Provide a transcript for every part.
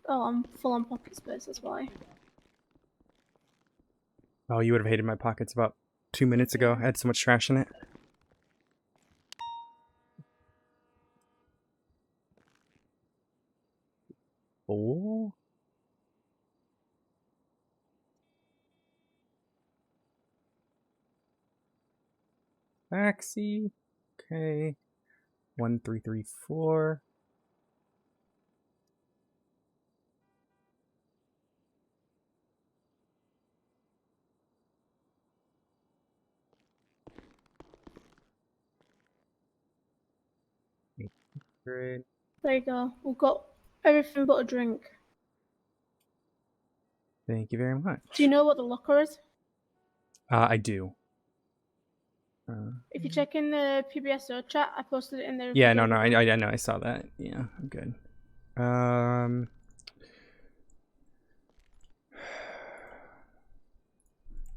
Oh, I'm full on pocket space, that's why. Oh, you would have hated my pockets about 2 minutes ago. I had so much trash in it. Oh. Taxi. Okay. 1334. Great. There you go. We've got everything but a drink. Thank you very much. Do you know what the locker is? I do. If you check in the PBSO chat, I posted it in there. Yeah, no, I know, I saw that. Yeah, I'm good.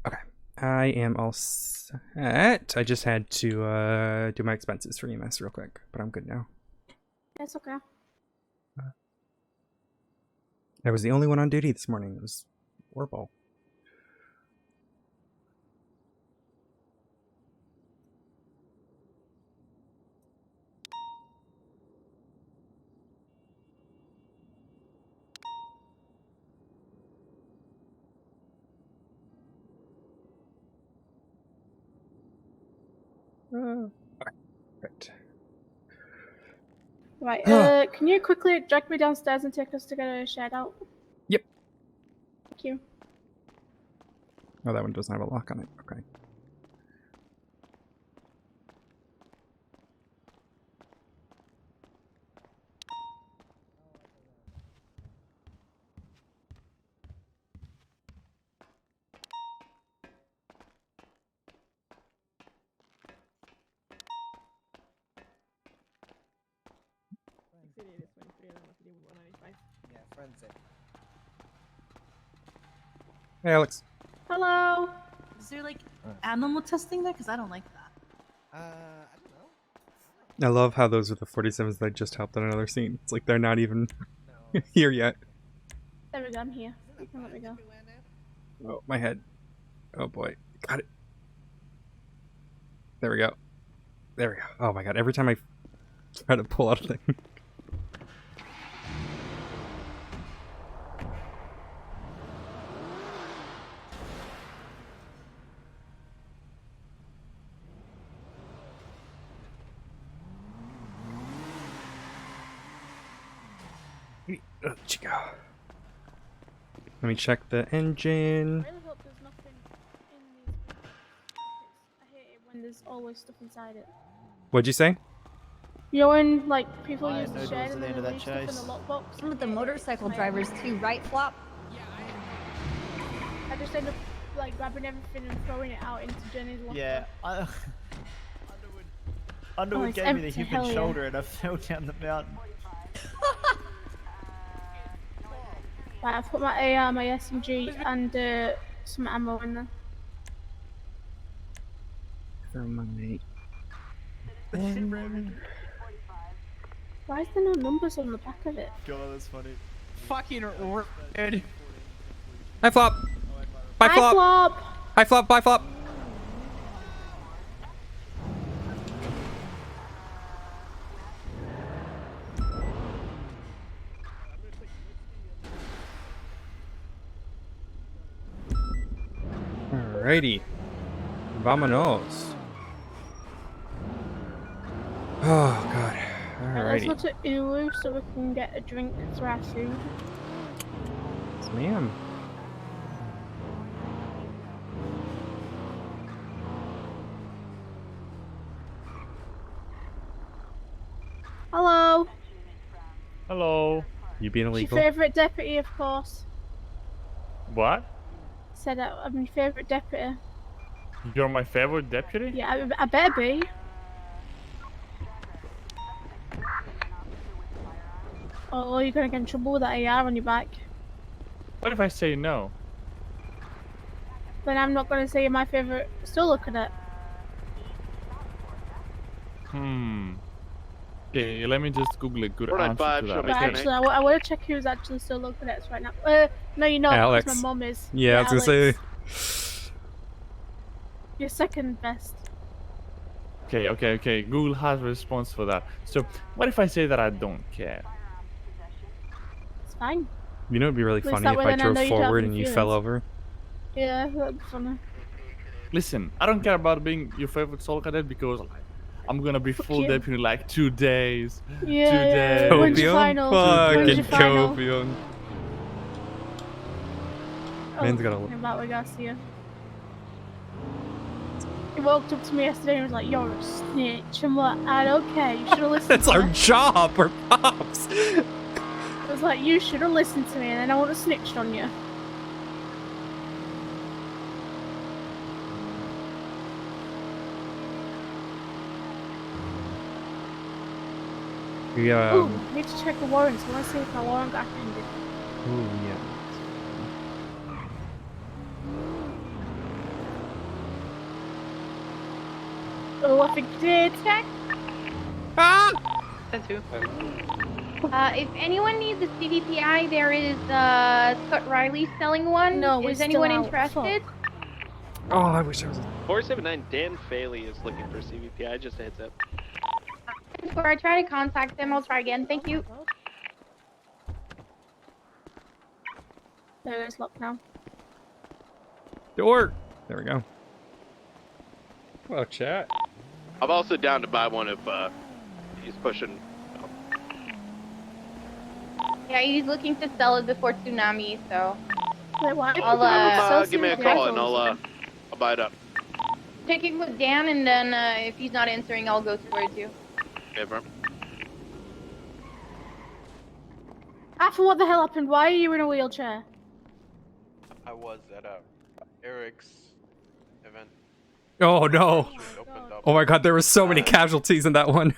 Okay, I am all set. I just had to do my expenses for EMS real quick, but I'm good now. That's okay. I was the only one on duty this morning. It was horrible. Okay, right. Right, can you quickly drag me downstairs and take us to get a shared out? Yep. Thank you. Oh, that one doesn't have a lock on it. Okay. Yeah, forensic. Hey, Alex. Hello. Is there like animal testing there? Because I don't like that. I don't know. I love how those are the 47s that just helped on another scene. It's like they're not even here yet. There we go, I'm here. Let me go. Oh, my head. Oh boy. Got it. There we go. There we go. Oh my god, every time I try to pull out a thing. Let you go. Let me check the engine. I really hope there's nothing in these pockets. I hate it when there's always stuff inside it. What'd you say? You know when like people Why use the no shed doors and at the then end of they that leave stuff in chase? the lockbox? Some of the motorcycle drivers too, right, Flop? I just end up like grabbing everything and throwing it out into Jenny's locker. Yeah, Underwood it's gave me the empty, human hell yeah. shoulder and I fell down the mountain. Right, I've put my AR, my SMG, and some ammo in there. Thermite. Why is there no numbers on the back of it? God, that's funny. Fucking rude. Hi, Flop. Bye, Hi, Flop. Flop. Hi, Flop. Bye, Flop. Alrighty. Vamonos. Oh, God. Let's Alrighty. go to Ulu so we can get a drink for our food. Yes, ma'am. Hello. Hello. You being Your illegal? favourite deputy, of course. What? Said I'm your favourite deputy. You're my favorite deputy? Yeah, I better be. Oh, you're gonna get in trouble with that AR on your back. What if I say no? Then I'm not gonna say you're my favourite. Still look at it. Hmm. Okay, let me just Google a good answer 495, to show that. me But Cadet. actually, I want to check who's actually still local cadets right now. No, you're not. Alex. Because my mom is. Yeah, I was gonna Alex. say. You're second best. Okay. Google has a response for that. So, what if I say that I don't care? It's fine. You know, it'd be really At least funny that if way I then I drove know you don't have forward any and you fell feelings. over. Yeah, that'd be funny. Listen, I don't care about being your favorite solo cadet because like, I'm gonna be full you. deputy in like 2 days. Yeah, 2 yeah. days. When's your Copium? final? When's your Fucking final? copium. Oh, Man's got a- talking about Garcia. He walked up to me yesterday and was like, "You're a snitch." I'm like, "I don't care. You should have listened That's to our me." job, we're pops. I was like, "You should have listened to me, and then I would have snitched on you." We, Ooh, I need to check the warrants. I want to see if my warrant got appended. ooh, yeah. Oh, I think it did. Check. Ah! If anyone needs a CVPI, there is Scott Riley selling one. No, we're is still anyone out. interested? Oh, I wish I was. 479 Dan Faley is looking for CVPI. Just a heads up. Before I try to contact them, I'll try again. Thank you. There, it's locked now. Door! There we go. Well, chat. I'm also down to buy one if he's pushing. Yeah, he's looking to sell it before tsunami, so Wait, why? I'll, Give me a call and I'll buy it up. check it with Dan, and then if he's not answering, I'll go towards you. Okay, bro. After what the hell happened? Why are you in a wheelchair? I was at Eric's event. Oh no! It opened up. Oh my god, there were so many casualties in that one.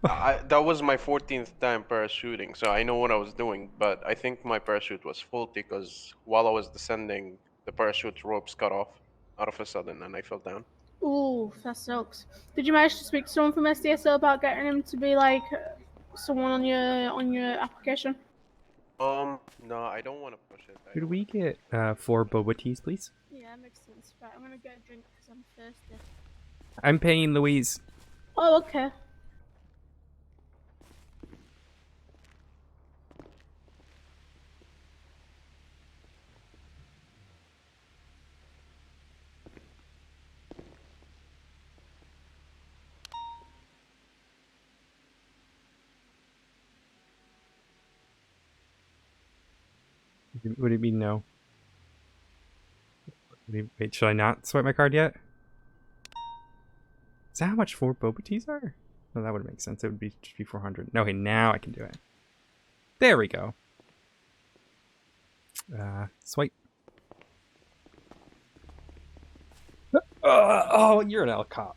That was my 14th time parachuting, so I know what I was doing, but I think my parachute was faulty because while I was descending, the parachute ropes cut off out of a sudden and I fell down. Ooh, that sucks. Did you manage to speak to someone from SDSO about getting him to be like someone on your application? No, I don't want to push it. Could we get 4 boba teas, please? Yeah, that makes sense. Right, I'm gonna get a drink because I'm thirsty. I'm paying Louise. Oh, okay. Would it be no? Wait, should I not swipe my card yet? Is that how much 4 boba teas are? No, that would make sense. It would be just be 400. No, okay, now I can do it. There we go. Swipe. Oh, you're an L cop.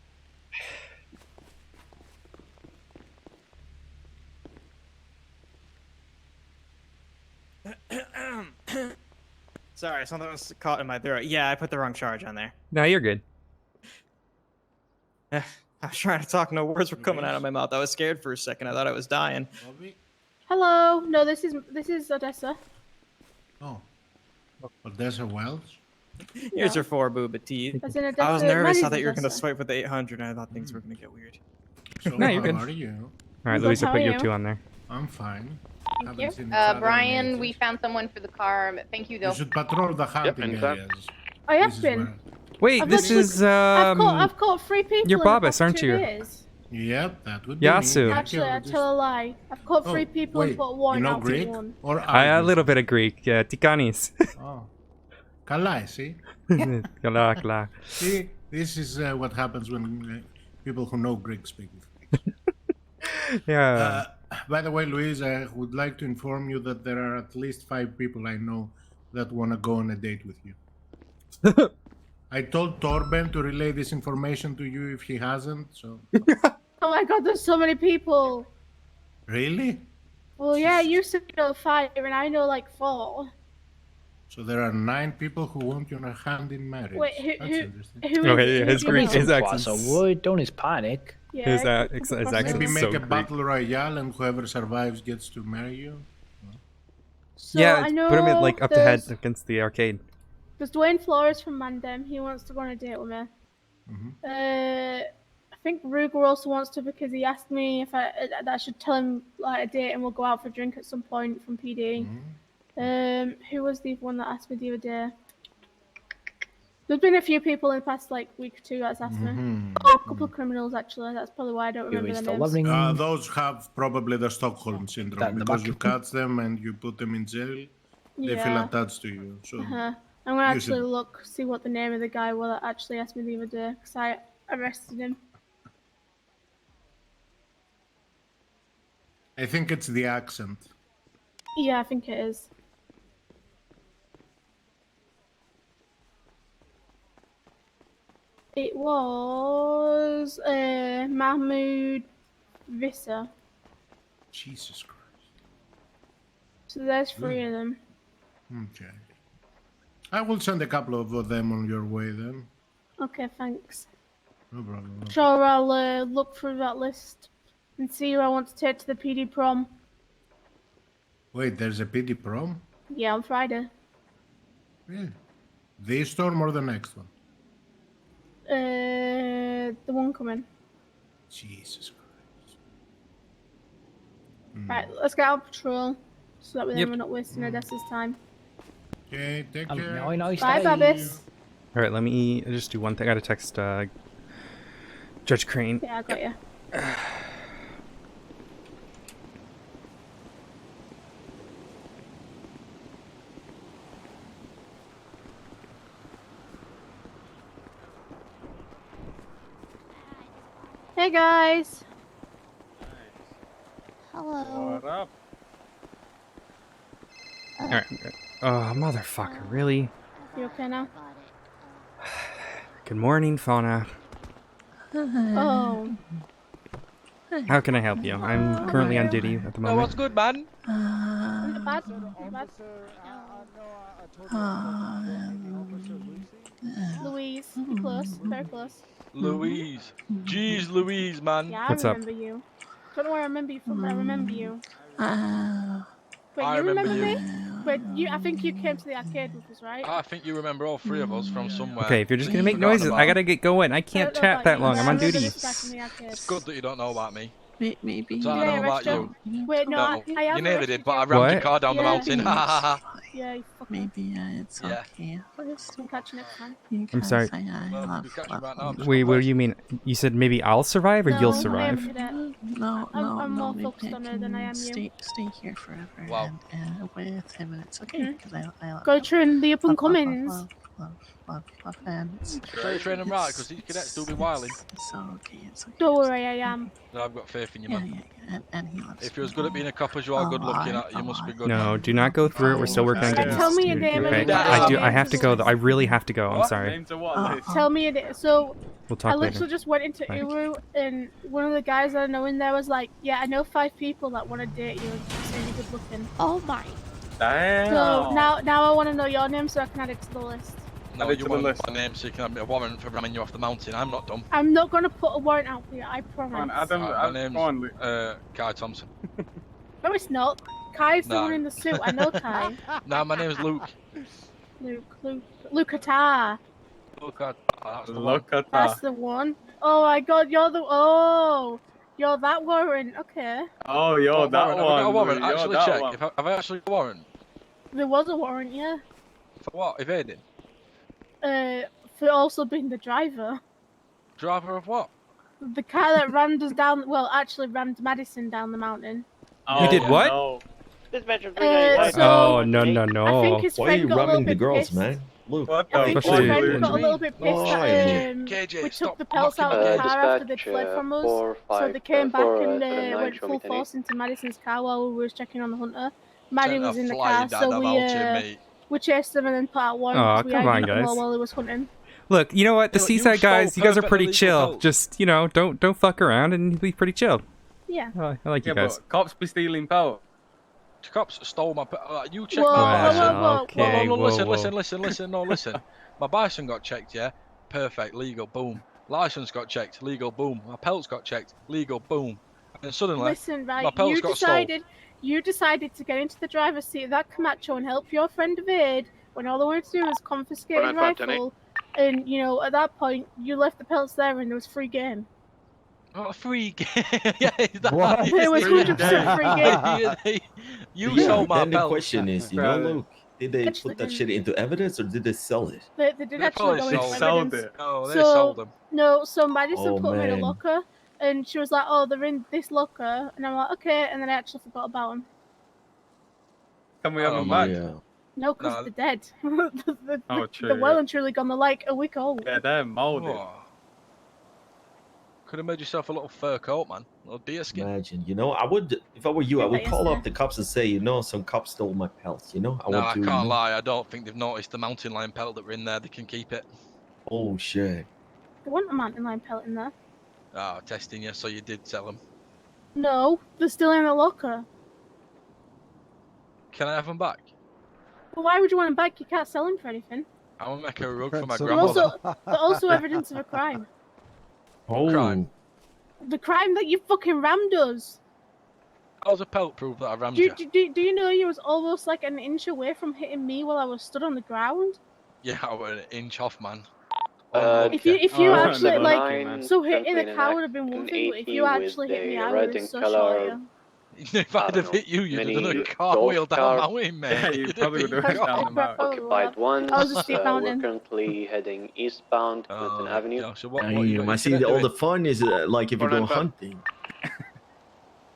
Sorry, something was caught in my throat. Yeah, I put the wrong charge on there. No, you're good. I was trying to talk, no words were coming out of my mouth. I was scared for a second. I thought I was dying. Hello. No, this is Odessa. Oh. Odessa Wells? Here's your 4 booba teeth. As in Odessa. I was Where nervous. is I thought you were going to Odessa? swipe with the 800, and I thought things were going to get weird. So No, you're good. how are you? Alright, Good, Louisa, how put are your you? 2 on there. I'm fine. Thank Haven't you. seen each other in Brian, ages. we found someone for the car. Thank you, though. You should patrol the hunting anytime. areas. I have This is been. where- Wait, I've this actually- is I've caught 3 people. you're in the Babas, past aren't 2 you? days. Yep, that would be Yasu. me. Actually, I tell a lie. I've caught 3 people wait, and put 1 you know out Greek? for 1. Or a little bit of Greek. Tikanis. Oh. Καλά, εσύ. Kala, kala. See, this is what happens when people who know Greek speak with Greeks. Yeah. By the way, Louise, I would like to inform you that there are at least 5 people I know that want to go on a date with you. I told Torben to relay this information to you if he hasn't, so... Oh my god, there's so many people. Really? Well, yeah, you said you know 5, and I know like 4. So there are 9 people who want your hand in marriage. Wait, That's interesting. who Okay, yeah, his do you Greek know? is accent. Don't is panic. Yeah, Is that keep is it actually Maybe crossed. make so a great. battle royale and whoever survives gets to marry you. So Yeah, I know put him like up to head there's against the arcade. Dwayne Flores from Mandem. He wants to go on a date with me. I think Ruger also wants to because he asked me if I should tell him like a date and we'll go out for a drink at some point from PD. Who was the one that asked me the other day? There's been a few people in the past like week or two that's asked me. Oh, a couple of criminals actually. That's probably why I don't remember their names. Those have probably the Stockholm syndrome because you catch them and you put them in jail. They feel attached to you. So I'm gonna actually see what the name of the guy was that actually asked me the other day because I arrested him. I think it's the accent. Yeah, I think it is. It was Mahmoud Vissa. Jesus Christ. So there's 3 of them. Okay. I will send a couple of them on your way then. Okay, thanks. No problem. Sure, I'll look through that list and see who I want to take to the PD prom. Wait, there's a PD prom? Yeah, on Friday. Really? This storm or the next one? The one coming. Jesus Christ. Right, let's get out patrol so that Yep. we're not wasting Odessa's time. Okay, take care. Bye, Babis. All right, let me just do one thing. I gotta text Judge Crane. Yeah, I got you. Hey guys. Hello. What up? All right. Oh, motherfucker! Really? You okay now? Good morning, Fauna. Oh. How can I help you? I'm currently on duty at the moment. what's good, man? Not bad. Not bad. Louise, you're close. Very close. Louise. Jeez Louise, man. Yeah, What's I up? remember you. Don't know where I remember you from, but I remember you. Wait, I you remember remember you. me? Wait, I think you came to the arcade with us, right? I think you remember all 3 of us from somewhere. Okay, if you're just that gonna you've make forgotten noises, about. I gotta get going. I can't don't know chat about that you, long. but I'm I on remember duty. this back in the arcade. It's good that you don't know about me. Maybe. So I Yeah, know about restaurant. you. Wait, no, No, I have you nearly arrested did, but I you. rammed your What? car down the Yeah. mountain. Ha ha ha. Yeah, you fucker. Maybe it's Yeah. okay. We'll catch you next time. I'm sorry. I Well, love, you catch me love, right now, love- just Wait, go what do first. you mean? You said maybe I'll survive or No, you'll I am survive? Cadet. No, I'm more maybe focused on I her than I am can you. stay here forever Wow. and with him, and it's okay because I love Go you. train the up and Love, comings. and it's So you train them right, because these cadets do be wilding. It's okay. It's okay. Don't worry, I am. No, I've got faith in you, Yeah, man. and he loves If you're as me good at being a cop as you are good looking at, you must be good, No, man. do not go through it. We're still working on getting Tell this. me your name Okay, and I your have to go. names. I really have to go. I'm sorry. Tell me it. So We'll I talk literally later. just went into Bye. Uru and one of the guys that I know in there was like, yeah, I know 5 people that want to date you and say you're good looking. Oh my. Damn. So now I want to know your name so I can add it to the list. No, Add it you to the want list. my name so you can have a warrant for ramming you off the mountain. I'm not dumb. I'm not gonna put a warrant out for you, I Come on, promise. Adam, My name's come on, Luke. Kai Thompson. No, it's not. Kai's the No. one in the suit. I know Kai. No, my name's Luke. Luke Atar. Look at that's the one. Look at That's that. the one. Oh my God, you're that warrant. Okay. Oh, yo, What that warrant? Have I got a one. warrant? Luke, yo, Actually that check. one. Have I actually got a warrant? There was a warrant, yeah. For what? Evading? For also being the driver. Driver of what? The car that rammed us down. Well, actually rammed Madison down the mountain. You did what? No. Oh, no, no, I think no. his friend got a little bit pissed. What I the think his Especially- friend fuck, got a Luke? little bit pissed that KJ, we stop took the pelts out mocking of me. the car after they fled from us. So they came back and went full force into Madison's car while we were checking on the hunter. Maddie Sent a was in the flying car, down so the mountain, mate. we chased them and then put out one. Aw, We come had on, them guys. while he was hunting. Look, you know what? The Hey, look, you Seaside guys, stole you guys are perfectly pretty legal chill. pelts. Just, don't fuck around and be pretty chill. Yeah. Oh, I like Yeah, you guys. but cops be stealing power. The cops stole my. You check Whoa, my whoa, bison. whoa, whoa, okay, No, whoa, listen, whoa. listen. No, listen. My bison got checked. Yeah, perfect, legal, boom. License got checked, legal, boom. My pelts got checked, legal, boom. And then suddenly, Listen, right, my pelts got stolen. you decided to get into the driver's seat of that Camacho and help your friend evade when all they wanted to do was confiscate his 495, rifle. And, you know, at that point, you left the pelts there and there was free game. What a free game. Yeah, What? It was 100% free game. You sold my Then the pelts. question is, you know, Luke, did they Actually, put that shit into evidence or did they sell it? They did actually go into sold evidence. it. Oh, they So- sold them. No, so Madison Oh, put them in a man. locker, and she was like, "Oh, they're in this locker," and I'm like, "Okay," and then I actually forgot about them. Can we have Oh, them back? Yeah. No, because No. they're dead. Oh, They're true. well and truly gone. They're like a week old. Yeah, they're molded. Oh. Could have made yourself a little fur coat, man. A little deer skin. Imagine, you know, I would, if I were you, I Yeah, would but call yesterday. up the cops and say, you know, some cops stole my pelts, you know? No, I want to, can't lie. I don't think they've noticed the mountain lion pelt that were in there. They can keep it. Oh, shit. There wasn't a mountain lion pelt in there. Oh, testing you, so you did sell them. No, they're still in the locker. Can I have them back? But why would you want them back? You can't sell them for anything. I want to make a rug for my So- They're grandmother. also evidence of a crime. Oh. Crime. The crime that you fucking rammed us. How's a pelt proof that I rammed Do, you? do you know you was almost like an inch away from hitting me while I was stood on the ground? Yeah, I was an inch off, man. If you Oh, actually never like, mind, man. so hitting the car would have been one thing, but if you actually hit me, I would have been so short of you. If I'd have hit you, you'd have done a cartwheel down mountain, mate. Yeah, you probably would have Occupied went down the mountain. Occupied one. I was a steep mountain. Currently heading eastbound, Clinton Avenue. Yeah, so what Damn, you got I your see cadet all doing? the fun is like if you go 495. hunting.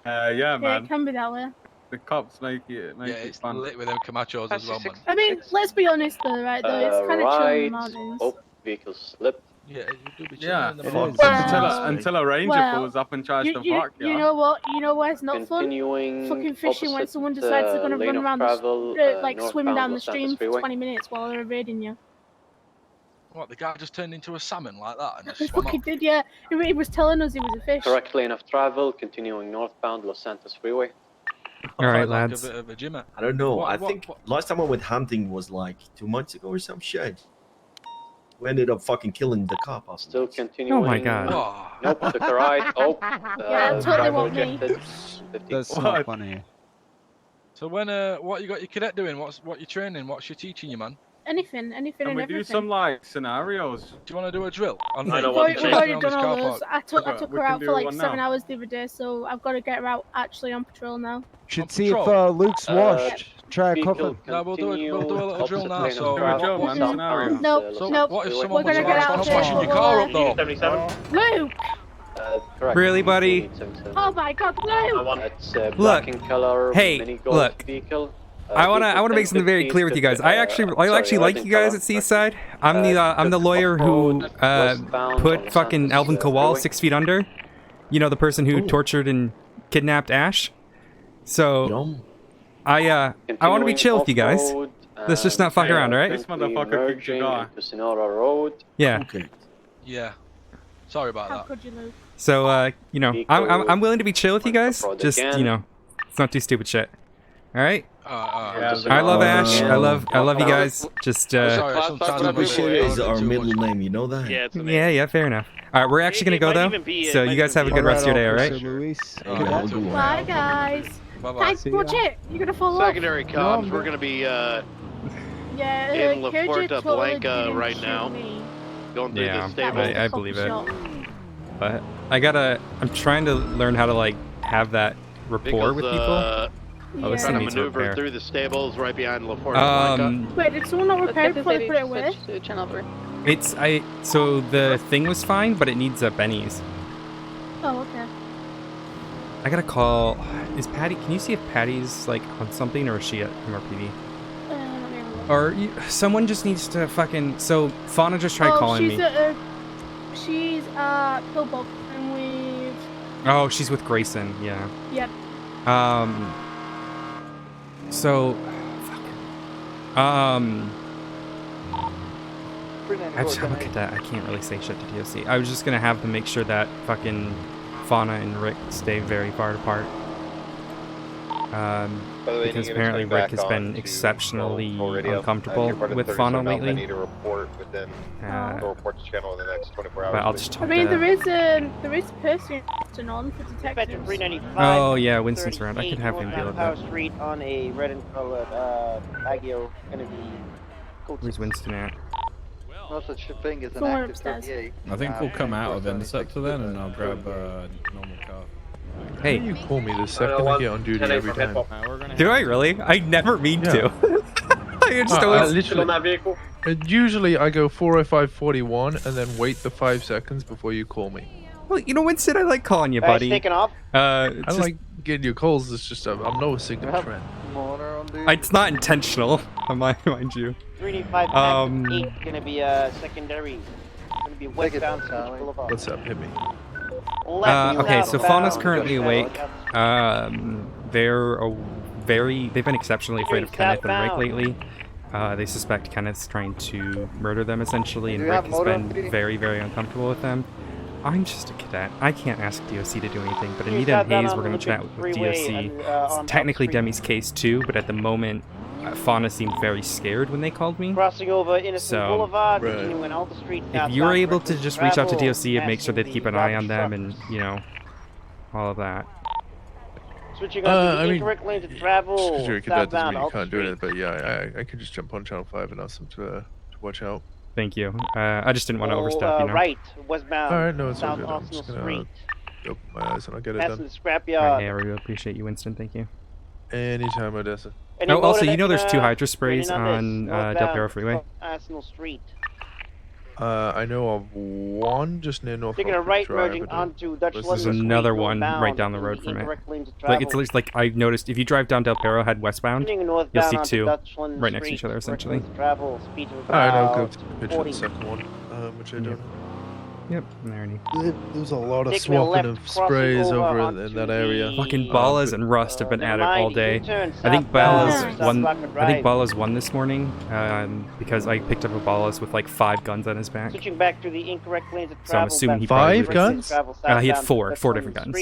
Yeah, Yeah, man. it can be that way. The cops make it Yeah, it it's fun. lit with them Camachos as well, man. I mean, let's be honest though, right? Though it's kind of chill in the Right. mountains. Oh, vehicle slipped. Yeah, you do be chilling Yeah, in the it mountains. is. Well- until a ranger well, pulls up and tries to You fuck you know what? You know why it's not fun? Continuing Fucking fishing when opposite, someone decides they're gonna lane run of around travel, like swim northbound down the Los stream Santos for Freeway. 20 minutes while they're evading you. What, the guy just turned into a salmon like that and He just swam fucking off? did, yeah. He was telling us he was a fish. Correct lane of travel, continuing northbound Los Santos Freeway. All right, Like lads. a bit of a Jimmer. I don't know. What- I what- think what- last time I went hunting was like 2 months ago or some shit. We ended up fucking killing the cop. Still continuing. Oh my God. Whoa. Nope, took a right. Oh, Yeah, totally driver want me. rejected. 50. That's What? not funny. So when what you got your cadet doing? What you training? What's you teaching you, man? Anything Can and we everything. do some like scenarios? Do you want to do a drill? On I me? know what We've to already, change we've already done all those. I took Okay, we her can out do for like one 7 now. hours the other day, so I've got to get her out actually on patrol now. Should On see if patrol? Luke's washed. Try a Vehicle couple. No, we'll do a little drill now, opposite so- lane of travel, Do a drill, man, southbound, scenario. Nope, So nope. what if We're someone gonna was get like, out stop there, washing your but car we'll, up though? 77. Luke! Correct. Really, buddy? Oh my God, Luke! It's black in color. Hey, mini golf look. Vehicle. I wanna make something very clear with you guys. I actually like you guys at Seaside. I'm the lawyer who put fucking Alvin Kowal 6 feet under. You know, the person who tortured and kidnapped Ash. So Yum. I want to be chill with you guys. Let's just not fuck around, alright? This motherfucker kicked the guy. Sonora Road. Yeah. Okay. Yeah. Sorry about How that. could you, Luke? So you know, I'm willing to be chill with you guys. Just you know, it's not too stupid shit. All right. Yeah, I love Ash. I love you guys. Just Sorry, sometimes I'm Stupid shit is our middle name, you know that? Yeah, it's yeah, fair enough. All right, we're actually gonna go might though. even be, So might you guys even have a be good rest of your day, all Officer right? Luis. I'll go on. Bye, guys. Bye bye. Thanks, watch it. You're gonna fall off. Secondary comms. We're gonna be Yeah, in La Kojic Puerta totally Blanca didn't right shoot now. me. going through Yeah, the That stable. was the I coffee believe it. shop. But I'm trying to learn how to like have that rapport with people. Oh, this trying thing to needs maneuver repair. through the stables right behind La Puerta Blanca. Wait, did someone not repair it before they put it away? So the thing was fine, but it needs a Benny's. Oh, okay. I gotta call. Is Patty? Can you see if Patty's like on something, or is she at MRPD? Let me have a look. Or someone just needs to fucking. So Fauna just tried calling she's me. She's at Pillbox, and we've. Oh, she's with Grayson. Yeah. Yep. So. Fuck. I just have a cadet. I can't really say shit to DOC. I was just gonna have them make sure that fucking Fauna and Rick stay very far apart. because apparently Rick has been exceptionally uncomfortable with Fauna lately. need a report within the reports channel in the next 24 hours. But I'll just talk I mean, to... there is a person on for detectives. Oh yeah, Winston's around. I could have him deal with that. Street on a red and colored Agio gonna be. Where's Winston at? No such thing as an Somewhere active upstairs. 38. I think we'll come out of Interceptor then, and I'll grab a normal car. Hey, You call me the second I get on duty every time. do I really? I never mean to. I just always... literally, usually I go 40541 and then wait the 5 seconds before you call me. Well, you know, Winston, I like calling you, buddy. Taking off. I like getting your calls. It's just I'm no signal trend. It's not intentional, mind you. 385 gonna be secondary. Gonna be westbound Beach Boulevard. What's up? Hit me. Okay, so Fauna's currently awake. They've been exceptionally afraid of Kenneth and Rick lately. They suspect Kenneth's trying to murder them essentially, and Rick has been very, very uncomfortable with them. I'm just a cadet. I can't ask DOC to do anything, but Anita and Hayes were going to chat with DOC. It's technically Demi's case too, but at the moment, Fauna seemed very scared when they called me. Crossing over Innocent Boulevard, continuing out the street. If you're able to just reach out to DOC and make sure they keep an eye on them and, you know, all of that. Switching on to the incorrect lane to travel. Because you're a cadet doesn't mean you can't do it, but yeah, I could just jump on channel 5 and ask them to watch out. Thank you. I just didn't want to overstep, you know. Right, westbound. Alright, no, it's all South good. I'm Arsenal just gonna Street. open my eyes and I'll get it Passing done. the scrapyard. Alright, hey, I really appreciate you, Winston. Thank you. Anytime, Odessa. Oh, also, you know there's 2 Hydra sprays on Del Perro Freeway? Arsenal Street. I know of one just near North. Taking a right, merging onto Dutch There's another one right down the road from it. Like it's like I noticed if you drive down Del Perro, head westbound, you'll see 2 right next to each other essentially. Alright, I'll go to the picture of the second one, which I don't. Yep, there it is. There's a lot of swapping of sprays over in that area. Fucking Ballas and Rust have been at it all day. I think Ballas won. I think Ballas won this morning because I picked up a Ballas with like 5 guns on his back. Switching back to the incorrect lanes of So I'm travel. assuming he 5 guns? He had 4 different guns.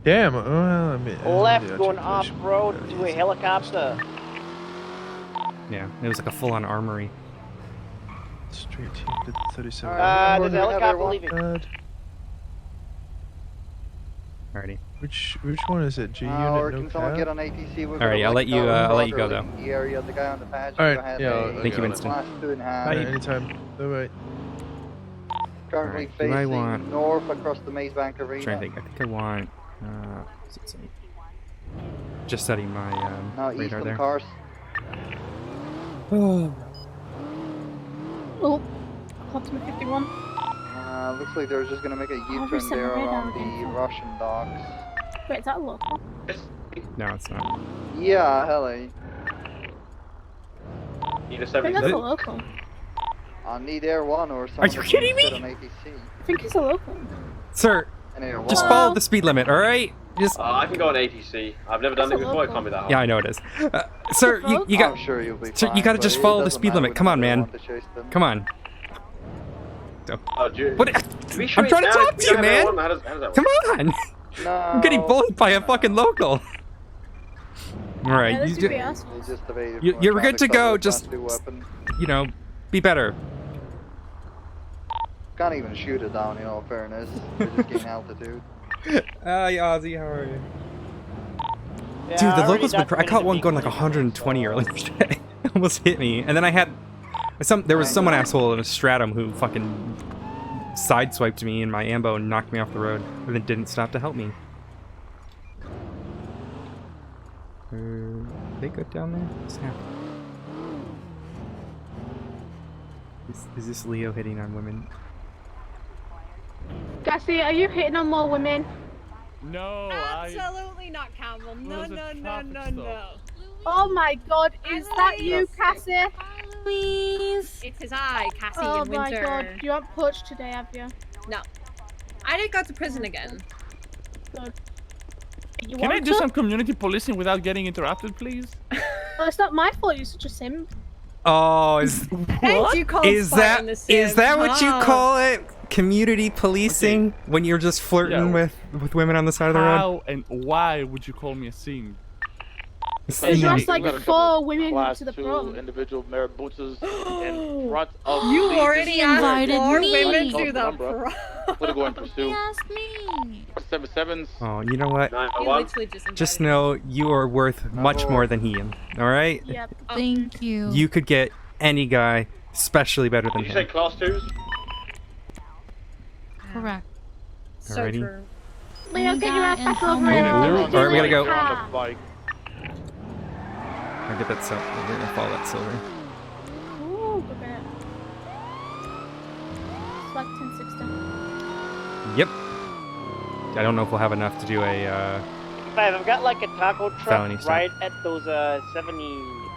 Damn. I mean, Left going off road to a helicopter. Yeah, it was like a full-on armory. Street 37. There's a helicopter leaving. Alrighty. Which one is it? G unit. Or No can someone cab? get on ATC? Alright, I'll let you go though. The area, the guy on the patch. Alright, yeah. Thank you, Winston. Bye. Anytime. Bye. Currently Alright, facing north across the Maze Bank Arena. I'm trying to think. I think I want. What's it say? Just setting my radar there. Cars. Oh, Optima 51. Looks like they're just gonna make a U-turn there around the Russian docks. Wait, is that a local? No, it's not. Yeah, hello. Need a I think that's a local. I need Air 1 or something. Are you kidding me? On ATC. I think it's a local. Sir, just follow the speed limit, alright? Just. I can go on ATC. I've never done it before. It can't be that hard. Yeah, I know it is. Sir, you got. I'm sure you'll be Sir, fine, you gotta but just it follow the doesn't speed matter limit. Come on, whether they man. want to chase them. Come on. What? I'm trying to talk to you, man. Come on. No. I'm getting bullied by a fucking local. All right, Yeah, you They just evaded from a you're good to traffic go. stop with a Just Class 2 weapon. you know, be better. Can't even shoot it down, in all fairness. They just gain altitude. Hey, Ozzy, how are you? Yeah, Dude, the I locals. already I caught one going like 120 earlier today. Almost hit me, and then I had there was someone asshole in a stratum who fucking sideswiped me in my ambo and knocked me off the road, and then didn't stop to help me. They good down there? What's happening? Is this Leo hitting on women? Gassy, are you hitting on more women? No, Absolutely not, Campbell. No, no, no, no, no. Oh my god, is that you, Cassie? Louise. It is I, Cassie Oh in my winter. god, you haven't poached today, have you? No. I didn't go to prison again. Good. You Can I want do to? some community policing without getting interrupted, please? Well, it's not my fault, you're such a simp. Oh, is What? You call is Spartan that the is that what you Sim, call it? community policing when you're just flirting Yeah. with women on the side of the road? How and why would you call me a scene? There's just like 4 women Class to the 2 front. individual marabuntas in front of You the already invited Four me. women to the Political and pursue. asked me. 77s. Oh, you know what? 911. Just know you are worth much more than he is. All right? Yep. Thank you. You could get any guy, especially better than Did you say him. class 2s? Correct. Alrighty. Leo, get your ass back over All here. right, we gotta go. Ah. I'll get that silver. We're gonna follow that silver. Ooh, look at it. Select 1060. Yep. I don't know if we'll have enough to do a. 5, I've got like a taco Felony truck stop. right at those 70.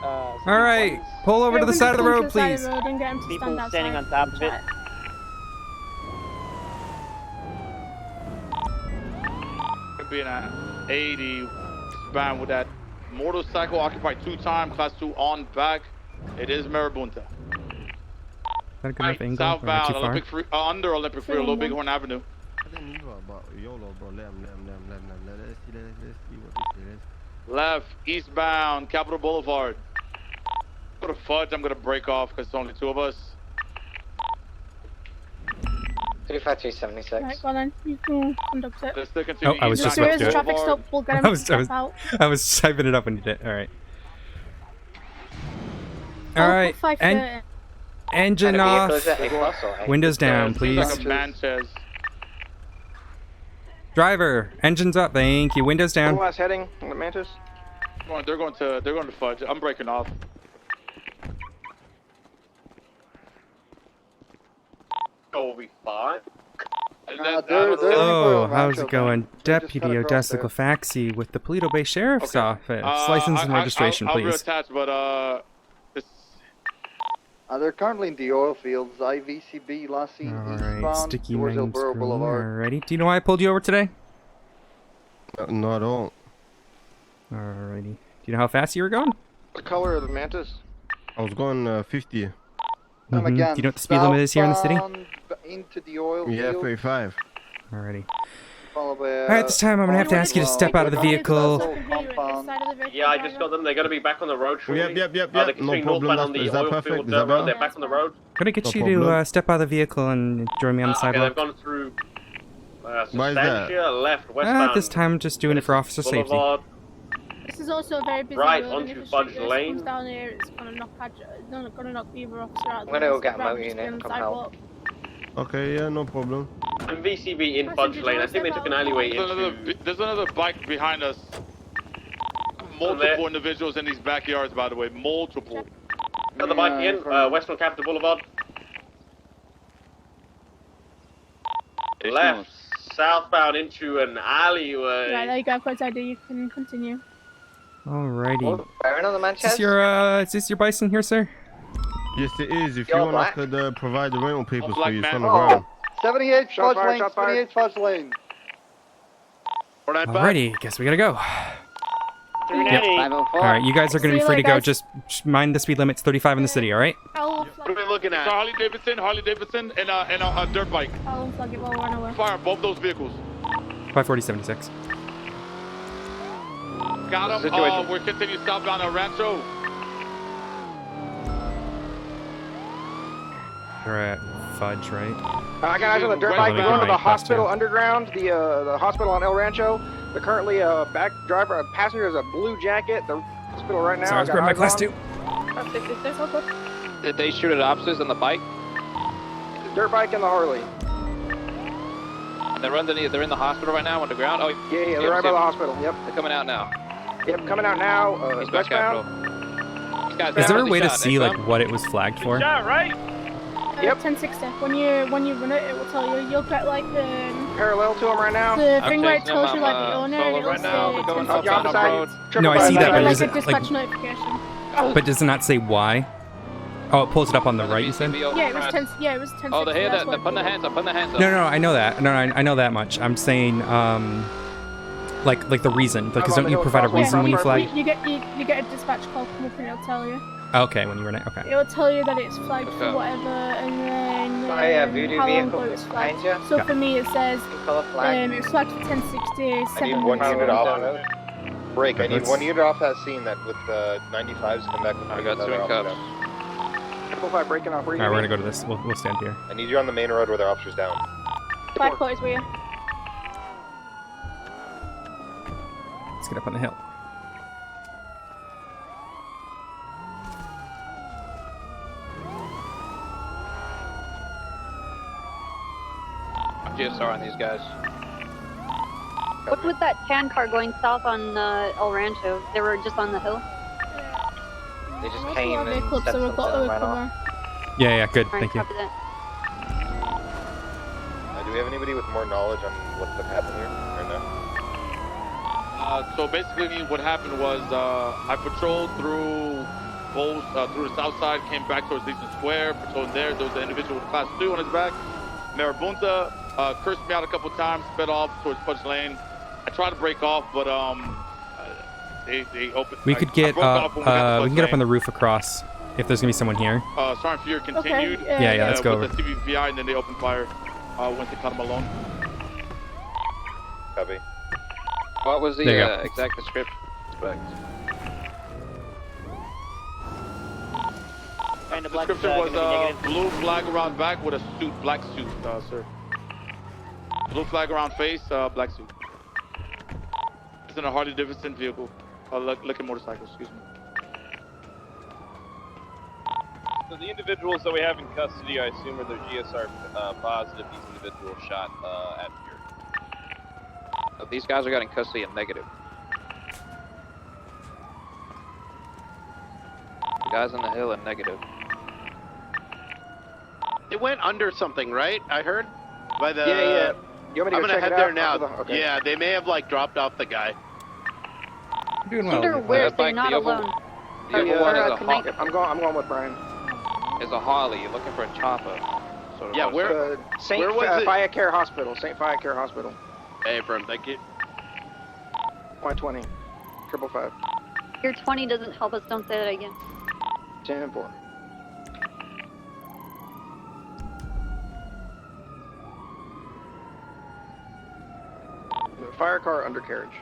All right, pull over to the side of the road, please. People standing on top of it. Could be an 80 span with that motorcycle occupied 2 times, class 2 on back. It is Marabunta. Is that a good enough angle? Or Southbound, too far? Olympic free, under Olympic Free, Little Bighorn Avenue. Left, eastbound, Capitol Boulevard. Go to Fudge, I'm gonna break off because it's only 2 of us. 35376. Right, go on then. You can conduct it. Let's still Oh, continue. I was just If there about is to a do it. traffic stop, we'll get him I to was step out. typing it up when you did. All right. Oh, All right. 530. Engine off. Windows down, Seems please. like a Sanchez. Driver, engines up. Thank you. Windows down. Who was heading on the Mantis? They're going to Fudge. I'm breaking off. Will be fine. Hello, how's it going? Deputy Odessa Glafx with the Paleto Bay Sheriff's Office. License and registration, I'll please. reattach, but They're currently in the oil fields. IVCB last seen Alright, eastbound sticky towards main Elboro screen. Boulevard. Alrighty. Do you know why I pulled you over today? No, I don't. Alrighty. Do you know how fast you were going? The color of the Mantis? I was going 50. And Do again, you know what the speed limit is here in the city? southbound into the oil Yeah, field. 35. Alrighty. Followed by, Alright, this time I'm gonna have to ask you to step out of the vehicle. yeah, I just got them. They're gonna be back on the road shortly. Yep. They're No continuing problem. northbound on the Is that oil perfect? field Is that road. better? They're back on the road. Gonna get No you problem. to step out of the vehicle and join me on the Okay, sidewalk. they've gone through Why is that? Substantia, left, westbound. This time I'm just doing it for officer safety. Boulevard. This is also a very busy Right, road, and onto if a Fudge street race Lane. comes down here, it's gonna knock either officer out. I'm gonna go get a Rather motor just be unit, on the come help. sidewalk. Okay, yeah, no problem. And VCB in Fudge Lane. I think they took an alleyway into... There's another bike behind us. Multiple individuals in these backyards, by the way. Multiple. Another bike in, Western Capitol Boulevard. Left, southbound into an alleyway. Right, there you go, Coach ID, you can continue. Alrighty. Firing on the Mantis? Is this your bison here, sir? Yes, it is. If You're you want, black? I could provide the rental papers for you. It's on the Oh, ground. 78 Shot Fudge fired, Lane, shot fired. 78 Fudge Lane. Alrighty, guess we gotta go. Yep. Alright, you guys are gonna See be you free to later, go. guys. Just mind the speed limit's 35 in the city, alright? I'll What are we looking at? Harley Davidson, and a dirt bike. flag it while we're on our way. Fire both those vehicles. 540-76. Got him. Situation. We're continuing southbound on Rancho. We're at Fudge, right? I got eyes on the dirt bike. We're going to the hospital underground, the hospital on El Rancho. They're currently back driver, passenger is a blue jacket. The hospital right now. Sorry, I was got grabbing my eyes class on 2. Did they shoot at officers on the bike? The dirt bike and the Harley. They're underneath. They're in the hospital right now, underground. Oh, Yeah, they're right by the hospital. Yep. They're coming out now. Yep, coming out now. He's back Westbound. These guys Is there a got way to shot. see like what it was flagged for? right? Yep. 1060. When you run it, it will tell you. You'll get like the Parallel to them right now. the thing where it chasing tells them, you like the owner, and solo it'll right now. say They're going 1060. up the road. No, I see that, but like is a it dispatch like? notification. But does it not say why? Oh, it pulls it up on the right. You said? Yeah, it was 10. Yeah, it was 1060. Oh, they're here. that's They're what putting their it hands up. Putting their hands up. No, I know that. No, I know that much. I'm saying, like the reason. Because don't you provide a reason when you flag? You get a dispatch call come up and it'll tell you. Okay, when you run it. Okay. It will tell you that it's flagged for whatever, and then voodoo how long vehicle ago it's flagged. behind you. So for me, it says Color flag. it's flagged for 1060. I need one unit off. Break. I need one unit off that scene that with the 95s come back with I got 2 in cups. 5 breaking off. Where All right, we're gonna go to this. We'll stand here. I need you on the main road where their officer's down. 5 quarters, will you? Let's get up on the hill. GSR on these guys. What's with that tan car going south on El Rancho? They were just on the hill. They just There's a came lot of and vehicles, said so we've something got and to ran cover. off. Yeah, good. Alright, Thank you. copy that. Do we have anybody with more knowledge on what's been happening here right now? So basically, what happened was I patrolled through both through the south side, came back towards Legion Square, patrolled there. There was an individual with Class 2 on his back. Marabunta cursed me out a couple times, sped off towards Punch Lane. I tried to break off, but they opened. We could get we can get up on the roof across if there's gonna be someone here. Sergeant Fury continued. Okay, yeah, let's go with the TVPI, and then they opened fire. Went to cut him alone. Copy. What was the There you go. exact description? Description was blue flag around back with a suit, black suit, sir. Blue flag around face, black suit. It's in a Harley Davidson vehicle, looking motorcycle, excuse me. So the individuals that we have in custody, I assume are their GSR positive. These individuals shot at Fury. These guys are got in custody and negative. The guys on the hill are negative. They went under something, right? I heard by the. Yeah. You want me to I'm go gonna check head it there out? now. Okay. Yeah, they may have like dropped off the guy. Doing Wonder where they're not alone. The other one is a I'm going with Brian. Is a Harley. You're looking for a chopper. Sort of Yeah, where? Saint Where was it? Fire Care Hospital. St. Fire Care Hospital. Hey, Brim, thank you. 120. 555. Your 20 doesn't help us. Don't say that again. 10-4. Fire car undercarriage.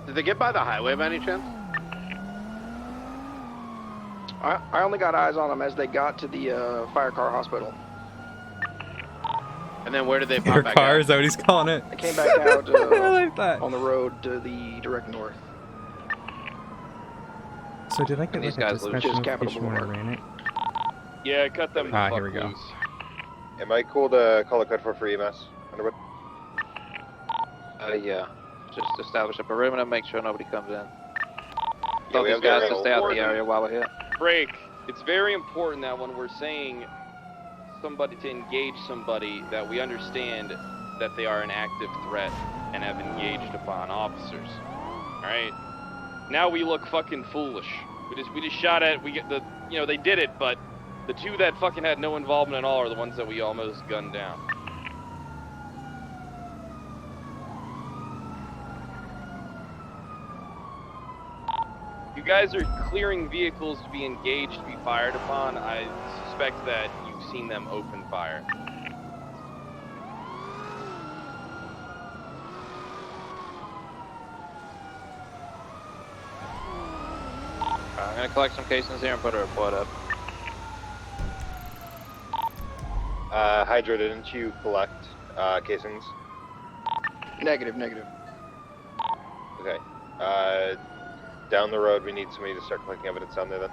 Did they get by the highway by any chance? I only got eyes on them as they got to the fire car hospital. And then where did they pop Your back car, out? is that what he's calling it? They came back out I like that. on the road to the direct north. So did I get These like a guys lose. dispatch Just Capitol notification when I Boulevard. ran it? Yeah, cut them. Ah, the here we fuck go. loose. Am I cool to call a code for EMS? Underwood? Yeah. Just establish a perimeter, make sure nobody comes in. Yeah, Tell we these have guys got to stay out the area while we're here. Break. It's very important that when we're saying somebody to engage somebody, that we understand that they are an active threat and have engaged upon officers. All right. Now we look fucking foolish. We just shot at. We get the. You know, they did it, but the two that fucking had no involvement at all are the ones that we almost gunned down. You guys are clearing vehicles to be engaged, to be fired upon. I suspect that you've seen them open fire. I'm gonna collect some casings here and put a report up. Hydra, didn't you collect casings? Negative. Okay. Down the road, we need somebody to start collecting evidence down there then.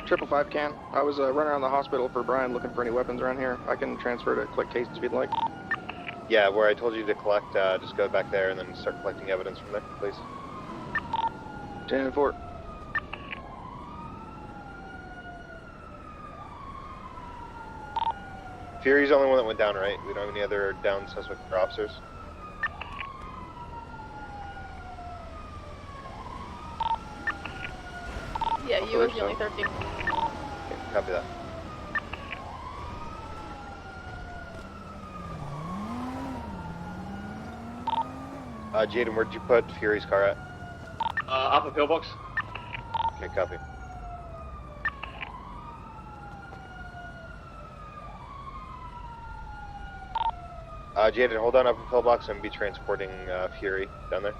555 can. I was running around the hospital for Brian looking for any weapons around here. I can transfer to collect cases if you'd like. Yeah, where I told you to collect, just go back there and then start collecting evidence from there, please. 10-4. Fury's the only one that went down, right? We don't have any other down suspects or officers? Yeah, you was the only 13. Okay, copy that. Jaden, where'd you put Fury's car at? Upper pillbox. Okay, copy. Jaden, hold on up in pillbox and be transporting Fury down there.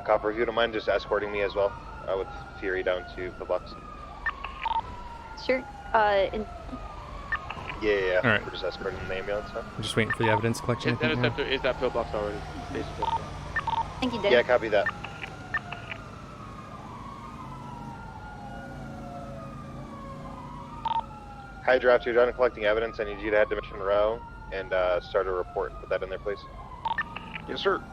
Copper, if you don't mind just escorting me as well with Fury down to pillbox. Sure. Yeah. All right. We're just escorting the ambulance. Huh? I'm just waiting for the evidence collection. I think, now. Interceptor is that pillbox already. Thank you, Dave. Yeah, copy that. Hydra, after you're done collecting evidence, I need you to head to Mission Row and start a report. Put that in there, please. Yes, sir.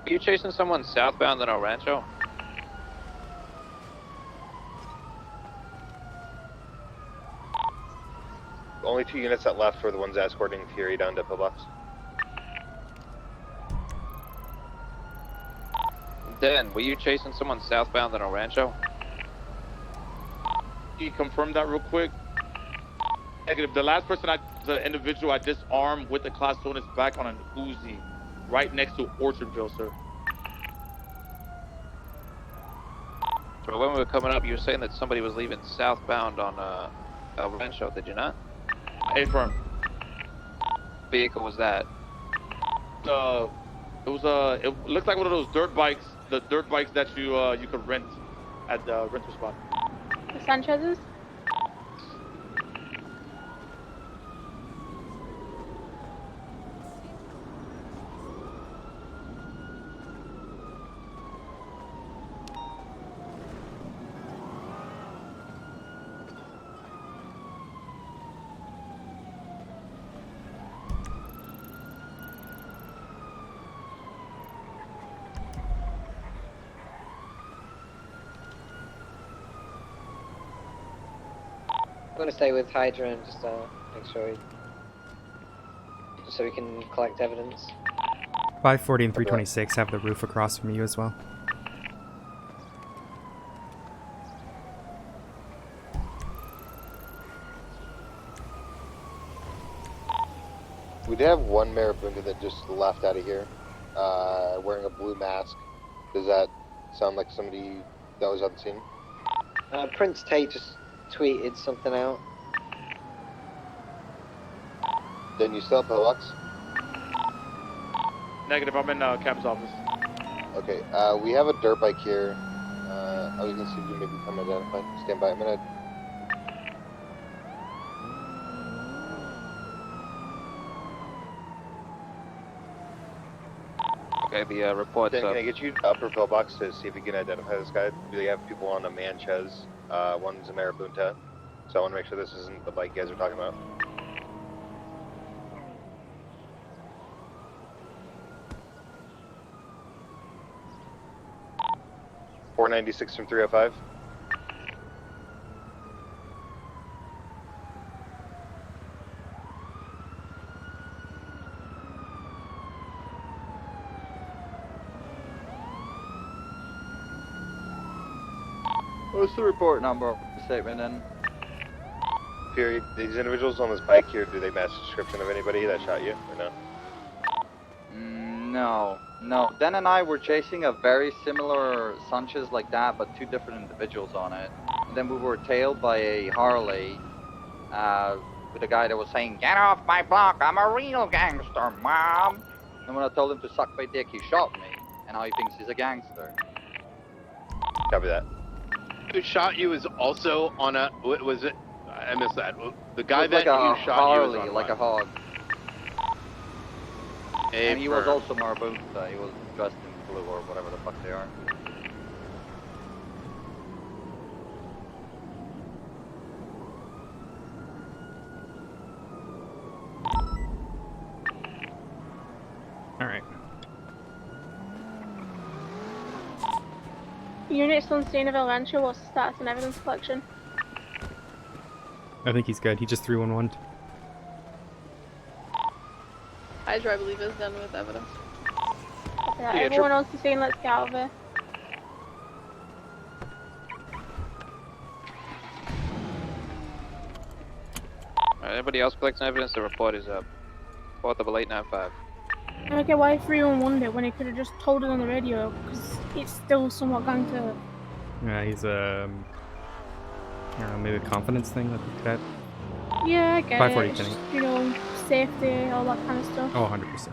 Are you chasing someone southbound in El Rancho? Only 2 units that left were the ones escorting Fury down to pillbox. Dan, were you chasing someone southbound in El Rancho? Can you confirm that real quick? Negative. The last person, the individual I disarmed with the class on his back on an Uzi, right next to Orchardville, sir. So when we were coming up, you were saying that somebody was leaving southbound on El Rancho, did you not? Affirm. Vehicle was that? It looked like one of those dirt bikes, the dirt bikes that you could rent at the rental spot. The Sanchez's? I'm going to stay with Hydra and just make sure just so we can collect evidence. 540 and 326 have the roof across from you as well. We did have one Marabunta that just left out of here, wearing a blue mask. Does that sound like somebody that was on the scene? Prince Tate just tweeted something out. Then you still have pillbox? Negative. I'm in Cap's office. Okay. We have a dirt bike here. I was gonna see if you maybe come identified. Stand by. I'm gonna. Okay, the report's Dan, up. can I get you to upper pillbox to see if you can identify this guy? We have people on a Manchez. One's a Marabunta. So I want to make sure this isn't the bike you guys are talking about. .496 from 305. What's the report number of the statement then? Fury, these individuals on this bike here, do they match the description of anybody that shot you, or no? No. Dan and I were chasing a very similar Sanchez like that, but two different individuals on it. And then we were tailed by a Harley with a guy that was saying, "Get off my block, I'm a real gangster, mom." And when I told him to suck my dick, he shot me. And now he thinks he's a gangster. Copy that. Who shot you is also on a, what was it? I missed that. The guy It was that like you a shot Harley, you was on like a what? hog. And he was also Marabunta. He was dressed in blue or whatever the fuck they are. Alright. Units on scene of El Rancho, what's the status and evidence collection? I think he's good. He just 311'd. Hydra, I believe, is done with evidence. Okay, everyone else is saying let's get out of here. Alright, anybody else collecting evidence? The report is up. 48895. I don't get why 311 did when he could have just told it on the radio, because it's still somewhat going to. Yeah, he's I don't know, maybe a confidence thing that the cadet. Yeah, I get 540 it. It's Kenny. just, you know, safety, all that kind of stuff. Oh, 100%.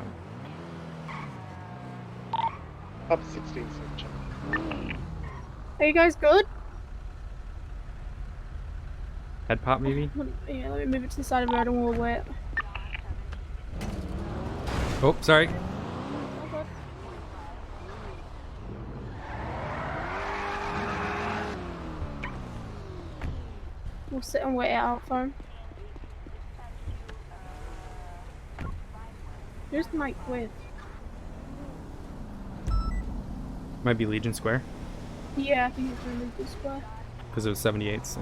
Up 16 section. Are you guys good? Head pop, maybe? Yeah, let me move it to the side of the road and we'll wait. Oh, sorry. We'll sit and wait it out for him. Who's Mike with? Might be Legion Square. Yeah, I think it's going to be this square. Because it was 78, so.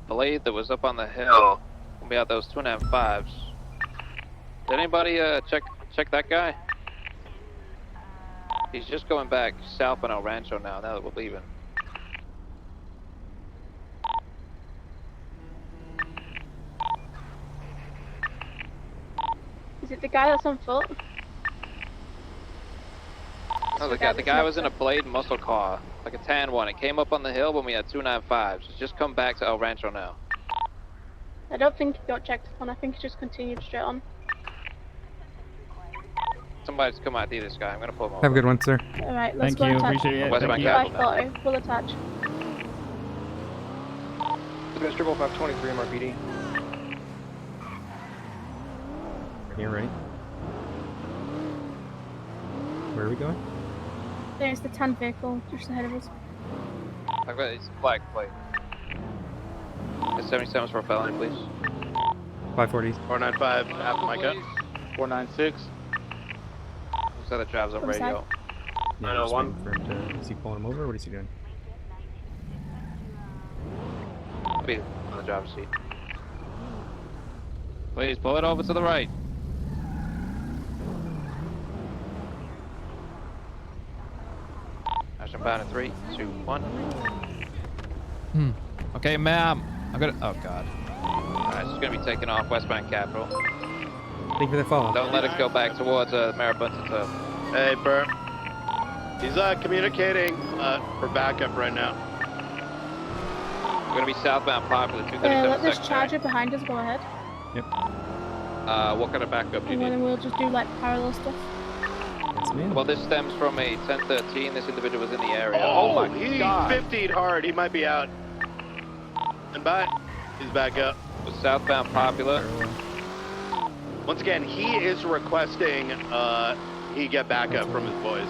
Blade that was up on the hill. We got those 2.5s. Did anybody check that guy? He's just going back south on El Rancho now that we're leaving. Is it the guy that's on foot? No, the guy was in a Blade muscle car, like a tan one. It came up on the hill when we had 2.95s. It's just come back to El Rancho now. I don't think he got checked upon. I think he just continued straight on. Somebody's come ID this guy. I'm gonna pull him over. Have a good one, sir. Alright, let's Thank go you, attach. appreciate it. Westbound Thank you. Capital now. 540, we'll attach. Mr. 523 MRPD. You're right. Where are we going? There's the tan vehicle just ahead of us. I've got his flag plate. It's 77s for a felony, please. 540. 495, half Micah. 496. Who's that drives on radio? Yeah, just waiting for him to, is he pulling him over or what is he doing? Be on the driver's seat. Please pull it over to the right. Action bound in 3, 2, 1. Okay, ma'am. I'm gonna. Oh God. Alright, it's gonna be taken off westbound Capital. Thank you for the follow. Don't let it go back towards Marabunta Turf. Hey, Bert. He's communicating for backup right now. We're gonna be southbound Popular, 237 Let this second. charger behind us go ahead. Yep. What kind of backup do you And need? then we'll just do like parallel stuff. Yes, ma'am. Well, this stems from a 1013. This individual was in the area. Oh, my he God. 50'd hard. He might be out. And by. He's back up. Was southbound Popular. Once again, he is requesting he get backup from his boys.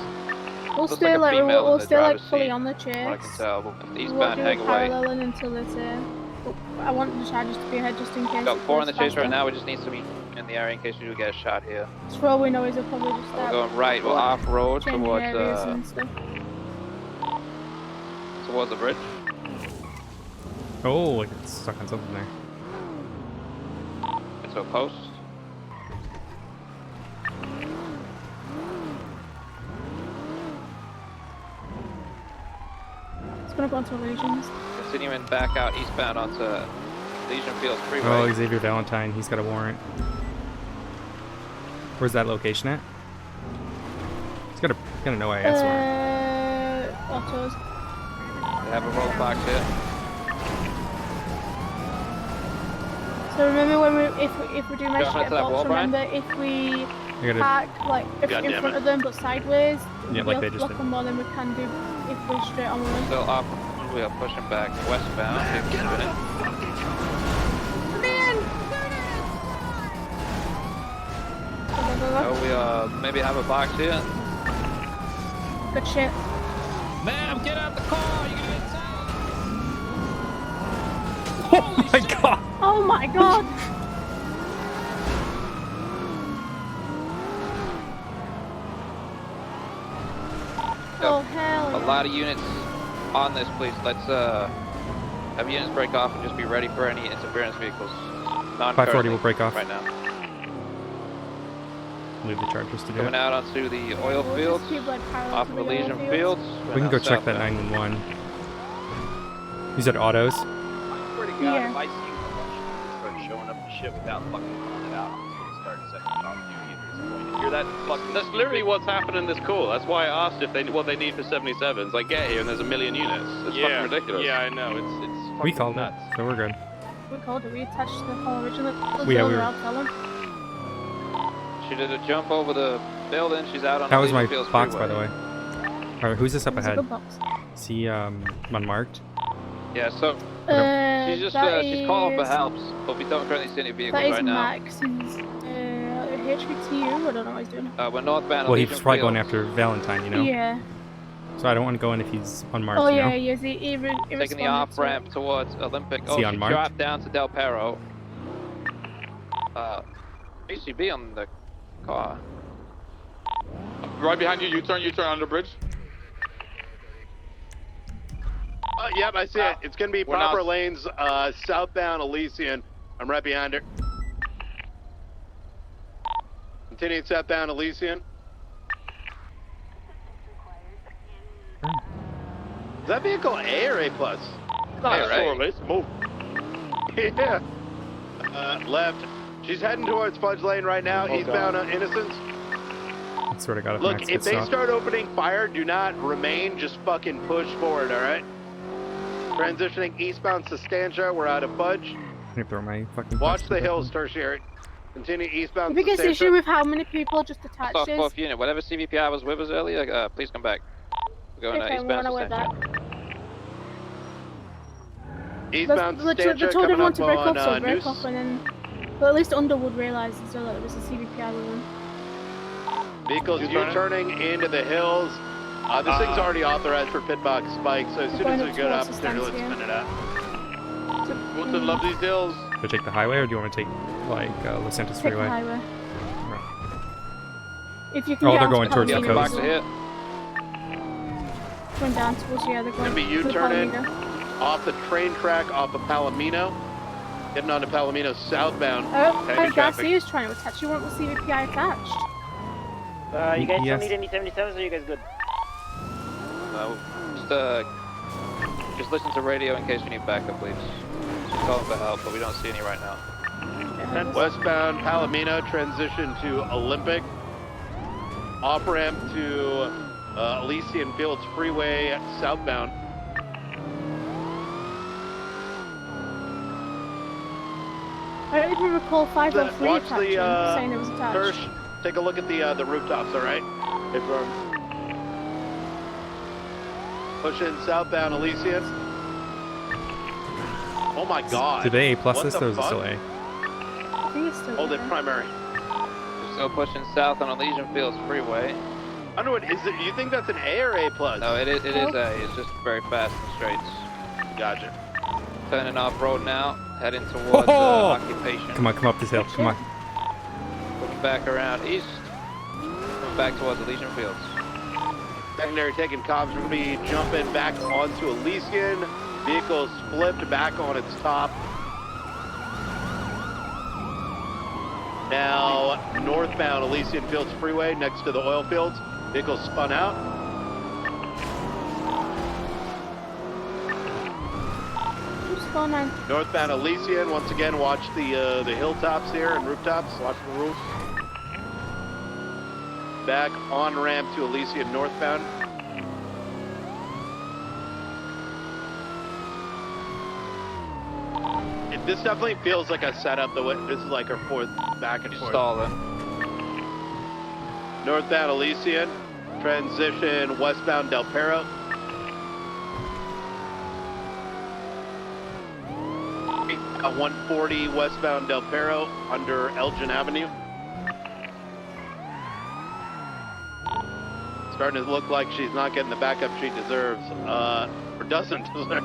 We'll Looks stay like a like female in we'll the stay like driver's fully seat, on the from what I chase. can tell. But We won't eastbound, do hang away. paralleling until it's I want the chargers to be ahead just in case. Got it 4 in the goes chase right faster. now. We just need some in the area in case you do get a shot here. So for all we know is they'll probably just We're start going right. We're off road changing towards areas and stuff. the bridge. Oh, like it's stuck on something there. Into a post. It's gonna go onto Legions. Continuing back out eastbound onto Legion Fields Freeway. Oh, Xavier Valentine. He's got a warrant. Where's that location at? He's got a no IS warrant. Autos. They have a roadblock here. So remember when if we do mesh Going get into that box, wall, Brian? remember if we I gotta- park like God in damn front it. of them but sideways, Yeah, like they just block did. them more than we can do if we're straight on with them. Still off. We are pushing back westbound. 15 minutes. Oh, we maybe have a box here. Good shit. Ma'am, get out the car. You're gonna get Oh my God! Oh my god! Oh hell! A lot of units on this, please. Let's Have units break off and just be ready for any interference vehicles. 540 will break off. Right now. Leave the Chargers to do Coming it. out onto the oil We'll fields, just keep, like, parallel off to of the oil Elysian fields. Fields. We can go check that 911. You said autos? I swear to God, Yeah. if I see a bunch of people start showing up and shit without fucking calling it out, I'm just gonna start setting off duty at this point. If you're that fucking That's literally what's happened in this call. That's why I asked if what they need for 77s. I get here and there's a million units. It's fucking ridiculous. Yeah, I know. It's We fucking called nuts. it, so we're good. We called it. We attached the call originally. Yeah, we were- I'll tell him. She did a jump over the building. She's out on That was Elysian my Fields box, freeway. by the way. Alright, who's this up It's a ahead? good box. Is he unmarked? Yeah, so she's just that she's calling for is- help, but we don't currently see any vehicles That is right now. Max's HVTU. I don't know what he's doing. We're northbound. Well, Elysian he's probably going Fields. after Valentine, you know? Yeah. So I don't want to go in if he's unmarked, Oh you yeah, know? he is. He Taking the responded off to ramp towards Olympic. Is Oh, he she unmarked? dropped down to Del Perro. ACB on the car. Right behind you, U-turn under bridge. Yep, I see it. It's gonna be We're proper not- lanes, southbound Elysian. I'm right behind her. Continuing southbound Elysian. Is that vehicle A or A plus? Not Hey, sure, right. let's move. Yeah. Left. She's heading towards Fudge Lane right now. Oh, Eastbound Innocence. I sort of got it. Look, if they start opening fire, do not remain. Just fucking push forward, all right? Transitioning eastbound Sustantia. We're out of Fudge. I'm gonna throw my fucking Watch box the in hills, tertiary. Continue The eastbound biggest Sustantia. issue with how many people just attached Off is. fourth unit. Whatever CVPI was with us earlier, please come back. We're going Okay, we're eastbound on our way Sustantia. back. Eastbound They Sustantia told coming everyone up to break on off, so break Noose. off, and then. But at least Underwood realised as well that it was a CVPI one. Vehicles U-turning into the hills. This thing's already authorized for pit box spikes, so as soon as we get up, let's spin it out. Want to love these hills? Do I take the highway or do you want to take, like, Los Santos Take Freeway? the highway. Right. If you can Oh, get they're onto going towards the Palomino coast. as well. Going down towards, yeah, they're going Gonna be to the U-turning Palomino. off the train track off of Palomino. Getting onto Palomino southbound. Oh, Heavy traffic. Garcia's trying to attach. You want the CVPI attached? You guys Yes. don't need any 77s, or are you guys good? Just listen to radio in case you need backup, please. She's calling for help, but we don't see any right now. Westbound Palomino, transition to Olympic. Off ramp to Elysian Fields Freeway southbound. I don't even recall 503 Watch attaching, the saying it was attached. Kirsch, take a look at the rooftops, all right? If we're pushing southbound Elysian. Oh my God! Did they A plus What this the or is it still fuck? A? I think it's still Hold it there. primary. Still pushing south on Elysian Fields Freeway. I don't know what is it. You think that's an A or A plus? No, it is A. It's just very fast and straights. Gotcha. Turning off road now, heading towards Oh! occupation. Come on, come up this hill. Come on. Looking back around east, coming back towards Elysian Fields. Secondary taking comms. We're gonna be jumping back onto Elysian. Vehicles flipped back on its top. Now northbound Elysian Fields Freeway next to the oil fields. Vehicles spun out. Who's going on? Northbound Elysian. Once again, watch the hilltops here and rooftops. Watch the roofs. Back on ramp to Elysian northbound. This definitely feels like a setup. This is like our fourth back and forth. Stalling. Northbound Elysian, transition westbound Del Perro. At 140 westbound Del Perro under Elgin Avenue. Starting to look like she's not getting the backup she deserves, or doesn't deserve.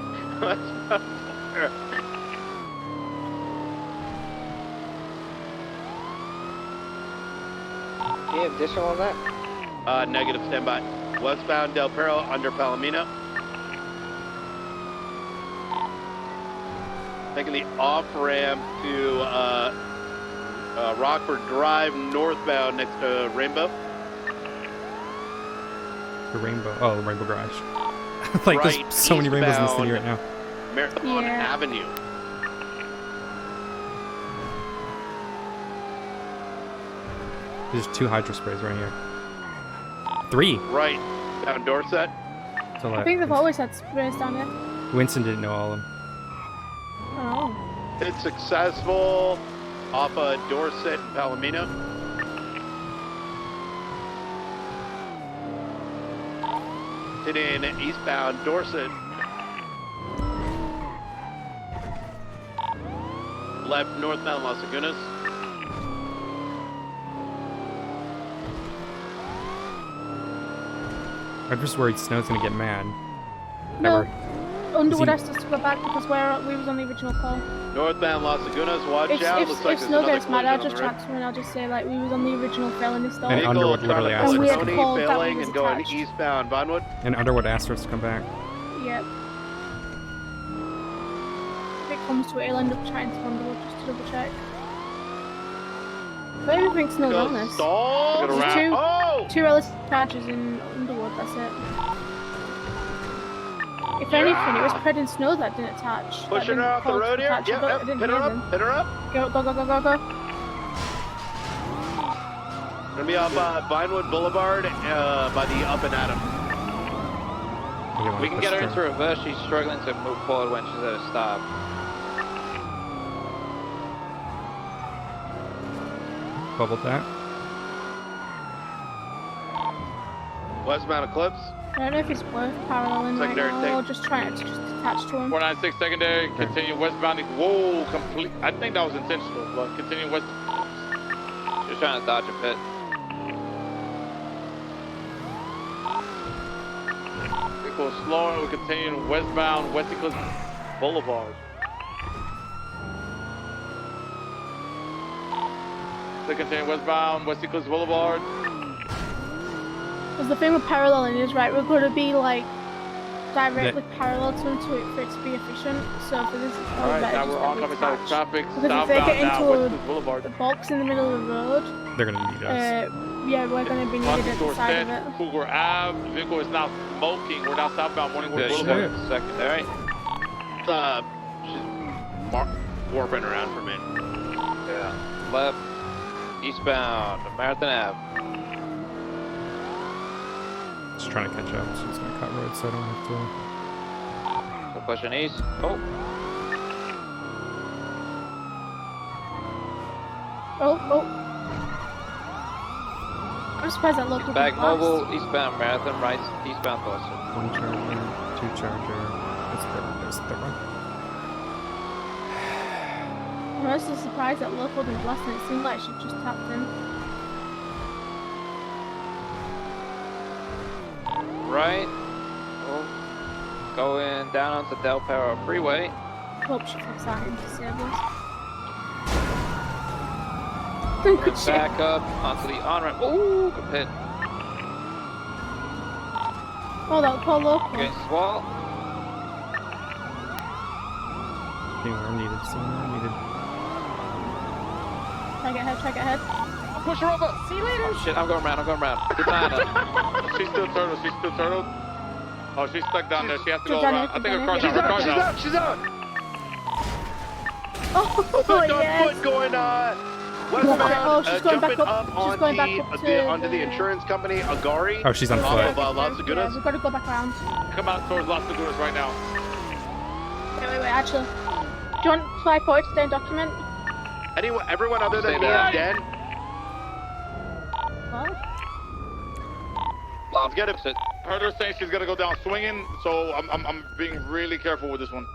Any additional on that? Negative, standby. Westbound Del Perro under Palomino. Making the off ramp to Rockford Drive northbound next to Rainbow. The Rainbow. Oh, the Rainbow Garage. Like, Right, there's so many rainbows in the city right now. Marathon Avenue. There's 2 hydro sprays right here. 3. Right, down Dorset. To I left. think they've always had sprays down there. Winston didn't know all of them. Oh. It's successful off of Dorset and Palomino. Hitting eastbound Dorset. Left northbound Las Lagunas. I'm just worried Snow's gonna get mad. No. Ever. Underwood Is asked us to go back because we was on the original call. Northbound Las Lagunas, watch out. If, Looks like if there's Snow another gets mad, I'll collision just on the chat to him and I'll just say like we was on the original felony stop. And Underwood literally asked and we us had to called that one failing was and going attached. eastbound Vinewood. And Underwood asked us to come back. Yep. If it comes to it, he'll end up trying to Underwood just to double check. But everything's Snow's on this. There's two relative charges in Underwood, that's it. If anything, it was Pred and Snow that didn't attach. Pushing her off the road here. Yep, hit her up, hit her up. Go, go, go, go, go, go. Gonna be off Vinewood Boulevard by the Up and Adam. We can get her into reverse. She's struggling to move forward when she's at a stop. Bubbled that. Westbound Eclipse. I don't know if it's worth paralleling right Secondary now or just trying to just attach to him. 496 secondary, continue westbound. Whoa, complete. I think that was intentional, but continue west. She's trying to dodge a pit. Equals slower, we continue westbound, West Equals Boulevard. So continue westbound, West Equals Boulevard. Because the thing with paralleling is, right, we're going to be like directly parallel to him for it to be efficient. So for this, it's probably Alright, better now just we're that on we coming side of attach. traffic. Because if they get Southbound now, West into Equals Boulevard. a box in the middle of the road, They're gonna need us. yeah, we're going to be needed at the Door side of set, it. Cougar Ave, vehicle is now smoking. We're now southbound Morningwood Good Boulevard. shit. Secondary. She's warping around for me. Yeah. Left. Eastbound. Marathon Ave. Just trying to catch up. So it's gonna cut roads, so I don't have to. So pushing east. Oh. Oh. I'm surprised that local Back didn't last. mobile. Eastbound Marathon. Right. Eastbound Dorset. 1 charger, 2 charger. There's the one. I'm also surprised that local didn't blast and it seemed like she just tapped in. Right. Oh. Going down onto Del Perro Freeway. Hope she comes out into service. Good back up onto the on-ramp. Ooh, good hit. Oh, that poor local. Against the wall. Anywhere needed, somewhere needed. Try to get ahead. Push her over. See you later. Oh, shit, I'm going around. Good night. She's still turtled. Oh, she's stuck down there. She has to go Done around. it, I think her done car's it. out. Her car's out. She's out. Oh, yes. Foot going on. Oh, Westbound, she's going back jumping up. She's going back up to onto the insurance company, Agari. Oh, she's on off foot. of Las Yeah, Lagunas. we've got to go back around. Come out towards Las Lagunas right now. Wait, actually. Do you want fly forward to stay in document? Everyone other than me there. is dead. What? Let's get it. Heard her saying she's gonna go down swinging, so I'm being really careful with this one.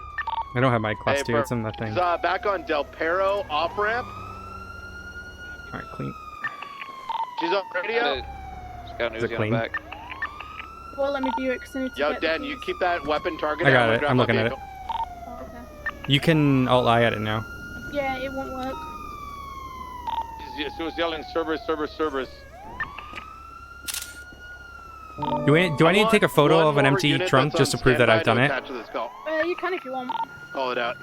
I don't have my class 2, it's in that thing. She's back on Del Perro off ramp. Alright, clean. She's on radio. Just got Is it Uzi on clean? the back. Well, let me view it because I need to Yo, get Dan, the you keys. keep that weapon targeted. I got gonna it. grab I'm my looking at it. vehicle. Oh, okay. You can alt-I at it now. Yeah, it won't work. She was yelling Cerberus. Do I need to take a photo One of an more empty unit trunk that's just to on prove that I've standby done to it? attach to this call. You can if you want. Call it out.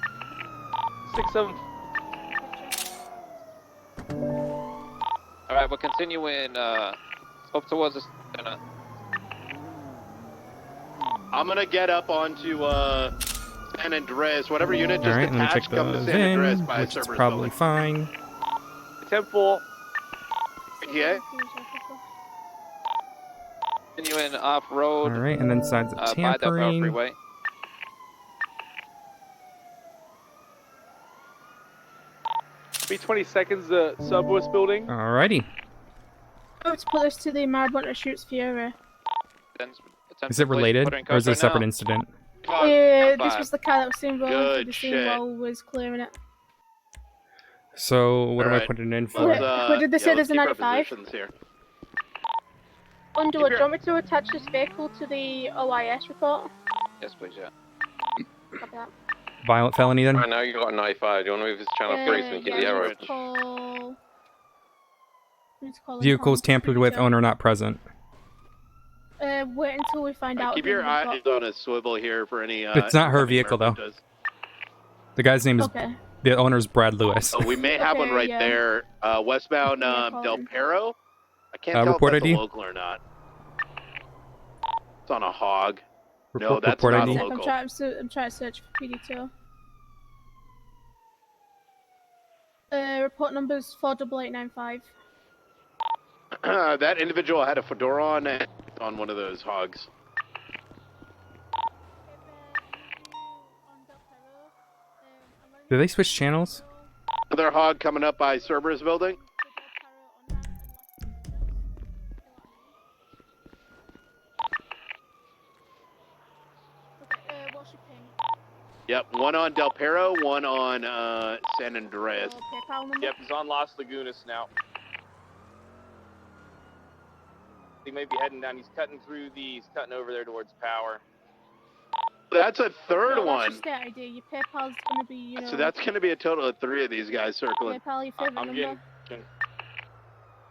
6-7. Alright, we're continuing up towards the center. I'm gonna get up onto San Andreas. Whatever unit just Alright, let me check attached, come the to San Andreas VIN, by which is Cerberus probably building. fine. 10-4. Yeah. Continuing off-road. Alright, and then signs of by Del Perro tampering. Freeway. Be 20 seconds, Cerberus building. Alrighty. Let's put this to the Marabunta shoots Fiora. Is it related, or is it a separate incident? Yeah, this was the car that was seen rolling through Good the scene shit. while we was clearing it. So, what do I Alright. put it in for? What did they say there's a let's keep our 95? positions here. Underwood, do you want me to attach this vehicle to the OIS report? Yes, please, yeah. Copy that. Violent felony then? Right now you got a 95. Do you want to move this channel 3 so we can get the arrow? Vehicles tampered with, owner not present. Wait until we find out. Keep who your we've eyes got. on a swivel here for any. It's not her vehicle though. The guy's name is, Okay. the owner's Brad Lewis. Oh, we may have one right yeah. there. Westbound Del Perro. I can't tell if report that's ID? a local or not. It's on a hog. No, that's report not ID? a local. I'm trying to search for PD2. Report number's 48895. That individual had a fedora on one of those hogs. Do they switch channels? Another hog coming up by Cerberus building. What's your ping? Yep, one on Del Perro, one on San Andreas. PayPal number? Yep, he's on Las Lagunas now. He may be heading down. He's cutting over there towards power. That's a third No, one. that's just state ID. Your PayPal's gonna be, you know. So that's going to be a total of 3 of these guys circling. PayPal, your favorite I'm number. getting.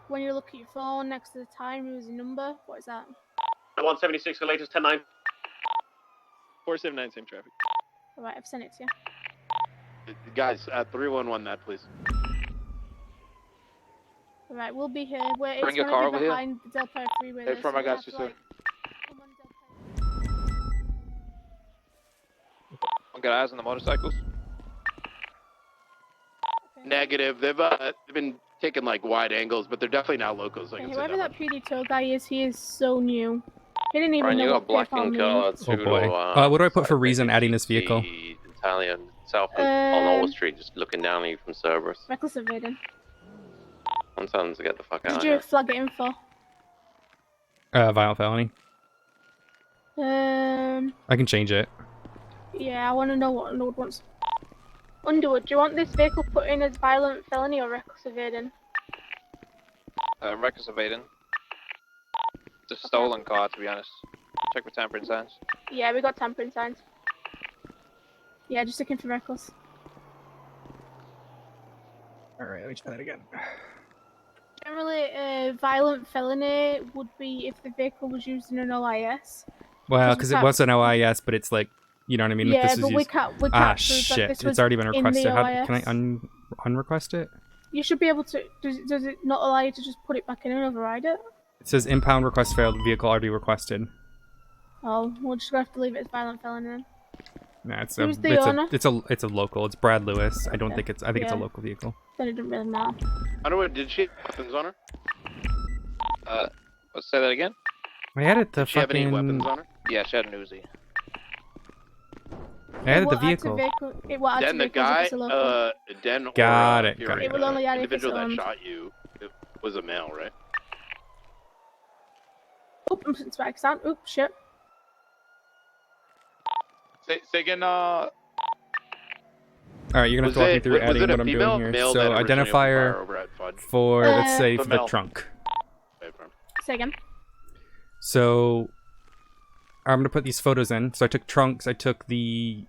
When you look at your phone next to the time, there's a number. What is that? 176 for latest 10-9. 479, same traffic. Alright, I've sent it to you. Guys, 311 that, please. Alright, we'll be here. Wait, Bring it's your gonna car be over here. behind the Del Perro freeway. Hey, though, from so I we got have you, to, sir. like, come on Del Perro. I'll get eyes on the motorcycles. Negative. They've been taking like wide angles, but they're definitely not locals. I Okay, can say whoever that. that PD tow guy is, he is so new. He didn't even Ryan, you know got what black PayPal and means. colour. Oh boy. What do I put for reason adding this vehicle? Italian south on Old Street, just looking down at you from Cerberus. Reckless evading. I'm telling them to get the fuck out Did of you here. flag it in for? Violent felony. I can change it. Yeah, I want to know what Underwood wants. Underwood, do you want this vehicle put in as violent felony or reckless evading? Reckless evading. It's a stolen car, to be honest. Check for tampering signs. Yeah, we got tampering signs. Yeah, just looking for reckless. Alright, let me try that again. Generally, violent felony would be if the vehicle was used in an OIS. Well, because it was an OIS, but it's like, you know what I mean? If Yeah, this but is we used... can't prove Ah, that shit. this was It's already been in the requested. How, OIS. can I unrequest it? You should be able to. Does it not allow you to just put it back in and override it? It says impound request failed. Vehicle already requested. Oh, we're just gonna have to leave it as violent felony then. Nah, it's Who's the owner? it's a local. It's Brad Lewis. I don't Okay. think it's. I think it's a Yeah. local vehicle. Then it doesn't really matter. I don't know. Did she have weapons on her? Let's say that again? I added the Did she have any fucking. weapons on her? Yeah, she had an Uzi. I added the It will add to vehicle. It will add to Den, the vehicles if guy, it's a local. Den or Got it, Fury, got it. It will only add if it's individual that owned. shot you it was a male, right? Oop, I'm back sound. Oop, shit. Say again, All right, you're gonna have Was to walk me it- through was adding it a what I'm female doing here. male So that originally opened fire identifier over at Fudge? for let's say The for the male. trunk. Say again. So I'm gonna put these photos in. So I took trunks. I took the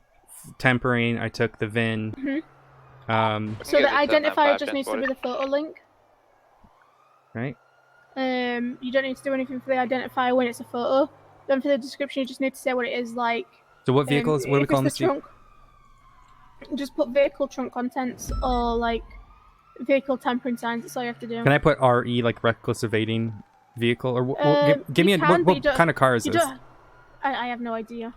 tempering. I took the VIN. So the identifier just needs to be the photo link. Right. You don't need to do anything for the identifier when it's a photo. Then for the description, you just need to say what it is like. So what vehicle is? What are we if calling it's this the vehicle? trunk. Just put vehicle trunk contents or like vehicle tampering signs. That's all you have to do. Can I put RE, like reckless evading vehicle? Or give me you a, can, what but kind of car is you this? don't- I have no idea.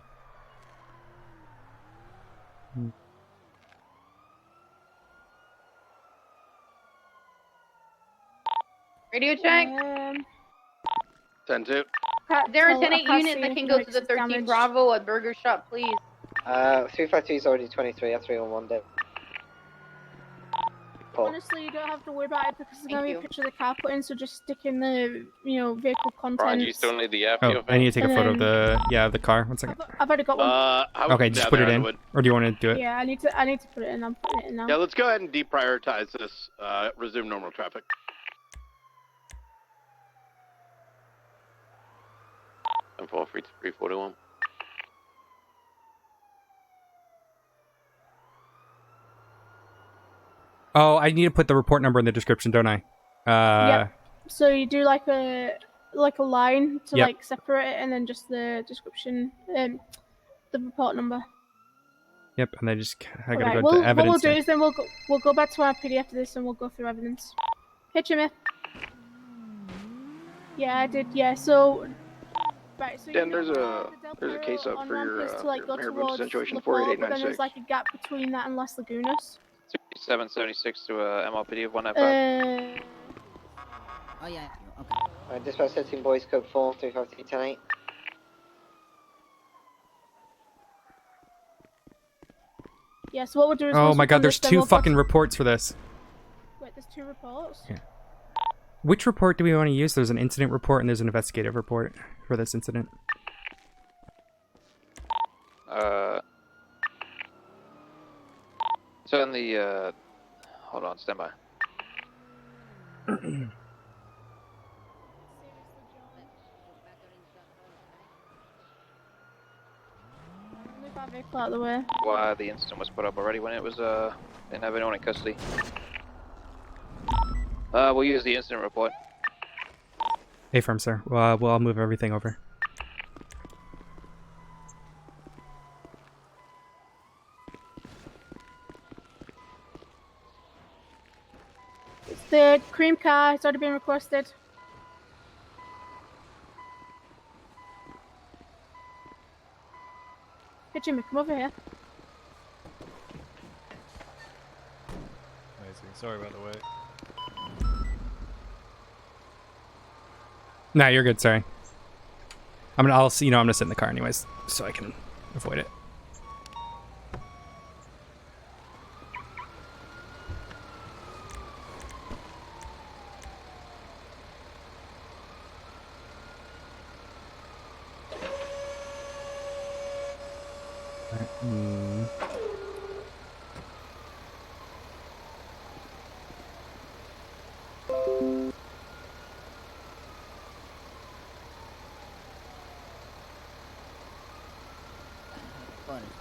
Radio check. 10-2. Is there a I 10-8 can't unit see that if can the go mix to the is 13 damaged. Bravo at Burger Shop, please? 353 is already 23. That's 311 dead. Honestly, you don't have to worry about it because there's gonna be a you. picture of the car put in, so just stick in the vehicle Brian, contents. do you still need the F? Oh, I need to take a photo of the car. 1 second. I've already got one. Okay, just put it in. Or do you want to do it? Yeah, I need to put it in. I'm putting it in now. Yeah, let's go ahead and deprioritize this. Resume normal traffic. I'm 341. Oh, I need to put the report number in the description, don't I? Yep. So you do like a line to Yep. like separate it, and then just the description, the report number. Yep, and I gotta Alright, go what to we'll evidence. do is then we'll go back to our PD after this, and we'll go through evidence. Hey, Jimmy. Yeah, I did. Yeah, so. Right, so Dan, there's a case up for your marabunta situation 48896. But then there's like a gap between that and Las Lagunas. 776 to MLPD of 195. Oh yeah. Okay. Dispatch 13 boys code 4 353 10-8. Yeah, so what we'll do is. Oh once my we've god, done there's this, then 2 we'll go fucking to- reports for this. Wait, there's 2 reports. Yeah. Which report do we want to use? There's an incident report and there's an investigative report for this incident. So in the hold on, stand by. Move our vehicle out of the way. Why the incident was put up already when it was didn't have anyone in custody. We'll use the incident report. Affirm, sir. Well, I'll move everything over. It's the cream car. It's already been requested. Hey, Jimmy, come over here. Amazing. Sorry about the wait. Nah, you're good. Sorry. I'll see. I'm gonna sit in the car anyways, so I can avoid it.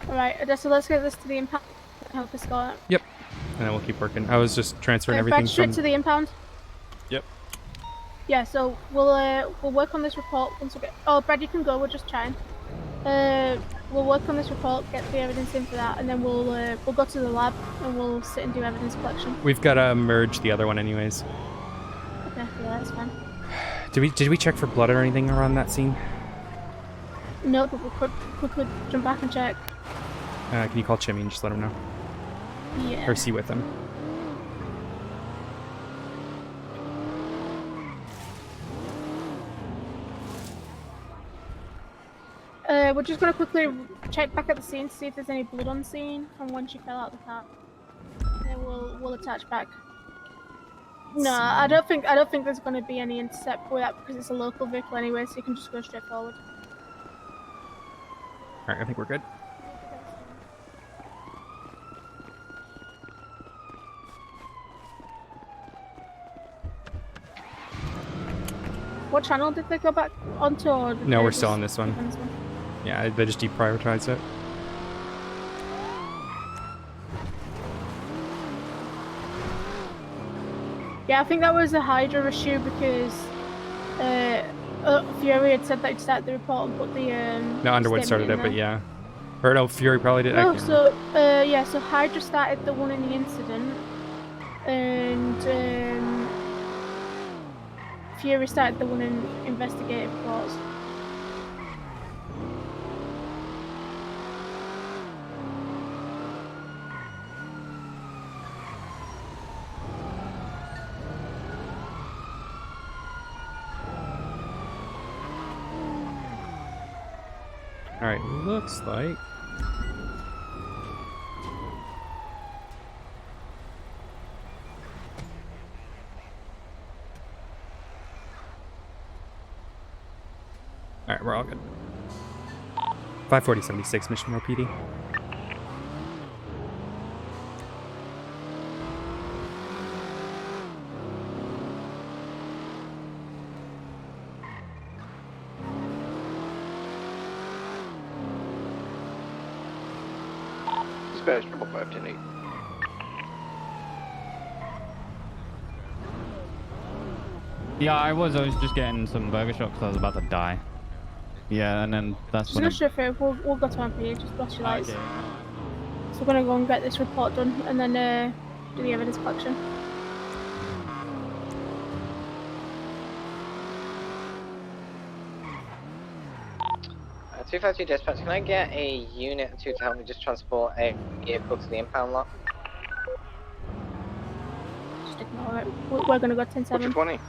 Alright, Odessa, let's get this to the impound. Help us go. Yep. And then we'll keep working. I was just transferring Okay, everything back straight from. to the impound. Yep. Yeah, so we'll work on this report once we get. Oh, Brad, you can go. We're just chatting. We'll work on this report, get the evidence in for that, and then we'll go to the lab and we'll sit and do evidence collection. We've got to merge the other one anyways. Okay, yeah, that's fine. Did we check for blood or anything around that scene? No, but we could quickly jump back and check. Can you call Chimmy and just let him know? Yeah. Or see with him. We're just gonna quickly check back at the scene to see if there's any blood on scene from when she fell out of the car. And then we'll attach back. No, I don't think there's gonna be any intercept with that because it's a local vehicle anyway, so you can just go straight forward. Alright, I think we're good. What channel did they go back onto? Or did No, they we're just still on this one. keep on this one? Yeah, they just deprioritize it. Yeah, I think that was a Hydra issue because Fury had said that he'd start the report and put the No, Underwood statement started in it, but there. yeah. Or no, Fury probably did. No, so yeah, so Hydra started the one in the incident, and Fury started the one in investigative reports. Alright, looks like... Alright, we're all good. 54076, Mission Row PD. Dispatch 55108. Yeah, I was just getting some burger shock because I was about to die. Yeah, and then that's when... Just chauffeur, we'll go to MPA, just flash your lights. Okay. So we're gonna go and get this report done and then do the evidence collection. Uh, 252 dispatch, can I get a unit or two to help me just transport a vehicle to the impound lot? Just ignore it. We're gonna go 10-7. 20.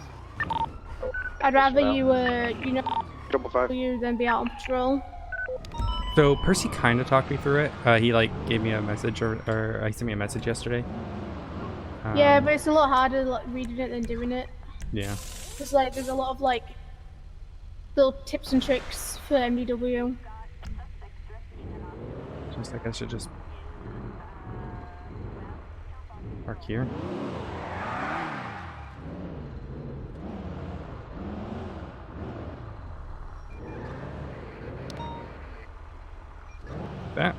I'd rather you, you know, 555. you than be out on patrol. So Percy kind of talked me through it. He like gave me a message, or he sent me a message yesterday. Yeah, but it's a lot harder like reading it than doing it. Yeah. Because like there's a lot of like little tips and tricks for MDW. Just like I should just park here. That.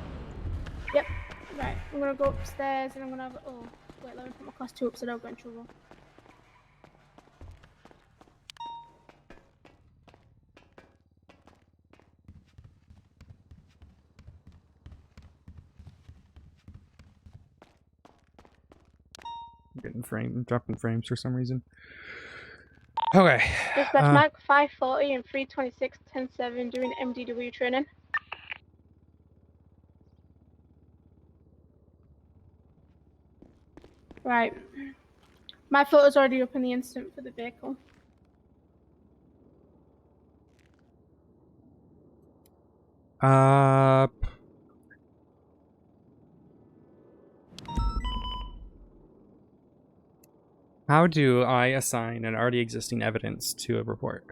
Yep. Right. I'm gonna go upstairs and I'm gonna have. Oh, wait. Let me put my class 2 up so I don't get in trouble. I'm getting dropping frames for some reason. Okay. Dispatch Mark 540 and 326 10-7 doing MDW training. Right. My photo's already up in the incident for the vehicle. How do I assign an already existing evidence to a report?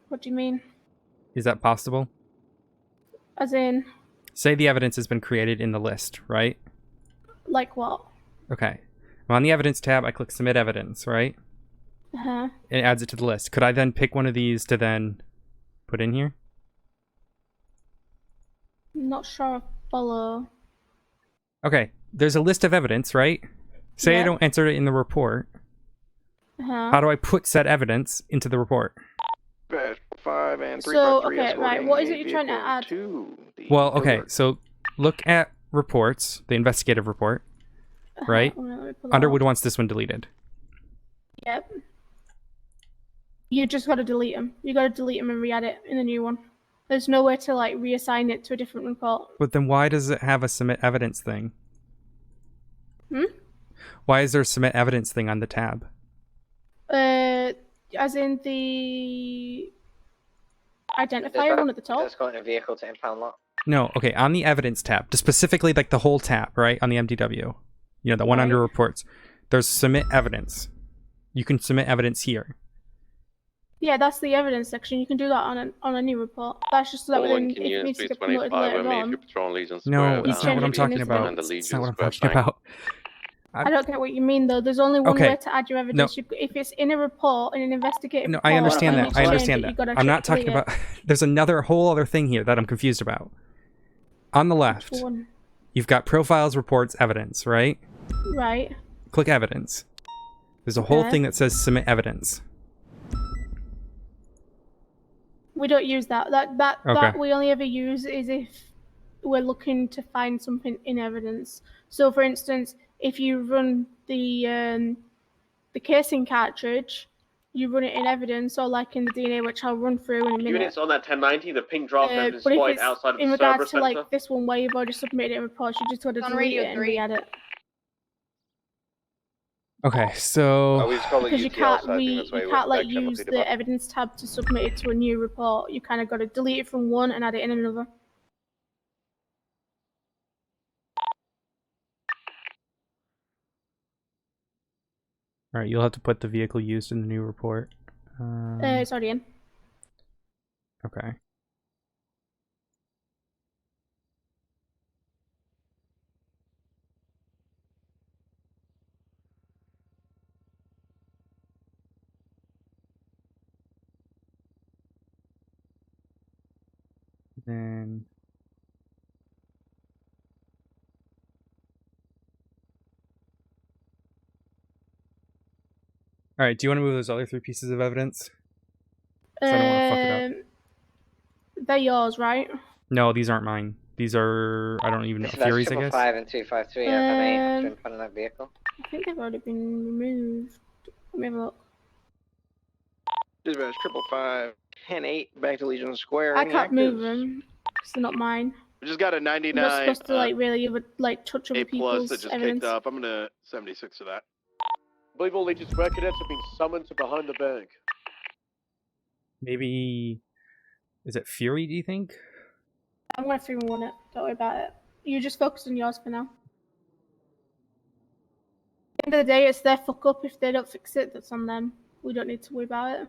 What do you mean? Is that possible? As in? Say the evidence has been created in the list, right? Like what? Okay. I'm on the evidence tab, I click submit evidence, right? Uh-huh. It adds it to the list. Could I then pick one of these to then put in here? Not sure I follow. Okay, there's a list of evidence, right? Say I don't enter it in the report. Uh-huh. How do I put said evidence into the report? 5 and 353. So, okay, right, what is it you're trying to add? Well, okay, so look at reports, the investigative report, right? Underwood wants this one deleted. Yep. You just gotta delete them. You gotta delete them and re-add it in the new one. There's no way to like reassign it to a different report. But then why does it have a submit evidence thing? Why is there a submit evidence thing on the tab? As in the identifier one at the top? Let's go in a vehicle to impound lot. No, okay, on the evidence tab, just specifically like the whole tab, right? On the MDW. You know, the one under reports. There's submit evidence. You can submit evidence here. Yeah, that's the evidence section. You can do that on a new report. That's just so that when it needs to get promoted later on. No, that's not what I'm talking about. That's not what I'm talking about. I don't get what you mean though. There's only one way to add your evidence. No. If it's in a report, in an investigative report, I understand that. I understand that. I'm not talking about... There's another whole other thing here that I'm confused about. On the left, you've got profiles, reports, evidence, right? Right. Click evidence. There's a whole thing that says submit evidence. We don't use that. That we only ever use is if we're looking to find something in evidence. So, for instance, if you run the casing cartridge, you run it in evidence, or like in the DNA, which I'll run through in a minute. Units on that 1090, the pink draft has been But if spotted it's outside of in the regards Cerberus to Center. like this one where you've already submitted a report, you just got to On delete radio it and 3. re-add it. Okay, so we just call it Because you UTL, can't so I think that's why you we can't went like back to use MLP the department. evidence tab to submit it to a new report. You kind of got to delete it from one and add it in another. all right, you'll have to put the vehicle used in the new report. It's already in. Okay. Then all right, do you want to move those other 3 pieces of evidence? 'Cause I don't want to fuck it up. They're yours, right? No, these aren't mine. These are, I don't even know, So that's Furies, I guess? 555 and 253 FMA in front of that vehicle. I think they've already been removed. Let me have a look. Dispatch 555 10-8 back to Legion Square. I Any can't move actives? them because they're not mine. We just got a I'm 99 not supposed to like really like touch other A plus people's that just evidence. kicked up. I'm gonna 76 of that. I believe all Legion Square cadets have been summoned to behind the bank. Maybe, is it Fury, do you think? I'm going to 3-1 it. Don't worry about it. You just focus on yours for now. At the end of the day, it's their fuck up. If they don't fix it, that's on them. We don't need to worry about it.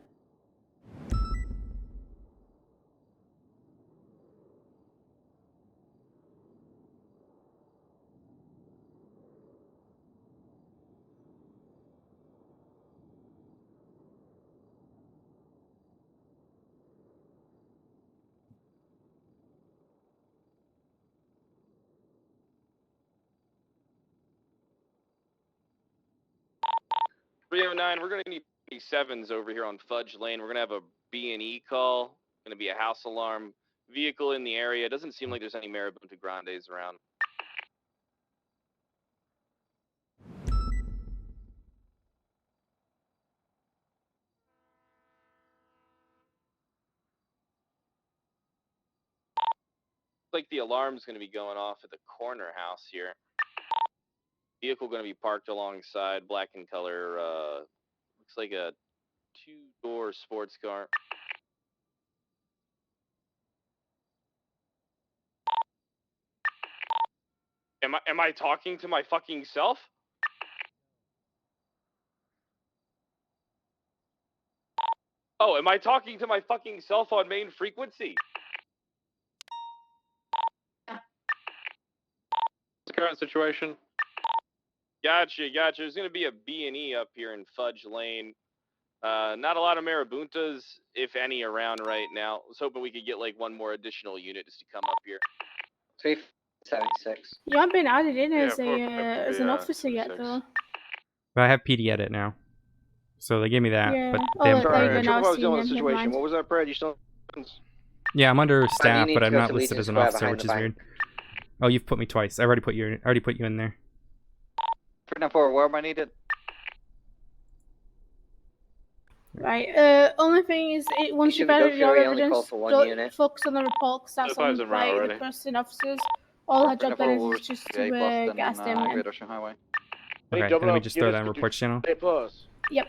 We're gonna need sevens over here on Fudge Lane. We're gonna have a B&E call. Gonna be a house alarm. Vehicle in the area. Doesn't seem like there's any Marabunta Grandes around. Like the alarm's gonna be going off at the corner house here. Vehicle gonna be parked alongside, black in color. Looks like a 2-door sports car. Am I talking to my fucking self? Oh, am I talking to my fucking self on main frequency? The current situation. Gotcha. There's gonna be a B&E up here in Fudge Lane. Not a lot of Marabuntas, if any, around right now. I was hoping we could get like one more additional unit just to come up here. 376. You haven't been added in Yeah, as an officer yet, though. But I have PD edit now. So they gave me that, Yeah. but Oh, they haven't there you put go. it. Now What I've was seen dealing them. with the Never situation? mind. What was that, Brad? You still? Yeah, I'm under you staff, need but to I'm go not to listed Legion as an Square officer, behind which the is bank. weird. Oh, you've put me twice. I already put you in there. 394, where am I needed? Right. Only thing is, once you've Shouldn't added go your Fury, only evidence, call for one don't unit. focus on the report because that's on Fives are like the already. person officers. All her job then 394 is just A to plus get us them then in. Great Ocean Highway. Okay, and then we just throw that in reports channel. A plus. Yep.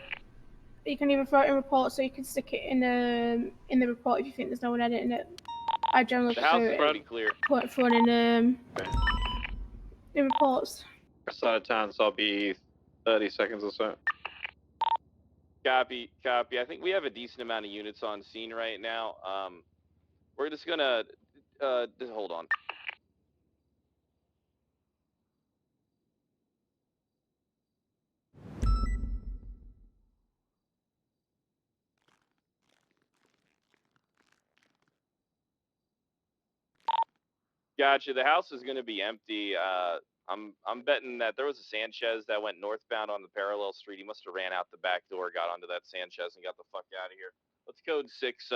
You can even throw it in reports, so you can stick it in the report if you think there's no one editing it. I generally The house is prefer pretty clear. throwing in reports. Side of town, so I'll be 30 seconds or so. Copy. I think we have a decent amount of units on scene right now. We're just gonna just hold on. Gotcha. The house is gonna be empty. I'm betting that there was a Sanchez that went northbound on the parallel street. He must have ran out the back door, got onto that Sanchez, and got the fuck out of here. Let's code 6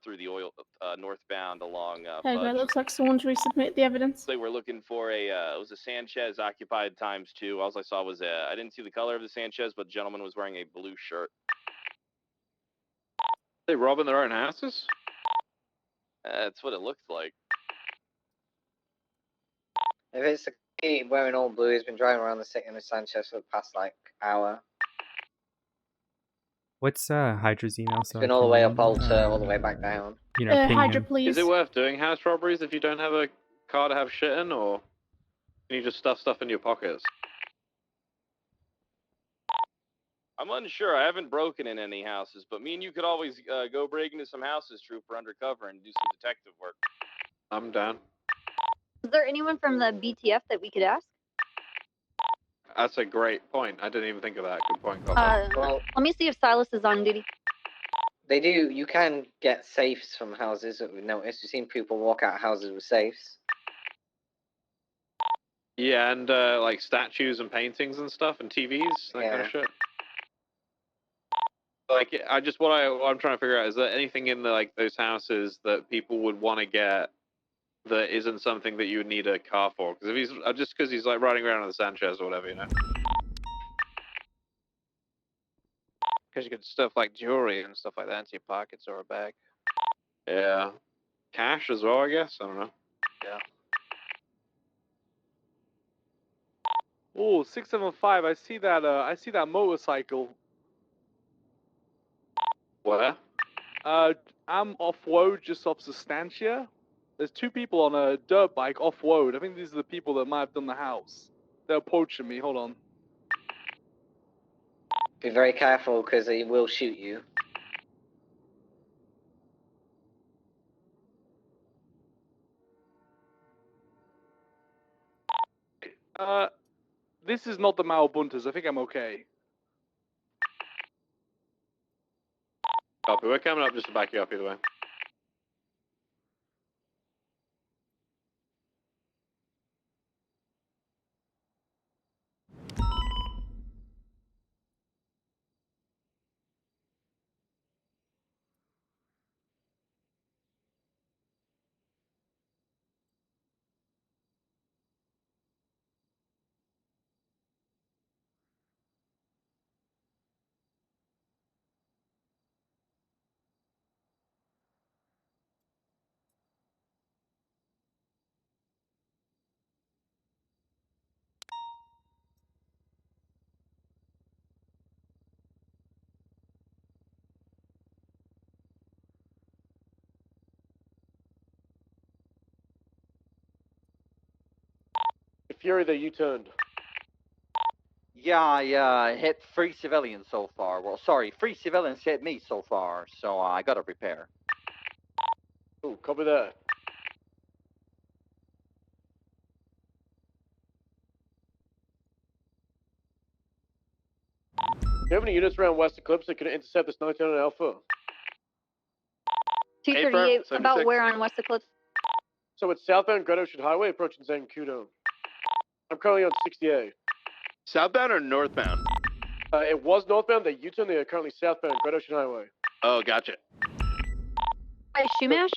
through the oil northbound along. There you go. It looks like someone's resubmitted the evidence. They were looking for a it was a Sanchez occupied ×2. All I saw was I didn't see the color of the Sanchez, but the gentleman was wearing a blue shirt. They robbing their own houses? That's what it looks like. If it's a kid wearing all blue, he's been driving around the city in a Sanchez for the past like hour. What's Hydra's email? So It's been all the way up Alta, all the way back down. You know, ping Hydra, him. please. Is it worth doing house robberies if you don't have a car to have shit in, or can you just stuff stuff in your pockets? I'm unsure. I haven't broken in any houses, but me and you could always go break into some houses, Trooper, undercover, and do some detective work. I'm down. Is there anyone from the BTF that we could ask? That's a great point. I didn't even think of that. Good point, Copper. Well, Let me see if Silas is on duty. they do. You can get safes from houses that we've noticed. We've seen people walk out of houses with safes. Yeah, and like statues and paintings and stuff, and TVs, that kind of shit. Like, what I'm trying to figure out is there anything in like those houses that people would want to get that isn't something that you would need a car for? Because if he's just because he's like riding around on the Sanchez or whatever, you know. Because you get stuff like jewelry and stuff like that into your pockets or a bag. Yeah, cash as well, I guess. I don't know. Yeah. Oh, 675. I see that. I see that motorcycle. Where? I'm off-road just off Substantia. There's two people on a dirt bike off-road. I think these are the people that might have done the house. They're approaching me. Hold on. Be very careful because he will shoot you. This is not the Malbunters. I think I'm okay. Copy. We're coming up just to back you up either way. Fury, they U-turned. Yeah, I hit 3 civilians so far. Well, sorry, 3 civilians hit me so far, so I gotta repair. Ooh, copy that. Do you have any units around West Eclipse that could intercept this 99 Alpha? 238, about 76. where on West Eclipse? So it's southbound Great Ocean Highway approaching Zancudo. I'm currently on 68. Southbound or northbound? It was northbound. They U-turned. They are currently southbound Great Ocean Highway. Oh, gotcha. Hi, Shumash?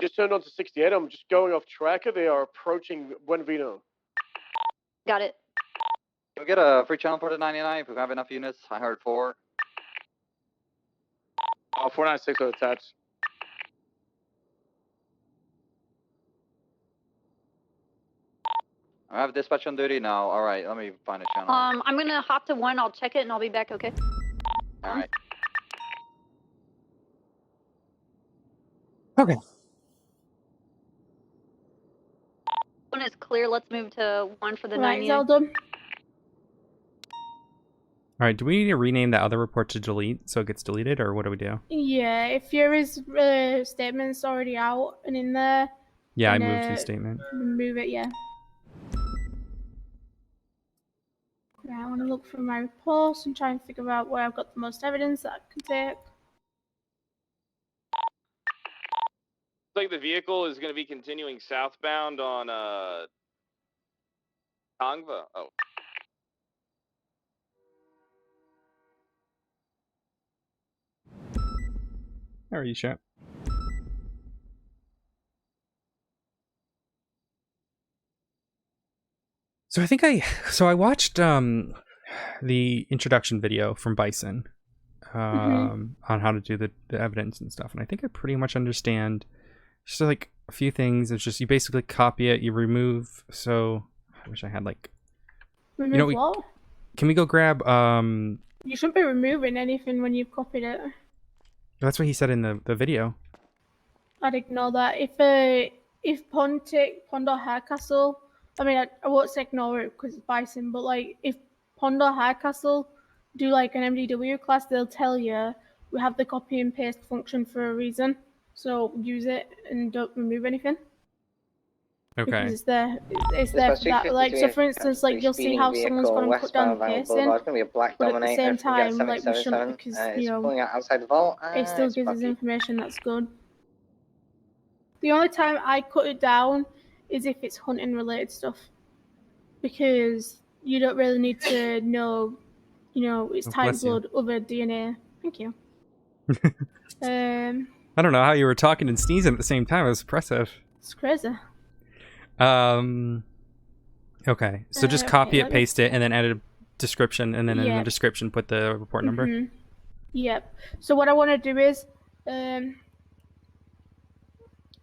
Just turned on to 68. I'm just going off tracker. They are approaching Buenavino. Got it. Can we get a free channel for the 99 if we have enough units? I heard 4. 496 are attached. I have dispatch on duty now. Alright, let me find a channel. I'm gonna hop to 1, I'll check it and I'll be back, okay? Alright. Okay. 1 is clear, let's move to 1 for the Right, 98. is all done? All right. Do we need to rename that other report to delete so it gets deleted, or what do we do? Yeah, if Fury's statement's already out and in there. Yeah, I then, moved his statement. Remove it, yeah. Right, I want to look through my reports and try and figure out where I've got the most evidence that I can take. Looks like the vehicle is going to be continuing southbound on Tongva. Oh. How are you, chap? So I think I watched the introduction video from Bison on how to do the evidence and stuff, and I think I pretty much understand just like a few things. It's just you basically copy it, you remove. So I wish I had like remove what? Can we go grab You shouldn't be removing anything when you've copied it. That's what he said in the video. I'd ignore that. If Pond or Haircastle, I mean, I won't say ignore it because it's Bison, but like if Pond or Haircastle do like an MDW class, they'll tell you we have the copy and paste function for a reason, so use it and don't remove anything. Okay. Because it's there for that. Like, so for instance, like you'll see how someone's gone and put down the casing, but at the same time, like we shouldn't, because you know, it still gives us information that's good. The only time I cut it down is if it's hunting related stuff, because you don't really need to know, you know, it's type blood over DNA. Thank you. I don't know how you were talking and sneezing at the same time. It was impressive. It's crazy. Okay, so just copy it, paste it, and then add a description, and then in the description put the report number. Yep. So what I want to do is, I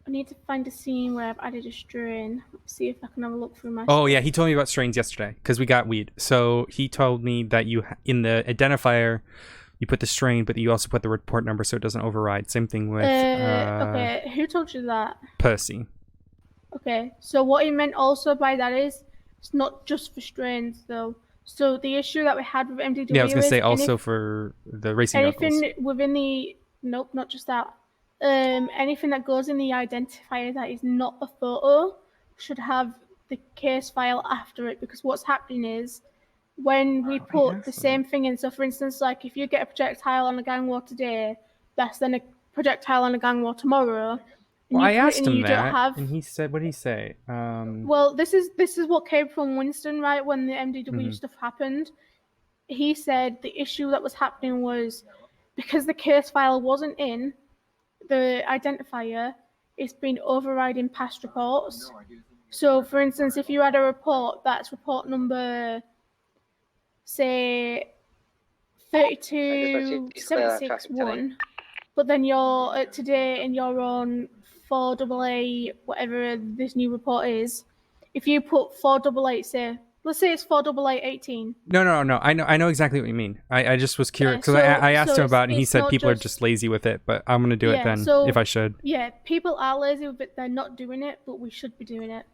need to find a scene where I've added a strain. Let's see if I can have a look through my... Oh yeah, he told me about strains yesterday because we got weed. So he told me that you in the identifier you put the strain, but you also put the report number so it doesn't override. Same thing with okay, who told you that? Percy. Okay, so what he meant also by that is it's not just for strains though. So the issue that we had with MDW, yeah, I was gonna say also for the racing anything vehicles. Within the not just that. Anything that goes in the identifier that is not a photo should have the case file after it, because what's happening is when we put the same thing in, so for instance, like if you get a projectile on a gang war today, that's then a projectile on a gang war tomorrow. Well, I asked him that, and he said, what did he say? Well, this is what came from Winston, right? When the MDW stuff happened, he said the issue that was happening was because the case file wasn't in the identifier, it's been overriding past reports. So, for instance, if you had a report that's report number, say, 32761, but then you're today and you're on 4AA, whatever this new report is, if you put 488, say, let's say it's 48818. No. I know exactly what you mean. I just was curious because I asked him about it, and he said people are just lazy with it. But I'm gonna do it then if I should. Yeah, people are lazy with it. They're not doing it, but we should be doing it.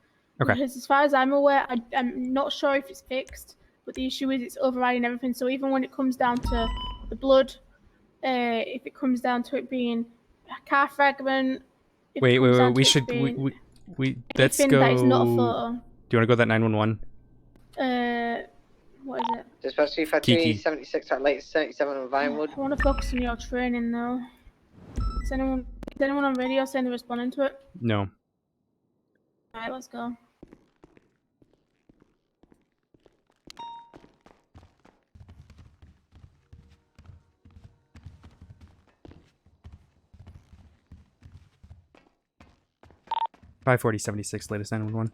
Okay. Because as far as I'm aware, I'm not sure if it's fixed, but the issue is it's overriding everything. So even when it comes down to the blood, if it comes down to it being a car fragment. Wait. We should let's go. That is not a photo. Do you want to go that 911? What is it? Dispatch 25376 at late 77 on Vinewood. I want to focus on your training though. Is anyone on radio saying they're responding to it? No. Alright, let's go. .54076, latest 911.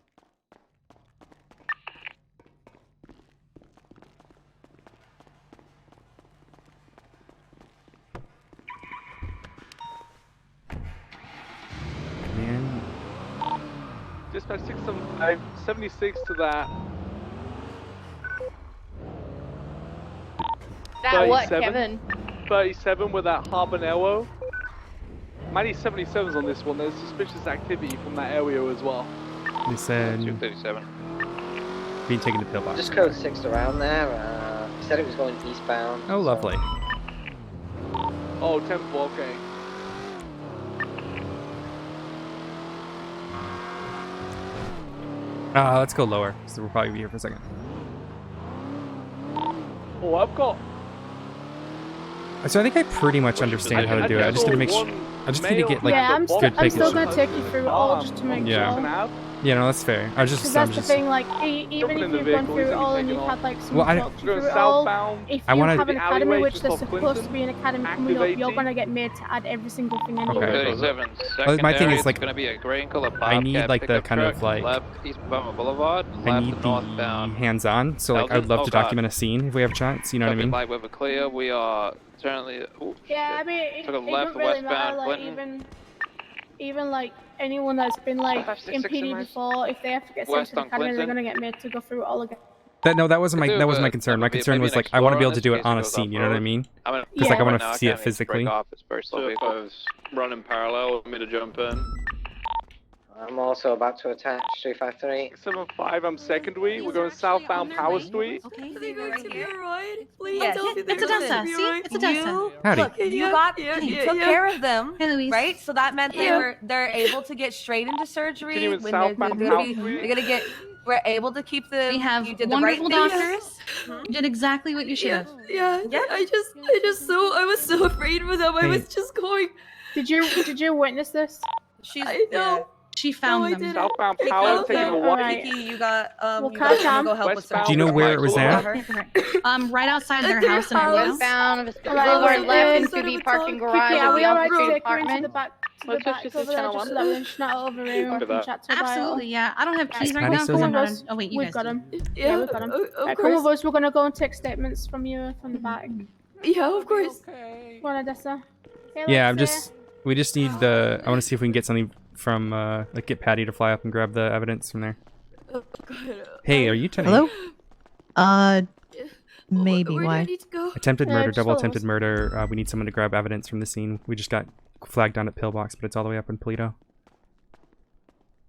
Dispatch 676 to that. That what, Kevin? 37 with that habanero. Mighty 77's on this one. There's suspicious activity from that area as well. They said 237. Being taken to pillbox. Just code 6 around there. He said it was going eastbound. Oh, lovely. Oh, temple, okay. Let's go lower, so we'll probably be here for a second. Oh, I've got... So I think I pretty much understand how to do it. I just need to make sure. I just need to get like good pictures. I'm still gonna take you through it all just to make sure. Yeah, no, that's fair. I was just, Because I'm that's the just. thing, like, even if you've gone through it all and you've had, like, someone Well, I- talk you Going through it all, southbound. if I you wanna- have an The academy, alleyway which just there's off supposed Clinton, to be an academy coming up, active you're 18. gonna get made to add every single thing anyway. Okay. 37 Well, my thing secondary, is, like, it's gonna be a gray and color Bobcat I need like the pickup kind truck, of like left East Bama Boulevard, I left need the northbound. hands-on. So like, I would love to document a scene if we have a chance. You know what I mean? Light with a clear. We are currently. Ooh, Yeah, I mean, it to the doesn't left, really matter, westbound like, Clinton. even like anyone that's been like 566 in PD before, if they have to get sent West to the on academy, they're Clinton. gonna get made to go through it all again. That wasn't my Could do, that was my but concern. that My would be concern maybe was an like I want to be able to do Explorer it on a in this case scene. goes You know what I off-road. mean? I'm gonna- Because like I Yeah. want Right now, to see I it can't even physically. break off its personal So vehicle. if I was running parallel, want me to jump in? I'm also about to attach 353. 675, I'm second week. We're going southbound Power Street. Okay. Are they going to be here. alright? Please Yes. tell me they're It's Odessa. going to be See? alright. It's Odessa. You, Howdy. look, you took care of them, right? So that meant they're able to get straight into surgery. Continuing When southbound they're Power gonna be, Street. they're gonna get. We're able to keep them. We have you did the right wonderful thing. doctors. You did exactly what you should have. Yeah. I was so afraid for them. I Hey. was just going. Did you witness this? I know. She found I them. didn't. Southbound Hey, Power Kiki, taking a walk. Kiki, you got Well, you calm got down. to go help with Westbound. Do you know where it was at? Right outside their house in our house. Westbound, Alright, Boulevard well, left uh, into the Kiki, parking Kiki, garage are of we the alright to upgrade take her into the apartment. back to the Let's back just over there, channel just one. so that we're just not over room After and can that. chat to her about it all? Absolutely, yeah. I don't have keys right Patty now still because I'm there? not. Oh wait, you We've guys got do. them. Yeah, We've got them. of Come course. with us. We're gonna go and take statements from you from the back. Yeah, of course. Come on, Odessa. Hey, Yeah, Alexia. we just need the. I want to see if we can get something from like get Patty to fly up and grab the evidence from there. Oh, God. Hey, are you Tony? Hello? Maybe. Where do I Why? need to go? Attempted murder, just double follow attempted us. murder. We need someone to grab evidence from the scene. We just got flagged down at Pillbox, but it's all the way up in Polito.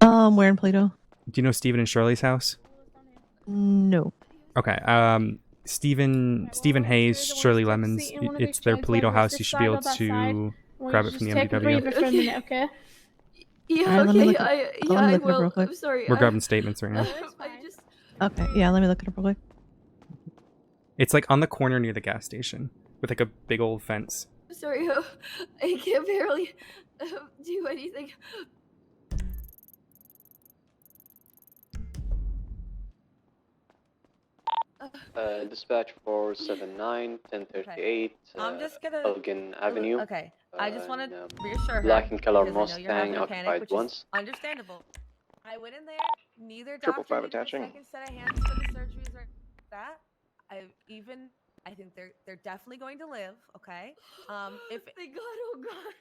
Where in Plato? Do you know Steven and Shirley's house? No. Okay. Stephen Hayes, Shirley Lemons. It's their Polito house. You should be able to grab it from the Take a breather for a MDW. minute, okay? Yeah, Alright, let me okay. look let me I look it up will. real quick. I'm sorry. We're grabbing statements right now. I just. Okay, yeah, let me look it up real quick. It's like on the corner near the gas station with like a big old fence. I'm sorry. I can barely do anything. Dispatch 479, 1038, I'm just gonna. Elgin Avenue. Okay. I just want to reassure her. Black and color because I know you're having Mustang a panic, occupied which is once. Understandable. I went in there. Neither Triple doctor five needed a attaching. second set of hands for the surgeries or that. I think they're definitely going to live. Okay. If thank God, oh God.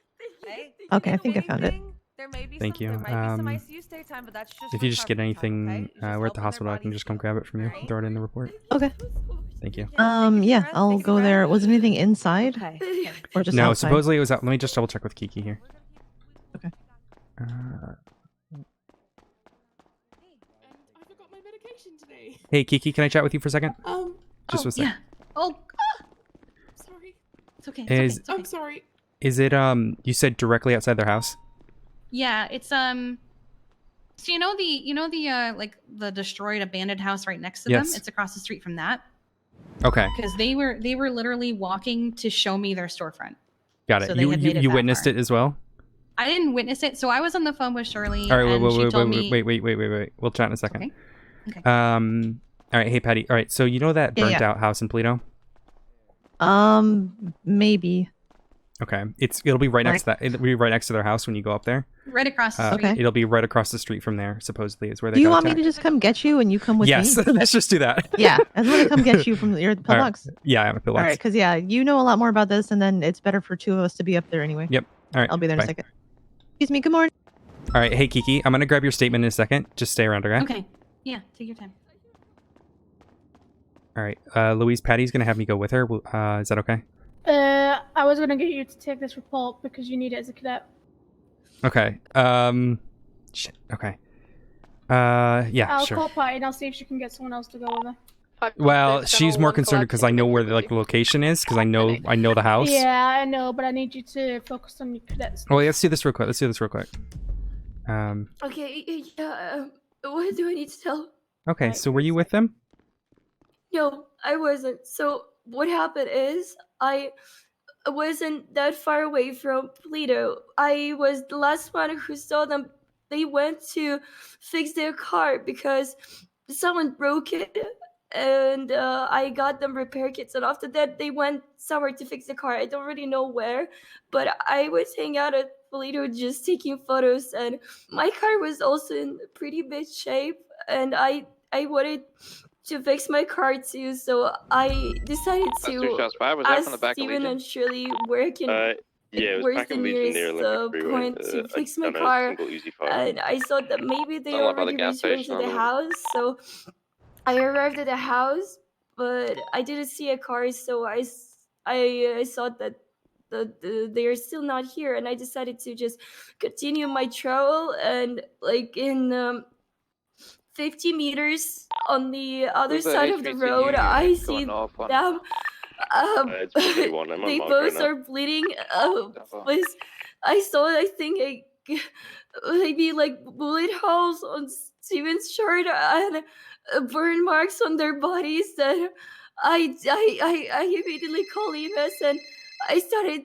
Hey, Okay, I think I found it. there may be Thank some, you. There might be some ICU stay time, but that's just If you just get recovery time, anything, okay? It's just we're at the helping their hospital. I can bodies just come heal, grab it from you. alright? Throw it in the report. Okay. Thank you. Yeah, I'll go there. Was anything inside? Okay. Or just No, outside? supposedly it was out. Let me just double check with Kiki here. Okay. Hey Kiki, can I chat with you for a second? Just Oh, a second. yeah. Oh. Sorry. It's okay. Is It's okay. I'm sorry. is it you said directly outside their house? Yeah, it's So you know the like the destroyed abandoned house right next to Yes. them. It's across the street from that. Okay, Because they were literally walking to show me their storefront. got it. So they You had made it you that witnessed far. it as well. I didn't witness it, so I was on the phone with Shirley. All right, and she told wait, me. wait. We'll chat in a second. Okay. All right, hey Patty. All right, so you know that Yeah, burnt yeah. out house in Polito? Maybe. Okay, it'll be right next to that. It'll be right next to their house when you go up there. Right across the street. Okay. It'll be right across the street from there. Supposedly is where they. Do you got want me attacked. to just come get you and you come with Yes, me? let's just do that. Yeah, I just want to come get you from your All right. pillbox. Yeah, I'm a All pillbox. right, because yeah, you know a lot more about this, and then it's better for two of us to be up there anyway. Yep. All right. I'll be there in bye. a second. Excuse me. Good morning. All right, hey Kiki, I'm gonna grab your statement in a second. Just stay around, okay? Okay. Yeah, take your time. All right, Louise, Patty's gonna have me go with her. Is that okay? I was gonna get you to take this report because you need it as a cadet. Okay. Shit. Okay. Yeah, I'll sure. call Patty and I'll see if she can get someone else to go with her. Well, she's more concerned because I know where the location is because I know the house. Yeah, I know, but I need you to focus on your cadets. Well, let's do this real quick. Okay. Yeah. What do I need to tell? Okay. So were you with them? No, I wasn't. So what happened is I wasn't that far away from Polito. I was the last one who saw them they went to fix their car because someone broke it, and I got them repair kits. And after that, they went somewhere to fix the car. I don't really know where, but I was hanging out at Polito just taking photos, and my car was also in pretty bad shape, and I wanted to fix my car too, so I decided to shots fired. Was that from the ask back of Steven Legion? and Shirley where I can Yeah, it was where's back the in Legion near nearest Olympic Freeway. point to I fix my found a car, single Uzi fire. and I thought that maybe they Somewhere by the already gas returned station to on the the- house. So I arrived at the house, but I didn't see a car, so I thought that they are still not here, and I decided to just continue my travel. And like in 50 meters on the other Where's the side of the HVCU road, unit I going see off on? them. It's 131. I'm on They mark right both now. are bleeding. I saw, I think, maybe like bullet holes on Steven's shirt and burn marks on their bodies. That I immediately called EMS, and I started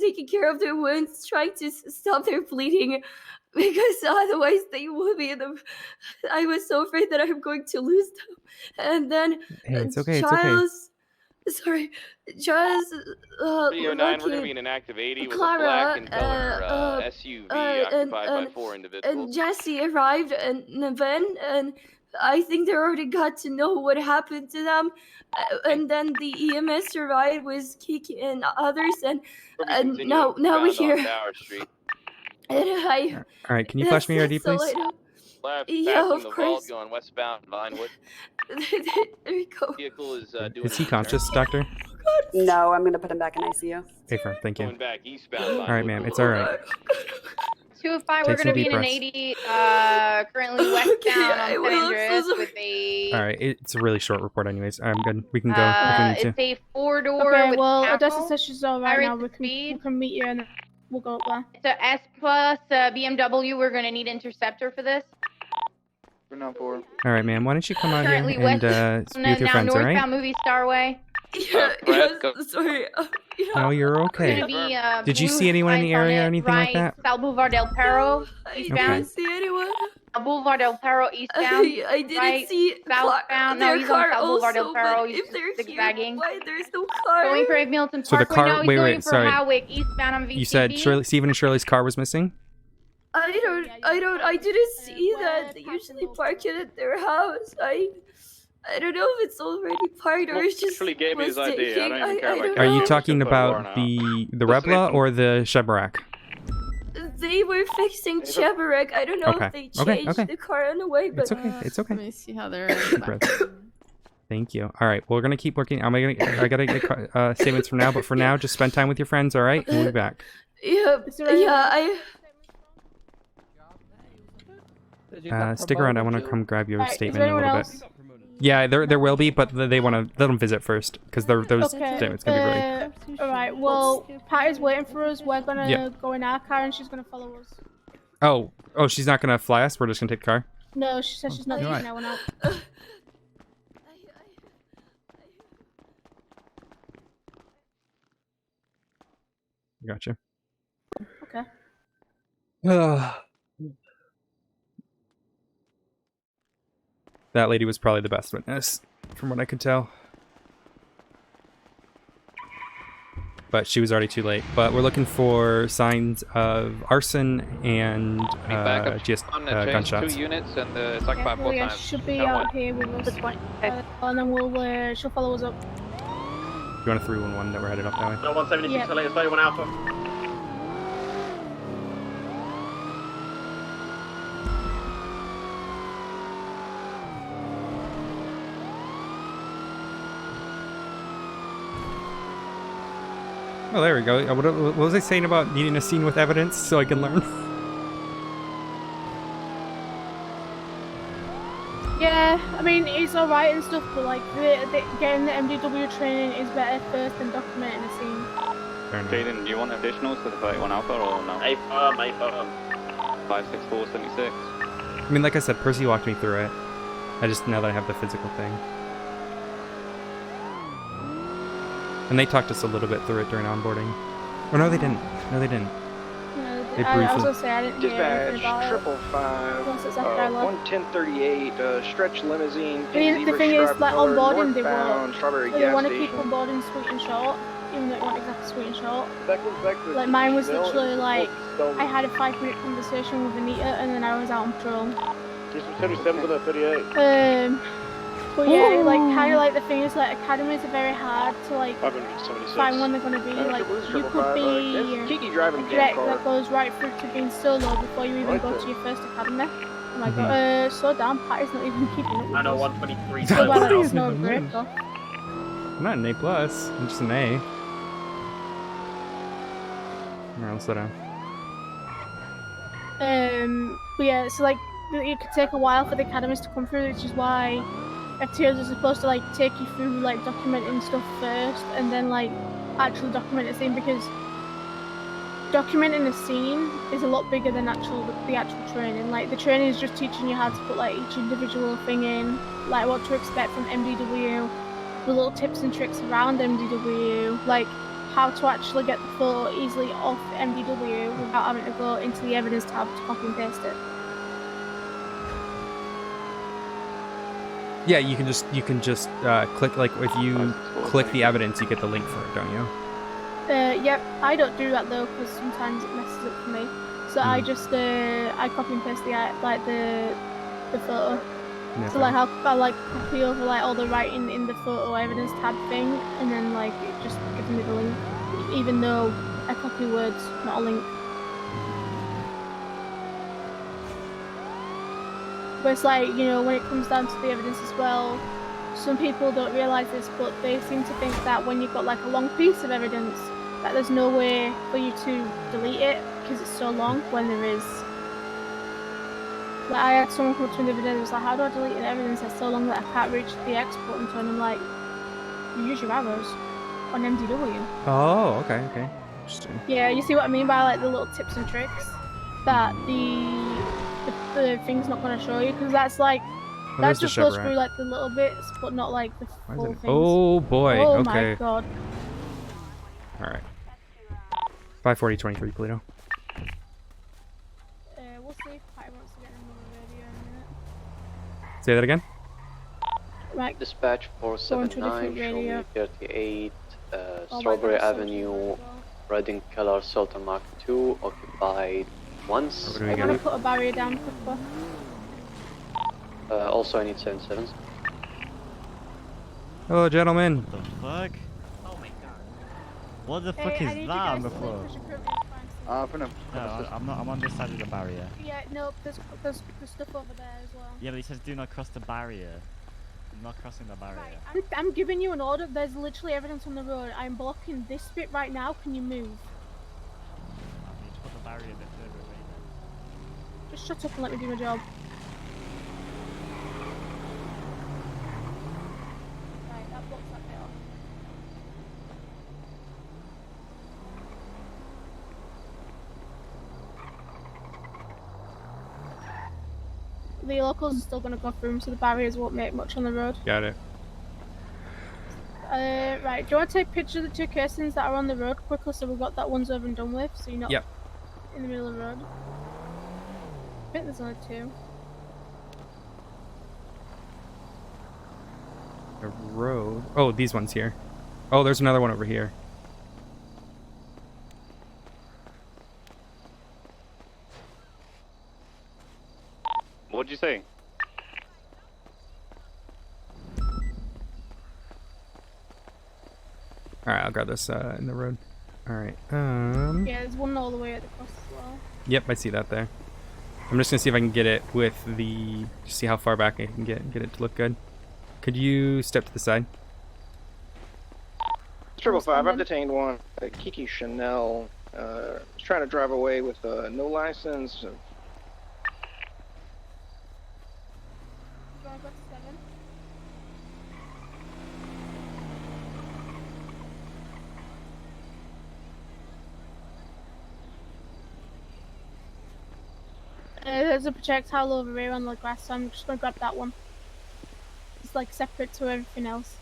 taking care of their wounds, trying to stop their bleeding, because otherwise they will be in the. I was so afraid that I'm going to lose them. And then Hey, it's okay. It's okay. Giles, sorry, Giles. 309, we're gonna be in an active 80 with a black and color SUV occupied by 4 individuals. And Jesse arrived and Ben, and I think they already got to know what happened to them. And then the EMS arrived with Kiki and others, and now we're here. Tower Street. And I. All right, can you flash me your ID, please? Left, Yeah, passing of the course. vault, going westbound Vinewood. There we go. Vehicle is doing. Is he conscious, doctor? No, I'm gonna put him back in ICU. Hey, firm. Thank you. Going back eastbound. All right, ma'am. It's all right. 205, Take we're some going to be deep in an breaths. 80, currently westbound on San Andreas with a... All right, it's a really short report, anyways. I'm good. We can go if we need to. It's a 4-door Okay, with well, tackle. Odessa says she's all right High now. rate We can meet you and we'll go up there. It's a S plus BMW. We're going to need interceptor for this. All right, ma'am. Why don't you come out here Currently and west, speak with your now friends, all northbound right? Movie Star Way. Sorry. No, you're okay. Be, Did you blue see anyone in the lights on area or it, anything like that? South Boulevard Del Perro, eastbound. see anyone. Boulevard Del Perro, eastbound. I didn't right, see southbound. No, their he's on car South Boulevard Del also, Perro. but He's if they're zigzagging. here, why there's no car? Going for Milton So the Parkway. car- No, he's wait, going wait, for sorry. Howick, eastbound on VCB. You said Stephen and Shirley's car was missing? I didn't see that. They usually park it at their house. I don't know if it's already parked or it's just Actually gave me his ID. I don't even care about Are you car. talking Just put a about warrant out. the Rebla or the Chevrolet? They were fixing Cheburek. I don't know Okay, if they okay, changed okay. the car on the way, but It's okay. It's okay. Let me see how they're. Thank you. All right, we're gonna keep working. I gotta get statements from now, but for now, just spend time with your friends. All right, we'll be back. Stick around. I want to come grab your statement in a little bit. Yeah, there will be, but they want to let them visit first because those statements can be really. All right. Well, Patty's waiting for us. We're gonna Yeah. go in our car, and she's gonna follow us. Oh, she's not gonna fly us. We're just gonna take the car. No, she said she's not You're taking right. anyone out. Gotcha. Okay. That lady was probably the best witness, from what I could tell. But she was already too late. But we're looking for signs of arson and just gunshots. 2 units and it's occupied Well, 4 yeah, times. she should be Count out one. here with us. And then she'll follow us up. You want a 311 that we're headed up that way? No 176, Yeah. latest 31 Alpha. Oh, there we go. What was I saying about needing a scene with evidence so I can learn? Yeah, I mean, it's alright and stuff, but like, getting the MDW training is better first than documenting a scene. Jaden, do you want additionals to the 31 Alpha or no? A firm. 56476. I mean, like I said, Percy walked me through it. I just, now that I have the physical thing. And they talked us a little bit through it during onboarding. Oh, no, they didn't. No, they didn't. No, They I was briefly. gonna say I didn't hear anything Dispatch, about it. 555, Unless it's after I left. 11038, stretch limousine, I pink mean, the zebra thing is, stripe like on color, boarding, they northbound, Strawberry they gas want to keep station. on boarding sweet and short, even though it wasn't exactly sweet and short. That goes back to the Like mine was Chanel, it literally was like supposed to I had a 5-minute conversation with Anita, and then I was out on patrol. There's some 77s on that 38. But yeah, like kind of like the thing is like academies are very hard to like 576. find when they're gonna be. Like you could be It's Kiki driving a the damn cadet that car. goes right through to being solo before you even Right go there. to your first academy. I'm like, slow down, Patty's not even keeping up with I know us. 123. Still by like Patty's snow not break moving. off. I'm not an A+. I'm just an A. Alright, let's slow down. But yeah, so like it could take a while for the academies to come through, which is why FTOs are supposed to like take you through like documenting stuff first, and then like actually document a scene, because documenting a scene is a lot bigger than the actual training. Like the training is just teaching you how to put like each individual thing in, like what to expect from MDW, the little tips and tricks around MDW, like how to actually get the photo easily off MDW without having to go into the evidence tab to copy and paste it. Yeah, you can just click, like if you click the evidence, you get the link for it, don't you? Yep, I don't do that though because sometimes it messes up for me. So I just I copy and paste the photo. Yeah, So like I'll like copy over like all the writing in the photo evidence tab thing, and then like it just gives me the link, even though I copy words, not a link. But it's like, you know, when it comes down to the evidence as well, some people don't realise this, but they seem to think that when you've got like a long piece of evidence, that there's no way for you to delete it because it's so long, when there is. Like I had someone come up to me the other day and was like, how do I delete an evidence that's so long that I can't reach the export button? And I'm like, you use your arrows on MDW. Oh, okay. Interesting. Yeah, you see what I mean by like the little tips and tricks that the thing's not going to show you, because that's like that just goes through like the little bits, but not like the full things. Oh boy. Oh okay. my god. All right. 540-23, Polito. We'll see if Patty wants to get another radio in a minute. Say that again. Right. Dispatch 479, show me 38, Strawberry Avenue, red in color, Sultan Mark 2, occupied once. I'm gonna put a barrier down quickly. Also I need 77s. Hello, gentlemen. What the fuck? Oh my god. What the fuck is that on the floor? No, I'm not. I'm on this side of the barrier. Yeah, no, there's stuff over there as well. Yeah, but it says do not cross the barrier. I'm not crossing the barrier. Right, I'm giving you an order. There's literally evidence on the road. I'm blocking this bit right now. Can you move? I need to put the barrier a bit further away then. Just shut up and let me do my job. Right, that blocks that bit off. The locals are still going to go through them, so the barriers won't make much on the road. Got it. Right, do you want to take pictures of the two casings that are on the road quickly so we've got that one's over and done with, so you're not in the middle of the road? I think there's only two. The road. Oh, these ones here. Oh, there's another one over here. What'd you say? Alright, I'll grab this in the road. Alright, Yeah, there's one all the way across as well. Yep, I see that there. I'm just gonna see if I can get it with the... Just see how far back I can get it to look good. Could you step to the side? 555, I've detained one. Kiki Chanel. Was trying to drive away with no license. There's a projectile over here on the grass, so I'm just going to grab that one. It's like separate to everything else.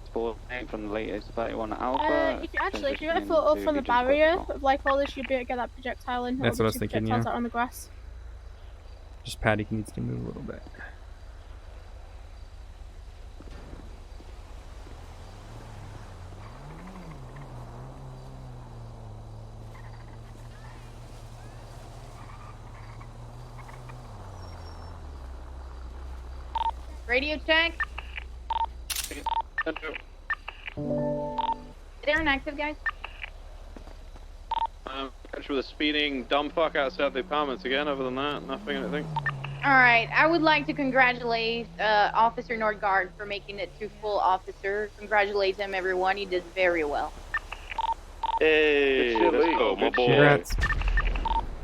transport from the latest 31 Alpha. If you get a photo from the barrier of like all this, you'll be able to get that projectile in. That's what I was thinking, projectiles yeah. out on the grass. Just Patty needs to move a little bit. Radio check. They're inactive, guys. Catch with a speeding dumb fuck outside the apartments again. Other than that, nothing, I think. All right. I would like to congratulate Officer Nordgaard for making it to full officer. Congratulate him, everyone. He did very well. Hey, let's go, my boy. Congrats.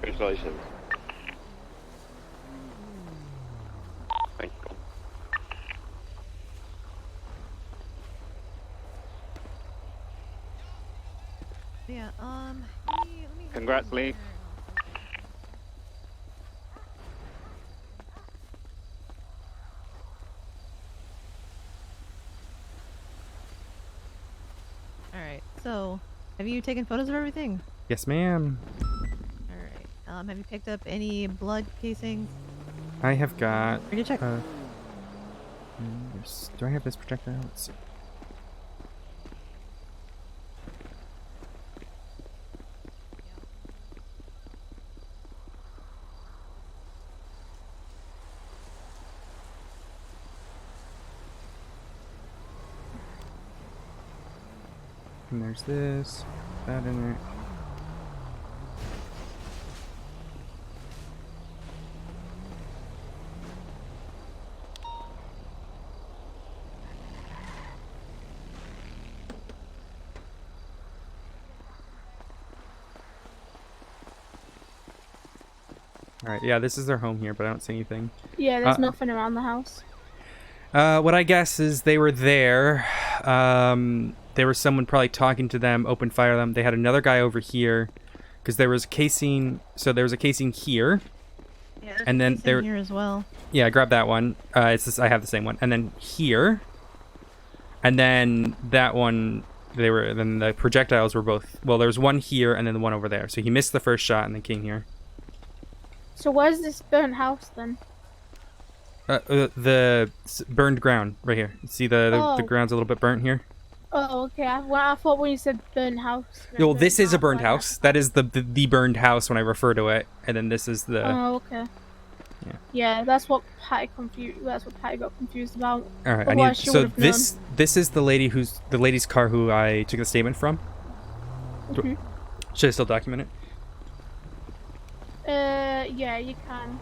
Congratulations. Thank you. Yeah, Congrats, Lee. Alright, so, have you taken photos of everything? Yes, ma'am. Alright, have you picked up any blood casings? I have got. Where'd you check? Do I have this projectile? Let's see. And there's this, that in there. Alright, yeah, this is their home here, but I don't see anything. Yeah, there's nothing around the house. What I guess is they were there. There was someone probably talking to them, opened fire on them. They had another guy over here because there was a casing. So there was a casing here. Yeah, and then there here as well. Yeah, I grabbed that one. It's this, I have the same one. And then here. And then that one, then the projectiles were both, well, there was one here and then the one over there. So he missed the first shot and then came here. So where's this burnt house then? The burned ground right here. See the ground's a little bit burnt here. Oh, okay. I thought when you said burnt house. Well, this is a burned house. That is the burned house when I refer to it, and then this is the. Oh, okay. Yeah. Yeah, that's what Patty got confused about. All right, Otherwise, she so would've known. this is the lady's car who I took the statement from. Mhm. Should I still document it? Yeah, you can.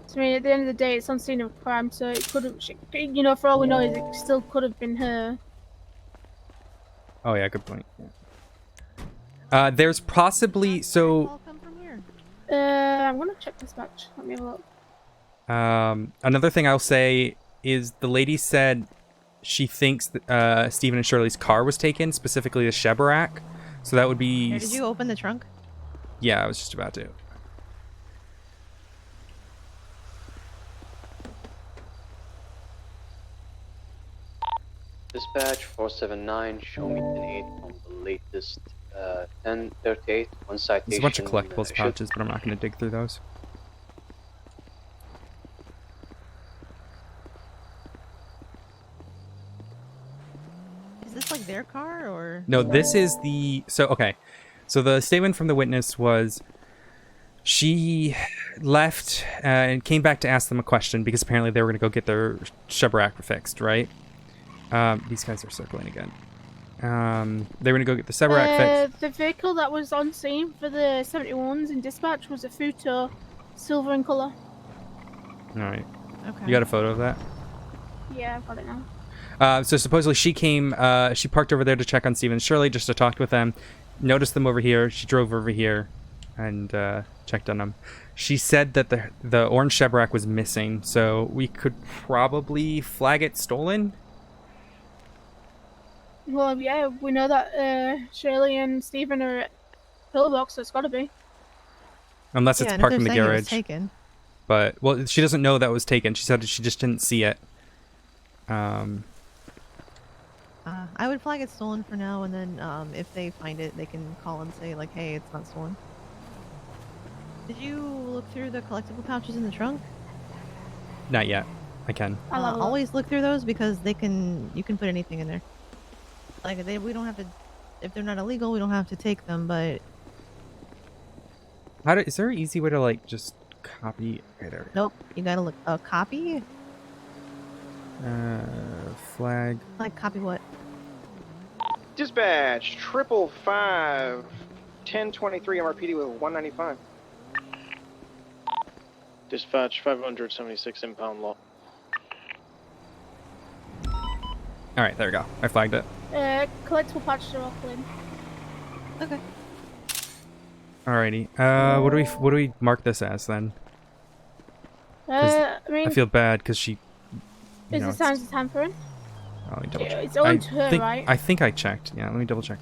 So, I mean, at the end of the day, it's on scene of crime, so it could have, you know, for all we know, it still could have been her. Oh yeah, good point. Yeah. There's possibly so. I'm gonna check this batch. Let me have a look. Another thing I'll say is the lady said she thinks that Stephen and Shirley's car was taken, specifically the Chevrolet. So that would be. Did you open the trunk? Yeah, I was just about to. Dispatch 479, show me 10-8 on the latest 1038, one citation. There's a bunch of collectibles pouches, but I'm not going to dig through those. Is this like their car or? No, this is the... So, okay. So the statement from the witness was she left and came back to ask them a question because apparently they were going to go get their Chevrolet fixed, right? These guys are circling again. They were going to go get the Chevrolet fixed. The vehicle that was on scene for the 71s in dispatch was a Futo, silver in colour. Alright. Okay. You got a photo of that? Yeah, I've got it now. So supposedly she came, she parked over there to check on Stephen and Shirley, just to talk with them. Noticed them over here. She drove over here and checked on them. She said that the orange Chevrolet was missing, so we could probably flag it stolen. Well, yeah, we know that Shirley and Stephen are at Pillbox, so it's got to be. Unless it's parked in the garage. Taken. But, well, she doesn't know that was taken. She said she just didn't see it. I would flag it stolen for now, and then if they find it, they can call and say, like, hey, it's not stolen. Did you look through the collectible pouches in the trunk? Not yet. I can. Always look through those because you can put anything in there. Like, we don't have to, if they're not illegal, we don't have to take them, but... Is there an easy way to, like, just copy? Okay, there we go. Nope, you gotta look, copy? Flag. Like, copy what? Dispatch, 555, 1023 MRPD with 195. Dispatch, 576 impound law. Alright, there we go. I flagged it. Collectible patches are all clean. Okay. Alrighty. What do we mark this as then? I mean, I feel bad because she. Is it signs of tampering? Oh, let me double check. It's on to her, right? I think I checked. Yeah, let me double check.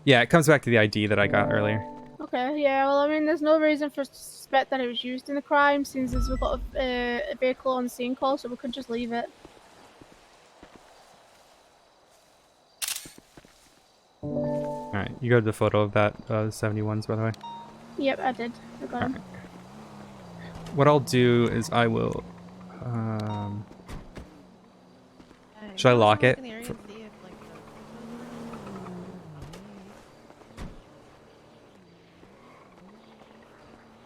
Yeah, it comes back to the ID that I got earlier. Okay, yeah, well, I mean, there's no reason for us to suspect that it was used in the crime, since we've got a vehicle on the scene call, so we could just leave it. Alright, you got the photo of that 71s, by the way? Yep, I did. I got him. What I'll do is I will... should I lock it?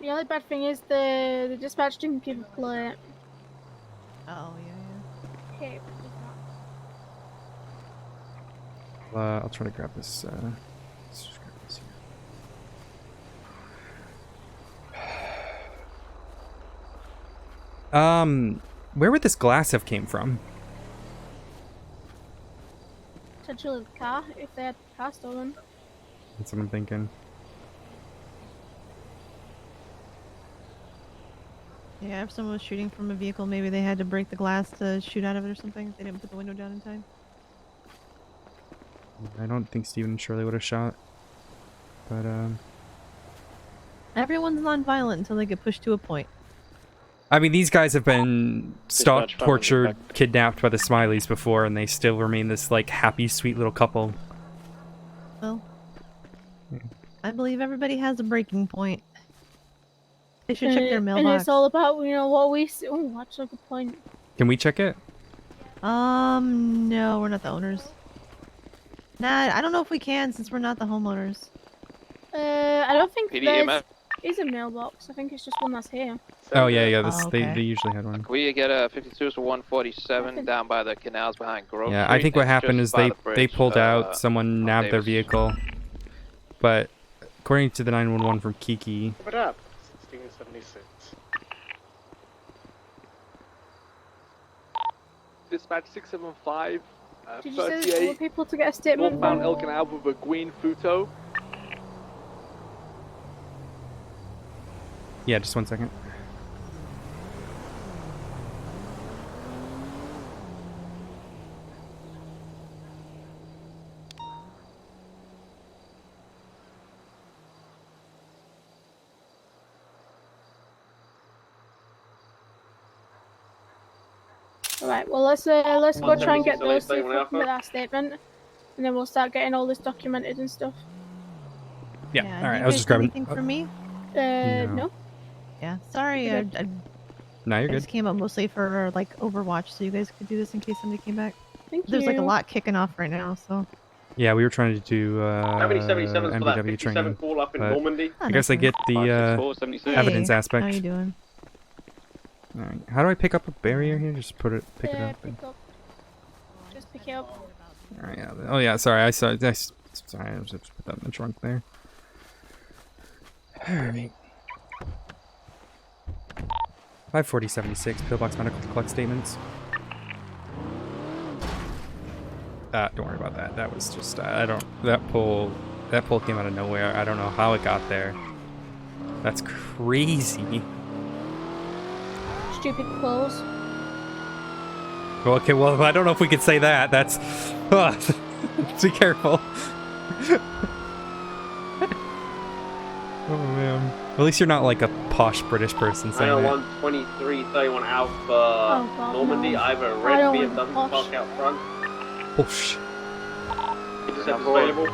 The only bad thing is the dispatch didn't give a plate. Oh, yeah. Okay. I'll try to grab this. Let's just grab this here. Where would this glass have came from? Potentially the car, if they had the car stolen. That's what I'm thinking. Yeah, if someone was shooting from a vehicle, maybe they had to break the glass to shoot out of it or something. If they didn't put the window down in time. I don't think Steven and Shirley would have shot. But, Everyone's non-violent until they get pushed to a point. I mean, these guys have been stalked, tortured, kidnapped by the Smileys before, and they still remain this, like, happy, sweet little couple. Well, I believe everybody has a breaking point. They should check their mailbox. And it's all about, you know, what we see. Oh, that's a good point. Can we check it? No, we're not the owners. Nah, I don't know if we can since we're not the homeowners. I don't think PDMS. there is a mailbox. I think it's just one that's here. Oh, yeah, this, Oh, okay. they usually had one. Can we get a 52 to 147 down by the canals behind Grove Yeah, Street? I think what It's happened just is by the they bridge, pulled out, someone on nabbed their Davis. vehicle. But according to the 911 from Kiki, What up? 1676. Dispatch 675. Did you say there's 38. more people to get a statement Northbound from? Elkin Ave with a green Futo. yeah, just 1 second. Alright, well let's go try and get those, see if we can get that statement, and then we'll start getting all this documented and stuff. Yeah, Yeah, alright, do I was you just guys have grabbing... anything for me? No. Yeah, sorry, You're No, you're I just good. came up mostly for, like, Overwatch, so you guys could do this in case somebody came back. Thank There's, like, a you. lot kicking off right now, so... Yeah, we were trying to do MBW training, call up in but Normandy. I guess I get the evidence Hey, aspect. how you doing? Alright, how do I pick up a barrier here? Just pick it Yeah, up. pick up. Just pick it up. Alright, yeah. Oh yeah, sorry, I sorry, I just put that in the trunk there. Alright. 54076, Pillbox Medical to collect statements. Don't worry about that. That was just that pull came out of nowhere. I don't know how it got there. That's crazy. Stupid clothes. Okay, well, I don't know if we could say that. That's... be careful. Oh man. At least you're not like a posh British person saying that. 901-23-31 Alpha God, Normandy. no. I have a I red don't want the BMW posh. parked out front. Posh. Intercept is available.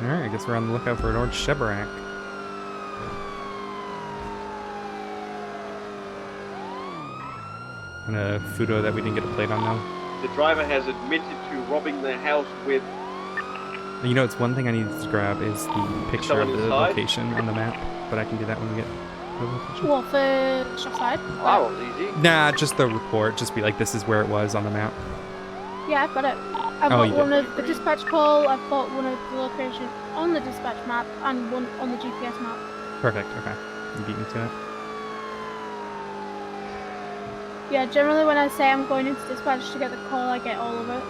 Alright, I guess we're on the lookout for an orange Chevrolet. And a Fudo that we didn't get a plate on though. The driver has admitted to robbing the house with... You know, it's one thing I need to grab is the picture of the inside? location on the map, but I can do that when we get the location. What, for Shopside? Oh, that was easy. Nah, just the report. Just be like, this is where it was on the map. Yeah, I've got it. I've Oh, got you one did. of the dispatch call, I've got one of the location on the dispatch map, and one on the GPS map. Perfect, okay. You beat me to it. Yeah, generally when I say I'm going into dispatch to get the call, I get all of it.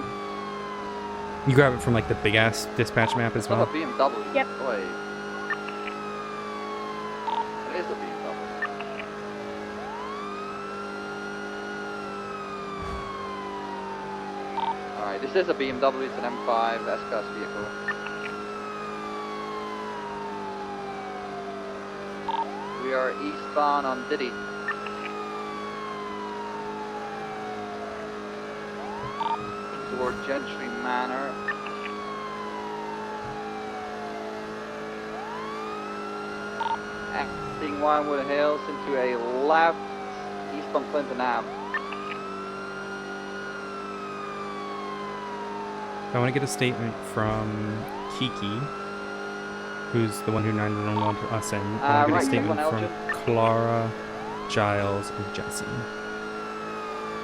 You grab it from like the big ass dispatch map as well. It's not a BMW. Yep. Wait. It is a BMW. Alright, this is a BMW, it's an M5 S-Class vehicle. We are eastbound on Diddy. Toward Gentry Manor. Exiting Winewood Hills into a left eastbound Clinton Ave. I want to get a statement from Kiki, who's the one who 911 to us in. I want to get a statement from Clara, Giles, and Jesse.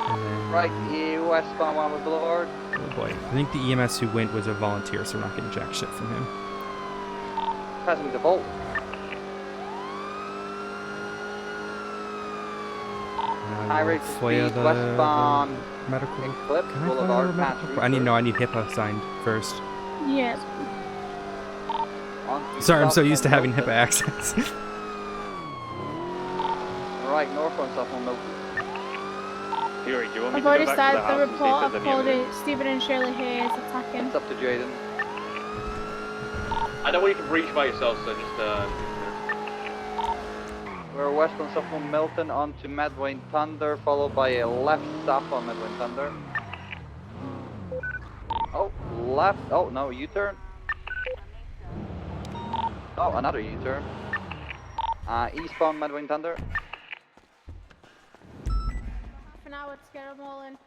And then, Right, westbound Winewood Boulevard. oh boy, I think the EMS who went was a volunteer, so we're not getting jack shit from him. Passing the Volt. High rate of FOIA speed, westbound medical. Eclipse Can I Boulevard, FOIA Patch medical? I need HIPAA signed first. Yes. Sorry, I'm so used to having HIPAA access. Right, northbound southbound Milton. Fury, do you want me I've to already go back to started the the house and see report, if I've there's called any it Stephen and Shirley Hayes attacking. It's up to Jaden. I don't want you to breach by yourself, so just We're westbound southbound Milton onto Medway Thunder, followed by a left south on Medway Thunder. Oh, left. Oh, no, U-turn. Oh, another U-turn. Eastbound Medway Thunder. Half an hour to get them all in.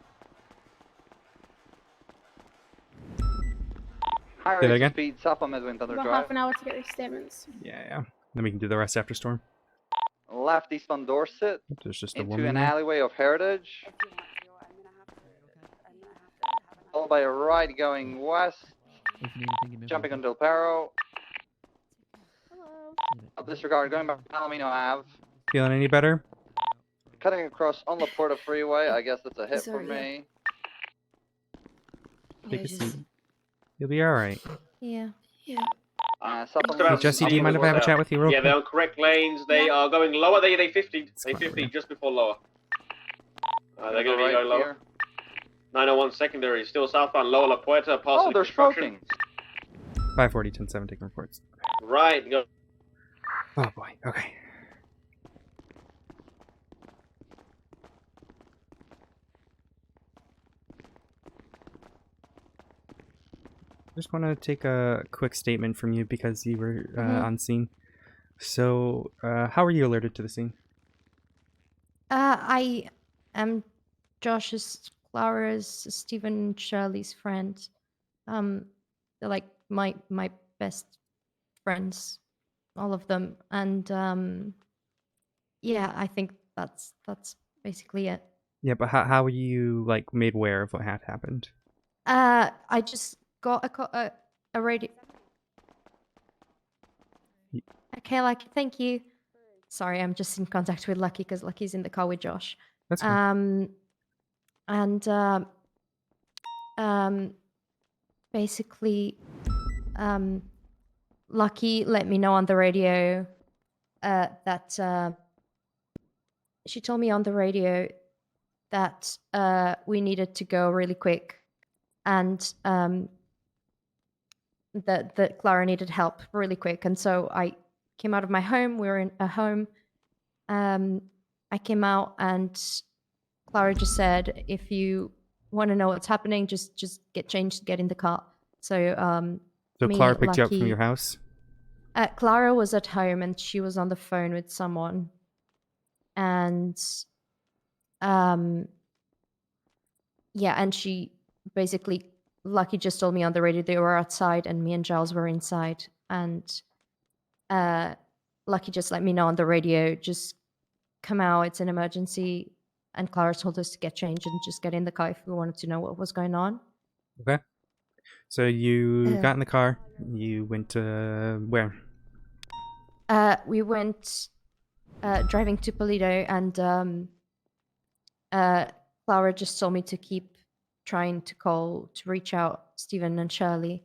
High Say that rate again? of speed south on Medway Thunder About Drive. half an hour to get these statements. Yeah. Then we can do the rest after storm. Left eastbound Dorset. There's just a Into woman an there. alleyway of Heritage. Followed by a right going west. Jumping on Del Perro. Up disregard, going back to Palomino Ave. Feeling any better? Cutting across on La Porta Freeway. I guess that's a hit for Sorry, yeah. me. Take Yeah, a just- seat. You'll be alright. Yeah. Hey, Jesse, do you mind if I have a chat with you real Yeah, quick? they're on correct lanes. They are going lower. They 50. They 50 just before lower. They're going to be going lower. 901 secondary, still southbound Lower La Puerta, past Oh, they're construction. smoking. 540, 10-7, taking reports. Right, go. Oh boy, okay. Just want to take a quick statement from you because you were on scene. So, how were you alerted to the scene? I am Josh's, Clara's, Stephen, Shirley's friend. They're like my best friends, all of them. And yeah, I think that's basically it. Yeah, but how were you like made aware of what had happened? I just got a radio. Okay, Lucky, thank you. Sorry, I'm just in contact with Lucky because Lucky's in the car with Josh. That's fine. Basically, Lucky let me know on the radio that she told me on the radio that we needed to go really quick, and that Clara needed help really quick, and so I came out of my home. We were in a home. I came out, and Clara just said, "If you want to know what's happening, just get changed, get in the car." So So me, Clara picked you up from Lucky- your house? Clara was at home and she was on the phone with someone. And yeah, and she basically, Lucky just told me on the radio they were outside and me and Giles were inside. And Lucky just let me know on the radio, just come out, it's an emergency. And Clara told us to get changed and just get in the car if we wanted to know what was going on. Okay. So you got in the car. You went to where? We went driving to Polito, and Clara just told me to keep trying to reach out Stephen and Shirley.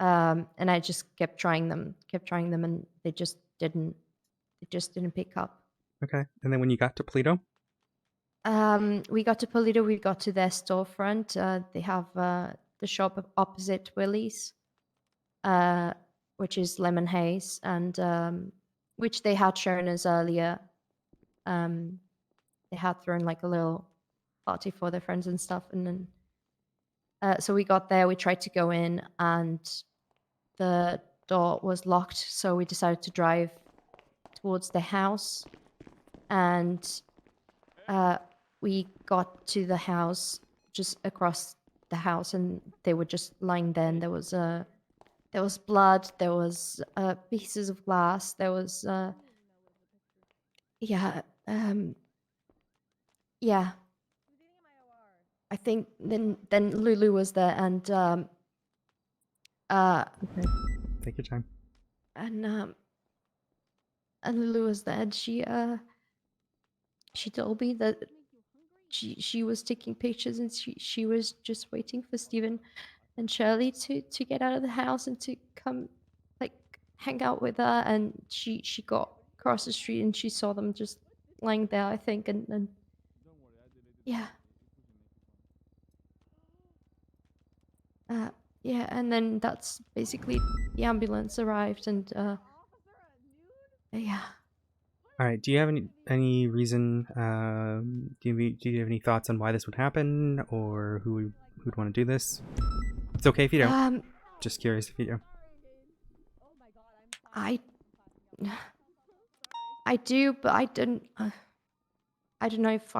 And I just kept trying them, and they just didn't pick up. Okay. And then when you got to Polito? We got to Polito, we got to their storefront. They have the shop opposite Willie's, which is Lemon Haze, and which they had shown us earlier. They had thrown like a little party for their friends and stuff, and then so we got there. We tried to go in, and the door was locked. So we decided to drive towards the house, and we got to the house just across the house, and they were just lying there. And there was blood. There was pieces of glass. There was yeah. I think then Lulu was there, and okay. Take your time. And Lulu was there, and she told me that she was taking pictures, and she was just waiting for Stephen and Shirley to get out of the house and to come like hang out with her, and she got across the street and she saw them just lying there, I think, and yeah. Yeah, and then that's basically the ambulance arrived, and yeah. All right. Do you have any reason? Do you have any thoughts on why this would happen, or who'd want to do this? It's okay if you don't. Just curious if you do. I do, but I don't know if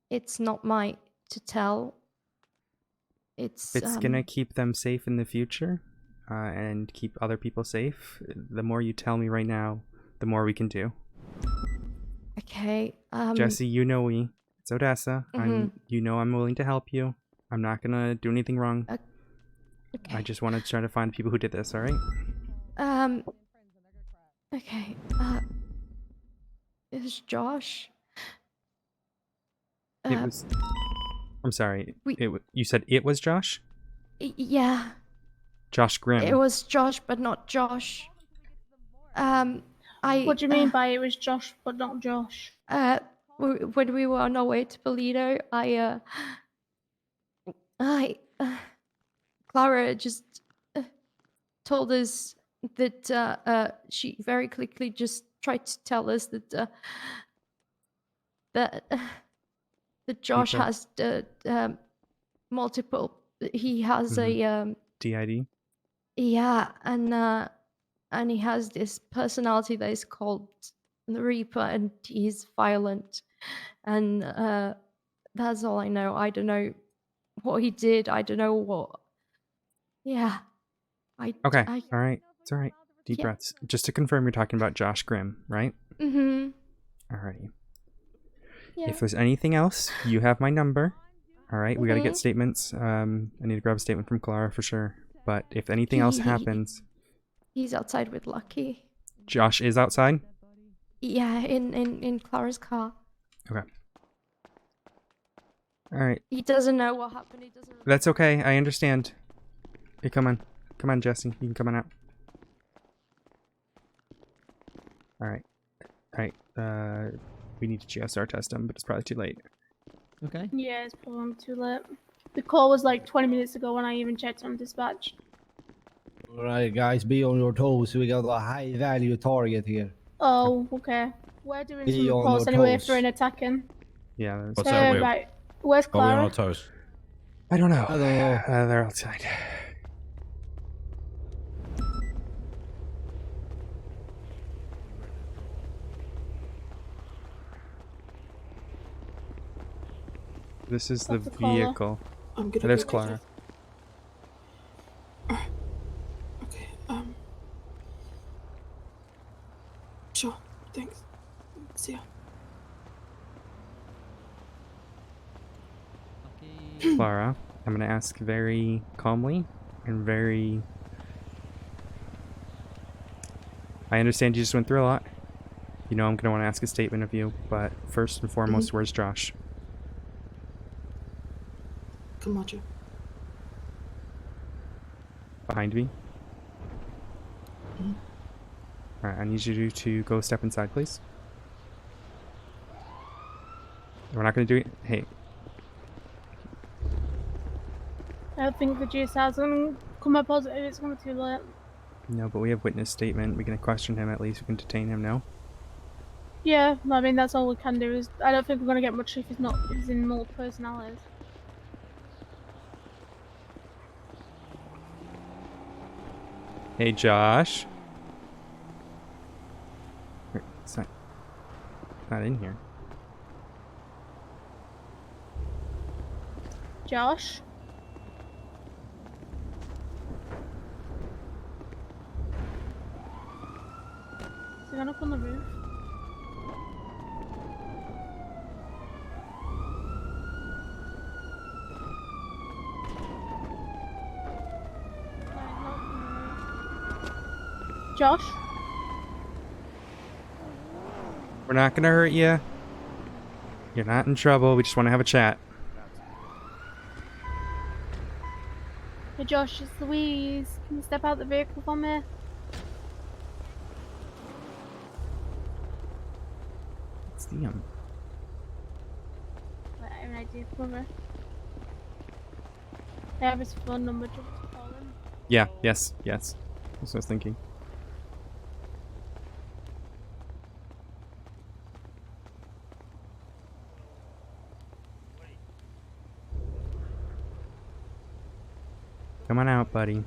it's not my to tell. It's gonna keep them safe in the future, and keep other people safe. The more you tell me right now, the more we can do. Okay. Jesse, you know me. It's Odessa. Mhm. I'm willing to help you. I'm not gonna do anything wrong. Okay. I just want to try to find people who did this. All right. Okay. It was Josh. It was. I'm sorry. You said it was Josh? Yeah. Josh Grimm. It was Josh, but not Josh. What do you mean by it was Josh, but not Josh? When we were on our way to Polito, Clara just told us that she very quickly just tried to tell us that that Josh has multiple. He has a DID. Yeah, and he has this personality that is called the Reaper, and he's violent, and that's all I know. I don't know what he did. I don't know what. Yeah. Okay. All right. It's all right. Deep Yeah. breaths. Just to confirm, you're talking about Josh Grimm, right? Mhm. Alrighty. Yeah. If there's anything else, you have my number. All right. We got to get Mhm. statements. I need to grab a statement from Clara for sure. But if anything else happens, He's outside with Lucky. Josh is outside. Yeah, in Clara's car. Okay. All right. He doesn't know what happened. He doesn't. That's okay. I understand. Hey, come on, Jesse. You can come on out. All right. We need to GSR test him, but it's probably too late. Okay. Yeah, it's probably too late. The call was like 20 minutes ago when I even checked on dispatch. Alright, guys, be on your toes. We got a high value target here. Oh, okay. We're doing Be some on reports your anyway toes. for an attacking. Yeah. That's What's that? Right. Where's Are we on Clara? our toes? I don't know. I don't know. They're outside. This is the What's the caller? vehicle. I'm gonna There's go back Clara. Okay, sure, thanks. See ya. Clara, I'm gonna ask very calmly and very... I understand you just went through a lot. You know I'm gonna want to ask a statement of you, but first and foremost, where's Josh? Camacho. Behind me? Alright, I need you to go step inside, please. We're not gonna do it. Hey. I don't think the GSR's gonna come up positive. It's gonna be too late. No, but we have witness statement. We can question him at least. We can detain him, no? Yeah, I mean that's all we can do. Is I don't think we're gonna get much if he's in multiple personalities. Hey, Josh. It's not in here. Josh? Is he gonna up on the roof? Josh? We're not gonna hurt you. You're not in trouble. We just want to have a chat. Hey Josh, it's Louise. Can you step out the vehicle for me? It's Liam. I have an idea, come over. I have his phone number, do you want to call him? Yeah, yes. That's what I was thinking. Come on out, buddy.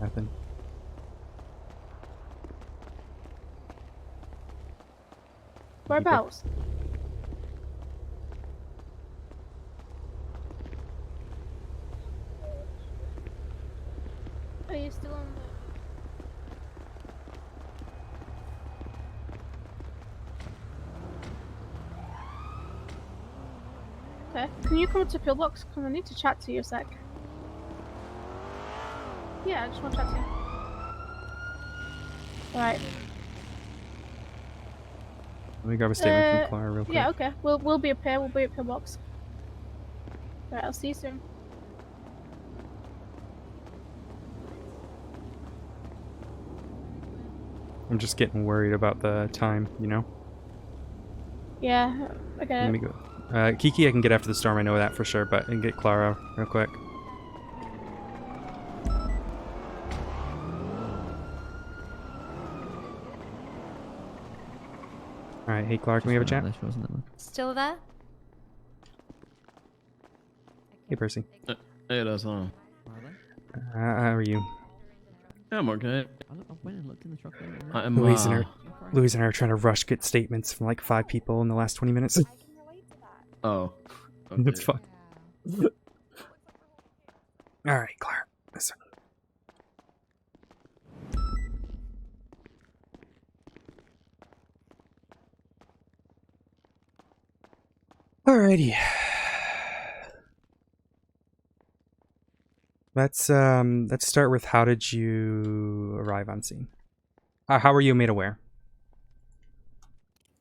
Nothing. Whereabouts? Are you still on the... Okay, can you come up to Pillbox? Because I need to chat to you a sec. Yeah, I just want to chat to you. Alright. Let me grab a statement from Clara real quick. Yeah, okay. We'll be up here. We'll be at Pillbox. Alright, I'll see you soon. I'm just getting worried about the time, you know? Yeah, I get it. Let me go. Kiki, I can get after the storm, I know that for sure, but I can get Clara real quick. Alright, hey Clara, can we have a chat? Still there? Hey Percy. Hey, that's on. How are you? Yeah, I'm okay. I'm, Louise and I are trying to rush get statements from like 5 people in the last 20 minutes. Oh. That's fine. Alright, Clara. Listen. Alrighty. Let's start with how did you arrive on scene? How were you made aware?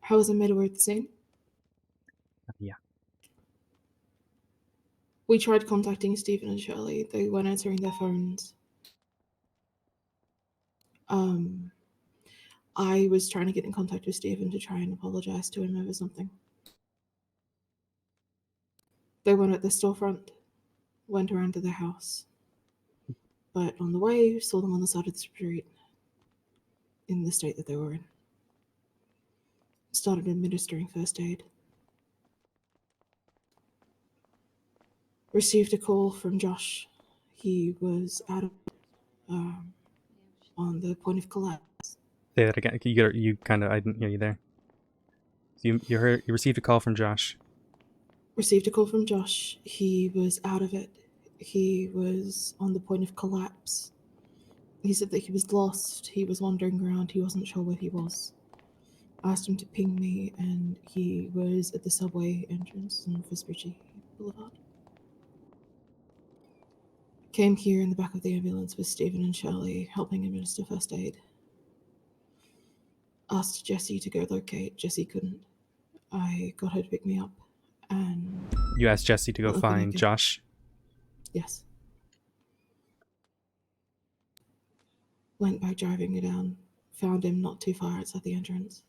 How was I made aware of the scene? Yeah. We tried contacting Stephen and Shirley. They weren't answering their phones. I was trying to get in contact with Stephen to try and apologize to him over something. They weren't at the storefront, went around to their house. But on the way, saw them on the side of the street in the state that they were in. Started administering first aid. Received a call from Josh. He was out of on the point of collapse. Say that again. You kind of, I didn't hear you there. You received a call from Josh. Received a call from Josh. He was out of it. He was on the point of collapse. He said that he was lost. He was wandering around. He wasn't sure where he was. Asked him to ping me, and he was at the subway entrance on Vespucci Boulevard. Came here in the back of the ambulance with Stephen and Shirley, helping administer first aid. Asked Jessie to go locate. Jessie couldn't. I got her to pick me up, and... You asked Jessie to go find Josh? Yes. Went back driving her down. Found him not too far outside the entrance.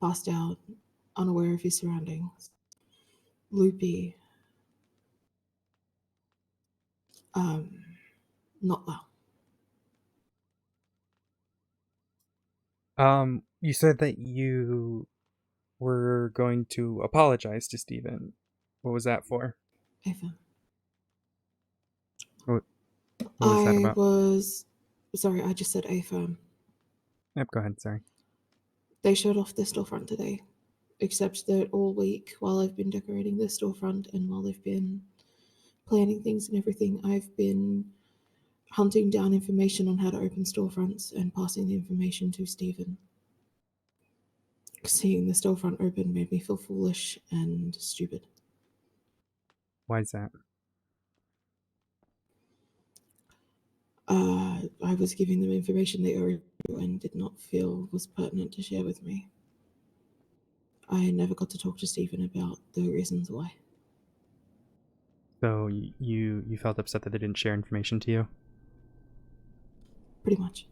Passed out, unaware of his surroundings. Loopy. Not well. You said that you were going to apologize to Stephen. What was that for? Ava. What was that about? Sorry, I just said AFAM. Yep, go ahead, sorry. They showed off the storefront today, except that all week, while I've been decorating the storefront and while I've been planning things and everything, I've been hunting down information on how to open storefronts and passing the information to Stephen. Seeing the storefront open made me feel foolish and stupid. Why is that? I was giving them information they already knew and did not feel was pertinent to share with me. I never got to talk to Stephen about the reasons why. So you felt upset that they didn't share information to you? Pretty much.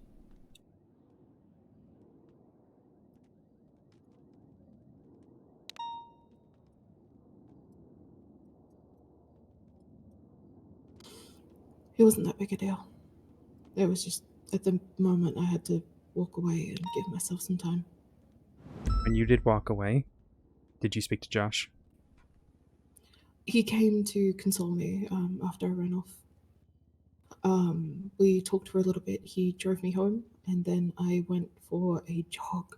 It wasn't that big a deal. It was just, at the moment, I had to walk away and give myself some time. When you did walk away, did you speak to Josh? He came to console me after I ran off. We talked for a little bit. He drove me home, and then I went for a jog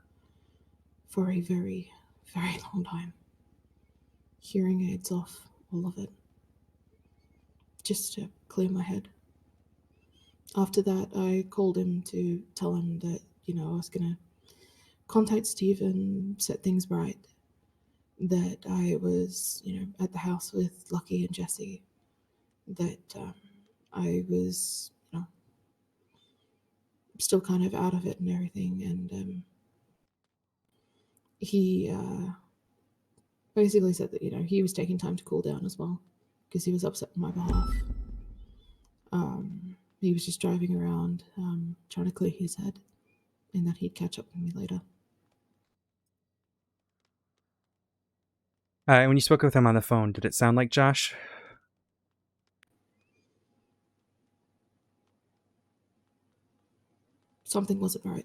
for a very, very long time. Hearing aids off, all of it. Just to clear my head. After that, I called him to tell him that, I was going to contact Steve and set things right. That I was, at the house with Lucky and Jessie. That I was, still kind of out of it and everything. And he basically said that, he was taking time to cool down as well because he was upset on my behalf. He was just driving around trying to clear his head and that he'd catch up with me later. When you spoke with him on the phone, did it sound like Josh? Something wasn't right.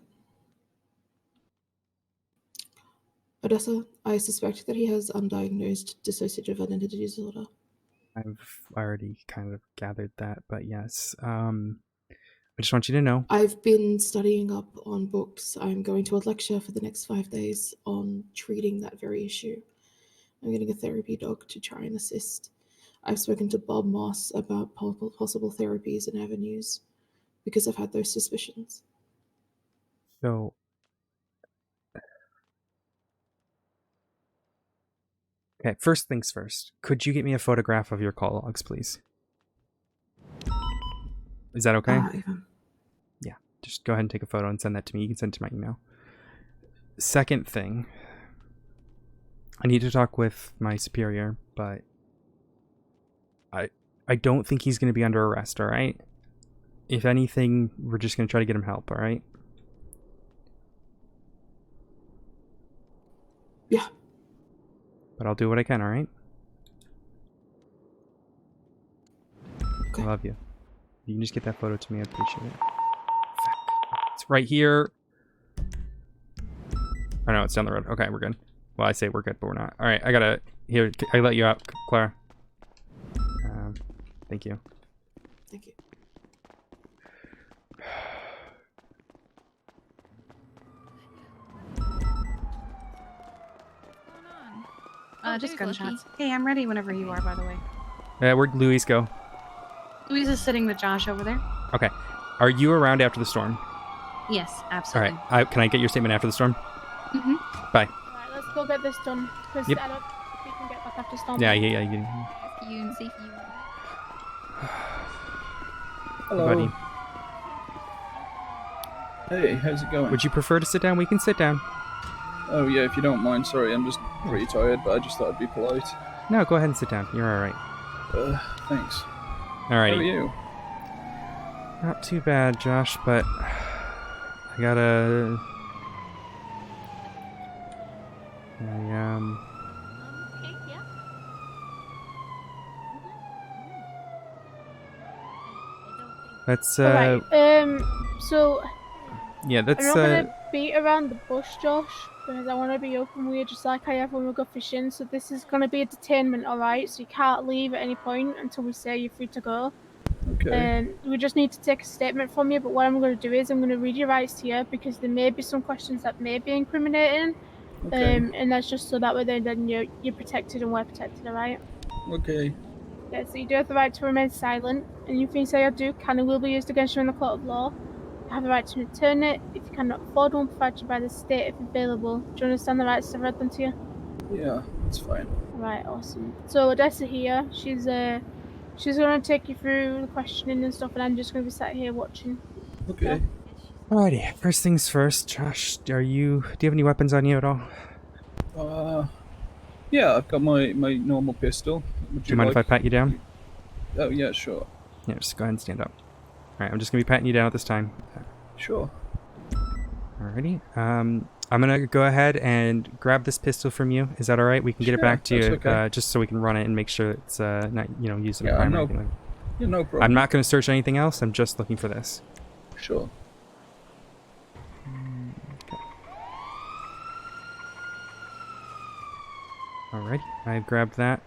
Odessa, I suspect that he has undiagnosed dissociative identity disorder. I've already kind of gathered that, but yes. I just want you to know. I've been studying up on books. I'm going to a lecture for the next 5 days on treating that very issue. I'm getting a therapy dog to try and assist. I've spoken to Bob Moss about possible therapies and avenues because I've had those suspicions. So, Okay, first things first. Could you get me a photograph of your call logs, please? Is that okay? Yeah, just go ahead and take a photo and send that to me. You can send it to my email. Second thing, I need to talk with my superior, but I don't think he's going to be under arrest, all right? If anything, we're just going to try to get him help, all right? Yeah. But I'll do what I can, all right? Okay. I love you. You can just get that photo to me. I appreciate it. It's right here. I know it's down the road. Okay, we're good. Well, I say we're good, but we're not. All right, I gotta. Here, I let you out, Clara. Thank you. Thank you. Just gunshots. Hey, I'm ready whenever you are, by the way. Where'd Louise go? Louise is sitting with Josh over there. Okay. Are you around after the storm? Yes, All absolutely. right. Can I get your statement after the storm? Mm-hmm. Bye. Alright, let's go get this done. Because Yep. I don't think we can get back after storm. Yeah. Hello. Buddy. Hey, how's it going? Would you prefer to sit down? We can sit down. Oh yeah, if you don't mind. Sorry, I'm just pretty tired, but I just thought I'd be polite. No, go ahead and sit down. You're all right. Thanks. All right. How are you? Not too bad, Josh, but I gotta... Let's, Alright, so... Yeah, I'm that's, not gonna beat around the bush, Josh, because I want to be open with you just like I have when we go fishing. So this is gonna be a detainment, alright? So you can't leave at any point until we say you're free to go. Okay. We just need to take a statement from you, but what I'm going to do is I'm going to read your rights to you because there may be some questions that may be incriminating. Okay. And that's just so that way then you're protected and we're protected, alright? Okay. Yeah, so you do have the right to remain silent. Anything you say or do can and will be used against you in the court of law. You have the right to return it if you cannot afford one provided by the state if available. Do you understand the rights I've read them to you? Yeah, that's fine. Alright, awesome. So Odessa here, she's gonna take you through the questioning and stuff, and I'm just gonna be sat here watching. Okay. Alrighty, first things first, Josh, do you have any weapons on you at all? Yeah, I've got my normal pistol. Would Do you mind if I pat you down? Oh yeah, sure. Yeah, just go ahead and stand up. Alright, I'm just gonna be patting you down at this time. Sure. Alrighty, I'm gonna go ahead and grab this pistol from you. Is that alright? We can get it Sure, back to you, that's okay. just so we can run it and make sure it's not, used in a Yeah, crime or no- anything like that. Yeah, no problem. I'm not gonna search anything else, I'm just looking for this. Sure. Alright, I've grabbed that.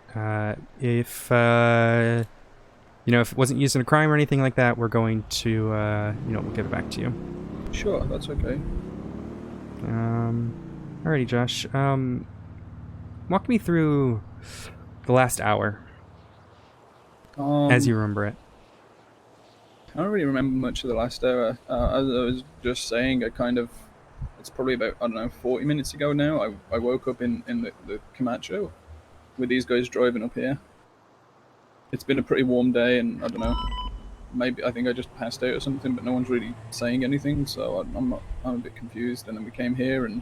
If it wasn't used in a crime or anything like that, we're going to, we'll give it back to you. Sure, that's okay. Alrighty, Josh. Walk me through the last hour, as you remember it. I don't really remember much of the last hour. As I was just saying, it's probably about, 40 minutes ago now, I woke up in the Camacho with these guys driving up here. It's been a pretty warm day, and I don't know, maybe I think I just passed out or something, but no one's really saying anything, so I'm a bit confused. And then we came here and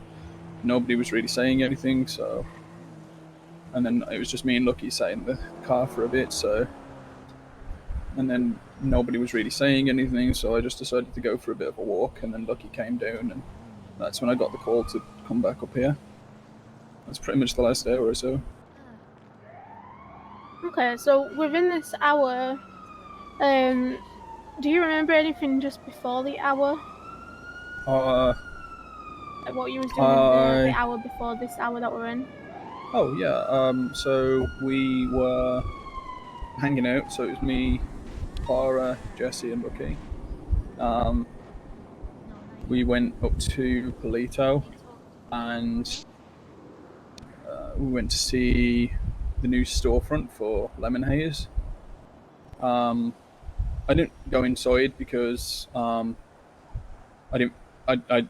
nobody was really saying anything, so... And then it was just me and Lucky sat in the car for a bit, so... And then nobody was really saying anything, so I just decided to go for a bit of a walk, and then Lucky came down, and that's when I got the call to come back up here. That's pretty much the last hour or so. Okay, so within this hour, do you remember anything just before the hour? Like what you was doing the hour before this hour that we're in? Oh yeah, so we were hanging out, so it was me, Clara, Jesse and Lucky. We went up to Polito and we went to see the new storefront for Lemon Haze. I didn't go inside because I didn't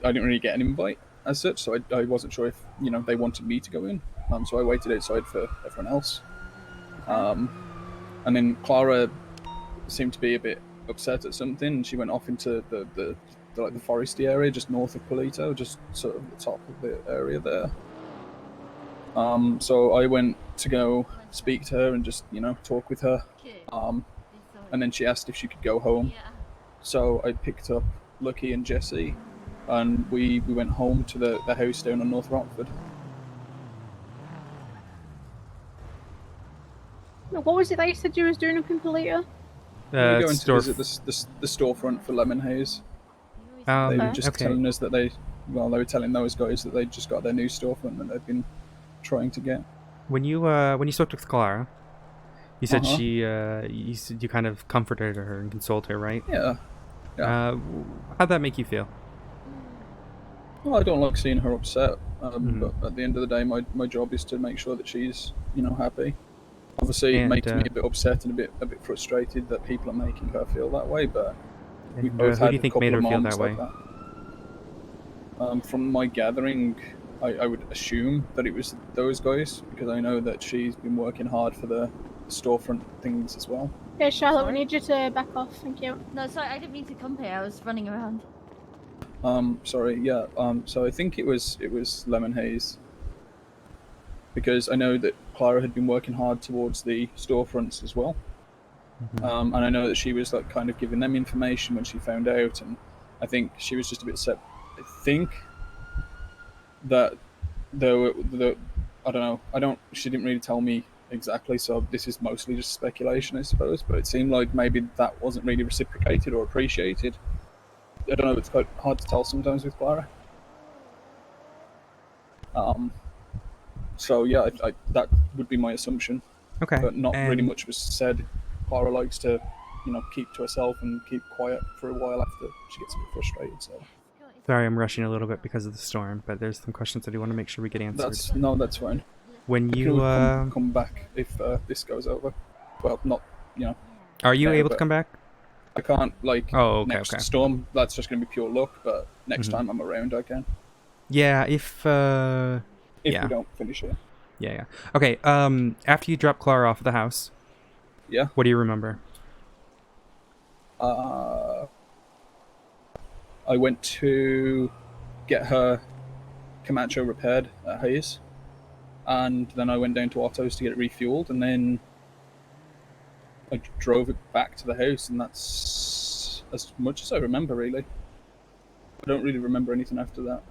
really get an invite as such, so I wasn't sure if they wanted me to go in. So I waited outside for everyone else. And then Clara seemed to be a bit upset at something, and she went off into the foresty area just north of Polito, just sort of the top of the area there. So I went to go speak to her and just, talk with her. And then she asked if she could go home. So I picked up Lucky and Jesse, and we went home to the house down on North Rockford. What was it that you said you was doing up in Polito? We were going to visit the storefront for Lemon Haze. They were just telling us that they were telling those guys that they just got their new storefront that they've been trying to get. When you spoke with Clara, you said you kind of comforted her and consoled her, right? Yeah. How'd that make you feel? Well, I don't like seeing her upset, but at the end of the day, my job is to make sure that she's, happy. Obviously, it makes me a bit upset and a bit frustrated that people are making her feel that way, but we both had who do you think made her feel that way? From my gathering, I would assume that it was those guys, because I know that she's been working hard for the storefront things as well. Okay, Charlotte, we need you to back off. Thank you. No, sorry, I didn't mean to come here. I was running around. Sorry, yeah. So I think it was Lemon Haze, because I know that Clara had been working hard towards the storefronts as well. And I know that she was kind of giving them information when she found out, and I think she was just a bit upset. I think that I don't know. She didn't really tell me exactly, so this is mostly just speculation, I suppose. But it seemed like maybe that wasn't really reciprocated or appreciated. I don't know. It's quite hard to tell sometimes with Clara. So yeah, that would be my assumption. Okay. But not really much was said. Clara likes to, keep to herself and keep quiet for a while after she gets a bit frustrated. So. Sorry, I'm rushing a little bit because of the storm, but there's some questions that I want to make sure we get answered. That's fine. When you come back if this goes over. Well, not Are you able to come back? I can't next storm. That's just going to be pure luck. But next time I'm around, I can. Yeah, if we don't finish it. Yeah. Okay. After you drop Clara off at the house. Yeah. What do you remember? I went to get her Camacho repaired at Hayes, and then I went down to Otto's to get it refueled, and then I drove it back to the house, and that's as much as I remember, really. I don't really remember anything after that.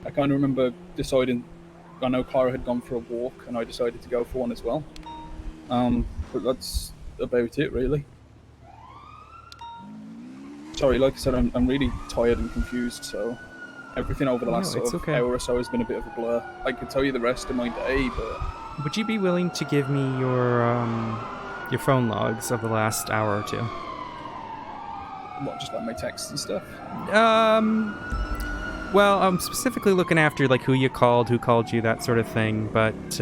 I kind of remember deciding, I know Clara had gone for a walk, and I decided to go for one as well. But that's about it, really. Sorry, like I said, I'm really tired and confused, so everything over the last hour or so has been a bit of a blur. I could tell you the rest of my day, but... Would you be willing to give me your phone logs of the last hour or two? What, just like my texts and stuff? Well, I'm specifically looking after who you called, who called you, that sort of thing, but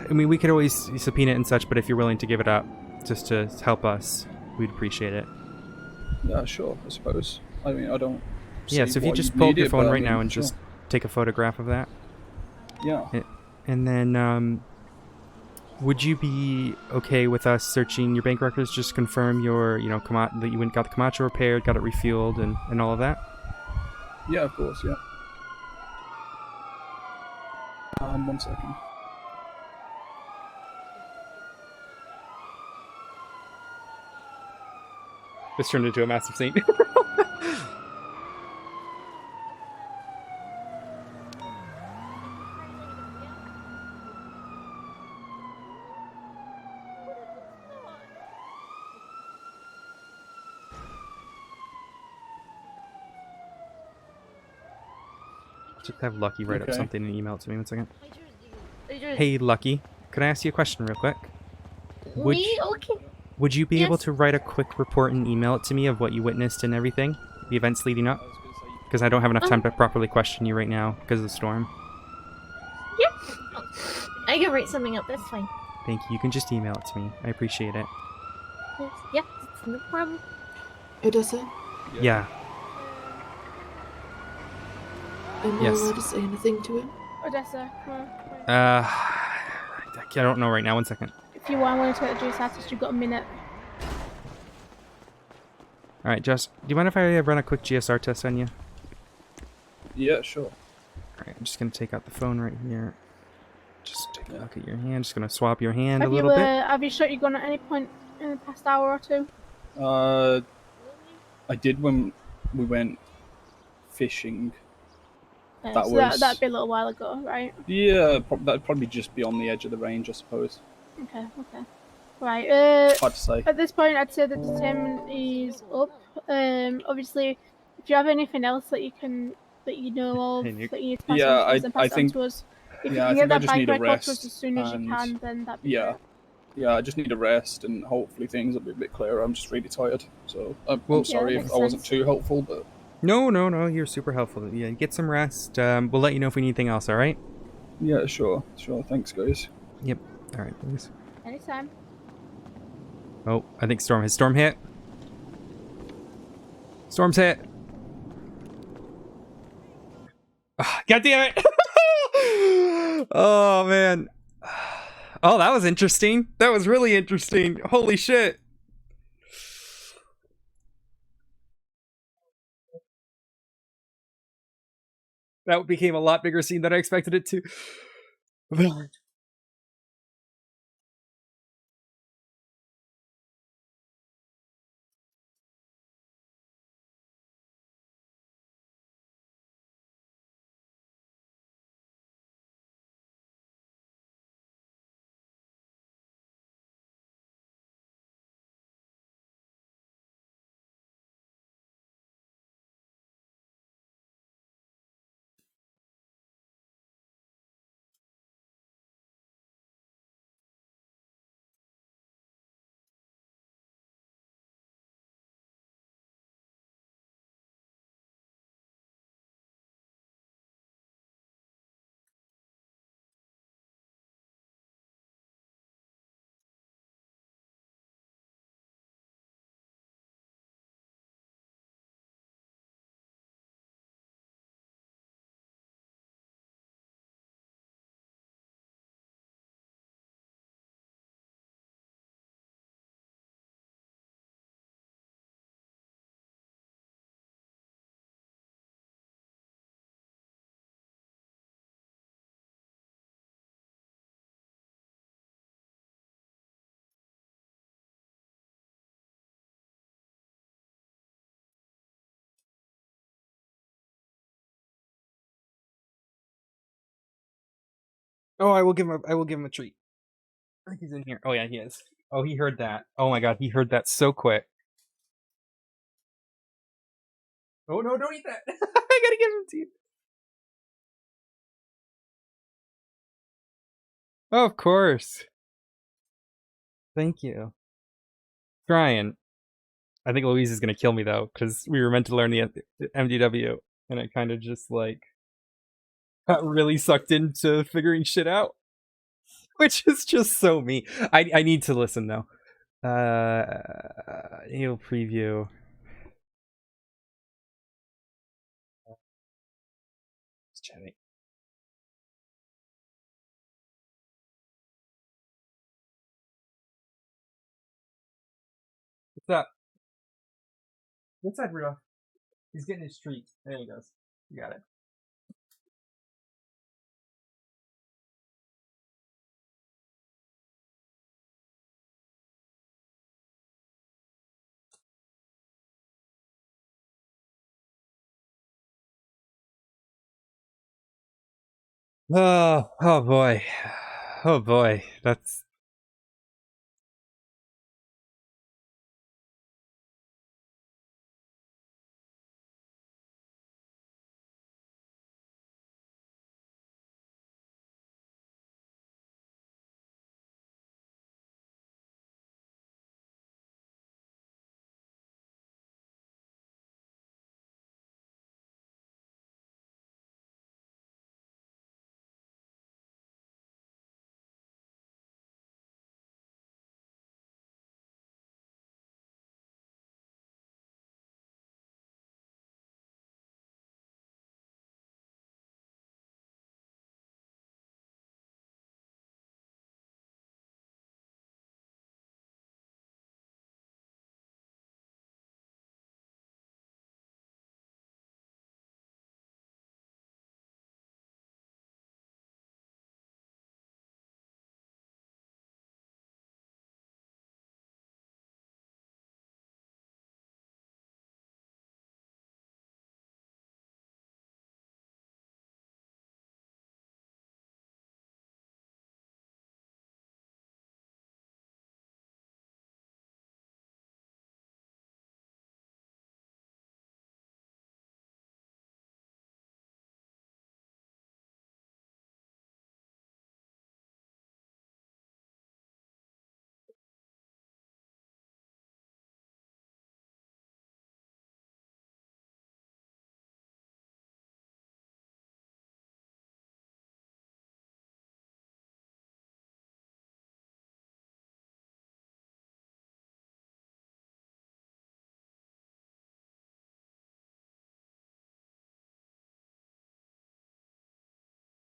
I mean, we could always subpoena it and such, but if you're willing to give it up just to help us, we'd appreciate it. Yeah, sure, I suppose. I mean, I don't... Yeah, so if you just pull up your phone right now and just take a photograph of that. Yeah. And then, would you be okay with us searching your bank records, just confirm your, that you went and got the Camacho repaired, got it refueled, and all of that? Yeah, of course, yeah. 1 second. This turned into a massive scene. Just have Lucky write up something and email it to me. 1 second. Hey, Lucky, could I ask you a question real quick? Would you be able to write a quick report and email it to me of what you witnessed and everything? The events leading up? Because I don't have enough time to properly question you right now because of the storm. Yeah. I can write something up, that's fine. Thank you. You can just email it to me. I appreciate it. Yeah, no problem. Odessa? Yeah. Am I allowed to say anything to him? Odessa, come on. I don't know right now. 1 second. If you want to take the GSR test, you've got a minute. All right, Jess, do you mind if I run a quick GSR test on you? Yeah, sure. All right, I'm just gonna take out the phone right here. Just take a look at your hand. Just gonna swap your hand Have a little bit. Have you shot your gun at any point in the past hour or two? I did when we went fishing. Yeah, so that'd be a little while ago, right? Yeah, that'd probably just be on the edge of the range, I suppose. Okay. Right. Hard to say. At this point, I'd say the detainment is up. Obviously, if you have anything else that you know of that you need to pass on to us, then pass it on to us. If you can get that bike record to us as soon as you can, then that'd be great. Yeah, I just need a rest, and hopefully things will be a bit clearer. I'm just really tired, so I'm sorry if I wasn't too helpful, but... No, you're super helpful. Yeah, get some rest. We'll let you know if we need anything else, all right? Yeah, sure. Thanks, guys. Yep. All right, please. Anytime. Oh, I think Storm hit. Storm's hit. Oh, God damn it. Oh, man. Oh, that was interesting. That was really interesting. Holy shit. That became a lot bigger scene than I expected it to. Oh, I will give him a treat. I think he's in here. Oh yeah, he is. Oh, he heard that. Oh my god, he heard that so quick. Oh no, don't eat that. I gotta give him to you. Oh, of course. Thank you. Trying. I think Louise is gonna kill me though, because we were meant to learn the MDW, and I kind of just like got really sucked into figuring shit out, which is just so me. I need to listen though. He'll preview. Just chatting. What's up? What's that, Rudolph? He's getting his treat. There he goes. You got it. Oh boy. Oh boy. That's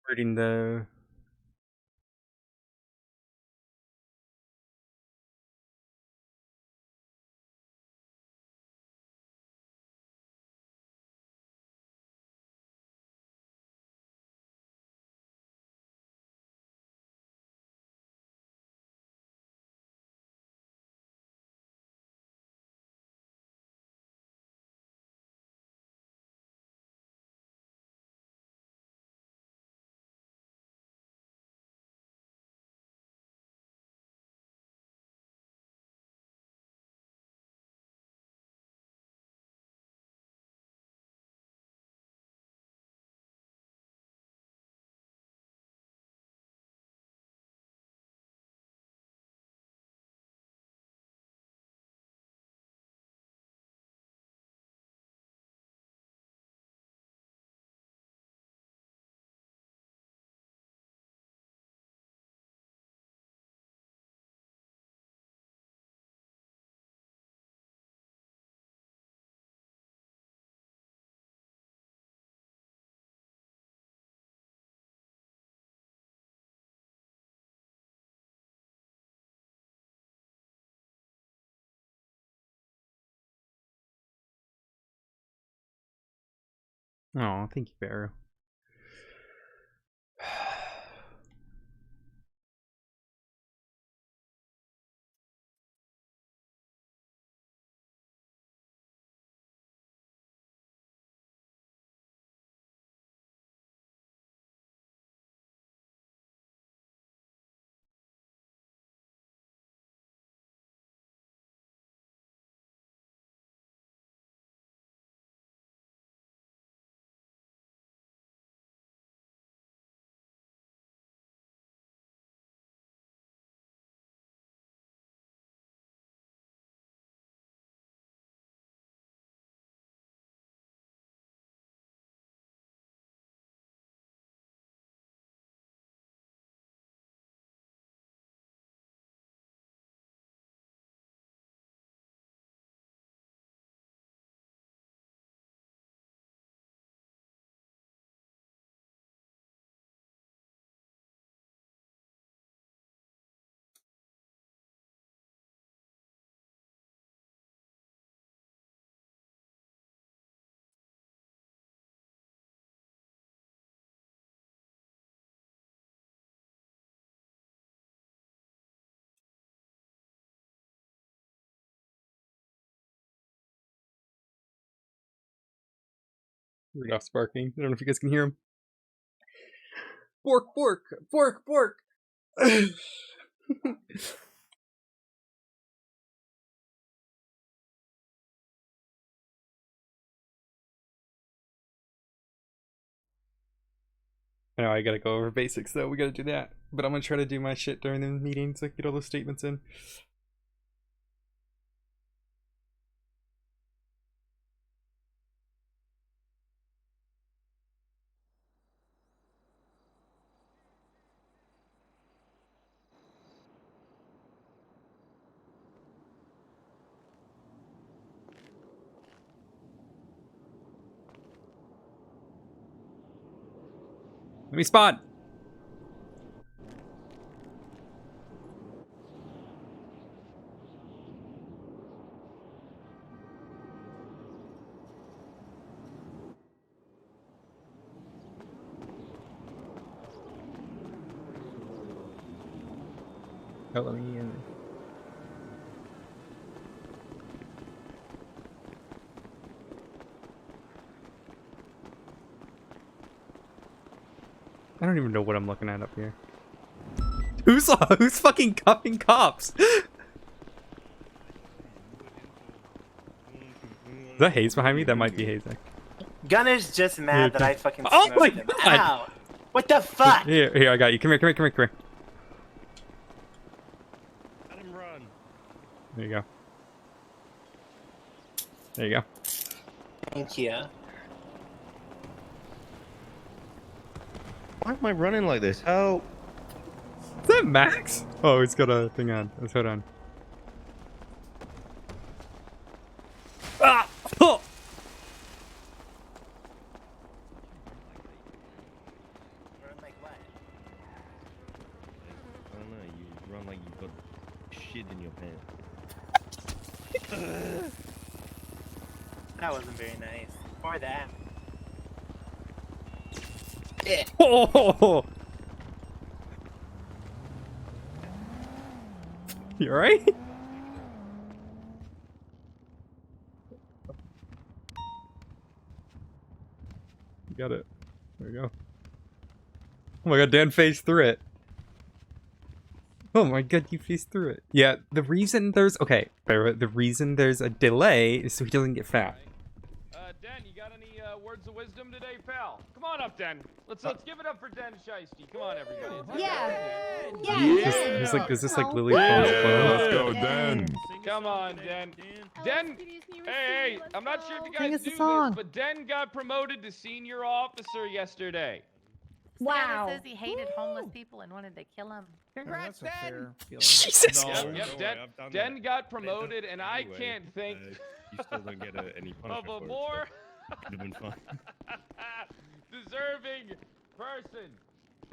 Reading the. Oh, thank you, Barrow. Rudolph's barking. I don't know if you guys can hear him. Bork, bork, bork, bork. I know I gotta go over basics though. We gotta do that. But I'm gonna try to do my shit during the meeting so I can get all those statements in. Let me spot. Oh, let me in. I don't even know what I'm looking at up here. Who's fucking cuffing cops? Is that Hayes behind me? That might be Hayes. Gunner's just mad that I fucking Oh smoked my him. God. Ow! What the fuck? Here, I got you. Come here, come here, come here, come here. Let him run. There you go. There you go. Thank you. Why am I running like this? Help! Is that Max? Oh, he's got a thing on. His hood on. Ah! Oh! like you got shit in your pants. That wasn't very nice. Or that. Oh! You alright? You got it. There you go. Oh my god, Dan phased through it. Oh my god, you phased through it. Yeah, the reason there's... Okay, the reason there's a delay is so he doesn't get fat. Den, you got any words of wisdom today, pal? Come on up, Den. Let's give it up for Den Shiesty. Come on, everybody. He's like, is this like Lily Pond's clone? Let's go, Den. Come on, Den. Den, hey, I'm not sure if you guys knew this, but Den got promoted to senior officer yesterday. Wow. Says he hated homeless people and wanted to kill them. Congrats, Den. Jesus. Yep, Den got promoted, and I can't think You still don't get any punishment of a for more it, so it'd have been fun. deserving person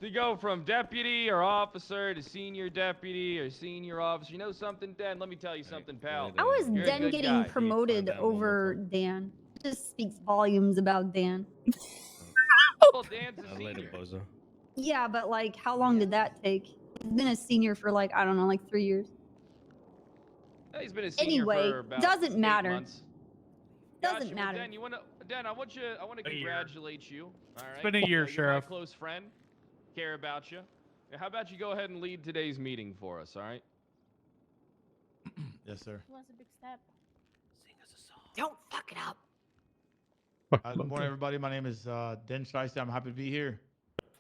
to go from deputy or officer to senior deputy or senior officer. You know something, Den? Let me tell you something, pal. How is You're a Dan good getting guy. promoted over Dan? It just speaks volumes about Dan. Well, Dan's a senior. Yeah, but like, how long did that take? He's been a senior for like, I don't know, like 3 years. He's been a senior Anyway, for about doesn't 8 matter. months. Doesn't Gotcha, matter. well, Den, I want to congratulate you. All right. It's been a year, You're Sheriff. my close friend. Care about you. Now, how about you go ahead and lead today's meeting for us? All right. Yes, sir. That's a big step. Don't fuck it up. Good morning, everybody. My name is Den Shiesty. I'm happy to be here.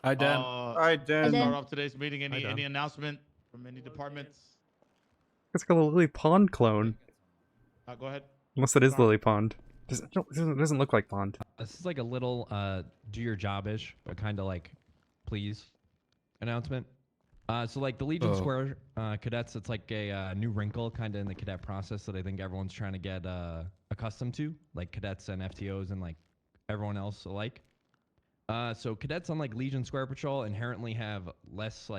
Hi, Den. Hi, Den. Start off today's meeting. Hi, Dan. Any announcement from any departments? It's like a Lily Pond clone. Go ahead. Unless it is Lily Pond. It doesn't look like Pond. This is like a little do your job-ish, but kind of like please announcement. So like the Legion Square cadets, it's like a new wrinkle kind of in the cadet process that I think everyone's trying to get accustomed to, like cadets and FTOs and like everyone else alike. So cadets on like Legion Square Patrol inherently have less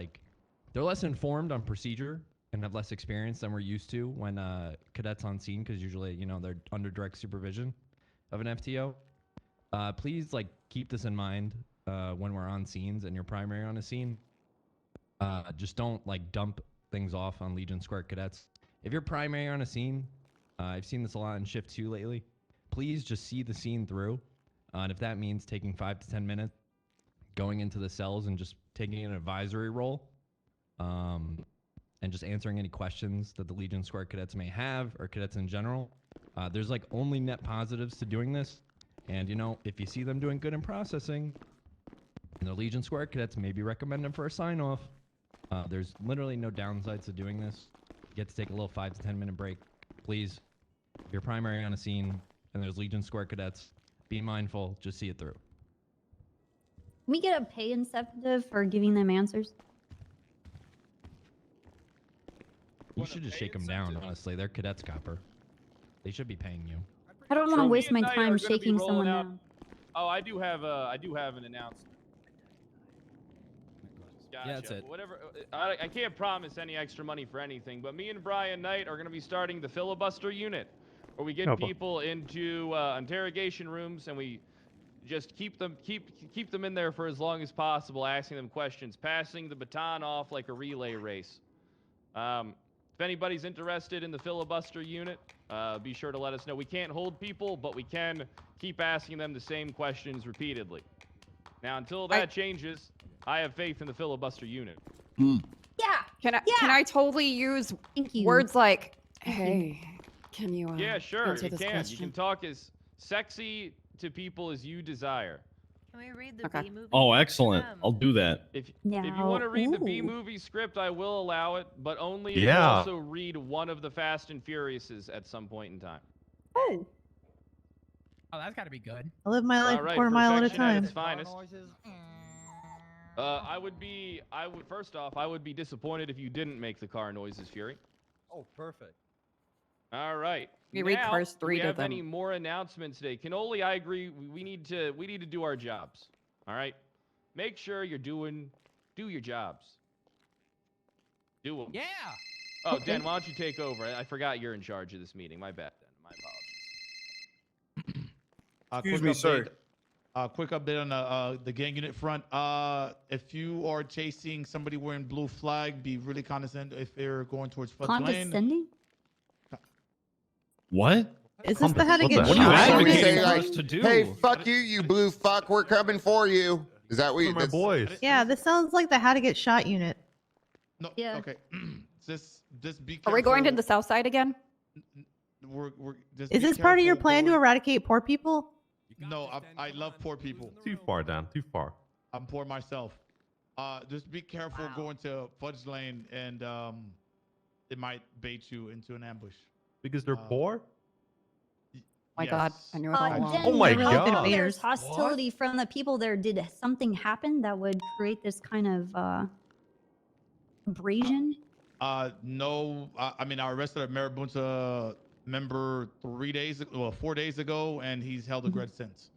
they're less informed on procedure and have less experience than we're used to when cadets on scene, because usually, you know, they're under direct supervision of an FTO. Please keep this in mind when we're on scenes and you're primary on a scene. Just don't dump things off on Legion Square cadets. If you're primary on a scene, I've seen this a lot in Shift 2 lately, please just see the scene through. And if that means taking 5 to 10 minutes, going into the cells and just taking an advisory role, and just answering any questions that the Legion Square cadets may have, or cadets in general. There's only net positives to doing this. And you know, if you see them doing good in processing, and the Legion Square cadets maybe recommend them for a sign-off. There's literally no downsides to doing this. You get to take a little 5 to 10 minute break. Please, if you're primary on a scene and there's Legion Square cadets, be mindful, just see it through. Can we get a pay incentive for giving them answers? You should just shake them down, honestly. They're cadets, copper. They should be paying you. I don't want to waste my time shaking someone out. down. Oh, I do have an announcement. Gotcha. Yeah, that's it. Whatever. I can't promise any extra money for anything, but me and Brian Knight are going to be starting the filibuster unit, where we get people into interrogation rooms and we just keep them in there for as long as possible, asking them questions, passing the baton off like a relay race. If anybody's interested in the filibuster unit, be sure to let us know. We can't hold people, but we can keep asking them the same questions repeatedly. Now, until that changes, I have faith in the filibuster unit. Yeah. Can I totally use words like, hey, can you yeah, sure, answer you this can. question? You can talk as sexy to people as you desire. Can we read the B movie? Oh, excellent. I'll do that. If you want to read the B movie script, I will allow it, but only if you Yeah. also read one of the Fast and Furiouses at some point in time. Oh. Oh, that's got to be good. I live my life All right, quarter mile at a perfection at time. its finest. I would first off, I would be disappointed if you didn't make the car noises, Fury. Oh, perfect. All right. We read Now, Cars 3 do we to have them. any more announcements today? Canoli, I agree. We need to do our jobs. All right. Make sure do your jobs. Do them. Yeah. Oh, Dan, why don't you take over? I forgot you're in charge of this meeting. My bad, Dan. My apologies. Excuse me, sir. Quick update on the gang unit front. If you are chasing somebody wearing blue flag, be really condescending if they're going towards Fudge Lane. Condescending? What? Is this the how to get What are you shot? advocating for us to do? Hey, fuck you, you blue fuck. We're coming for you. Is that what you? My boys. Yeah, this sounds like the how to get shot unit. No. Yeah. Okay. just be careful. Are we going to the south side again? We're just Is be this part of your careful plan to going- eradicate poor people? No, I love poor people. Too far down. Too far. I'm poor myself. Just be careful going to Fudge Lane, and it might bait you into an ambush. Because they're poor? My God, I knew it all along. Then Oh my you know God. There's hostility from the people there. Did something happen that would create this kind of abrasion? No. I mean, I arrested a Marabunta member 4 days ago, and he's held a grudge since.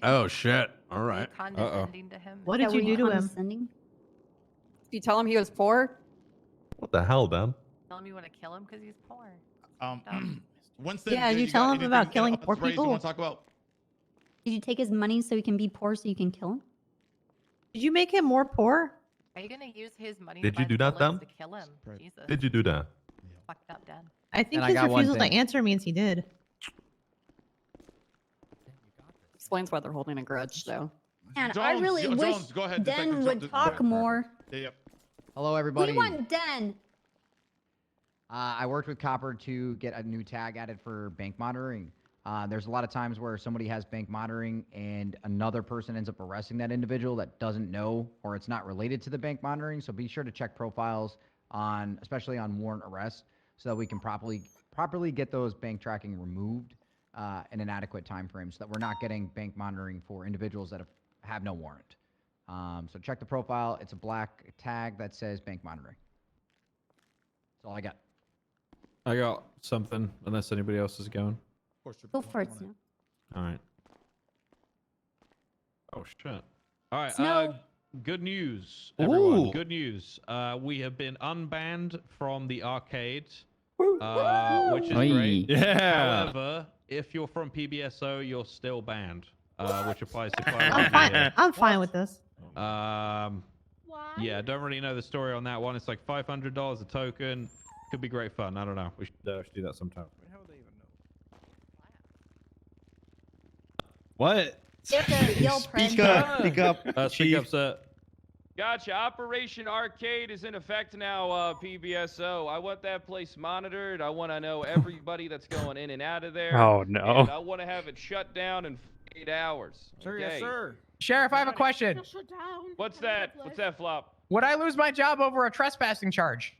Oh shit! All right. Condescending to him. What did you do to him? Did you tell him he was poor? What the hell, Dan? Tell him you want to kill him because he's poor. Winston, Yeah, you tell him about killing poor people. You want to talk about? Did you take his money so he can be poor so you can kill him? Did you make him more poor? Are you gonna use his money? Did to you buy do that, bullets Dan? to kill him? Jesus. Did you do that? Fucked up, Dad. I think And I his got one refusal to thing. answer means he did. Explains why they're holding a grudge, though. And I really wish go ahead, Den would talk more. Hello, everybody. We want Den. I worked with Copper to get a new tag added for bank monitoring. There's a lot of times where somebody has bank monitoring and another person ends up arresting that individual that doesn't know or it's not related to the bank monitoring. So be sure to check profiles especially on warrant arrests, so that we can properly get those bank tracking removed in an adequate time frame, so that we're not getting bank monitoring for individuals that have no warrant. So check the profile. It's a black tag that says bank monitoring. That's all I got. I got something, unless anybody else is going. Go for it, Snow. All right. Oh shit! All right. Snow. Good news, everyone. Ooh. Good news. We have been unbanned from the arcade, which is great. Yeah. However, if you're from PBSO, you're still banned, which applies to I'm fine with this. Yeah, don't really know the story on that one. It's like $500 a token. Could be great fun. I don't know. We should do that sometime. How would they even know? What? You have to yell Speak up. Speak up. Speak up, sir. Gotcha. Operation Arcade is in effect now, PBSO. I want that place monitored. I want to know everybody that's going in and out of there. Oh, no. And I want to have it shut down in 8 hours. Sir, okay? yes, sir. Sheriff, I have a question. What's that? What's that, Flop? Would I lose my job over a trespassing charge?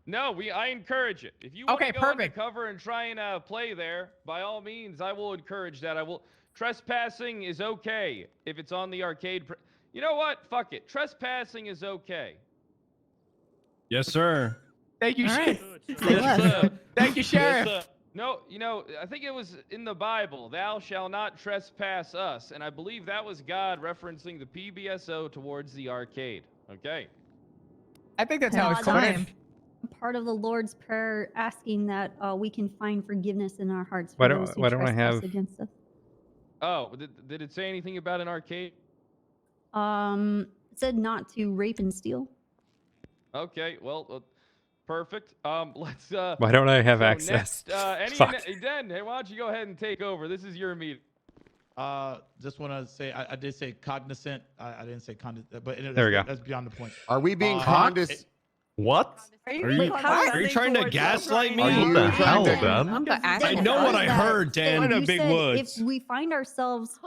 No, I encourage it. If you want Okay, to go perfect. undercover and try and play there, by all means, I will encourage that. I will. Trespassing is okay if it's on the arcade. You know what? Fuck it. Trespassing is okay. Yes, sir. Thank you, All right. Yes, sir. Thank you, Sheriff. Yes, sir. No, I think it was in the Bible, thou shalt not trespass us. And I believe that was God referencing the PBSO towards the arcade. Okay. I think that's how it's God's coded. Part of the Lord's Prayer asking that we can find forgiveness in our hearts for Why those don't who I trespass have? against us. Oh, did it say anything about an arcade? It said not to rape and steal. Okay, well, perfect. Let's. Why don't I have so access? Next, Fuck. Den, hey, why don't you go ahead and take over? This is your meeting. Just want to say, I did say cognizant. I didn't say condescent, but There we go. That's beyond the point. Are we being condescending? What? Are you Are you trying to gaslight me? Are you What the hell, Dan? Dan? I know what I heard, Dan. You Find a big said woods. if we find ourselves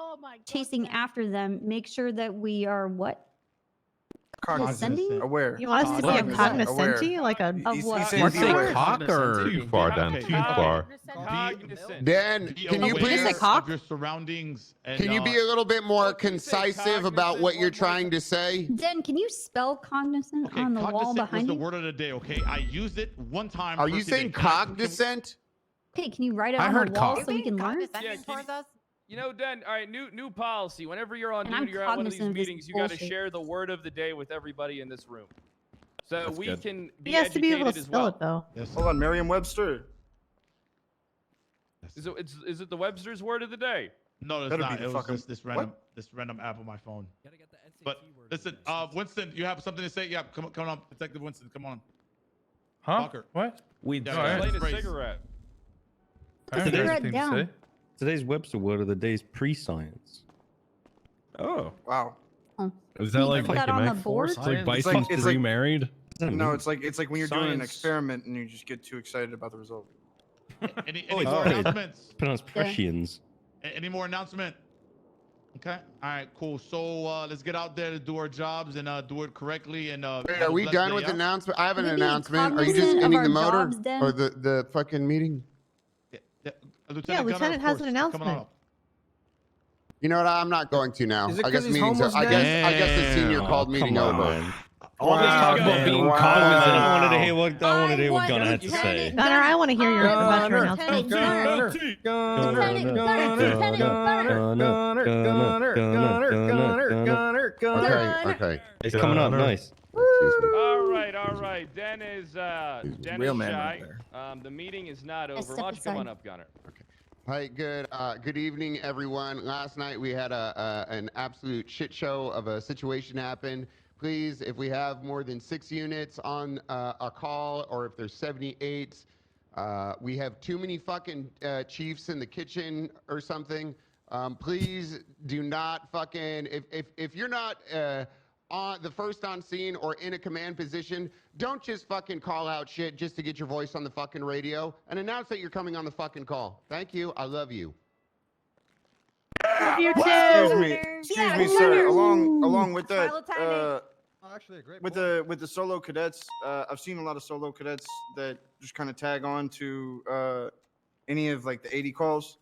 after them, make sure that we are what? Condescending? Aware. You want us to be a cognoscenti? Like a... Of what? Let's say cock or too far, Dan. Too far. Dan, can you please of your surroundings? And, can you be a little bit more concise about what you're trying to say? Den, can you spell cognizant on the wall cognizant was behind the you? word of the day. Okay, I used it one time. Are you saying cognizant? Okay, can you write it I on heard the wall cock. so we can learn? Condescending towards us? You know, Den. All right, new policy. Whenever you're on And I'm duty or at one of these cognizant of this meetings, you got to bullshit. share the word of the day with everybody in this room, so That's we good. can be He has to be able to educated as spell well. it though. Yes. Hold on, Merriam-Webster. Is it the Webster's word of the day? No, it's Better not. be the It was fucking- just this random app on my phone. But listen, Winston, you have something to say? Yeah, come on, Detective Winston, come on. Huh? Walker. What? We Yeah, Light a phrase. cigarette. Today's, Cigarette down. today's Webster word of the day is pre-science. Oh. Wow. Is that You like put that on the board? It's like It's Bison's like- it's like- pre-married? No, it's like when you're doing an Science. experiment and you just get too excited about the result. Any Oh, more it's announcements? pronounced Prescience. Any more announcement? Okay. All right. Cool. So let's get out there to do our jobs and do it correctly. And Wait, have are a we blessed done day, with yeah? announcement? I have an Can we be announcement. Are you just cognizant of ending our the motor jobs, then? or the fucking meeting? Yeah, Lieutenant has an Come on announcement. up. You know what? I'm not going to now. Is it I guess 'cause he's meetings. homeless, I Dan? guess the senior called meeting over. All this talk about being cognizant. I wanted to hear what Gunnar had to say. Gunnar, I want to hear your about your announcement. Okay. It's coming up. Nice. All right. Den is Real man shy. right The meeting is not Let's over. step Why don't you come on aside. up, Gunnar? Hi, good evening, everyone. Last night we had an absolute shit show of a situation happen. Please, if we have more than 6 units on a call, or if there's 78, we have too many fucking chiefs in the kitchen or something. Please do not fucking if you're not on the first on scene or in a command position, don't just fucking call out shit just to get your voice on the fucking radio and announce that you're coming on the fucking call. Thank you. I love you. You too. Excuse me, sir. Along with that, Actually, a great with the solo cadets, I've seen a lot of solo cadets that just kind of tag on to any of like the 80 calls,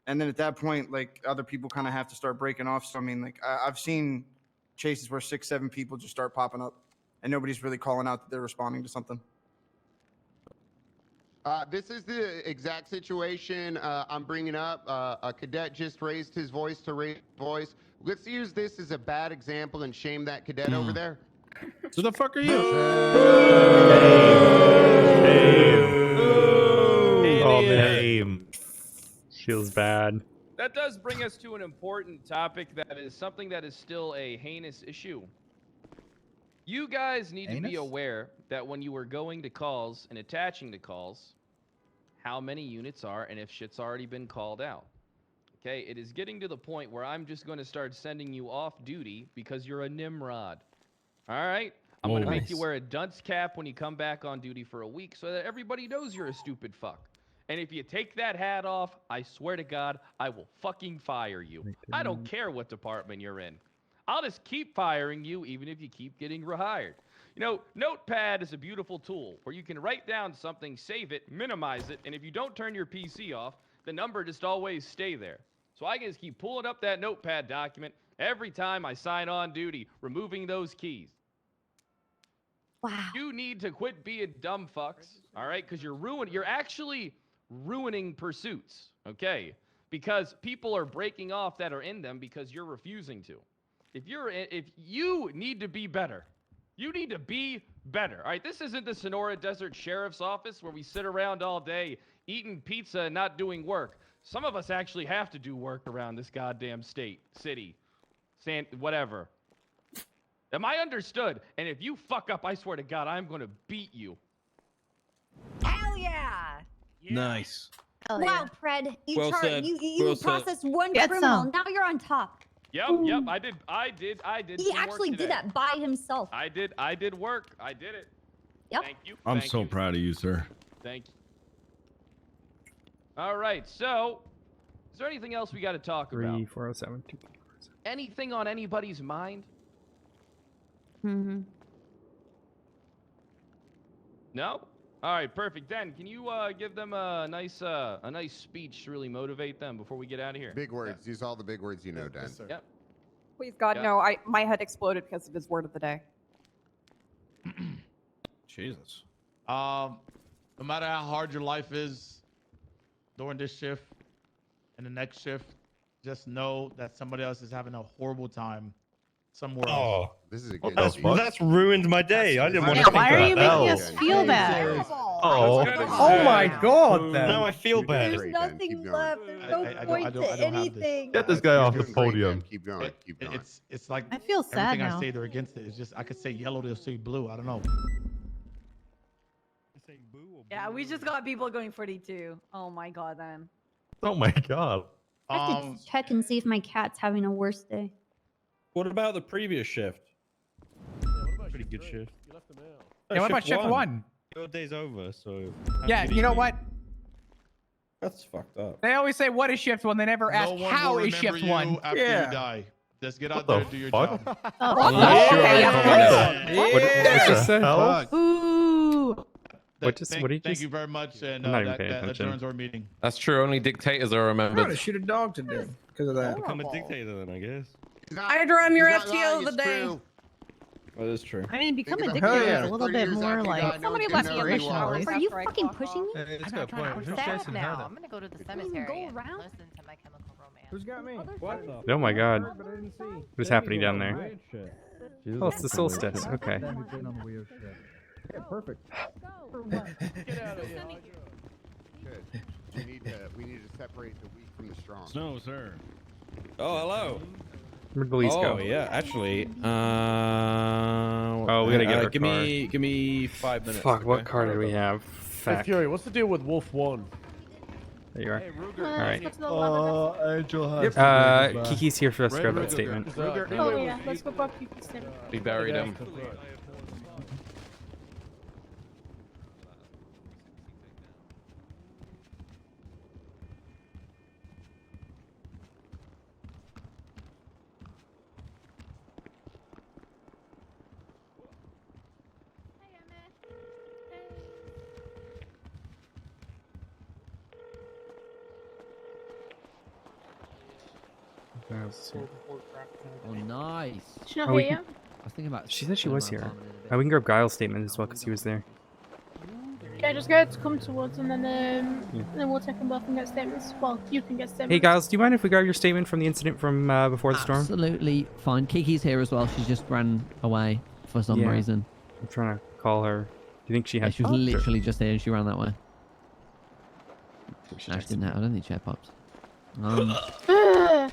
and then at that point, like other people kind of have to start breaking off. So I mean, like I've seen chases where 6, 7 people just start popping up, and nobody's really calling out that they're responding to something. This is the exact situation I'm bringing up. A cadet just raised his voice to raise voice. Let's use this as a bad example and shame that cadet over there. Who the fuck are you? Oh, man. Feels bad. That does bring us to an important topic that is something that is still a heinous issue. You guys need to be aware that when you are going to calls and attaching to calls, how many units are and if shit's already been called out. Okay, it is getting to the point where I'm just going to start sending you off duty because you're a Nimrod. All right? I'm going to make you wear a dunce cap when you come back on duty for a week so that everybody knows you're a stupid fuck. And if you take that hat off, I swear to God, I will fucking fire you. I don't care what department you're in. I'll just keep firing you even if you keep getting rehired. You know, Notepad is a beautiful tool where you can write down something, save it, minimize it, and if you don't turn your PC off, the number just always stay there. So I can just keep pulling up that Notepad document every time I sign on duty, removing those keys. Wow. You need to quit being dumb fucks, all right? Because you're actually ruining pursuits, okay? Because people are breaking off that are in them because you're refusing to. If you need to be better, you need to be better, all right? This isn't the Sonora Desert Sheriff's Office where we sit around all day eating pizza and not doing work. Some of us actually have to do work around this goddamn city, whatever. Am I understood? And if you fuck up, I swear to God, I'm going to beat you. Hell yeah! Nice. Wow, Pred, you Well said. you processed one Get criminal. some. Now you're on top. Yep, I did. He some work actually today. did that by himself. I did work. I did it. Yep. Thank you. I'm Thank so you. proud of you, sir. Thank you. All right, so is there anything else we got to talk about? 3407. Anything on anybody's mind? Mm-hmm. No? All right, perfect. Then can you give them a nice speech to really motivate them before we get out of here? Big words. Use all the big words you know, Dan. Yes, sir. Yep. Please, God, Yeah. no. My head exploded because of his word of the day. Jesus. No matter how hard your life is during this shift and the next shift, just know that somebody else is having a horrible time somewhere else. Oh, This is that's ruined my day. I didn't want to Yeah, think why are about you that. making us feel bad? Oh. Oh my god, then. Now I feel bad. There's nothing left. There's no I point don't to have this. anything. Get this guy You're off the doing great, man. podium. Keep going. Keep going. It's like I feel sad everything now. I say they're against it. It's just I could say yellow, they'll say blue. I don't know. Yeah, we just got people going 42. Oh my god, then. Oh my god. I have to check and see if my cat's having a worse day. What about the previous shift? Pretty good shift. Yeah, what about shift one? Your day's over, so. Yeah, you know what? That's fucked up. They always say, what is shift one? They never ask, No one how will is remember shift you one? after you die. Just get out there and do your fuck? job. What just said? Ooh. What did you Thank you very much, and I'm not even that paying attention. adjourns our meeting. That's true. Only dictators are I'm remembered. gonna shoot a dog to death because of that. Become a dictator then, I guess. I'm your FTO of the day. That is true. I mean, becoming a Hell dictator yeah. is a little bit more like Somebody left me inspiration, at least. Are you fucking pushing me? It's got a point. Who's Sad chasing now. Heather? I'm gonna go to the Go cemetery and around? listen to My Chemical Romance. Who's got me? What? Oh my god. What is happening down there? Jesus. Oh, it's the solstice. Okay. Yeah, perfect. Get out of here. Good. We need to separate the weak from the strong. No, sir. Oh, hello. Where'd Belize go? Oh, yeah, actually. Oh, we gotta get our give car. Give me 5 minutes. Fuck, what okay? car do we have? Fuck. Fury, what's the deal with Wolf 1? There you are. Alright. Angel has Kiki's here for us to grab that statement. Oh yeah, let's go grab Kiki's statement. We buried him. Oh, nice. She's not Oh, we here can- yet? I was thinking about. She said she was here. Spider-Man farming in a bit. We can grab Giles' statement as well because he was there. Okay, just go to come towards and then we'll take them both and get statements. Well, you can get statements. Hey Giles, do you mind if we grab your statement from the incident from before the storm? Absolutely fine. Kiki's here as well. She's just ran away for some Yeah. reason. I'm trying to call her. Do you think she Yeah, had? she was pops, or- literally just there and she ran that way. We should No, check she didn't some- have. I don't think she had pops. Ugh.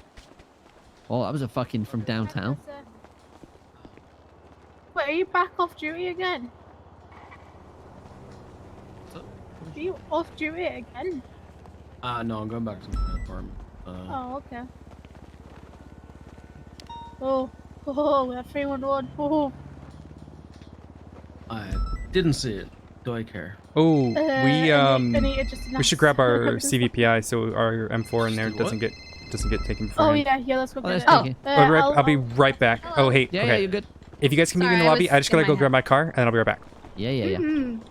Oh, that was a fucking from downtown. Wait, are you back off duty again? Are you off duty again? No, I'm going back to my apartment. Oh, okay. Oh, we have 311. Oh. I didn't see it. Do I care? Oh, Anita just we announced- should grab our CVPI so our M4 in there What? doesn't get taken Oh beforehand. yeah, let's go Oh, get that's it. okay. I'll be right back. Oh hey, Yeah, okay. yeah, you're good. If you guys can meet me in the Sorry, I lobby, was I just in gotta my go head. grab my car and then I'll be right back. Yeah, yeah, yeah. Mhm.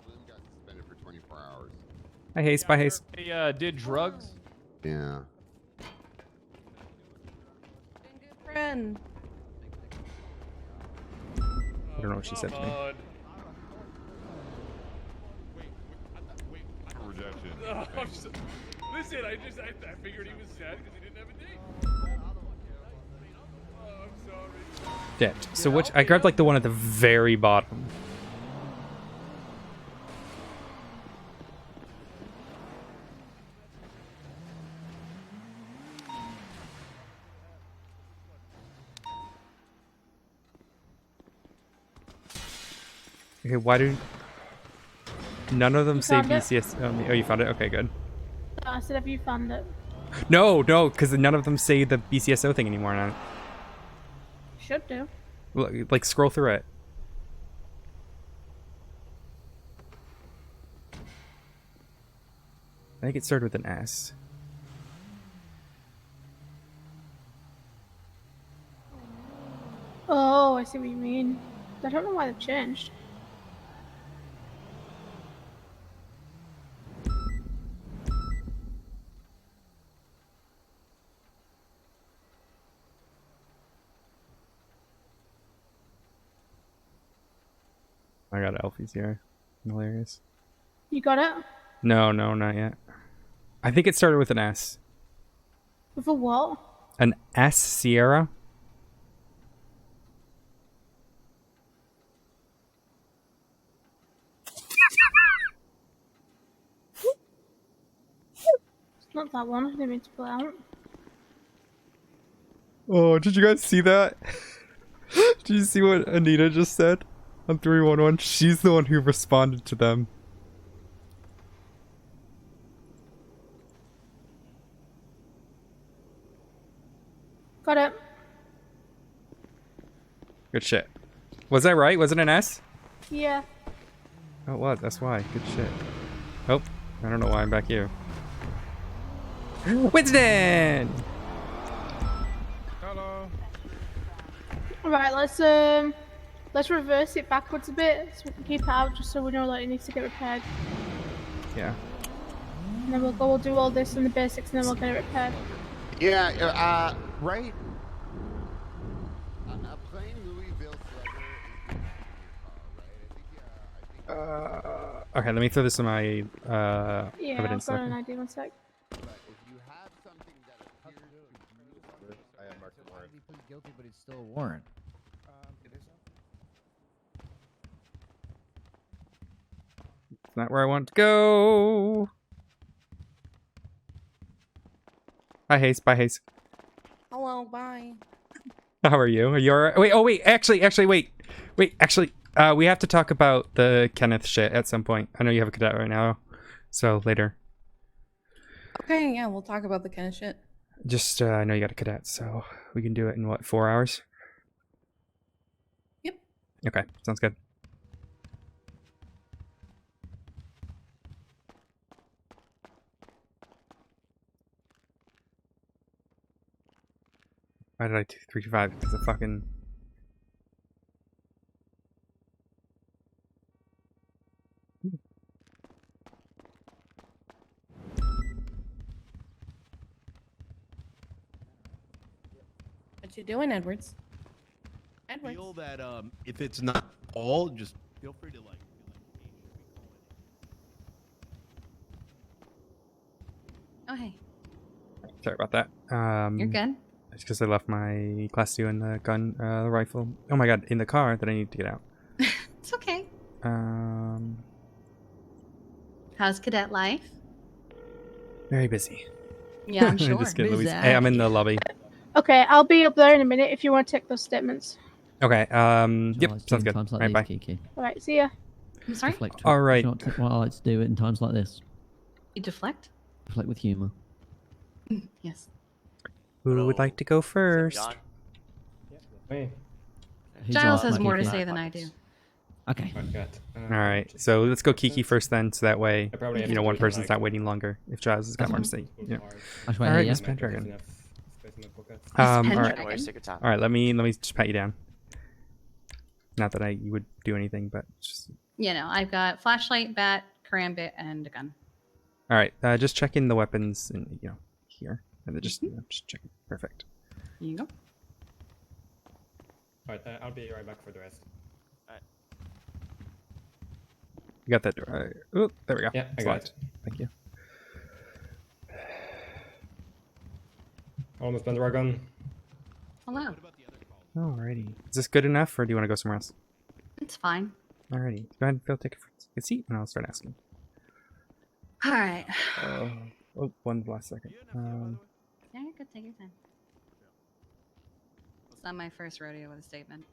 Bloom got suspended for 24 hours. Hi Haze, bye Haze. They did drugs. Yeah. Friend. I don't know what she said to me. Listen, I figured he was sad because he didn't have a date. Oh, I'm sorry. Dead. So which I grabbed like the one at the very bottom. Okay, why do none of them say found it? BCS? Oh, you found it? Okay, good. I said, have you found it? No, because none of them say the BCSO thing anymore now. Should do. Like, scroll through it. I think it started with an S. Oh, I see what you mean. I don't know why they've changed. I got Alfie's here. Hilarious. You got it? No, not yet. I think it started with an S. With a what? An S, Sierra? It's not that one. I didn't mean to pull it out. Oh, did you guys see that? Did you see what Anita just said on 311? She's the one who responded to them. Got it. Good shit. Was that right? Was it an S? Yeah. Oh, it was. That's why. Good shit. Oh, I don't know why I'm back here. Winston! Hello. Alright, let's reverse it backwards a bit so we can keep it out just so we know that it needs to get repaired. Yeah. And then we'll do all this in the basics and then we'll get it repaired. Yeah, right? Playing Louisville Slugger Okay, let me throw this in my Yeah, I've evidence. got an idea, one sec. He pleaded guilty, but it's still a warrant. It's not where I want to go. Hi, Hayes. Bye, Hayes. Hello, bye. How are you? Are you alright? Wait, oh wait, actually, wait. Wait, actually, we have to talk about the Kenneth shit at some point. I know you have a cadet right now, so later. Okay, yeah, we'll talk about the kind of shit. Just, I know you got a cadet, so we can do it in what, 4 hours? Yep. Okay, sounds good. Why did I do 325? Because of fucking... What you doing, Edwards? Edwards. Feel that if it's not all, just feel free to like. Oh, hey. Sorry about that. You're good. It's because I left my class 2 and the gun, the rifle. Oh my god, in the car that I need to get out. It's okay. How's cadet life? Very busy. Yeah, I'm sure. Just kidding, Louise. Hey, I'm in the lobby. Okay, I'll be up there in a minute if you want to take those statements. Okay, yep, sounds good. Times like Right, these, bye. Kiki. Alright, see ya. I'm sorry? Deflect. All right. What I like to do it in times like this. You deflect? Deflect with humour. Yes. Who would like to go first? Who's Giles like has more to Kiki? say than I do. Okay. Alright, so let's go Kiki first then, so that way, probably you know, one person's not waiting longer if Giles has got more to say. Yeah. That's why Alright, here, Miss yeah? Pendragon. Pendragon? Alright, let me just pat you down. Not that you would do anything, but just... You know, I've got flashlight, bat, karambit, and a gun. Alright, just check in the weapons and, you know, here. And then just, you know, just check it. Perfect. Here you go. Alright, I'll be right back for the rest. You got that door. Oh, there we go. Yeah, I It's got locked. it. Thank you. Almost done the gun. Hello. Alrighty. Is this good enough, or do you want to go somewhere else? It's fine. Alrighty. Go ahead and Phil, take a seat, and I'll start asking. All right. Oh, one last second. Yeah, you could take your time. It's not my first rodeo with a statement.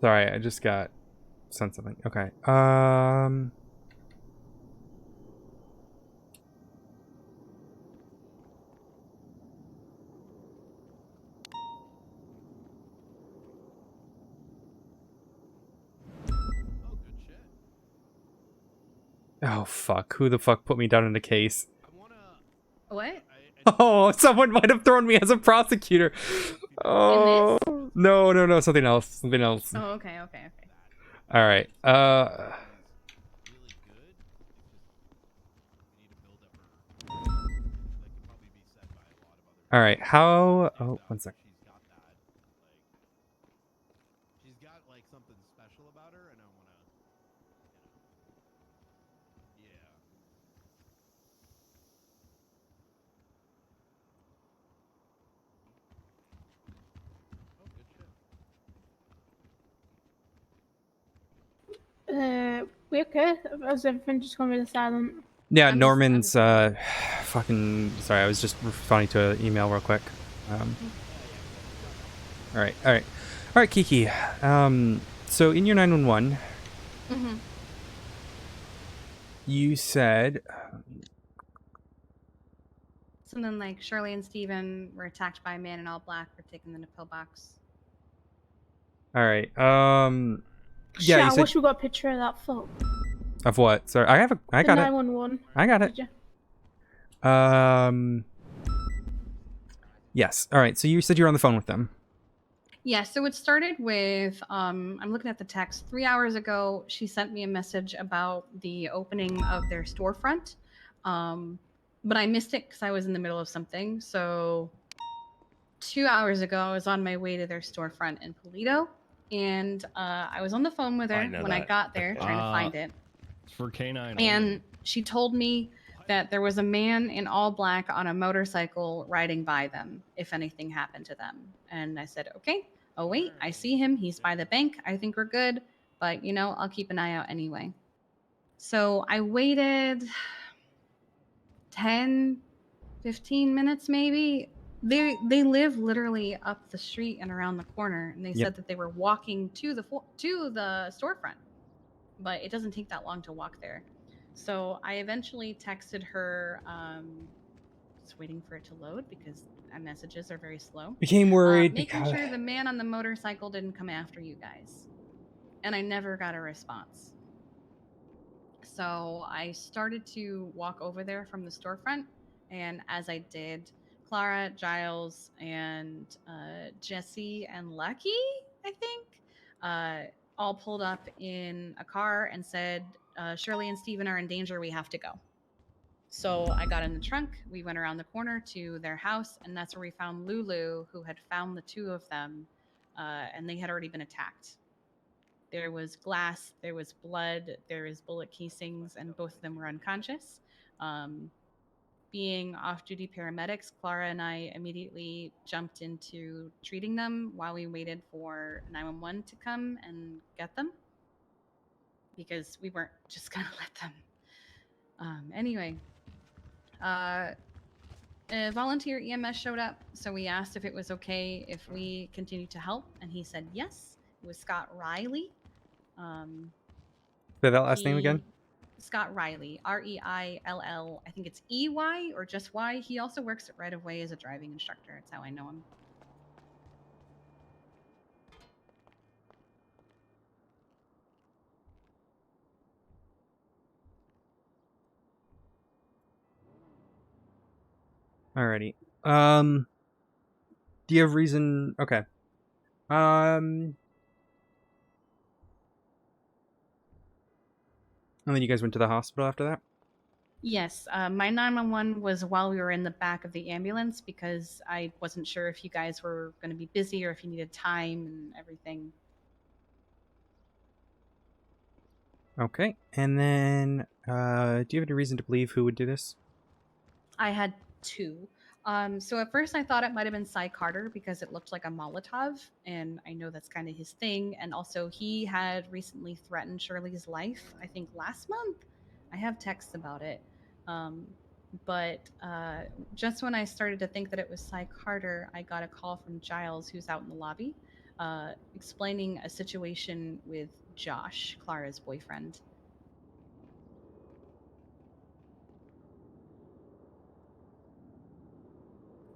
Sorry, I just got sent something. Okay. Oh fuck! Who the fuck put me down in a case? What? Oh, someone might have thrown me as a prosecutor. Oh no, something else. Oh, okay. All right. All right. How? Oh, one sec. She's got like something special about her, and I want to, yeah. Oh, good shit. We okay? Has everything just gone really silent? Yeah, Norman's fucking. Sorry, I was just responding to an email real quick. All right, all right, all right, Kiki. So in your 911, you said Something like Shirley and Steven were attacked by a man in all black for taking them to pillbox. All right. Shit, Yeah, you I said wish we got a picture of that fuck. of what? Sorry, I The got it. 911. I got it. Did you? Yes. All right. So you said you were on the phone with them. Yeah, so it started with I'm looking at the text. 3 hours ago, she sent me a message about the opening of their storefront. But I missed it because I was in the middle of something. So 2 hours ago, I was on my way to their storefront in Polito. And I was on the phone with her when I got there trying to find it. It's for K9. And she told me that there was a man in all black on a motorcycle riding by them if anything happened to them. And I said, okay. Oh, wait, I see him. He's by the bank. I think we're good. But, you know, I'll keep an eye out anyway. So I waited 10, 15 minutes maybe. They live literally up the street and around the corner. And they said that they were walking to the storefront. But it doesn't take that long to walk there. So I eventually texted her, just waiting for it to load because messages are very slow. Became worried making because sure the man on the motorcycle didn't come after you guys. And I never got a response. So I started to walk over there from the storefront. And as I did, Clara, Giles, and Jesse and Lucky, I think, all pulled up in a car and said, Shirley and Steven are in danger. We have to go. So I got in the trunk. We went around the corner to their house, and that's where we found Lulu, who had found the two of them, and they had already been attacked. There was glass, there was blood, there was bullet casings, and both of them were unconscious. Being off-duty paramedics, Clara and I immediately jumped into treating them while we waited for 911 to come and get them, because we weren't just gonna let them. Anyway, a volunteer EMS showed up, so we asked if it was okay if we continued to help, and he said yes. It was Scott Riley. Say that last name again. Scott Riley, Reill. I think it's EY or just Y. He also works at Right of Way as a driving instructor. That's how I know him. Alrighty. Do you have reason? Okay. And then you guys went to the hospital after that? Yes, my 911 was while we were in the back of the ambulance because I wasn't sure if you guys were going to be busy or if you needed time and everything. Okay. And then, do you have any reason to believe who would do this? I had two. So at first I thought it might have been Cy Carter because it looked like a Molotov, and I know that's kind of his thing. And also he had recently threatened Shirley's life, I think last month. I have texts about it. But just when I started to think that it was Cy Carter, I got a call from Giles, who's out in the lobby, explaining a situation with Josh, Clara's boyfriend.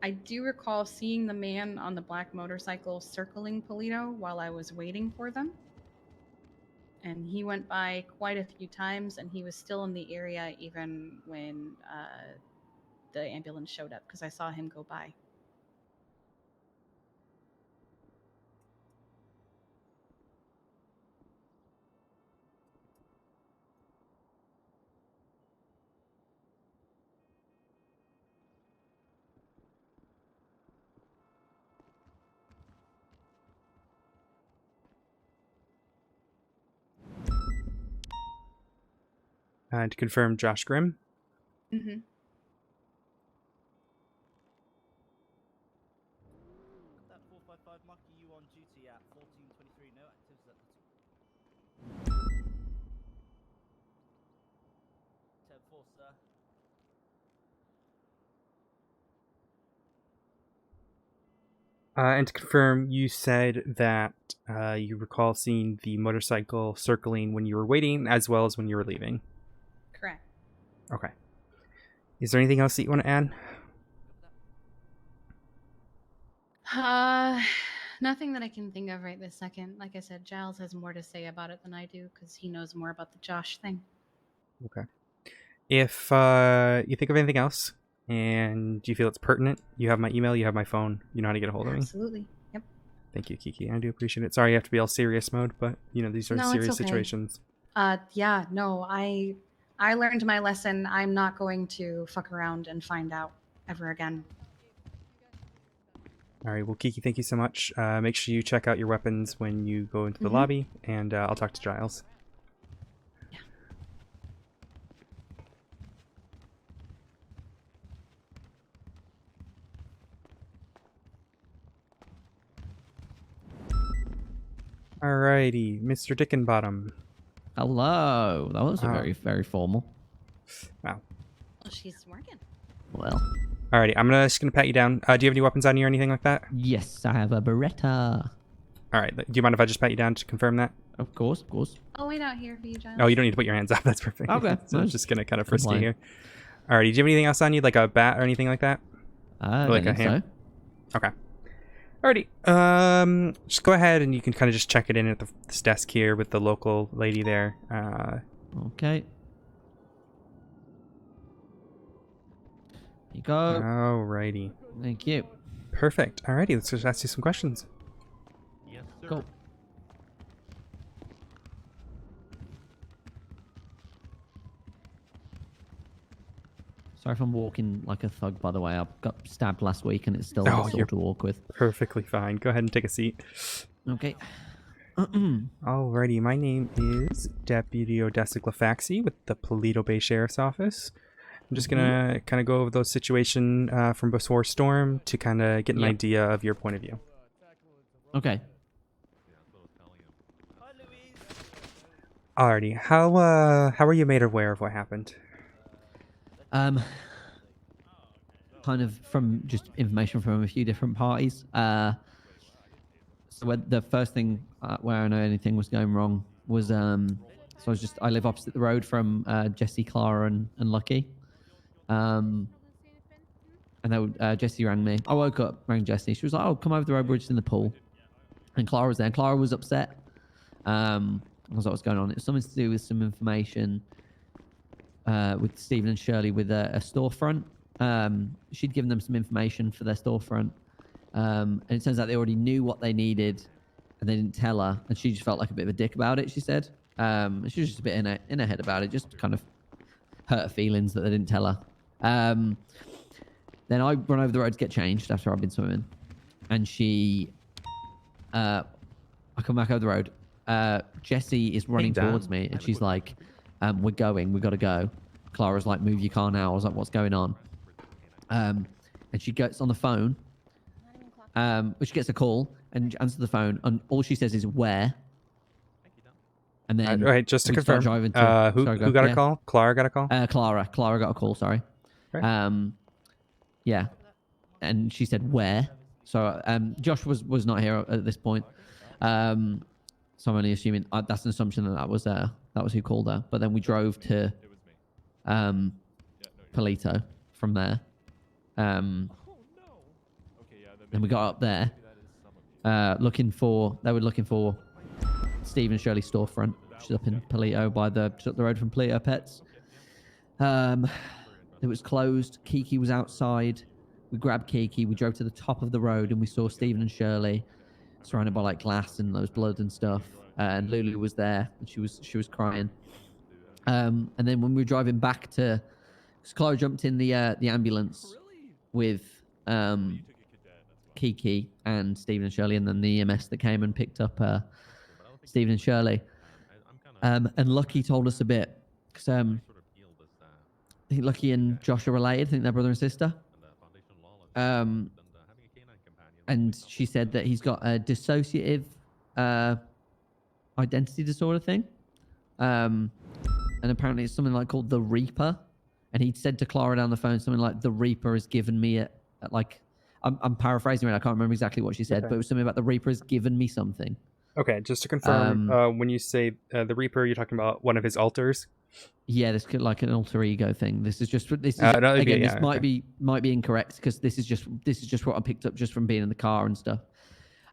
I do recall seeing the man on the black motorcycle circling Polito while I was waiting for them. And he went by quite a few times, and he was still in the area even when the ambulance showed up, because I saw him go by. To confirm, Josh Grimm. Mm-hmm. And to confirm, you said that you recall seeing the motorcycle circling when you were waiting, as well as when you were leaving. Correct. Okay. Is there anything else that you want to add? Nothing that I can think of right this second. Like I said, Giles has more to say about it than I do because he knows more about the Josh thing. Okay. If you think of anything else and you feel it's pertinent, you have my email, you have my phone, you know how to get a hold of me. Absolutely. Yep. Thank you, Kiki. I do appreciate it. Sorry you have to be all serious mode, but you know, these are No, serious it's okay. situations. Yeah, no, I learned my lesson. I'm not going to fuck around and find out ever again. All right, well, Kiki, thank you so much. Make sure you check out your weapons when you go into the lobby, and I'll talk to Giles. Yeah. Alrighty, Mr. Dickenbottom. Hello. That was very formal. Wow. Well, she's working. Well. Alrighty, I'm just gonna pat you down. Do you have any weapons on you or anything like that? Yes, I have a Beretta. Alright, do you mind if I just pat you down to confirm that? Of course, of course. I'll wait out here for you, Giles. Oh, you don't need to put your hands up. That's perfect. Okay. So I'm just gonna kind of frisk you fine. here. Alrighty, do you have anything else on you, like a bat or anything like that? I Or like think a hammer? so. Okay. Alrighty. Just go ahead and you can kind of just check it in at this desk here with the local lady there. Okay. Here you go. Alrighty. Thank you. Perfect. Alrighty, let's just ask you some questions. Yes, sir. Cool. Sorry if I'm walking like a thug, by the way. I got stabbed last week and it's still a bit sore to walk with. Perfectly fine. Go ahead and take a seat. Okay. Alrighty, my name is Deputy Odessa Glafx with the Paleto Bay Sheriff's Office. I'm just gonna kind of go over those situation from before Storm to kind of get an idea of your point of view. Okay. Alrighty, how were you made aware of what happened? Kind of from just information from a few different parties. So the first thing where I know anything was going wrong was so I live opposite the road from Jesse, Clara, and Lucky. And then Jesse rang me. I woke up, rang Jesse. She was like, "Oh, come over the road, we're just in the pool." And Clara was there. And Clara was upset. I was like, "What's going on?" It's something to do with some information with Stephen and Shirley with a storefront. She'd given them some information for their storefront. And it turns out they already knew what they needed and they didn't tell her. And she just felt like a bit of a dick about it, she said. She was just a bit in her head about it, just kind of hurt her feelings that they didn't tell her. Then I run over the road to get changed after I've been swimming. And I come back over the road. Jessie is running towards me and she's like, we're going, we got to go. Clara's like, move your car now. I was like, what's going on? And she gets on the phone, which gets a call and answers the phone. And all she says is, where? And then right, just to we start confirm, driving to, who got a call? Clara got a call? Clara got a call, sorry. Right. Yeah. And she said, where? So Josh was not here at this point. So I'm only assuming that's an assumption that was who called her. But then we drove to Paleto from there. Then we got up there looking for Steve and Shirley's storefront, which is up in Paleto just up the road from Paleto Pets. It was closed. Kiki was outside. We grabbed Kiki. We drove to the top of the road and we saw Stephen and Shirley surrounded by like glass and there was blood and stuff. And Lulu was there and she was crying. And then when we were driving back to, Clara jumped in the ambulance with Kiki and Stephen and Shirley, and then the EMS that came and picked up Stephen and Shirley. And Lucky told us a bit because I think Lucky and Josh are related. I think they're brother and sister. And she said that he's got a dissociative identity disorder thing. And apparently it's something like called the Reaper. And he said to Clara down the phone something like, the Reaper has given me a like, I'm paraphrasing it. I can't remember exactly what she said, Okay. but it was something about the Reaper has given me something. Okay, just to confirm, when you say the Reaper, you're talking about one of his alters? Yeah, this could like an alter ego thing. This is again. yeah, This might be incorrect because this is just what I picked up just from being in the car and stuff.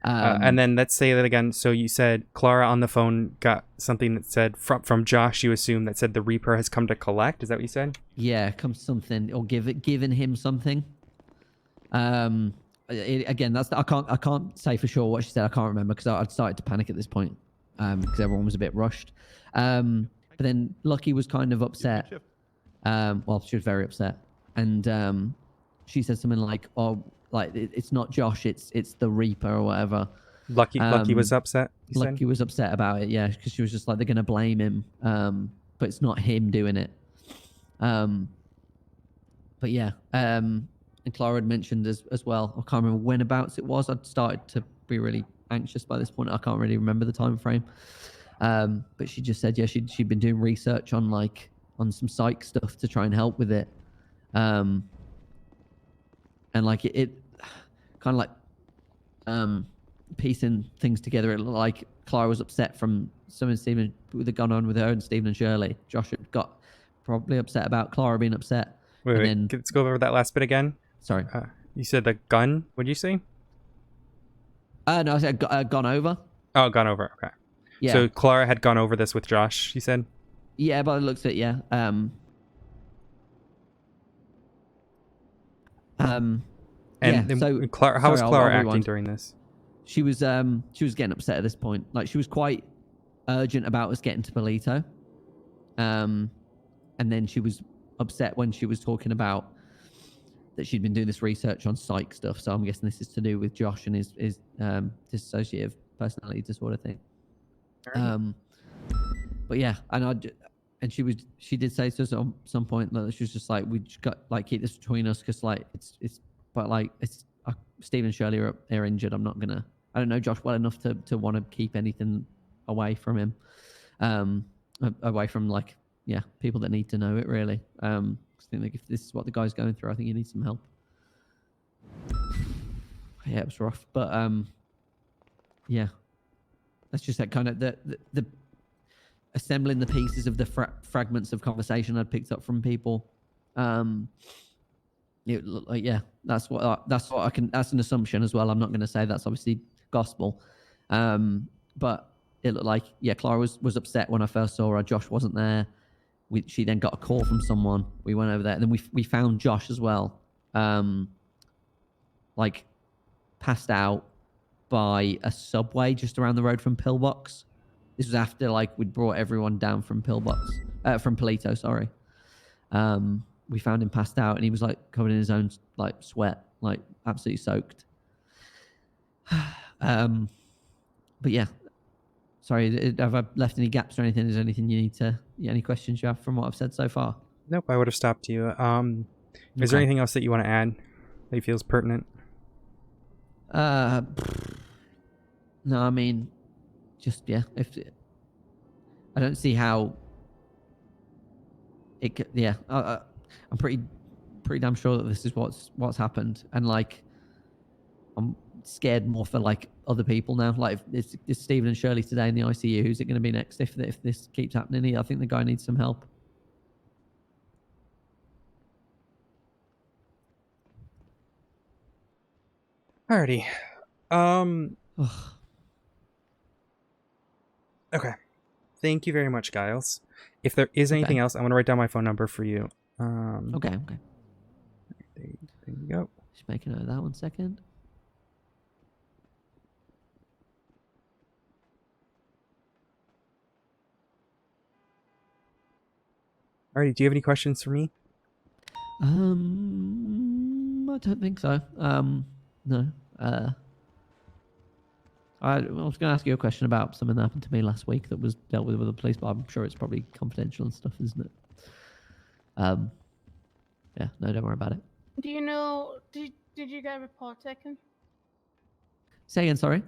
And then let's say that again. So you said Clara on the phone got something that said from Josh. You assume that said the Reaper has come to collect. Is that what you said? Yeah, come something or given him something. Again, I can't say for sure what she said. I can't remember because I'd started to panic at this point because everyone was a bit rushed. But then Lucky was kind of upset. Well, she was very upset, and she said something like, "Oh, like it's not Josh, it's the Reaper or whatever." Lucky was upset. Lucky was upset about it, yeah, because she was just like, they're gonna blame him, but it's not him doing it. But yeah, and Clara had mentioned as well. I can't remember whenabouts it was. I'd started to be really anxious by this point. I can't really remember the time frame. But she just said, yeah, she'd been doing research on some psych stuff to try and help with it. And like it kind of like piecing things together. It looked like Clara was upset from something Stephen with the gun on with her and Stephen and Shirley. Josh had got probably upset about Clara being upset. Wait, let's go over that last bit again. Sorry. You said the gun. What did you say? No, I said gone over. Oh, gone over. Okay. Yeah. So Clara had gone over this with Josh, you said? Yeah, but it looks at yeah. And yeah, so Clara, how was sorry, Clara I'll acting rewind. during this? She was getting upset at this point. Like she was quite urgent about us getting to Polito. And then she was upset when she was talking about that she'd been doing this research on psych stuff. So I'm guessing this is to do with Josh and his dissociative personality disorder thing. But yeah, and she did say to us at some point that she was just like, we just got like keep this between us because like it's Steve and Shirley are injured. I don't know Josh well enough to want to keep anything away from him, away from like people that need to know it really. I think like if this is what the guy's going through, I think he needs some help. Yeah, it was rough, but yeah, that's just that kind of the assembling the pieces of the fragments of conversation I'd picked up from people. It looked like that's an assumption as well. I'm not going to say that's obviously gospel, but it looked like Clara was upset when I first saw her. Josh wasn't there. She then got a call from someone. We went over there, and then we found Josh as well, like passed out by a subway just around the road from Pillbox. This was after like we'd brought everyone down from from Polito, sorry. We found him passed out, and he was like covered in his own like sweat, like absolutely soaked. But yeah, sorry, have I left any gaps or anything? Is there anything you need to, any questions you have from what I've said so far? Nope, I would have stopped you. Is there anything else that you want to add that you feel is pertinent? No, I mean, just if I don't see how it could, I'm pretty damn sure that this is what's happened, and like I'm scared more for like other people now. Like if it's Stephen and Shirley today in the ICU, who's it going to be next if this keeps happening? I think the guy needs some help. Alrighty. Okay. Thank you very much, Giles. If there is anything else, I'm going to write down my phone number for you. Okay. There you go. Just make a note of that 1 second. Alrighty, do you have any questions for me? I don't think so. No. I was going to ask you a question about something that happened to me last week that was dealt with the police, but I'm sure it's probably confidential and stuff, isn't it? Yeah, no, don't worry about it. Do you know? Did you get a report taken? Say again, sorry.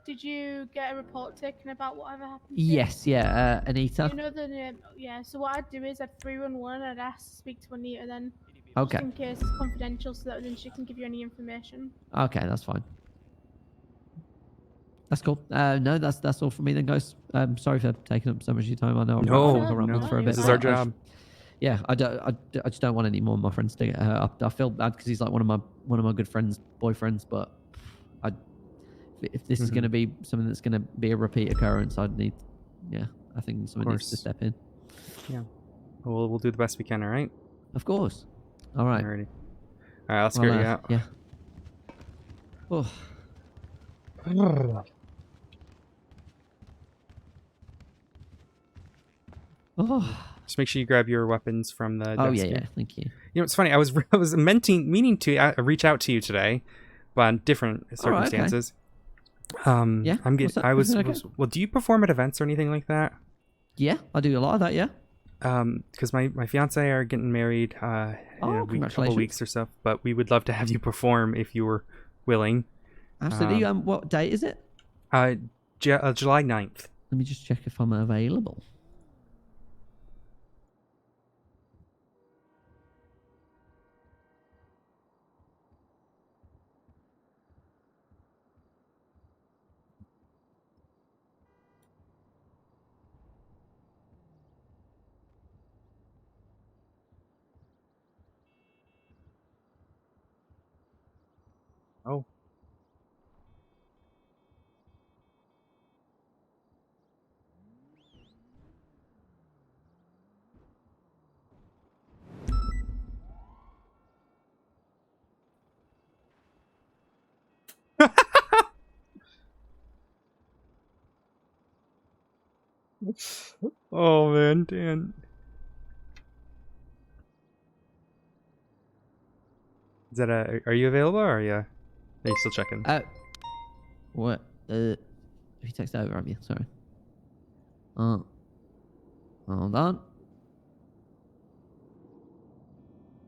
Did you get a report taken about whatever happened? Yes, yeah, Anita. You know the name? Yeah. So what I'd do is I'd 311. I'd ask to speak to Anita then. Okay. Just in case it's confidential, so that then she can give you any information. Okay, that's fine. That's cool. No, that's all for me then, guys. Sorry for taking up so much of your time. I know I'm rambled for a bit. This is our job. Yeah, I just don't want any more of my friends to get hurt up. I feel bad because he's like one of my good friends, boyfriends. But if this is going to be something that's going to be a repeat occurrence, I think someone needs to step in. Yeah, we'll do the best we can. All right. Of course. All right. Alrighty. All right, let's get you out. Yeah. Oh. Oh. Just make sure you grab your weapons from the desk. Oh yeah, thank you. You know, it's funny. I was meaning to reach out to you today, but on different circumstances. Yeah. Well, do you perform at events or anything like that? Yeah, I do a lot of that. Yeah. Because my fiance are getting married in a couple weeks or so, but we would love to have you perform if you were willing. Absolutely. What date is it? July 9th. Let me just check if I'm available. Oh. Oh man, Dan. Is that are you available or are you still checking? What? Have you texted over, have you? Sorry. Hold on.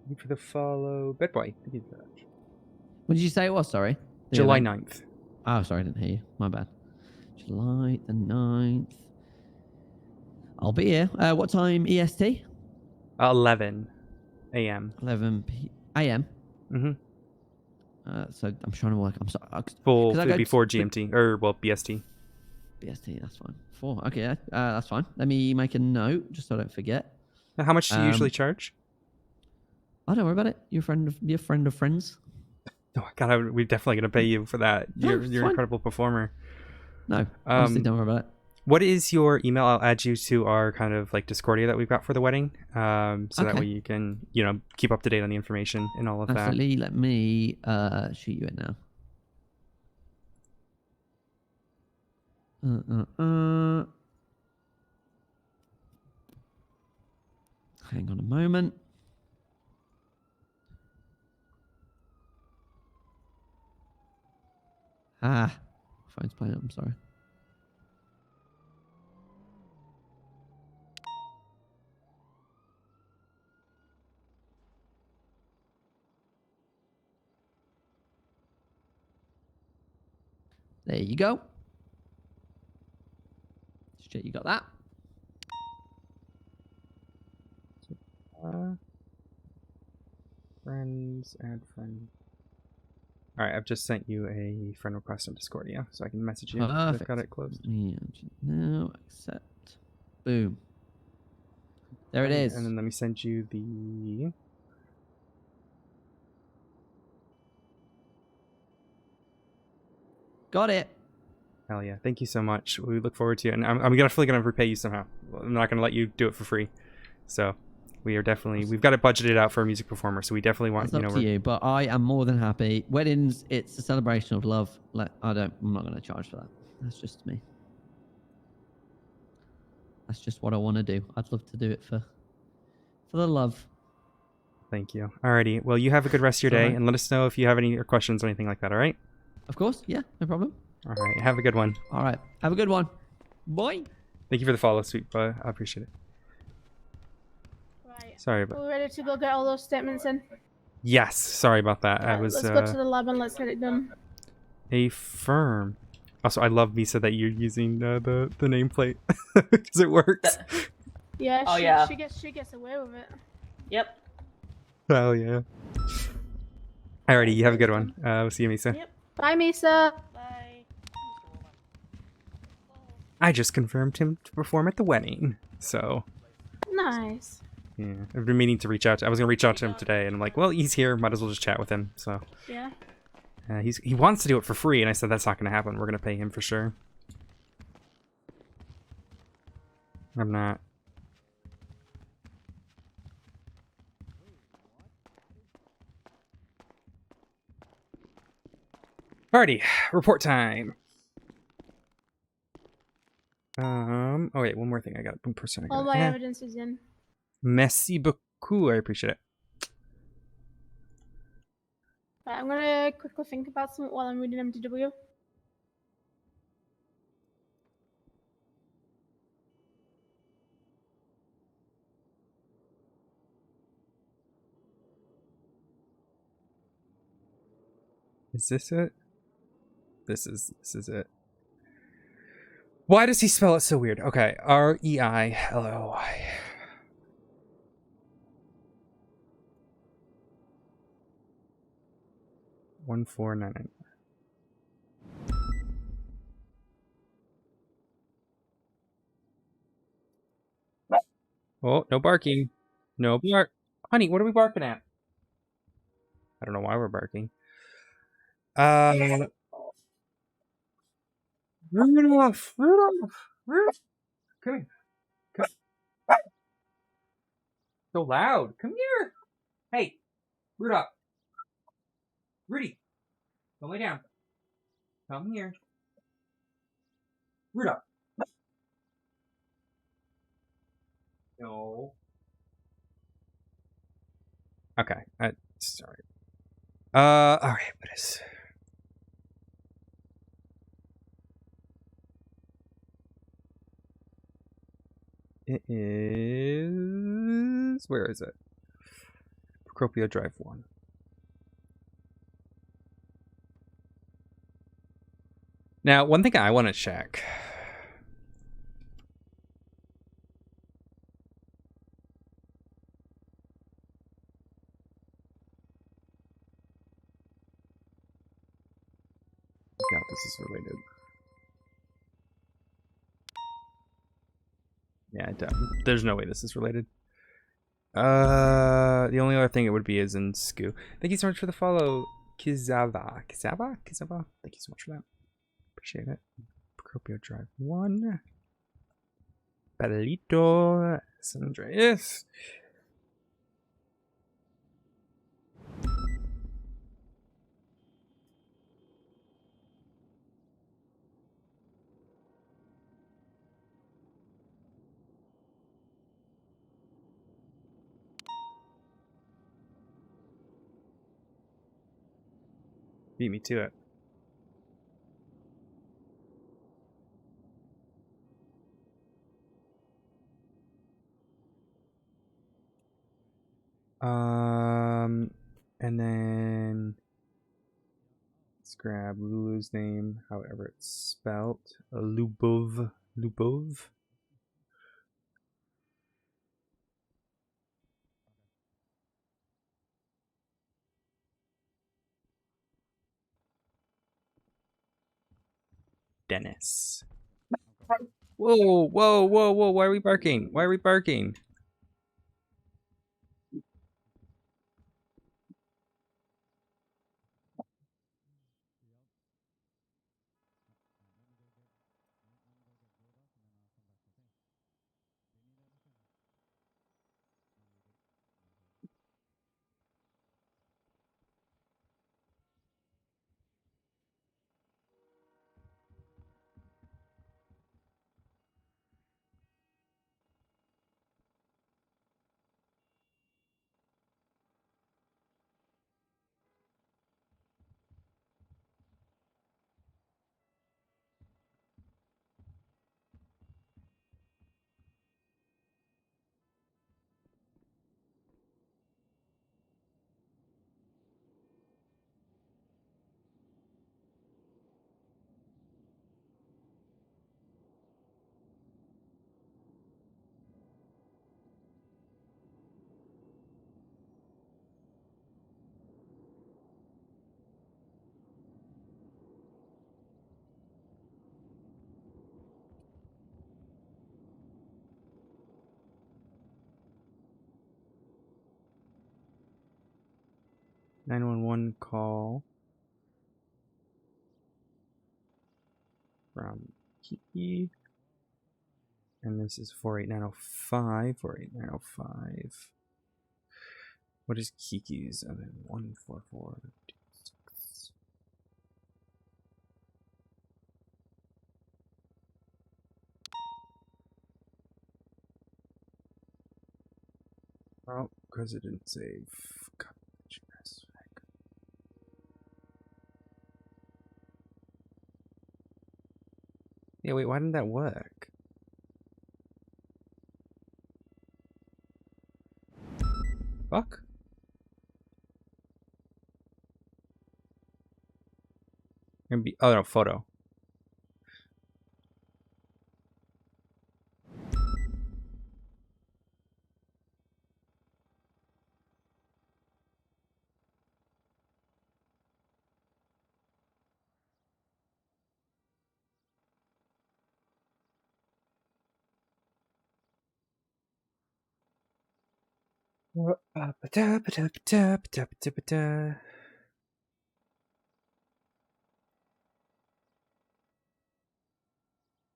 Thank you for the follow. Bed boy. Thank you for that. What did you say it was? Sorry. July 9th. Oh, sorry, I didn't hear you. My bad. July the 9th. I'll be here. What time EST? 11 a.m. 11 a.m. Mm-hmm. So I'm trying to work. I'm sorry. It'd be 4 GMT or BST. BST, that's fine. 4. Okay, that's fine. Let me make a note just so I don't forget. Now, how much do you usually charge? Oh, don't worry about it. You're a friend of friends. Oh God, we're definitely gonna pay you for that. You're an incredible performer. No, honestly, don't worry about it. What is your email? I'll add you to our kind of like Discordia that we've got for the wedding, so that way you can keep up to date on the information and all of that. Absolutely. Let me shoot you in now. Hang on a moment. Phone's playing up. I'm sorry. There you go. Shit, you got that? Friends, add friend. All right, I've just sent you a friend request on Discordia, so I can message you. Perfect. I've got it closed. Now accept. Boom. There it is. And then let me send you the. Got it. Hell yeah! Thank you so much. We look forward to it, and I'm definitely gonna repay you somehow. I'm not gonna let you do it for free. So, we've got it budgeted out for a music performer. So we definitely want It's up to you, but I am more than happy. Weddings, it's a celebration of love. I'm not gonna charge for that. That's just me. That's just what I want to do. I'd love to do it for the love. Thank you. Alrighty. Well, you have a good rest of your day, and let us know if you have any questions or anything like that. All right. Of course. Yeah. No problem. All right. Have a good one. All right. Have a good one. Bye. Thank you for the follow, sweet boy. I appreciate it. Right. Sorry about. Are we ready to go get all those statements in? Yes, sorry about that. I Right, was let's go to the lab and let's get it done. a firm. Also, I love Misa that you're using the nameplate because it works. Yeah, Oh, she, yeah. she gets away with it. Yep. Hell yeah. Alrighty, you have a good one. We'll see you, Misa. Yep. Bye, Misa. Bye. I just confirmed him to perform at the wedding, so Nice. yeah. I've been meaning to reach out. I was gonna reach out to him today, and I'm like, well, he's here. Might as well just chat with him. So Yeah. he wants to do it for free, and I said that's not gonna happen. We're gonna pay him for sure. I'm not. Party report time. Oh wait, one more thing. I got one person. All my evidence is in. Merci beaucoup. I appreciate it. Right, I'm gonna quickly think about something while I'm reading MDW. Is this it? This is it. Why does he spell it so weird? Okay, R-E-I-L-O-Y. One 499. Oh, no barking. No bark. Honey, what are we barking at? I don't know why we're barking. Rudolph! Come here. Come. So loud. Come here. Hey, Rudolph. Rudy. Don't lay down. Come here. Rudolph. No. Okay. Sorry. Alright, what is... It is... Where is it? Procopio Drive 1. Now, one thing I want to check. Yeah, this is related. Yeah, there's no way this is related. The only other thing it would be is in SKU. Thank you so much for the follow, Kizava. Kizava? Thank you so much for that. Appreciate it. Procopio Drive 1. Palito. San Andreas. Beat me to it. And then let's grab Lulu's name, however it's spelt. Lubov. Dennis. Whoa, whoa, whoa, whoa, why are we barking? Why are we barking? 911 call from Kiki. And this is 48905. 48905. What is Kiki's? And then 14426. Oh, because it didn't save. Yeah, wait, why didn't that work? Fuck? Maybe, oh no, photo.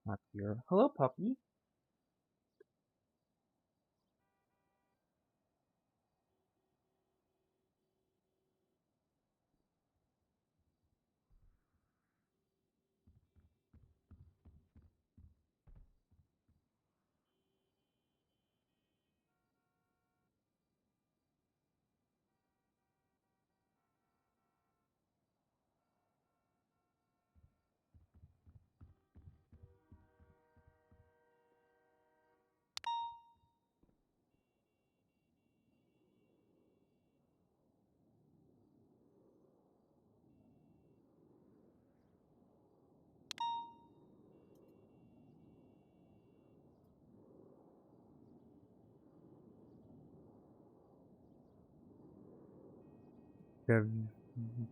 Not here. Hello, puppy.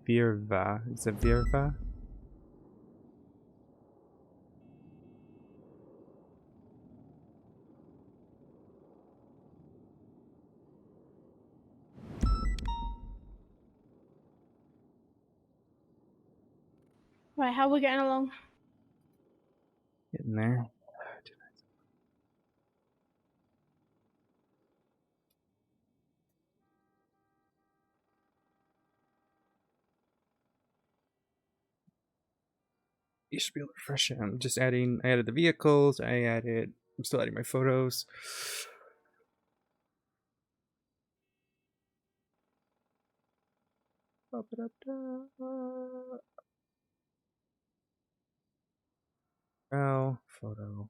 Virva. Is it Virva? Right, how are we getting along? Getting there. You should be able to refresh it. I'm just adding, I added the vehicles, I'm still adding my photos. Oh, photo.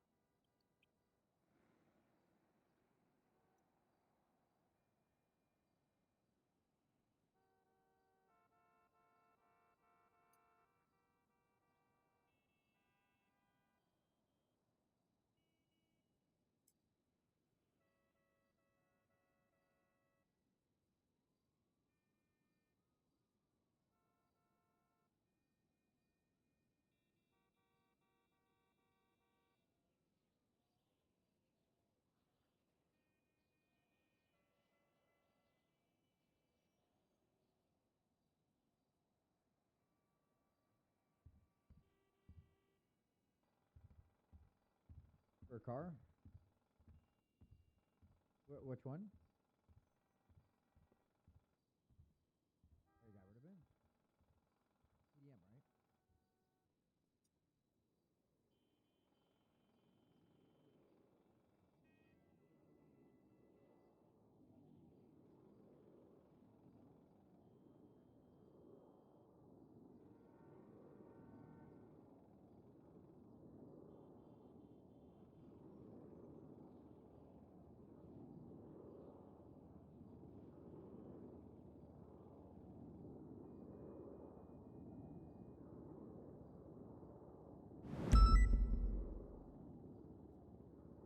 For a car? Which one? Oh, you got rid of it? EM, right?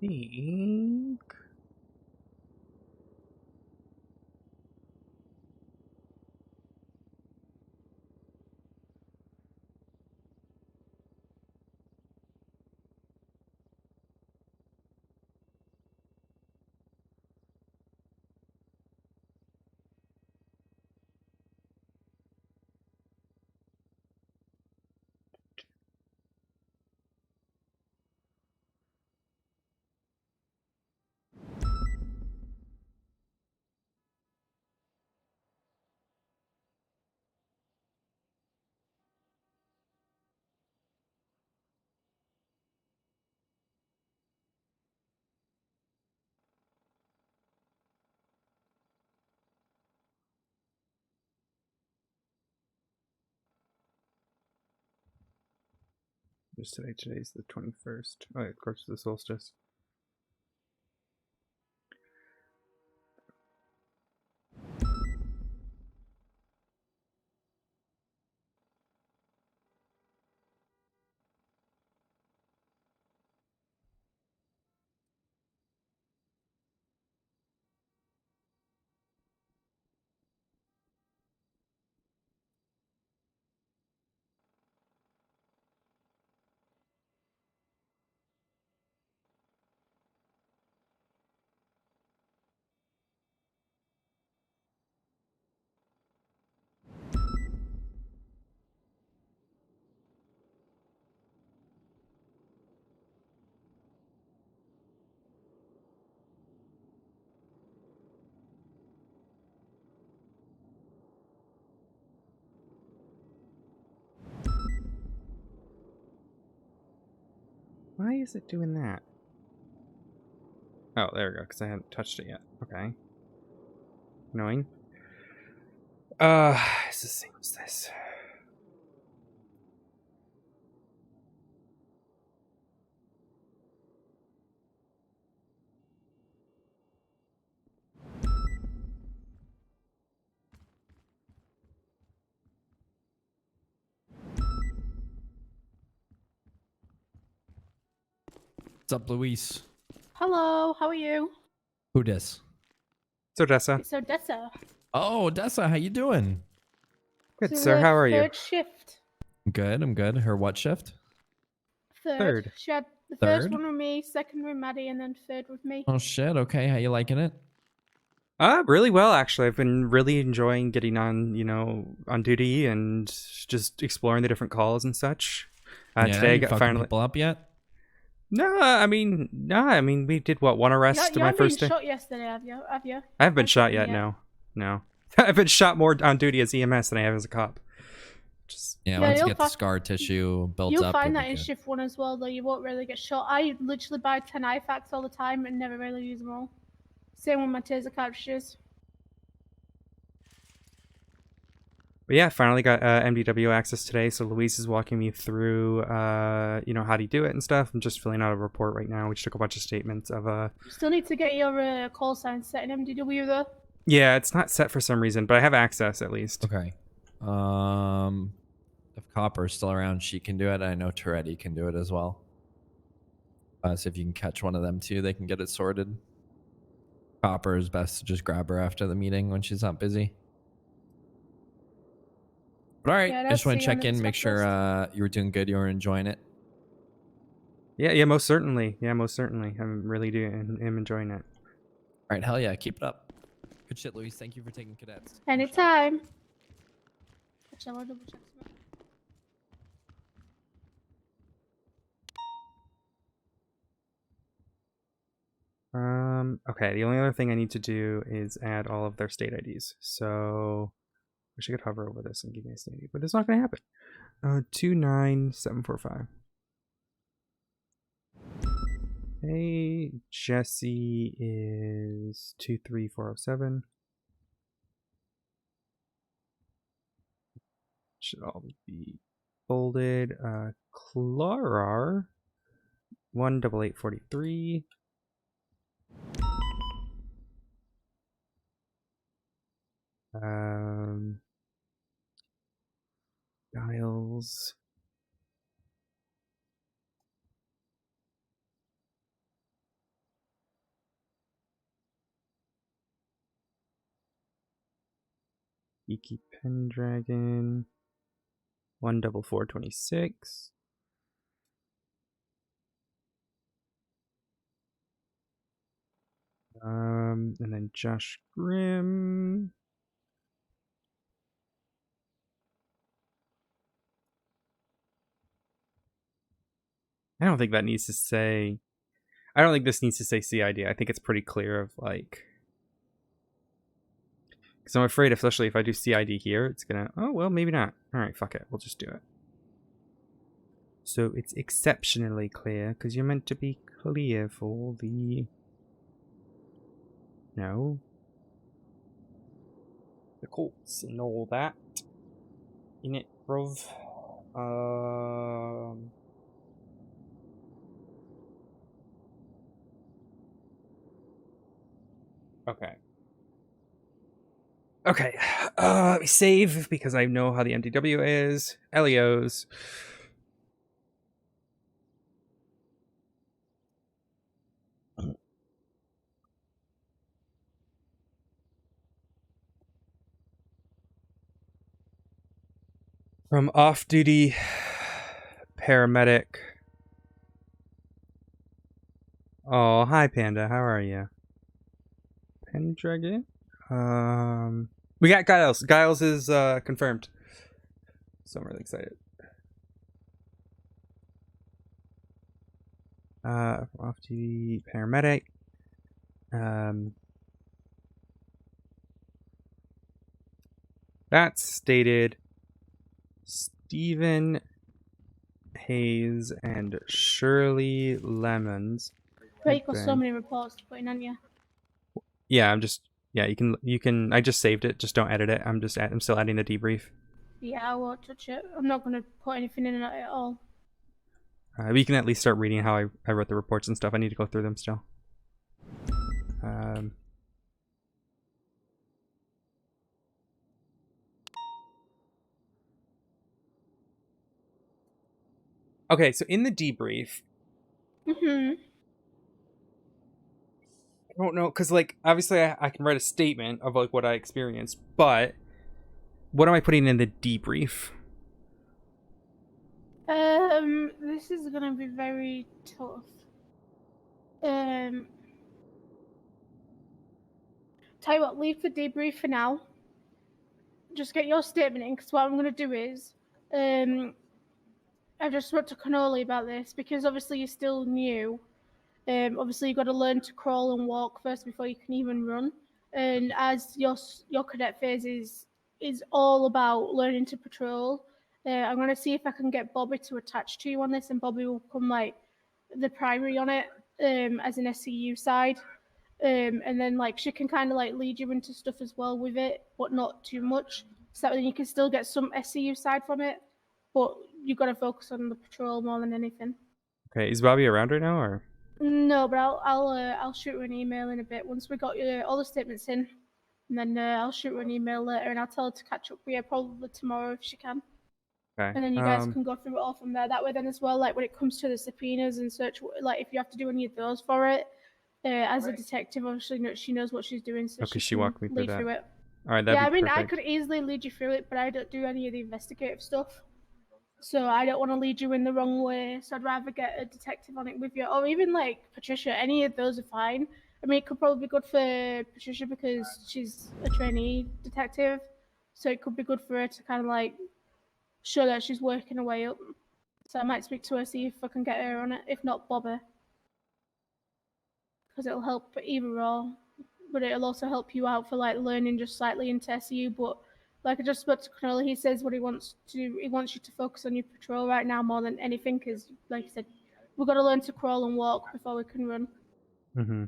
Think. Just today. Today's the 21st. Oh, yeah, of course, the solstice. Why is it doing that? Oh, there we go, because I haven't touched it yet. Okay. Annoying. It's the same as this. What's up, Luis? Hello, how are you? Who dis? It's Odessa. It's Odessa. Oh, Odessa, how you doing? Good, So sir. the How are you? Third shift. Good, I'm good. Her what shift? Third. She had the first Third? one with me, second with Maddie, and then third with me. Oh shit, okay, how you liking it? Really well, actually. I've been really enjoying getting on, on duty and just exploring the different calls and such. Today I you got fucking finally. people up yet? No, I mean, we did one arrest You my haven't been first day. shot yesterday, have you? I haven't been shot yet. Yeah. No. I've been shot more on duty as EMS than I have as a cop. Yeah, Yeah, once you you'll get the scar tissue built You'll up, find you'll that be in good. shift 1 as well, though. You won't really get shot. I literally buy 10 IFACs all the time and never really use them all. Same with my taser cartridges. But yeah, finally got MDW access today, so Luis is walking me through, how do you do it and stuff. I'm just filling out a report right now. We just took a bunch of statements of Still need to get your call sign set in MDW, though. Yeah, it's not set for some reason, but I have access at least. Okay. If Copper's still around, she can do it. I know Toretti can do it as well. So if you can catch one of them too, they can get it sorted. Copper is best to just grab her after the meeting when she's not busy. But all right, Yeah, I just want see to you on check the in, make sure you were doing good, you were enjoying it. Yeah, most certainly. I'm really am enjoying it. All right, hell yeah, keep it up. Good shit, Luis. Thank you for taking cadets. Anytime. Actually, I want to double check something. Okay, the only other thing I need to do is add all of their state IDs. So I wish I could hover over this and give me a state ID, but it's not going to happen. 29745. Hey, Jesse is 23407. Should all be bolded. Clara 18843. Dials. Geeky Pendragon 14426. And then Josh Grimm. I don't think that needs to say. I don't think this needs to say CID. I think it's pretty clear of like. Because I'm afraid, especially if I do CID here, it's gonna. Oh well, maybe not. All right, fuck it. We'll just do it. So it's exceptionally clear because you're meant to be clear for the. No. The courts and all that. In it, bruv. Okay. Okay. Let me save because I know how the MDW is. LEOs. From off-duty paramedic. Oh, hi Panda. How are you? Pendragon? We got Giles. Giles is confirmed. So I'm really excited. Off-duty paramedic. That's stated Stephen Hayes and Shirley Lemons. But you've got so many reports to put in, haven't you? Yeah, you can I just saved it, just don't edit it. I'm still adding the debrief. Yeah, I won't touch it. I'm not gonna put anything in it at all. We can at least start reading how I wrote the reports and stuff. I need to go through them still. Okay, so in the debrief, I don't know, because like obviously I can write a statement of like what I experienced, but what am I putting in the debrief? This is gonna be very tough. Tell you what, leave the debrief for now. Just get your statement in, because what I'm gonna do is, I've just spoke to Cannoli about this, because obviously you're still new. Obviously you've got to learn to crawl and walk first before you can even run. And as your cadet phase is all about learning to patrol, I'm going to see if I can get Bobby to attach to you on this, and Bobby will come like the primary on it as an SCU side. And then like she can kind of like lead you into stuff as well with it, but not too much, so that then you can still get some SCU side from it, but you've got to focus on the patrol more than anything. Okay, is Bobby around right now, or? No, but I'll shoot her an email in a bit once we got all the statements in, and then I'll shoot her an email later, and I'll tell her to catch up with you probably tomorrow if she can. Okay. And then you guys can go through it all from there. That way, then as well, like when it comes to the subpoenas and such, like if you have to do any of those for it, as a detective, obviously she knows what she's doing, so Okay, she she can walked me through lead that. through it. All right, that'd yeah, be I mean, perfect. I could easily lead you through it, but I don't do any of the investigative stuff. So I don't want to lead you in the wrong way. So I'd rather get a detective on it with you, or even like Patricia. Any of those are fine. I mean, it could probably be good for Patricia because she's a trainee detective, so it could be good for her to kind of like show that she's working her way up. So I might speak to her, see if I can get her on it. If not, Bobby, because it'll help either or. But it'll also help you out for like learning just slightly into SU. But like I just spoke to Connolly, he says what he wants to do. He wants you to focus on your patrol right now more than anything, because like I said, we've got to learn to crawl and walk before we can run. Mm-hmm.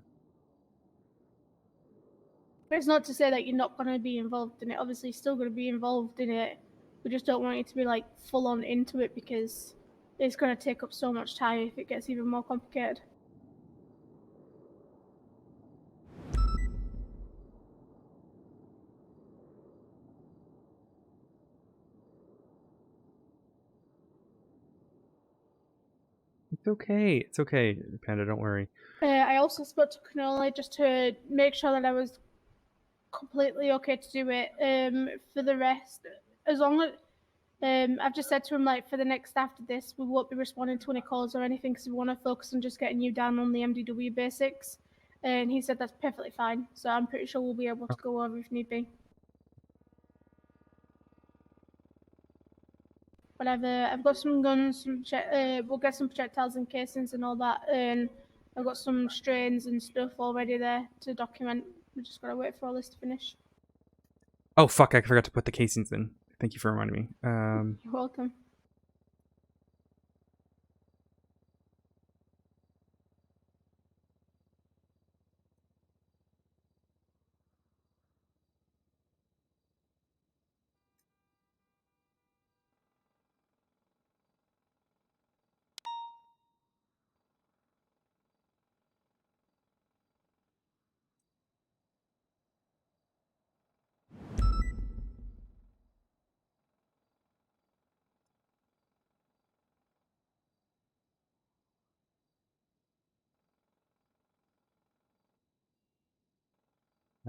But it's not to say that you're not going to be involved in it. Obviously, you're still going to be involved in it. We just don't want you to be like full on into it, because it's going to take up so much time if it gets even more complicated. It's okay. It's okay, Panda. Don't worry. I also spoke to Cannoli just to make sure that I was completely okay to do it. For the rest, as long as I've just said to him, like, for the next after this, we won't be responding to any calls or anything, because we want to focus on just getting you down on the MDW basics. And he said that's perfectly fine. So I'm pretty sure we'll be able to go over if need be. But I've got some guns, we'll get some projectiles and casings and all that, and I've got some strains and stuff already there to document. We just gotta wait for all this to finish. Oh fuck! I forgot to put the casings in. Thank you for reminding me. You're welcome.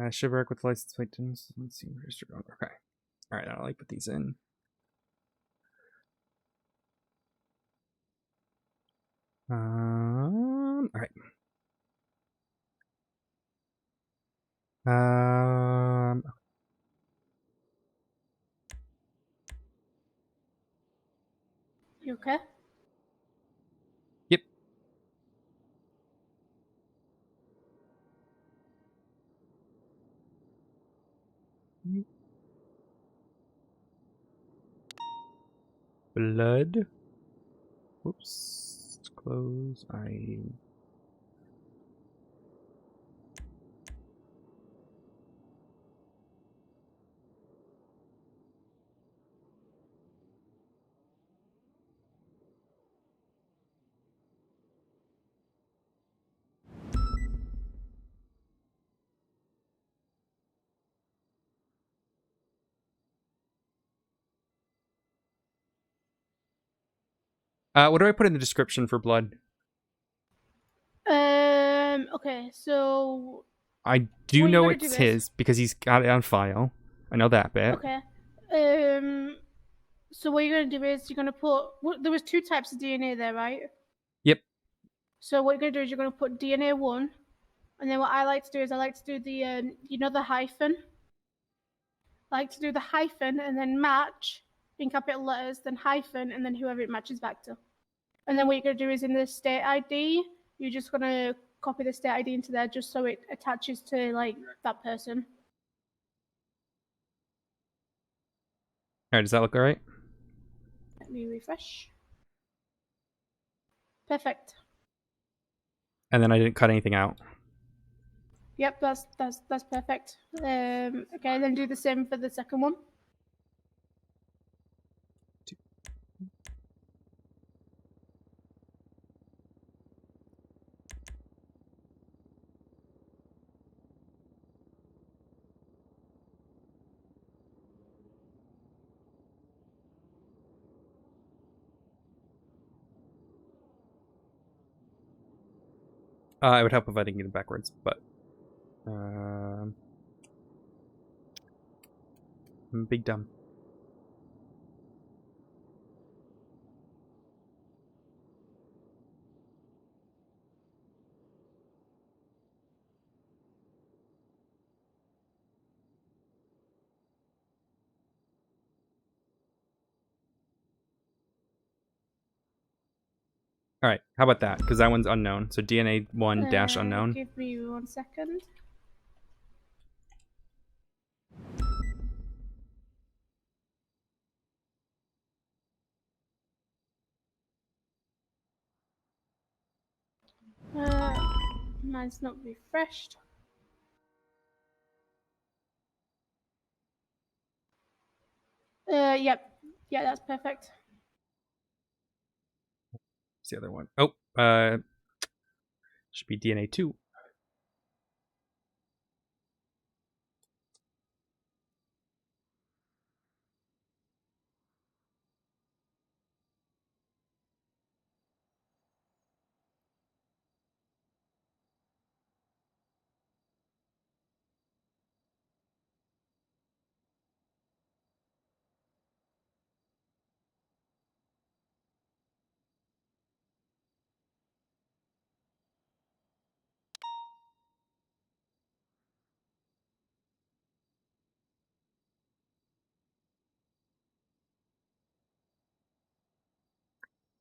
Should work with license plate. Let's see. Okay. All right. I'll put these in. All right. You okay? Yep. Blood. Whoops. Close. What do I put in the description for blood? Okay, so I do what know you're gonna it's do is- his because he's got it on file. I know that bit. Okay. So what you're gonna do is you're gonna put. There was 2 types of DNA there, right? Yep. So what you're gonna do is you're gonna put DNA 1, and then what I like to do is I like to do the the hyphen. I like to do the hyphen and then match in capital letters, then hyphen, and then whoever it matches back to. And then what you're gonna do is in the state ID, you're just gonna copy the state ID into there just so it attaches to like that person. All right. Does that look all right? Let me refresh. Perfect. And then I didn't cut anything out. Yep, that's perfect. Okay, then do the same for the second one. It would help if I didn't get it backwards, but I'm big dumb. All right, how about that? Because that one's unknown. So DNA 1 dash unknown. Give me 1 second. Mine's not refreshed. Yep. Yeah, that's perfect. What's the other one? Oh, should be DNA 2.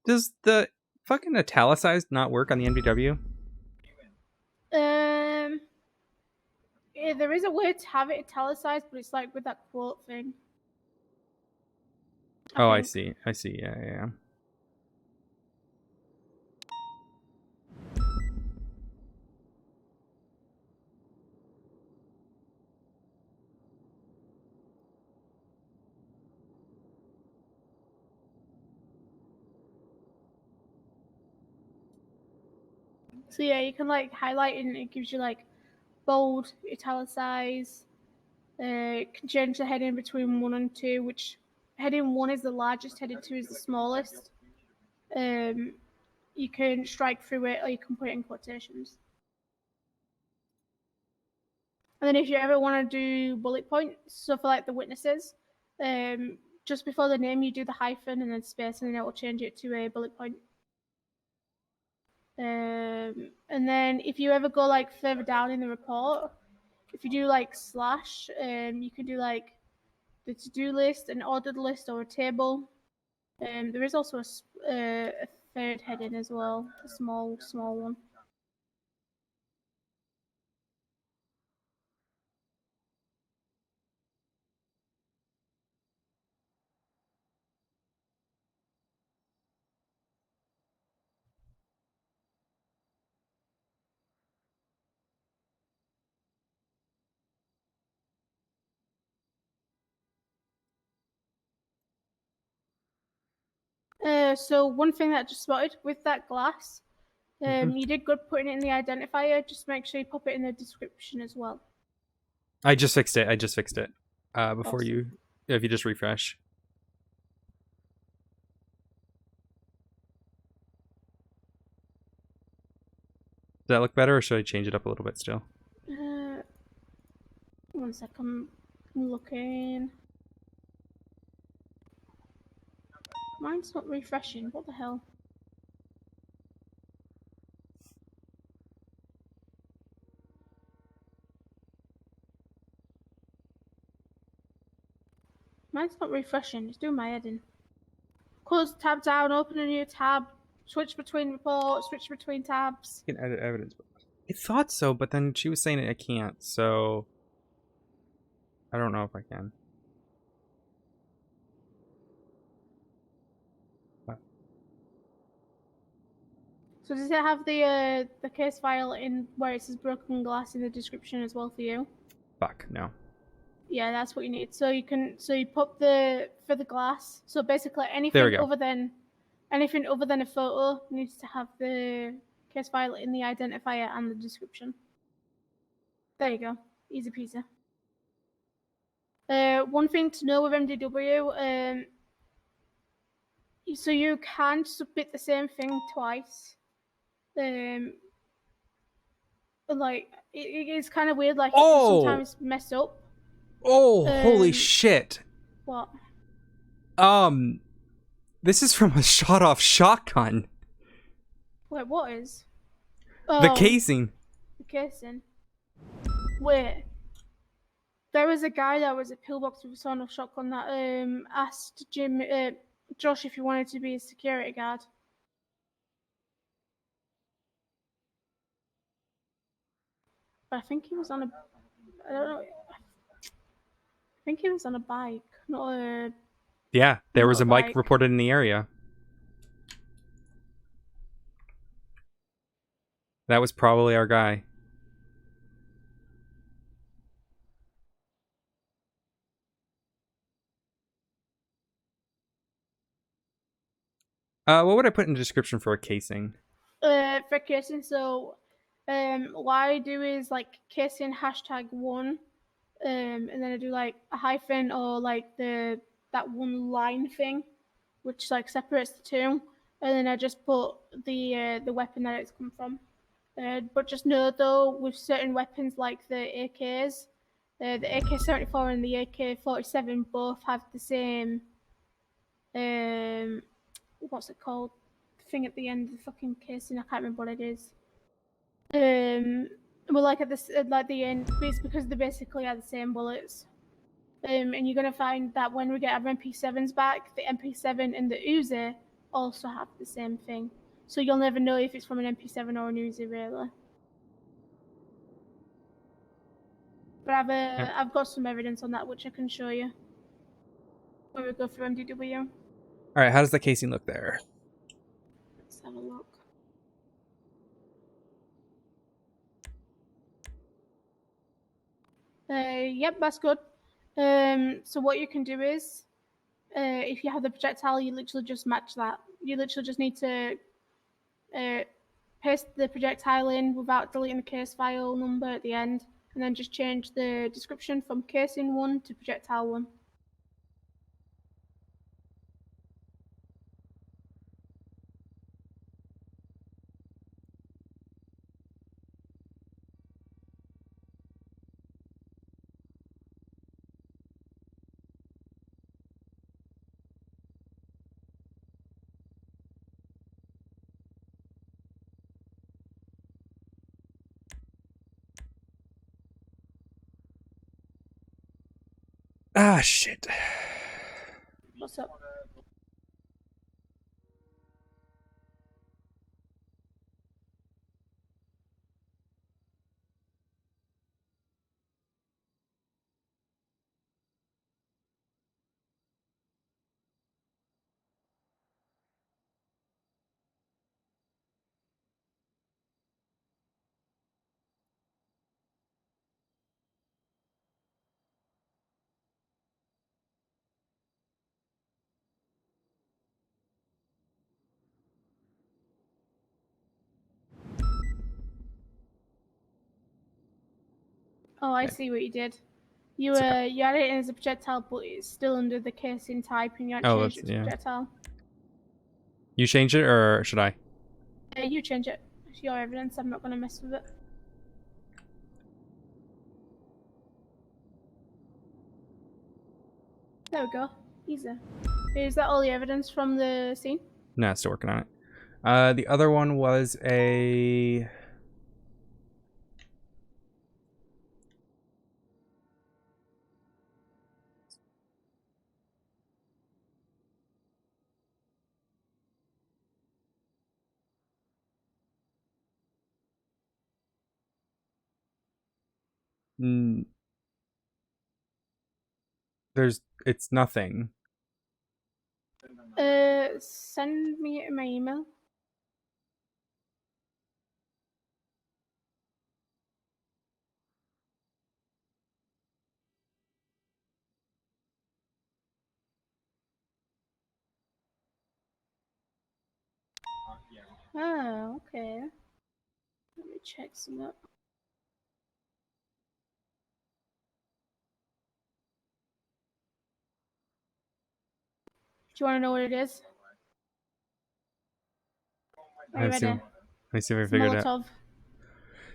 Does the fucking italicized not work on the NVW? Yeah, there is a way to have it italicized, but it's like with that quote thing. I see. I see. Yeah. So yeah, you can like highlight it and it gives you like bold, italicize. Can change the heading between 1 and 2, which heading 1 is the largest, heading 2 is the smallest. You can strike through it or you can put it in quotations. And then if you ever want to do bullet points, so for like the witnesses, just before the name you do the hyphen and then space, and then it will change it to a bullet point. And then if you ever go like further down in the report, if you do like slash, you can do like the to-do list, an ordered list, or a table. There is also a third heading as well, a small one. So one thing that I just spotted with that glass, you did good putting it in the identifier. Just make sure you pop it in the description as well. I just fixed it. Before Awesome. you, if you just refresh. Does that look better, or should I change it up a little bit still? 1 second, I'm looking. Mine's not refreshing. What the hell? Mine's not refreshing. It's doing my head in. Close tab down, open a new tab, switch between reports, switch between tabs. You can edit evidence. I thought so, but then she was saying I can't, so I don't know if I can. So does it have the case file in where it says broken glass in the description as well for you? Fuck, no. Yeah, that's what you need. So you put for the glass. So basically There we anything go. other than a photo needs to have the case file in the identifier and the description. There you go. Easy peasy. One thing to know with MDW, so you can submit the same thing twice. Like it's kind of weird. Like it can sometimes mess up. Oh, holy shit! What? This is from a shot-off shotgun. Wait, what is? The casing. The casing. Wait. There was a guy that was a pillbox with a sawn-off shotgun that asked Josh if he wanted to be a security guard. But I think he was on a. I don't know. I think he was on a bike, not a. Yeah, there was Not a a mic bike. reported in the area. That was probably our guy. What would I put in the description for a casing? For casing, so what I do is like casing #1, and then I do like a hyphen or like that one line thing, which like separates the two, and then I just put the weapon that it's come from. But just know though, with certain weapons like the AKs, the AK-74 and the AK-47 both have the same what's it called? The thing at the end of the fucking casing. I can't remember what it is. Well, like like the end, it's because they basically are the same bullets. And you're gonna find that when we get our MP7s back, the MP7 and the Uzi also have the same thing. So you'll never know if it's from an MP7 or an Uzi, really. But I've got some evidence on that which I can show you when we go through MDW. All right, how does the casing look there? Let's have a look. Yep, that's good. So what you can do is, if you have the projectile, you literally just match that. You literally just need to paste the projectile in without deleting the case file number at the end, and then just change the description from casing 1 to projectile 1. Ah, shit. What's up? Oh, I see what you did. You you had it as a projectile, but it's still under the casing type, and you had Oh, changed it that's to yeah. projectile. You change it, or should I? You change it. It's your evidence. I'm not going to mess with it. There we go. Easy. Is that all the evidence from the scene? Nah, still working on it. The other one was a. It's nothing. Send me my email. Oh, okay. Let me check some up. Do you want to know what it is? Are you ready? Let me see if I It's figured it out. Molotov.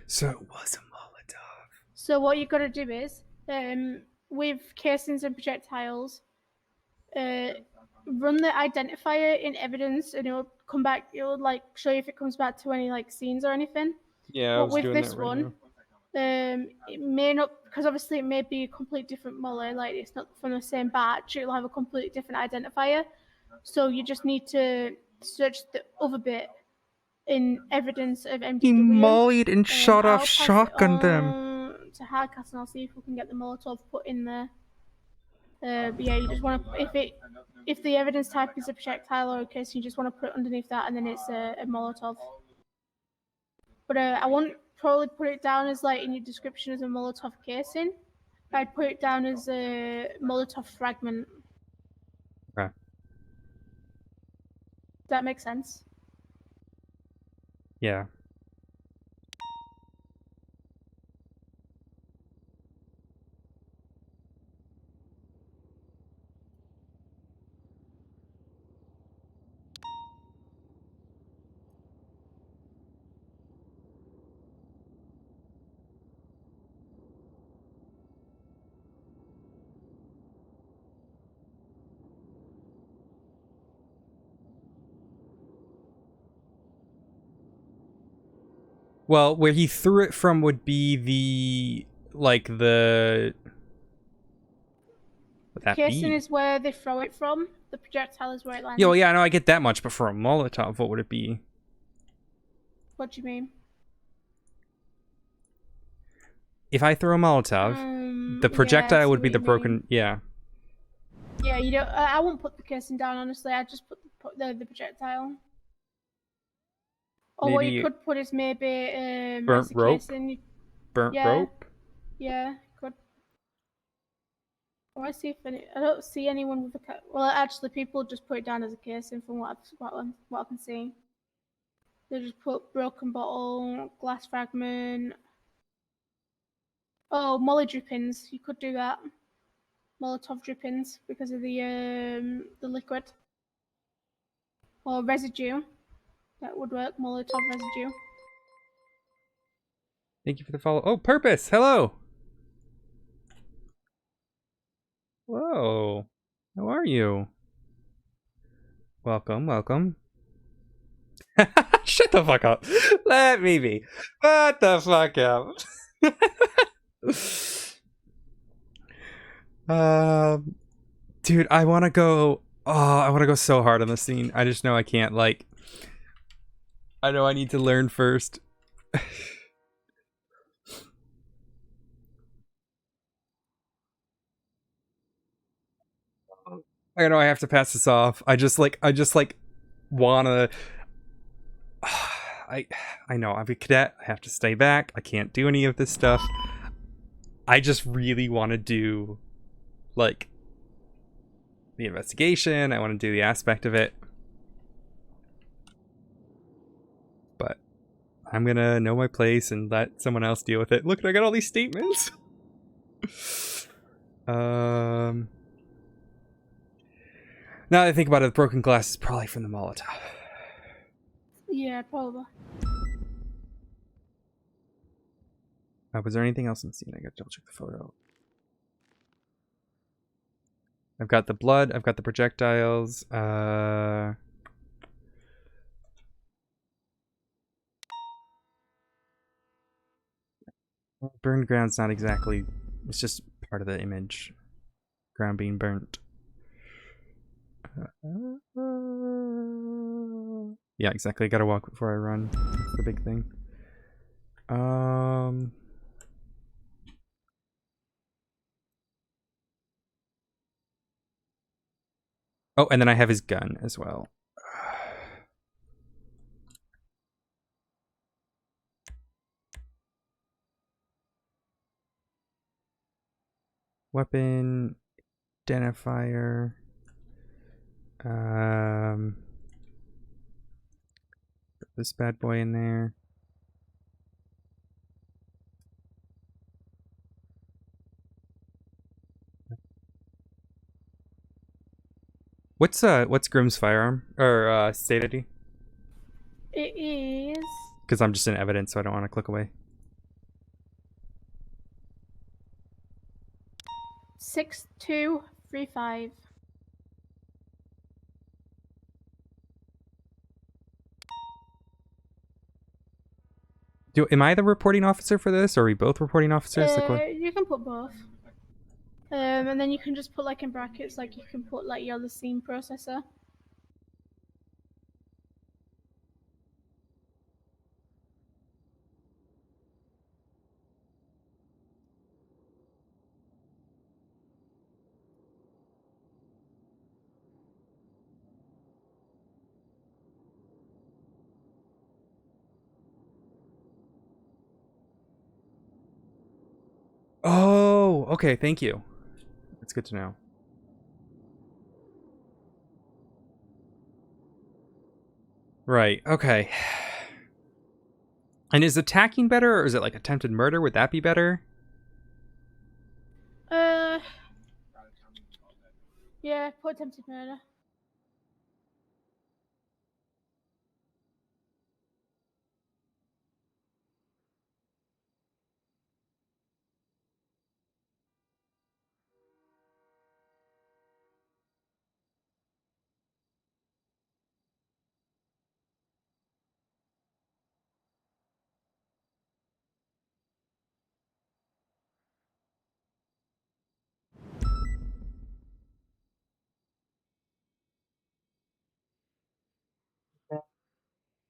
So it was a Molotov. So what you got to do is, with casings and projectiles, run the identifier in evidence, and it'll come back. It'll like show you if it comes back to any like scenes or anything. Yeah, I but was with doing this that right one, it may not, because obviously it may be a complete different molar. Like it's not from the same batch. It'll have a completely different identifier. So you just need to search the other bit in evidence of MDW. He mollied and shot I'll off pass shotgun it them. on to Hardcast, and I'll see if we can get the Molotov put in there. But yeah, you just want to, if the evidence type is a projectile or a case, you just want to put it underneath that, and then it's a Molotov. But I won't probably put it down as like in your description as a Molotov casing. I'd put it down as a Molotov fragment. Okay. Does that make sense? Yeah. Well, where he threw it from would be the Would that Casing be? is where they throw it from. The projectile is where it lands. Yeah, well, yeah, I know I get that much, but for a Molotov, what would it be? What do you mean? If I throw a Molotov, the projectile would be the broken. Yeah. Yeah, you don't. I won't put the casing down. Honestly, I just put the projectile. Or what you could put is maybe burnt rope. Casing. Burnt rope. Yeah, could. I see if any. I don't see anyone with a. Well, actually, people just put it down as a casing from what I can see. They just put broken bottle, glass fragment. Oh, molly drippings. You could do that. Molotov drippings because of the liquid. Or residue. That would work. Molotov residue. Thank you for the follow. Oh, Purpose. Hello. Whoa. How are you? Welcome, welcome. Shut the fuck up. Let me be. Shut the fuck up. Dude, I want to go. Oh, I want to go so hard on the scene. I just know I can't. Like, I know I need to learn first. I know I have to pass this off. I just like wanna. I know I'm a cadet. I have to stay back. I can't do any of this stuff. I just really want to do like the investigation. I want to do the aspect of it. But I'm gonna know my place and let someone else deal with it. Look, I got all these statements. Now that I think about it, the broken glass is probably from the Molotov. Yeah, probably. Was there anything else in the scene? I gotta double check the photo. I've got the blood. I've got the projectiles. Burned ground's not exactly. It's just part of the image. Ground being burnt. Yeah, exactly. Gotta walk before I run. That's the big thing. Oh, and then I have his gun as well. Weapon identifier. Put this bad boy in there. What's Grimm's firearm or state ID? It is Because I'm just in evidence, so I don't want to click away. 6235. Am I the reporting officer for this, or are we both reporting officers? You can put both. And then you can just put like in brackets, like you can put like you're the scene processor. Oh, okay. Thank you. That's good to know. Right. Okay. And is attacking better, or is it like attempted murder? Would that be better? Yeah, put attempted murder.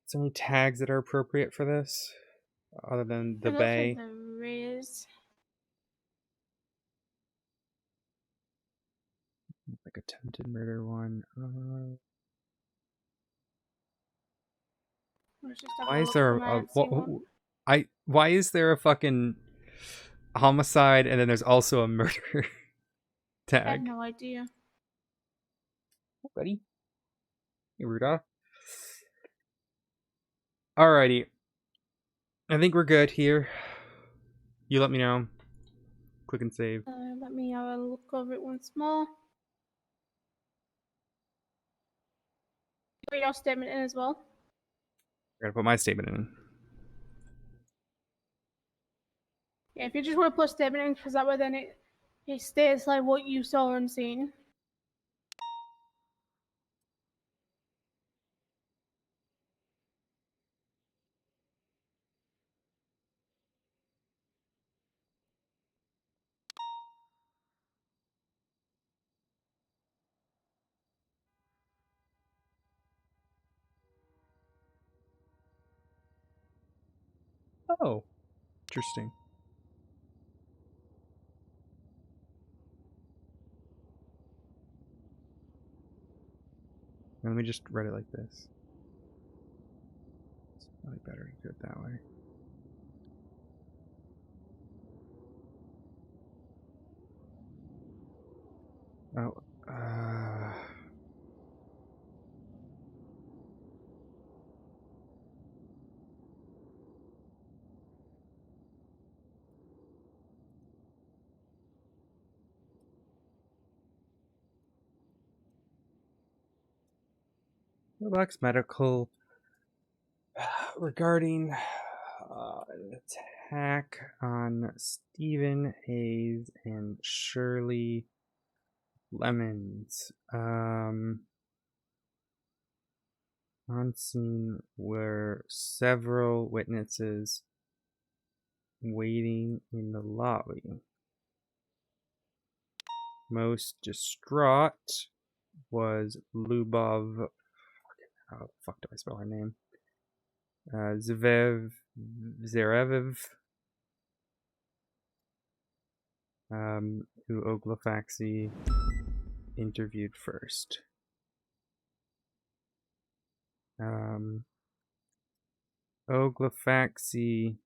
Is there any tags that are appropriate for this, other than the It looks bay? like there is. Like attempted murder one. Let's just have Why a is look there for my why is there a fucking homicide and then there's also a murder I have tag? no idea. Oh, buddy. Hey, Rudolph. Alrighty. I think we're good here. You let me know. Click and save. Let me have a look over it once more. Put your statement in as well. I gotta put my statement in. Yeah, if you just want to put a statement in, because that way then it states like what you saw and seen. Oh, interesting. Let me just write it like this. It's probably better to do it that way. Oh, Glafx Medical regarding an attack on Stephen Hayes and Shirley Lemons. On scene were several witnesses waiting in the lobby. Most distraught was Lubov. How the fuck do I spell her name? Zarev, who Oglafaxi interviewed first. Oglafaxi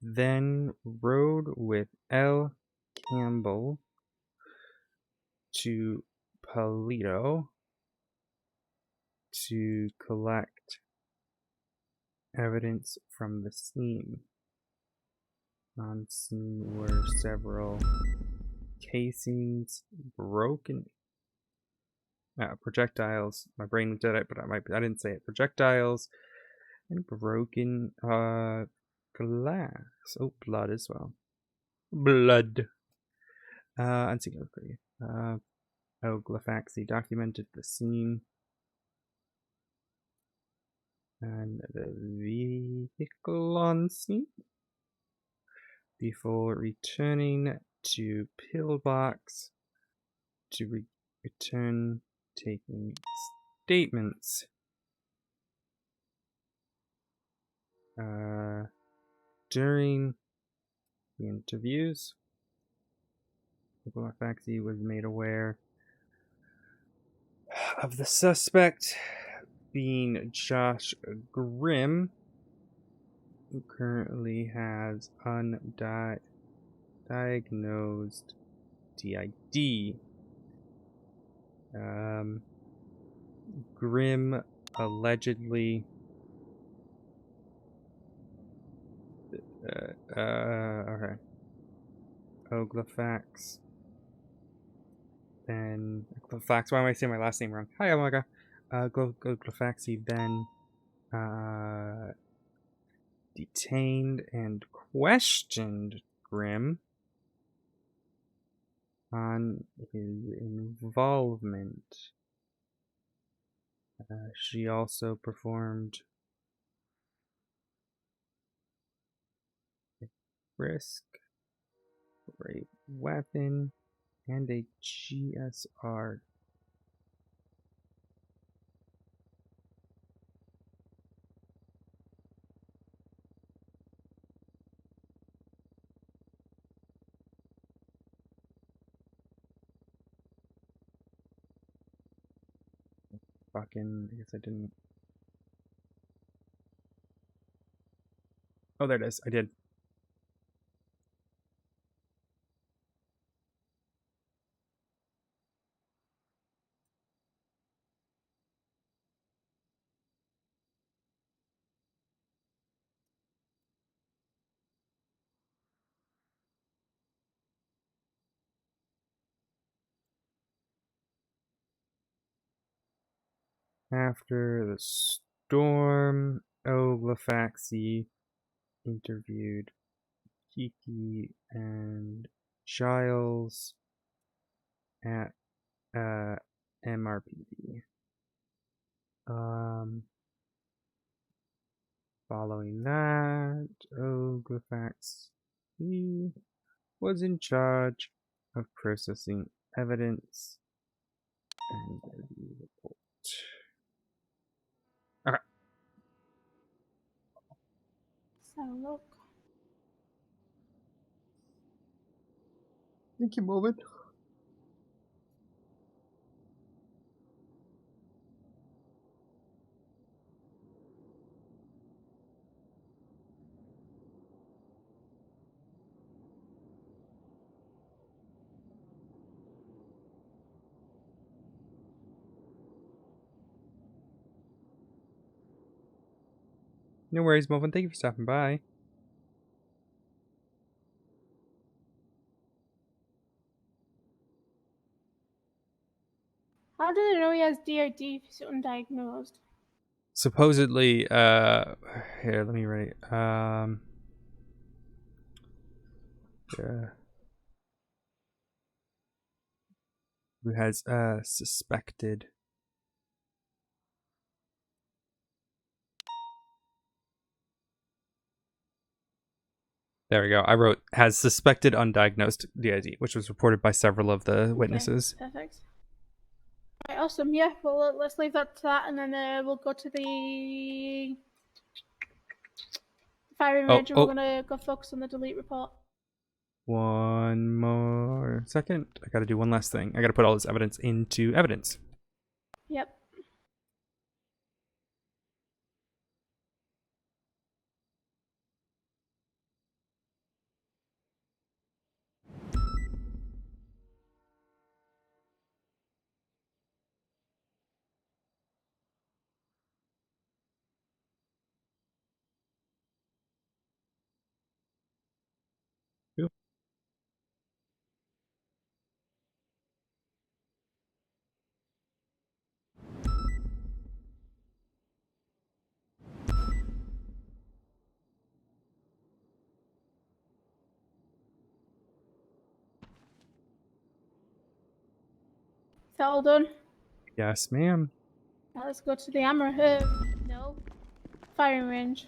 then rode with L. Campbell to Palito to collect evidence from the scene. On scene were several casings broken. Projectiles. My brain did it, but I didn't say it. Projectiles and broken glass. Oh, blood as well. Blood. Unseen agree. Glafxi documented the scene and the vehicle on scene before returning to Pillbox to return taking statements. During the interviews, Glafxi was made aware of the suspect being Josh Grimm, who currently has undiagnosed DID. Grimm allegedly okay. Glafx. Then Glafx. Why am I saying my last name wrong? Hi, Omega. Glafxi then detained and questioned Grimm on his involvement. She also performed a frisk for a weapon and a GSR. Fucking, I guess I didn't. Oh, there it is. I did. After the storm, Glafxi interviewed Kiki and Giles at MRPD. Following that, Glafxi was in charge of processing evidence and the report. Okay. Have a look. Thank you, Moment. No worries, Melvin. Thank you for stopping by. How do they know he has DOD if he's undiagnosed? Supposedly, here, let me write. Yeah. Who has suspected? There we go. I wrote has suspected undiagnosed DID, which was reported by several of the witnesses. Okay, perfect. Right, awesome. Yeah, well, let's leave that to that, and then we'll go to the firing range, and we're gonna go focus on the delete report. One more second. I gotta do one last thing. I gotta put all this evidence into evidence. Yep. Is that all done? Yes, ma'am. Now let's go to the ammo. No. Firing range.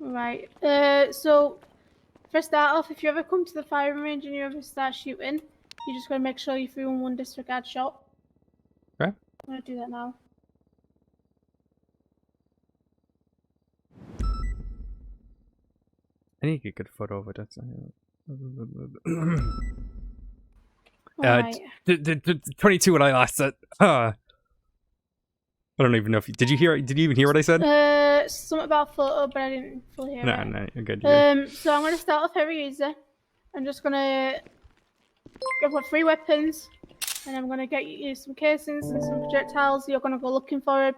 Right. So for start off, if you ever come to the firing range and you ever start shooting, you just gotta make sure you're through in one disregard shot. Okay. I'm gonna do that now. I need to get a good photo of it. That's Alright. 22 when I last said. I don't even know if you did. You hear? Did you even hear what I said? Something about photo, but I didn't fully hear it. No, you're good. So I'm gonna start off heavy user. I'm just gonna. I've got 3 weapons, and I'm gonna get you some casings and some projectiles. You're gonna go looking for it.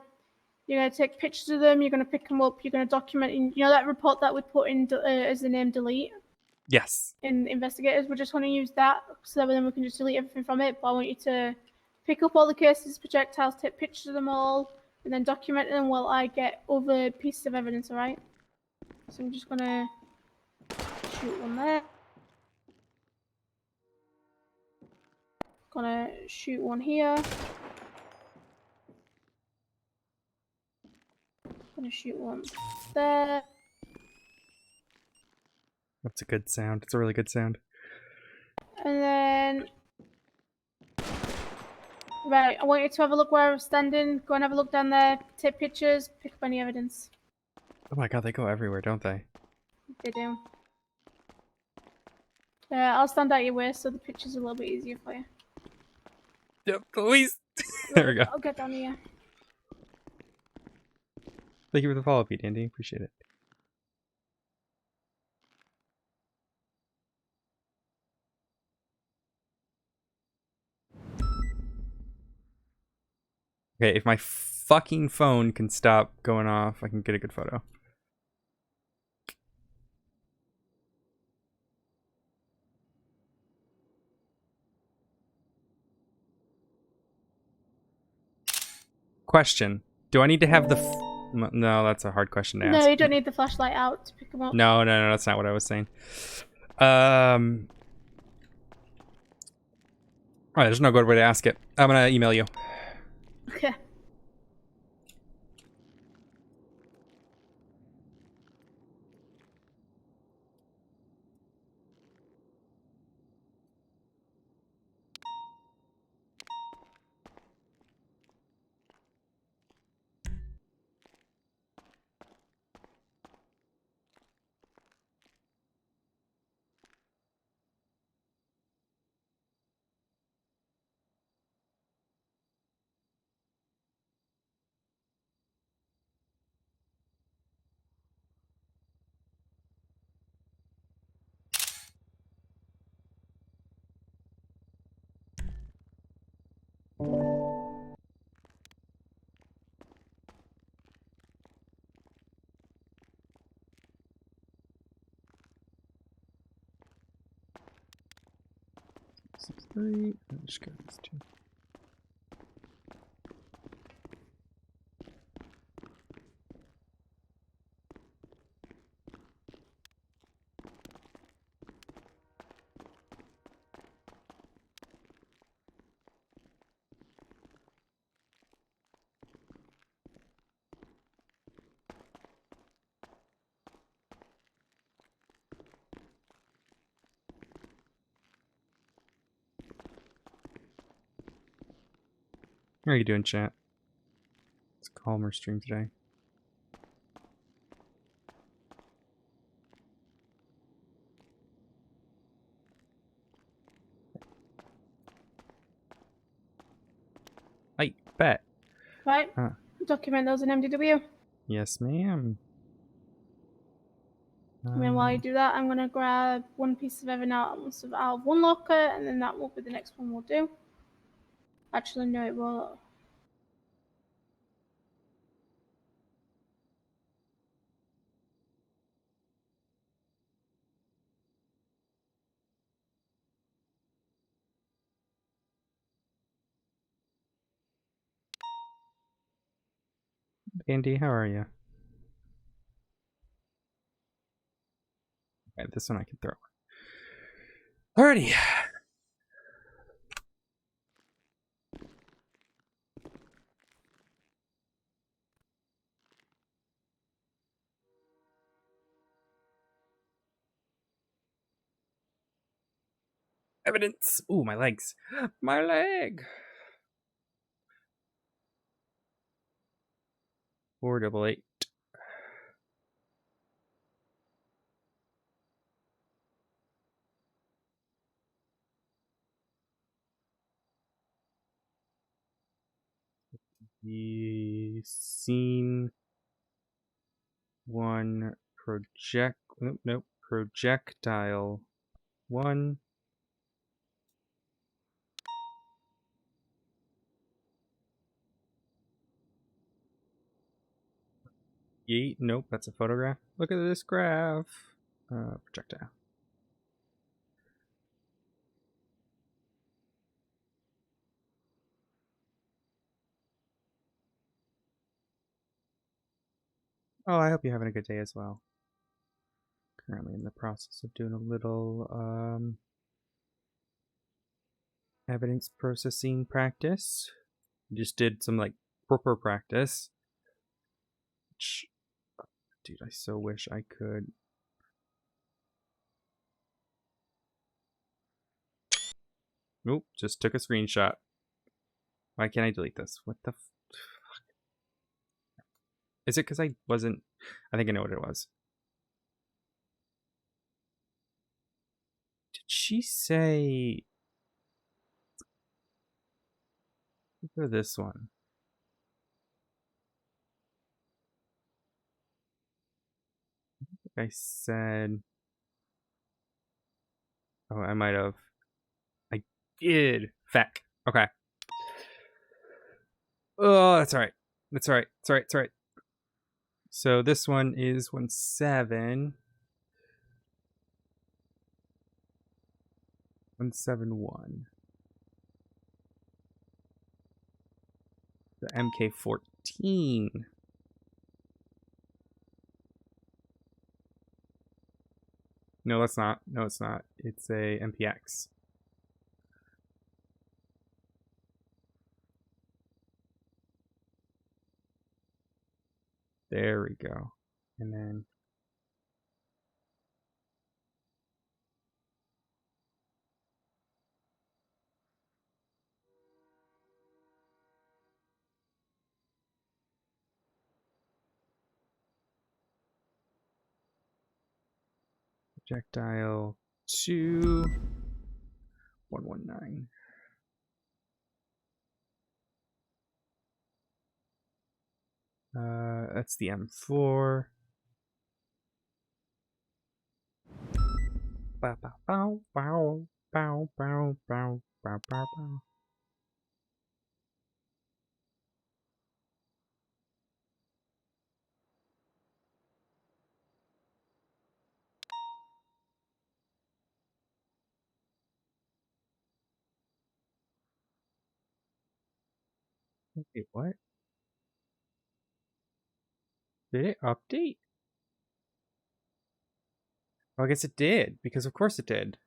You're gonna take pictures of them. You're gonna pick them up. You're gonna document. You know that report that we put in as the name delete. Yes. In investigators, we're just going to use that so then we can just delete everything from it. But I want you to pick up all the cases, projectiles, take pictures of them all, and then document them while I get other pieces of evidence. All right. So I'm just gonna shoot one there. Gonna shoot one here. Gonna shoot one there. That's a good sound. It's a really good sound. And then, right, I want you to have a look where I'm standing. Go and have a look down there. Take pictures. Pick up any evidence. Oh my god, they go everywhere, don't they? They do. I'll stand out your way so the picture's a little bit easier for you. Yep, please. There we go. I'll get down here. Thank you for the follow-up, Andy. Appreciate it. Okay, if my fucking phone can stop going off, I can get a good photo. Question. Do I need to have the... No, that's a hard question to ask. No, you don't need the flashlight out to pick them up. No, that's not what I was saying. Alright, there's no good way to ask it. I'm gonna email you. Okay. 3. Just go these 2. How are you doing, chat? It's a calmer stream today. I bet. Right. Document those in MDW. Yes, ma'am. And then while you do that, I'm gonna grab one piece of evidence out of one locker, and then that will be the next one we'll do. Actually, no, it will. Andy, how are you? Okay, this one I can throw. Alrighty. Evidence. Ooh, my legs. My leg. 488. The scene 1 project. Nope. Projectile 1. Yeet. Nope, that's a photograph. Look at this graph. Projectile. Oh, I hope you're having a good day as well. Currently in the process of doing a little evidence processing practice. Just did some like proper practice. Which, dude, I so wish I could. Nope, just took a screenshot. Why can't I delete this? What the fuck? Is it because I wasn't... I think I know what it was. Did she say... For this one. I said... Oh, I might have. I did. Feck. Okay. Oh, that's alright. That's alright. It's alright. It's alright. So this one is 17. 171. The MK14. No, that's not. No, it's not. It's a MPX. There we go. And then projectile 2 119. That's the M4. Bow, bow, bow, bow, bow, bow, bow, bow, bow, bow. Wait, what? Did it update? Oh, I guess it did, because of course it did.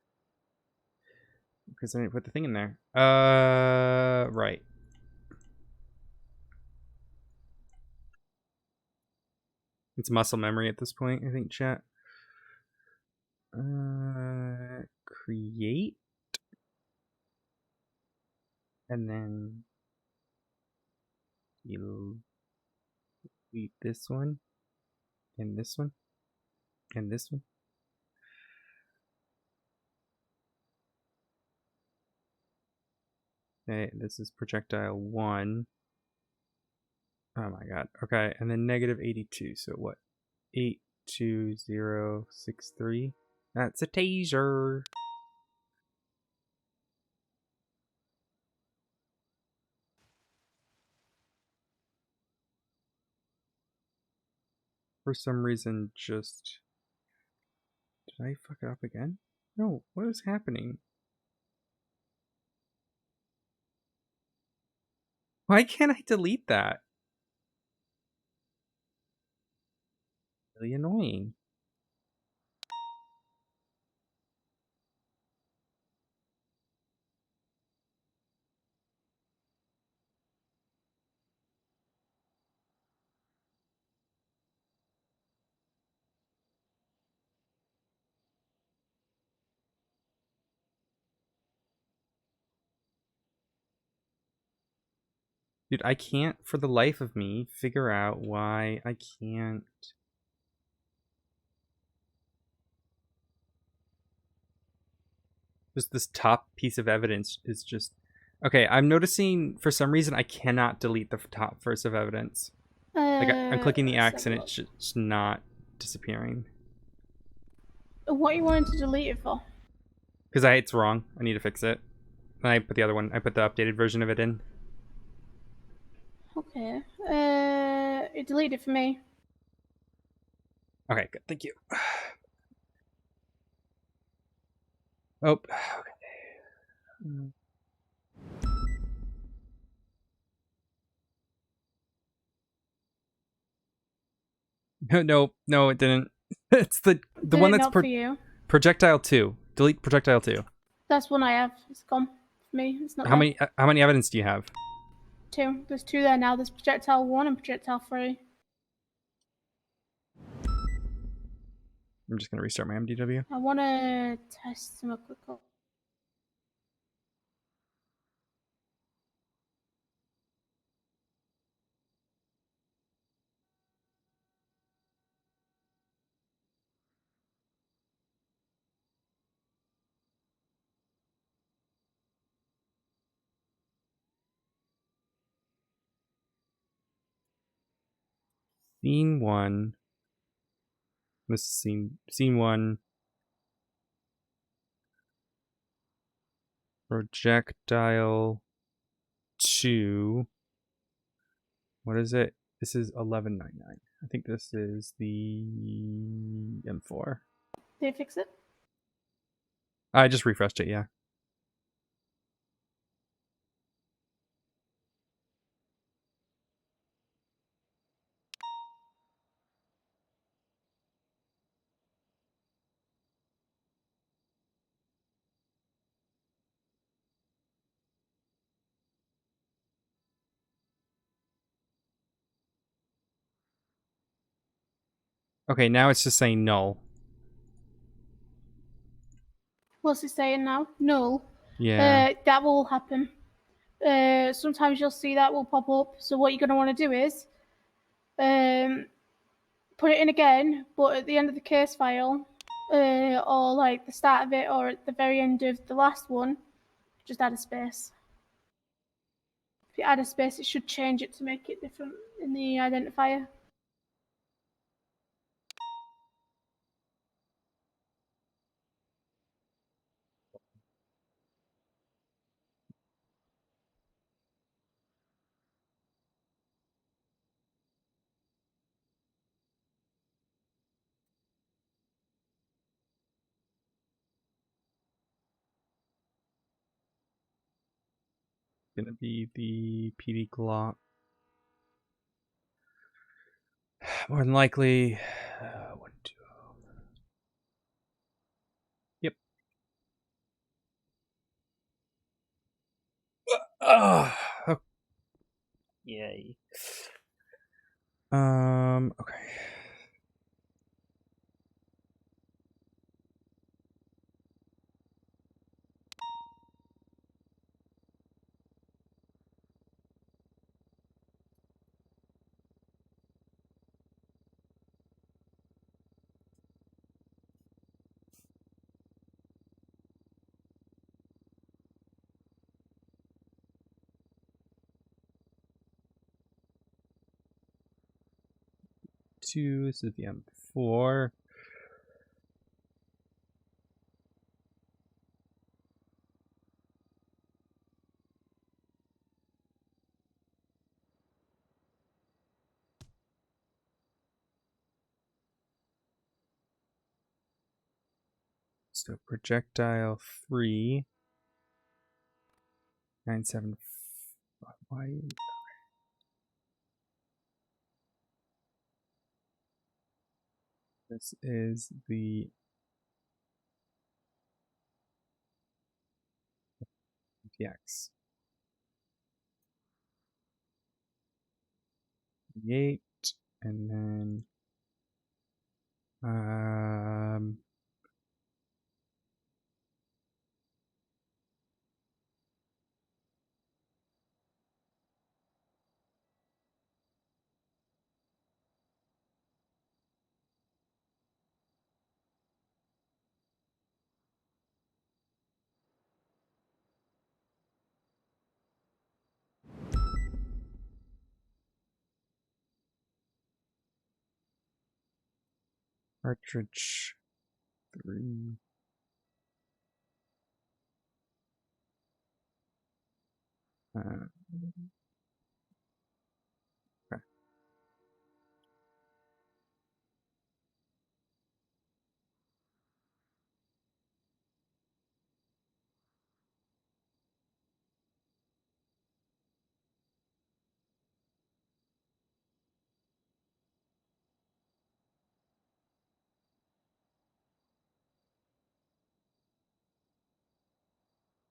Because I didn't put the thing in there. Right. It's muscle memory at this point, I think, chat. Create. And then you'll delete this one. And this one. And this one. Okay, this is projectile 1. Oh my god. Okay, and then negative 82. So what? 82063. That's a taser. For some reason, just... Did I fuck it up again? No, what is happening? Why can't I delete that? Really annoying. Dude, I can't for the life of me figure out why I can't. Just this top piece of evidence is just... Okay, I'm noticing for some reason I cannot delete the top first of evidence. Like I'm clicking the X and it's just not disappearing. What are you wanting to delete it for? Because it's wrong. I need to fix it. And I put the other one. I put the updated version of it in. Okay. It deleted it for me. Okay, good. Thank you. Oh. Okay. No, it didn't. It's the one that's for you. projectile 2. Delete projectile 2. That's one I have. It's gone for me. It's not. How many evidence do you have? 2. There's 2 there now. There's projectile 1 and projectile 3. I'm just gonna restart my MDW. I want to test some quick. Scene 1. This is scene 1. Projectile 2. What is it? This is 1199. I think this is the M4. Did you fix it? I just refreshed it, yeah. Okay, now it's just saying null. What's it saying now? Null. Yeah. That will happen. Sometimes you'll see that will pop up. So what you're going to want to do is put it in again, but at the end of the case file, or like the start of it, or at the very end of the last one, just add a space. If you add a space, it should change it to make it different in the identifier. Gonna be the PD Glafx. More than likely. 1, 2. Yep. Oh. Yay. Okay. This is the M4. So projectile 3. 975. Why? This is the PX. 8, and then cartridge 3. Okay.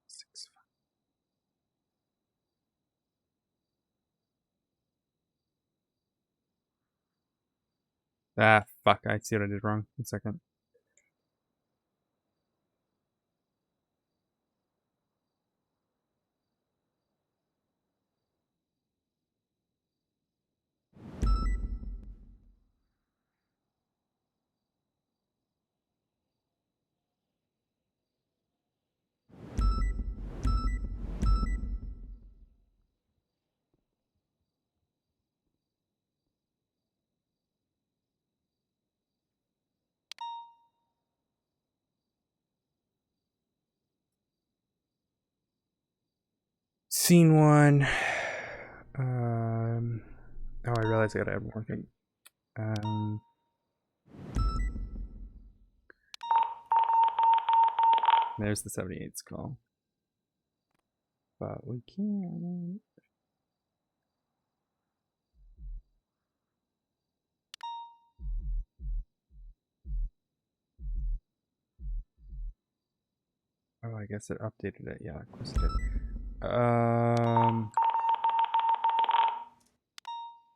6. Ah, fuck! I see what I did wrong. 1 second. Scene 1. Oh, I realized I gotta add more thing. There's the 78's call. But we can't. Oh, I guess it updated it. Yeah, of course it did. Oh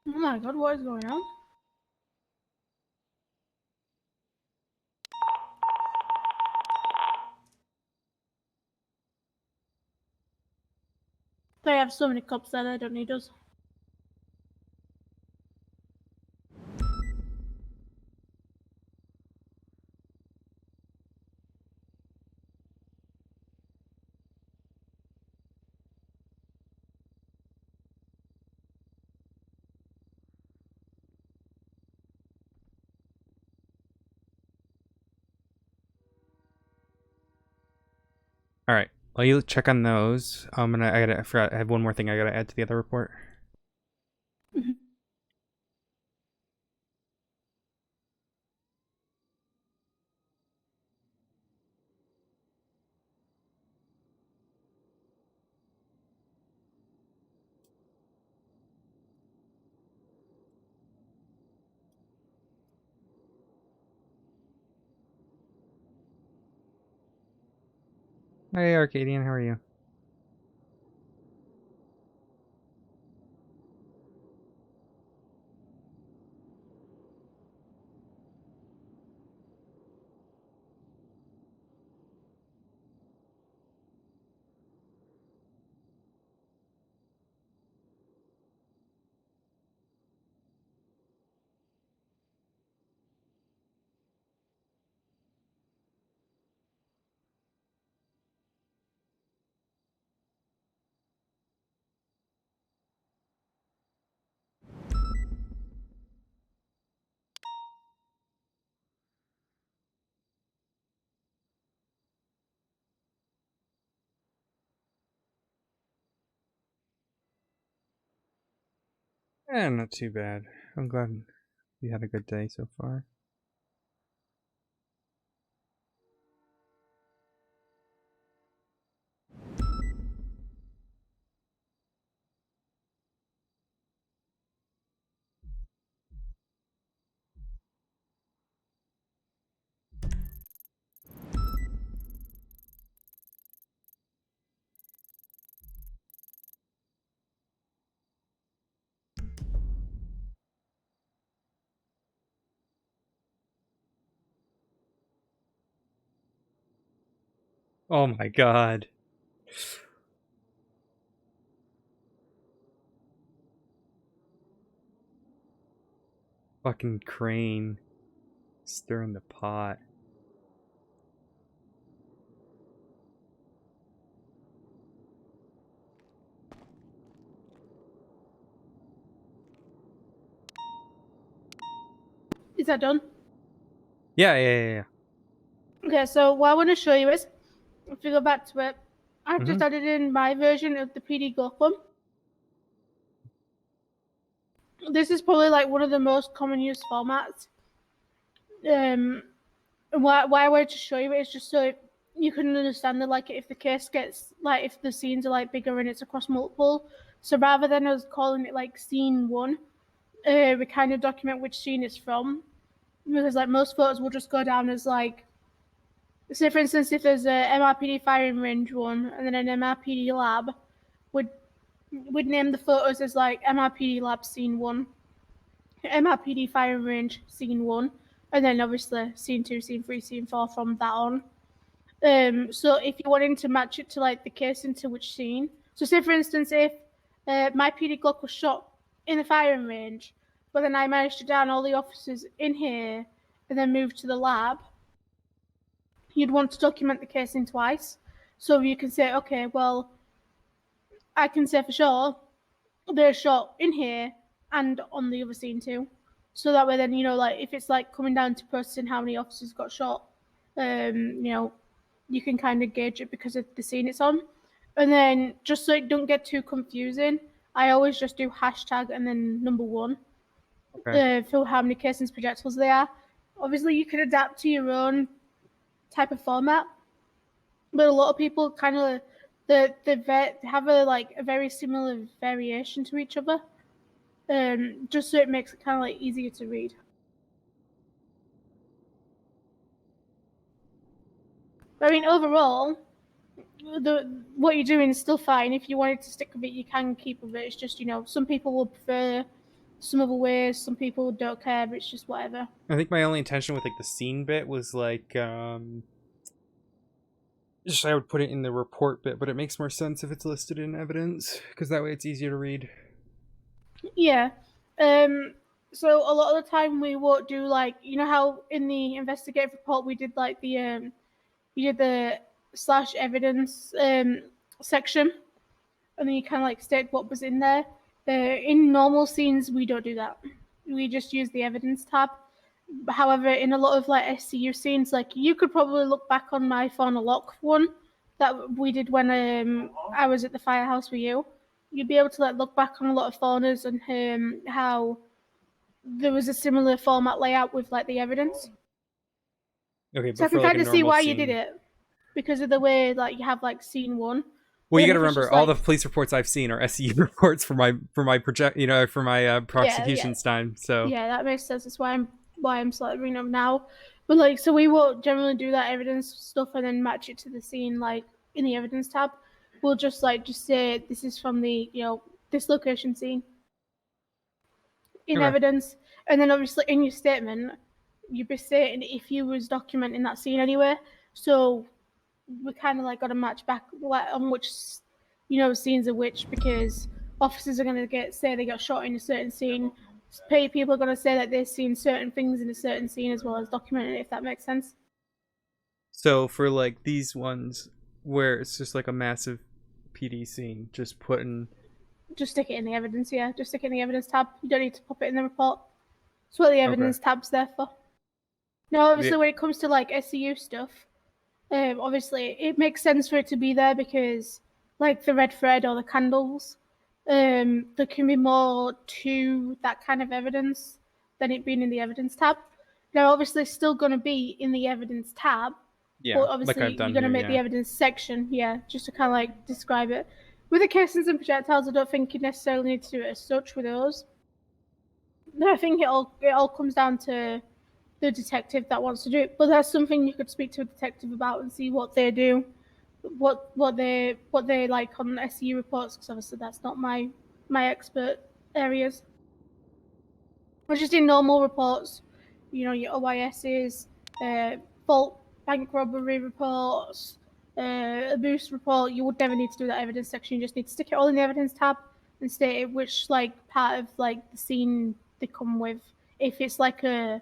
my god, what is going on? They have so many cops there, they don't need us. All right. While you check on those, I forgot. I have one more thing I gotta add to the other report. Hey, Arcadian, how are you? Eh, not too bad. I'm glad you had a good day so far. Oh my god. Fucking Crane. Stirring the pot. Is that done? Yeah. Okay, so what I want to show you is, if you go back to it, I've just added in my version of the PD Glafx. This is probably like one of the most common used formats. Why I wanted to show you it is just so you can understand that, like, if the case gets, like, if the scenes are like bigger and it's across multiple, so rather than us calling it like scene 1, we kind of document which scene it's from, because like most photos will just go down as like, say for instance, if there's a MRPD firing range 1 and then an MRPD lab, would name the photos as like MRPD lab scene 1, MRPD firing range scene 1, and then obviously scene 2, scene 3, scene 4 from that on. So if you're wanting to match it to like the case into which scene, so say for instance, if my PD Glock was shot in the firing range, but then I managed to down all the officers in here and then move to the lab, you'd want to document the casing twice. So you can say, okay, well, I can say for sure they're shot in here and on the other scene too. So that way then, you know, like if it's like coming down to processing how many officers got shot, you know, you can kind of gauge it because of the scene it's on. And then just so it don't get too confusing, I always just do hashtag and then number 1 for how many casings projectiles they are. Obviously, you can adapt to your own type of format, but a lot of people kind of they have a very similar variation to each other, just so it makes it kind of like easier to read. But I mean, overall, what you're doing is still fine. If you wanted to stick with it, you can keep with it. It's just, you know, some people will prefer some other ways, some people don't care. It's just whatever. I think my only intention with like the scene bit was like just I would put it in the report bit, but it makes more sense if it's listed in evidence because that way it's easier to read. Yeah. So a lot of the time we won't do like, you know how in the investigative report we did like the you did the slash evidence section, and then you kind of like state what was in there. In normal scenes we don't do that. We just use the evidence tab. However, in a lot of like SCU scenes, like you could probably look back on my fauna lock one that we did when I was at the firehouse with you. You'd be able to like look back on a lot of faunas and how there was a similar format layout with like the evidence. Okay, So I can kind of see why you did it because of the way like you have like scene 1. Well, you got to remember, all the police reports I've seen are SCU reports for my prosecution's time. So yeah, that makes sense. That's why I'm slightly bringing up now. But like, so we will generally do that evidence stuff and then match it to the scene like in the evidence tab, we'll just say this is from the this location scene in evidence, and then obviously in your statement you'd be stating if you was documenting that scene anyway. So we kind of like got to match back on which scenes are which, because officers are going to say they got shot in a certain scene. People are going to say that they've seen certain things in a certain scene as well as documenting it, if that makes sense. So for like these ones where it's just like a massive PD scene, just stick it in the evidence. Yeah, just stick it in the evidence tab. You don't need to pop it in the report. That's what the evidence tab's there for. Now, obviously, when it comes to like SCU stuff, obviously it makes sense for it to be there because, like the red thread or the candles, there can be more to that kind of evidence than it being in the evidence tab. Now, obviously, it's still going to be in the evidence tab, yeah, but obviously like I've done you're going to here, make the evidence section, just to kind of like describe it. With the casings and projectiles, I don't think you necessarily need to do it as such with those. I think it all comes down to the detective that wants to do it, but that's something you could speak to a detective about and see what they do, what they like on SCU reports, because obviously that's not my expert areas. But just in normal reports, your OISs, fault bank robbery reports, abuse report, you would never need to do that evidence section. You just need to stick it all in the evidence tab and state which part of the scene they come with. If it's like a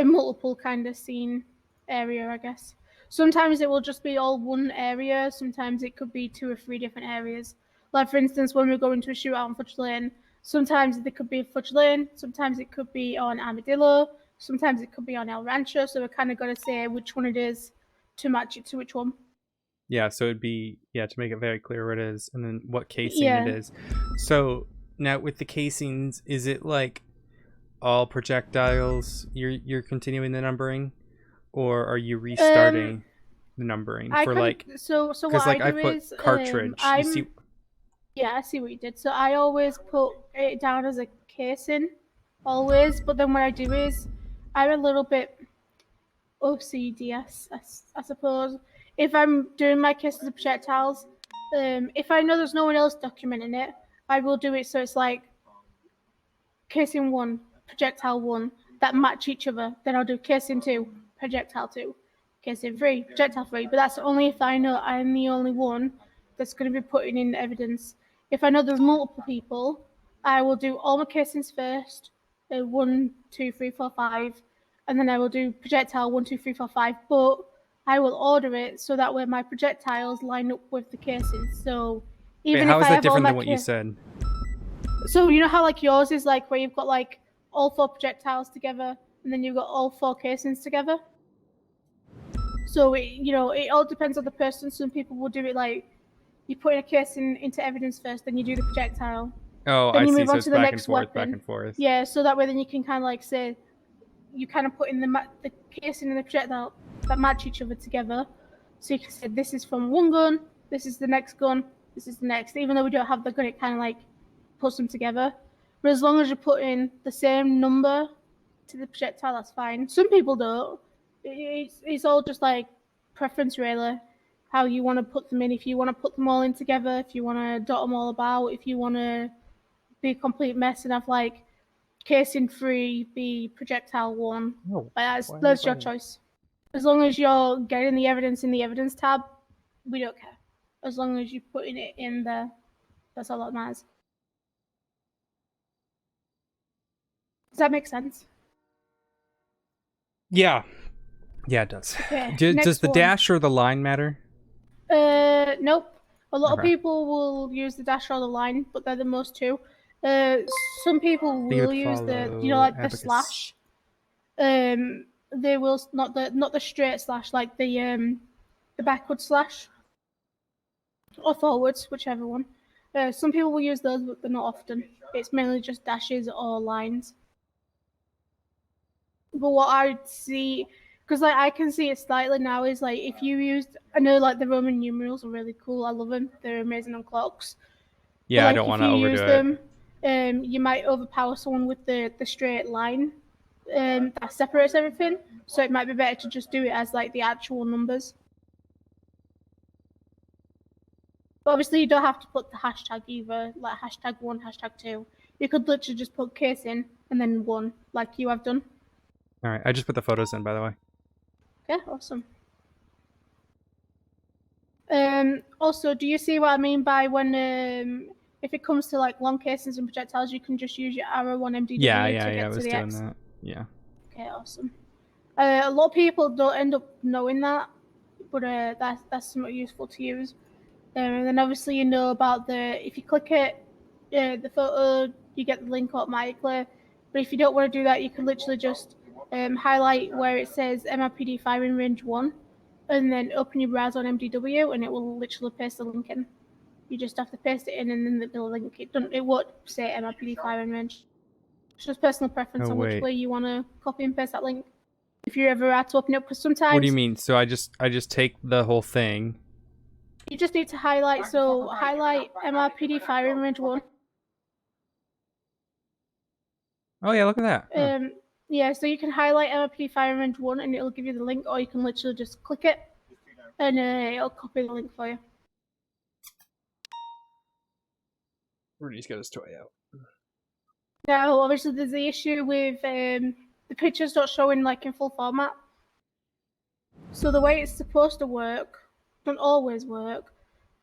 multiple kind of scene area, I guess. Sometimes it will just be all one area. Sometimes it could be 2 or 3 different areas. Like for instance, when we go into a shootout on Fudge Lane, sometimes it could be Fudge Lane, sometimes it could be on Armadillo, sometimes it could be on El Rancho. So we kind of got to say which one it is to match it to which one. Yeah, so it'd be to make it very clear what it is and then what casing it is. So now with the casings, is it like all projectiles you're continuing the numbering, or are you restarting the numbering for so what I do is cartridge. I see what you did. So I always put it down as a casing, always. But then what I do is I'm a little bit OCD, I suppose. If I'm doing my cases of projectiles, if I know there's no one else documenting it, I will do it so it's like casing 1, projectile 1 that match each other. Then I'll do casing 2, projectile 2, casing 3, projectile 3. But that's only if I know I'm the only one that's going to be putting in evidence. If I know there's multiple people, I will do all my casings first, 1, 2, 3, 4, 5, and then I will do projectile 1, 2, 3, 4, 5. But I will order it so that way my projectiles line up with the casings. So even how if is I that have different all than what you said? So you know how yours is where you've got all 4 projectiles together and then you've got all 4 casings together? So it all depends on the person. Some people will do it you put in a casing into evidence first, then you do the projectile. Oh, then I you see. move So on it's to the back next and forth, weapon. back and forth. Yeah, so that way then you can kind of say you kind of put in the casing and the projectile that match each other together. So you can say this is from one gun, this is the next gun, this is the next. Even though we don't have the gun, it kind of puts them together. But as long as you put in the same number to the projectile, that's fine. Some people don't. It's all just preference, really, how you want to put them in. If you want to put them all in together, if you want to dot them all about, if you want to be a complete mess and have casing 3 be projectile 1. That's your choice. As long as you're getting the evidence in the evidence tab, we don't care. As long as you're putting it in there, that's all that matters. Does that make sense? Yeah, it does. Okay, Does the dash or the line matter? Nope. A lot of people will use the dash or the line, but they're the most two. Some people will use the the slash. They will not the straight slash, the backward slash or forwards, whichever one. Some people will use those, but they're not often. It's mainly just dashes or lines. But what I see, because I can see it slightly now, is if you used, I know the Roman numerals are really cool. I love them. They're amazing on clocks. Yeah, but, I don't want to overdo it. You might overpower someone with the straight line that separates everything. So it might be better to just do it as the actual numbers. But obviously, you don't have to put the hashtag either, like #1, #2. You could literally just put case in and then 1, like you have done. All right, I just put the photos in, by the way. Okay, awesome. Also, do you see what I mean by when if it comes to like long casings and projectiles, you can just use your arrow on MDW Yeah, to yeah, get I to was the doing X? that. Yeah. Okay, awesome. A lot of people don't end up knowing that, but that's somewhat useful to use. And then obviously you know about if you click it, the photo, you get the link automatically. But if you don't want to do that, you can literally just highlight where it says MRPD firing range 1, and then open your browser on MDW, and it will literally paste the link in. You just have to paste it in, and then the link. It won't say MRPD firing range. It's just personal preference Oh, on which wait. way you want to copy and paste that link. If you ever had to open it up, because sometimes. What do you mean? So I just take the whole thing. You just need to highlight. So highlight MRPD firing range 1. Oh yeah, look at that. Huh. Yeah, so you can highlight MRPD firing range 1, and it'll give you the link, or you can literally just click it, and it'll copy the link for you. Rudy's got his toy out. Now, obviously, there's the issue with the pictures not showing like in full format. So the way it's supposed to work doesn't always work.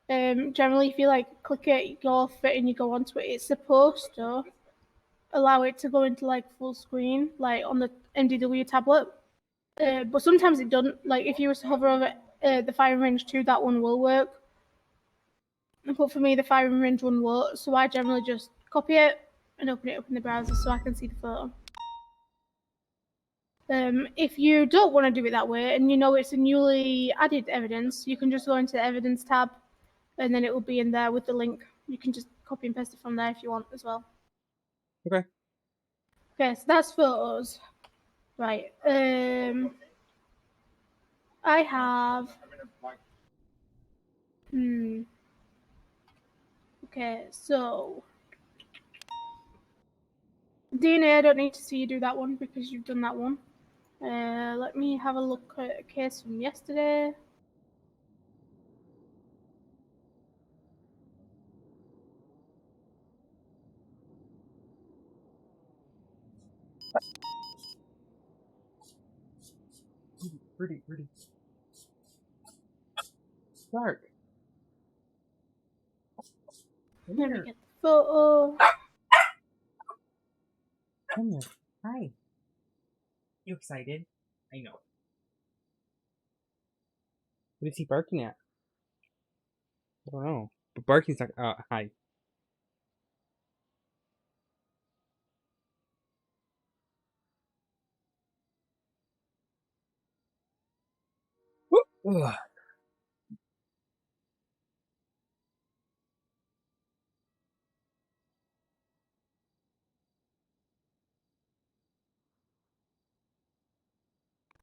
Generally, if you like click it, you go off it, and you go onto it, it's supposed to allow it to go into like full screen, like on the MDW tablet. But sometimes it doesn't. Like if you were to hover over the firing range 2, that one will work. But for me, the firing range 1 won't. So I generally just copy it and open it up in the browser so I can see the photo. If you don't want to do it that way and you know it's a newly added evidence, you can just go into the evidence tab and then it will be in there with the link. You can just copy and paste it from there if you want as well. Okay. Okay, so that's photos. Right. I have. Okay, so DNA, I don't need to see you do that one because you've done that one. Let me have a look at a case from yesterday. Rudy. Dark. Let me get the photo. Come here. Hi. You excited? I know. What is he barking at? I don't know. But barking's not. Hi. Ugh.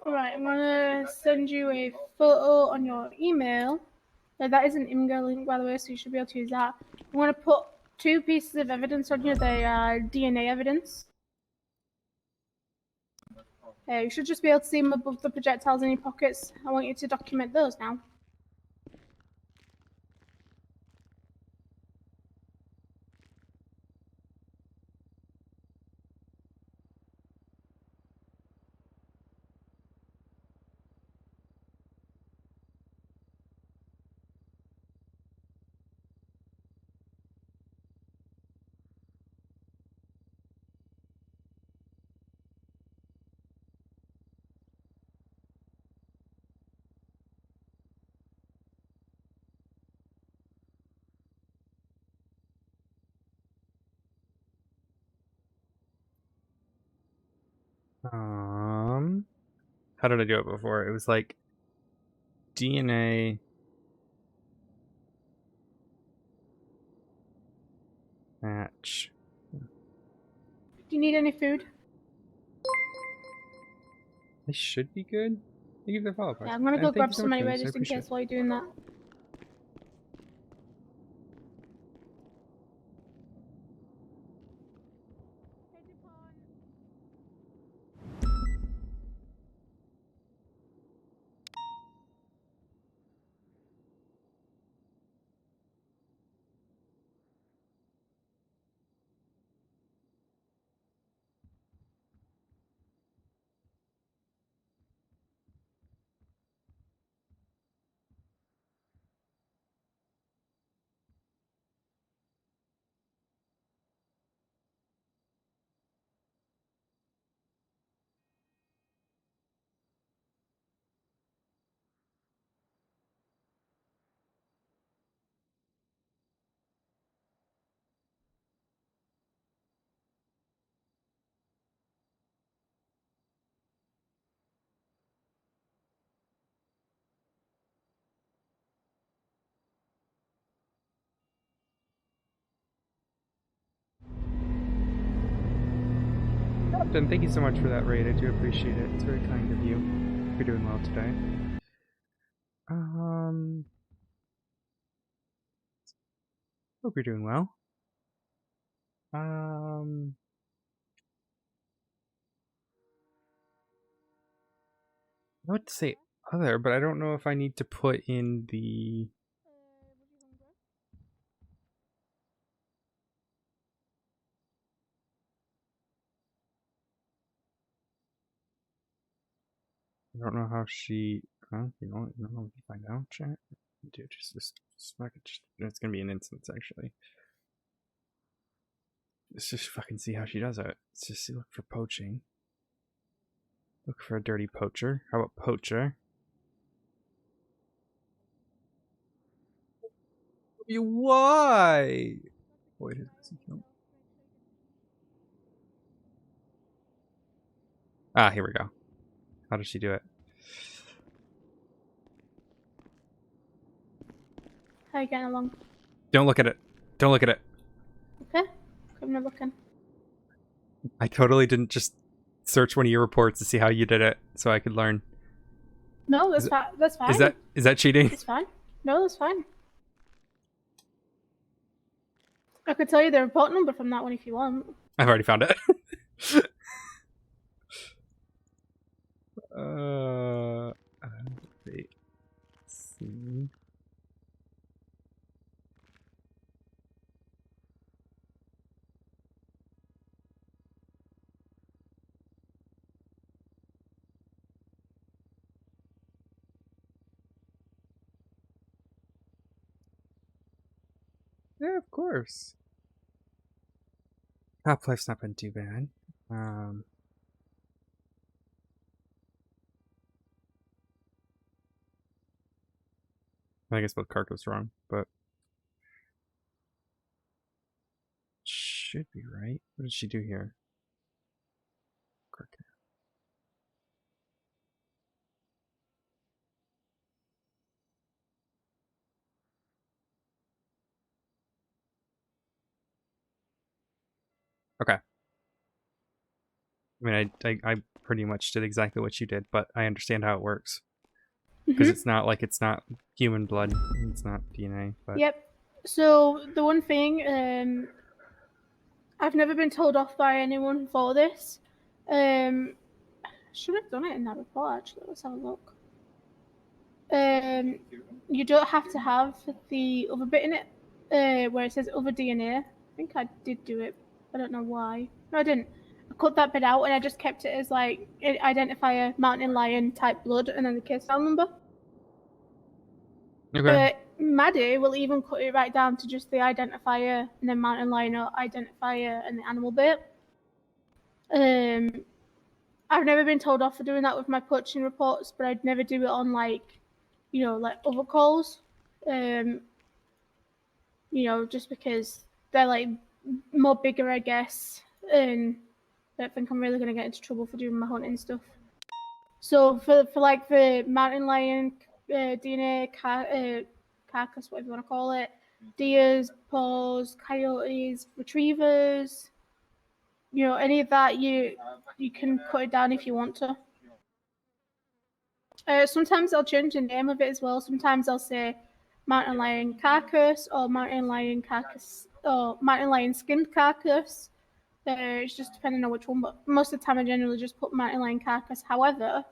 Alright, I'm gonna send you a photo on your email. That is an IMGA link, by the way, so you should be able to use that. I'm gonna put 2 pieces of evidence on here. They are DNA evidence. You should just be able to see them above the projectiles in your pockets. I want you to document those now. How did I do it before? It was like DNA match. Do you need any food? They should be good. Thank you for the follow-up. Yeah, I'm gonna go grab some anyway, I just in appreciate case it. while you're doing that. Captain, thank you so much for that raid. I do appreciate it. It's very kind of you. You're doing well today. Hope you're doing well. I would say other, but I don't know if I need to put in the... I don't know how she... you know, let me find out, chat. Dude, just fucking... It's gonna be an instance, actually. Let's just fucking see how she does it. Let's just look for poaching. Look for a dirty poacher. How about poacher? Why? Wait, ah, here we go. How does she do it? How you getting along? Don't look at it. Don't look at it. Okay. I'm not looking. I totally didn't just search one of your reports to see how you did it, so I could learn. No, that's fine. That's fine. Is that cheating? It's fine. No, that's fine. I could tell you the report number from that one if you want. I've already found it. Wait. Let's see. Yeah, of course. Half-Life's not been too bad. I guess both Carco's wrong, but should be right. What did she do here? Carco. Okay. I mean, I pretty much did exactly what you did, but I understand how it works. Because it's not like it's not human blood. It's not DNA. But... Yep. So the one thing, I've never been told off by anyone for this. Should have done it in that report actually. Let's have a look. You don't have to have the other bit in it, where it says other DNA. I think I did do it. I don't know why. No, I didn't. I cut that bit out and I just kept it as like identifier mountain lion type blood and then the case file number. Okay. Maddie will even cut it right down to just the identifier and then mountain lion identifier and the animal bit. I've never been told off for doing that with my poaching reports, but I'd never do it on like, you know, like other calls. You know, just because they're like more bigger, I guess, and I don't think I'm really gonna get into trouble for doing my hunting stuff. So for like the mountain lion DNA carcass, whatever you want to call it, deers, paws, coyotes, retrievers, you know, any of that, you can cut it down if you want to. Sometimes I'll change the name of it as well. Sometimes I'll say mountain lion carcass or mountain lion carcass or mountain lion skinned carcass. It's just depending on which one, but most of the time I generally just put mountain lion carcass. However,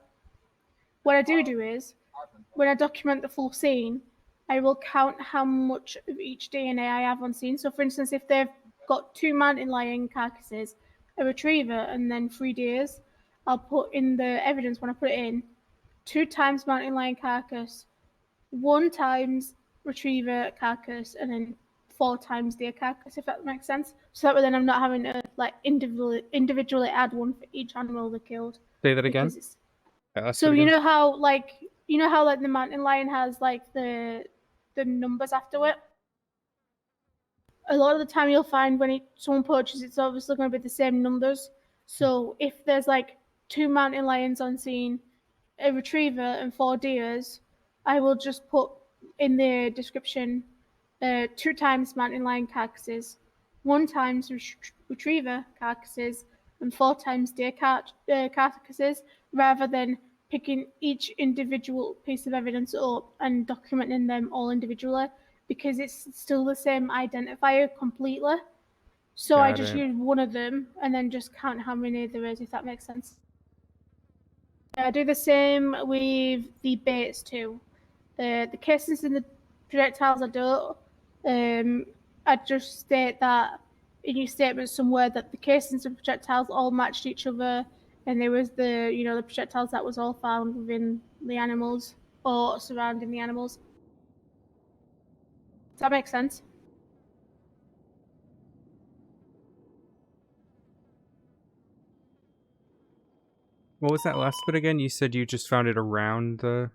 what I do is, when I document the full scene, I will count how much of each DNA I have on scene. So for instance, if they've got 2 mountain lion carcasses, a retriever, and then 3 deers, I'll put in the evidence when I put it in, 2 times mountain lion carcass, 1 times retriever carcass, and then 4 times deer carcass, if that makes sense. So that way then I'm not having to like individually add one for each animal they killed. Say that again. So you know how like the mountain lion has like the numbers after it? A lot of the time you'll find when someone poaches, it's obviously going to be the same numbers. So if there's like 2 mountain lions on scene, a retriever and 4 deers, I will just put in the description 2 times mountain lion carcasses, 1 times retriever carcasses, and 4 times day carcasses, rather than picking each individual piece of evidence up and documenting them all individually, because it's still the same identifier completely. So I just use one of them and then just count how many there is, if that makes sense. I do the same with the baits too. The casings and the projectiles I don't. I just state that in your statement somewhere that the casings and projectiles all matched each other, and there was the the projectiles that was all found within the animals or surrounding the animals. Does that make sense? What was that last bit again? You said you just found it around the...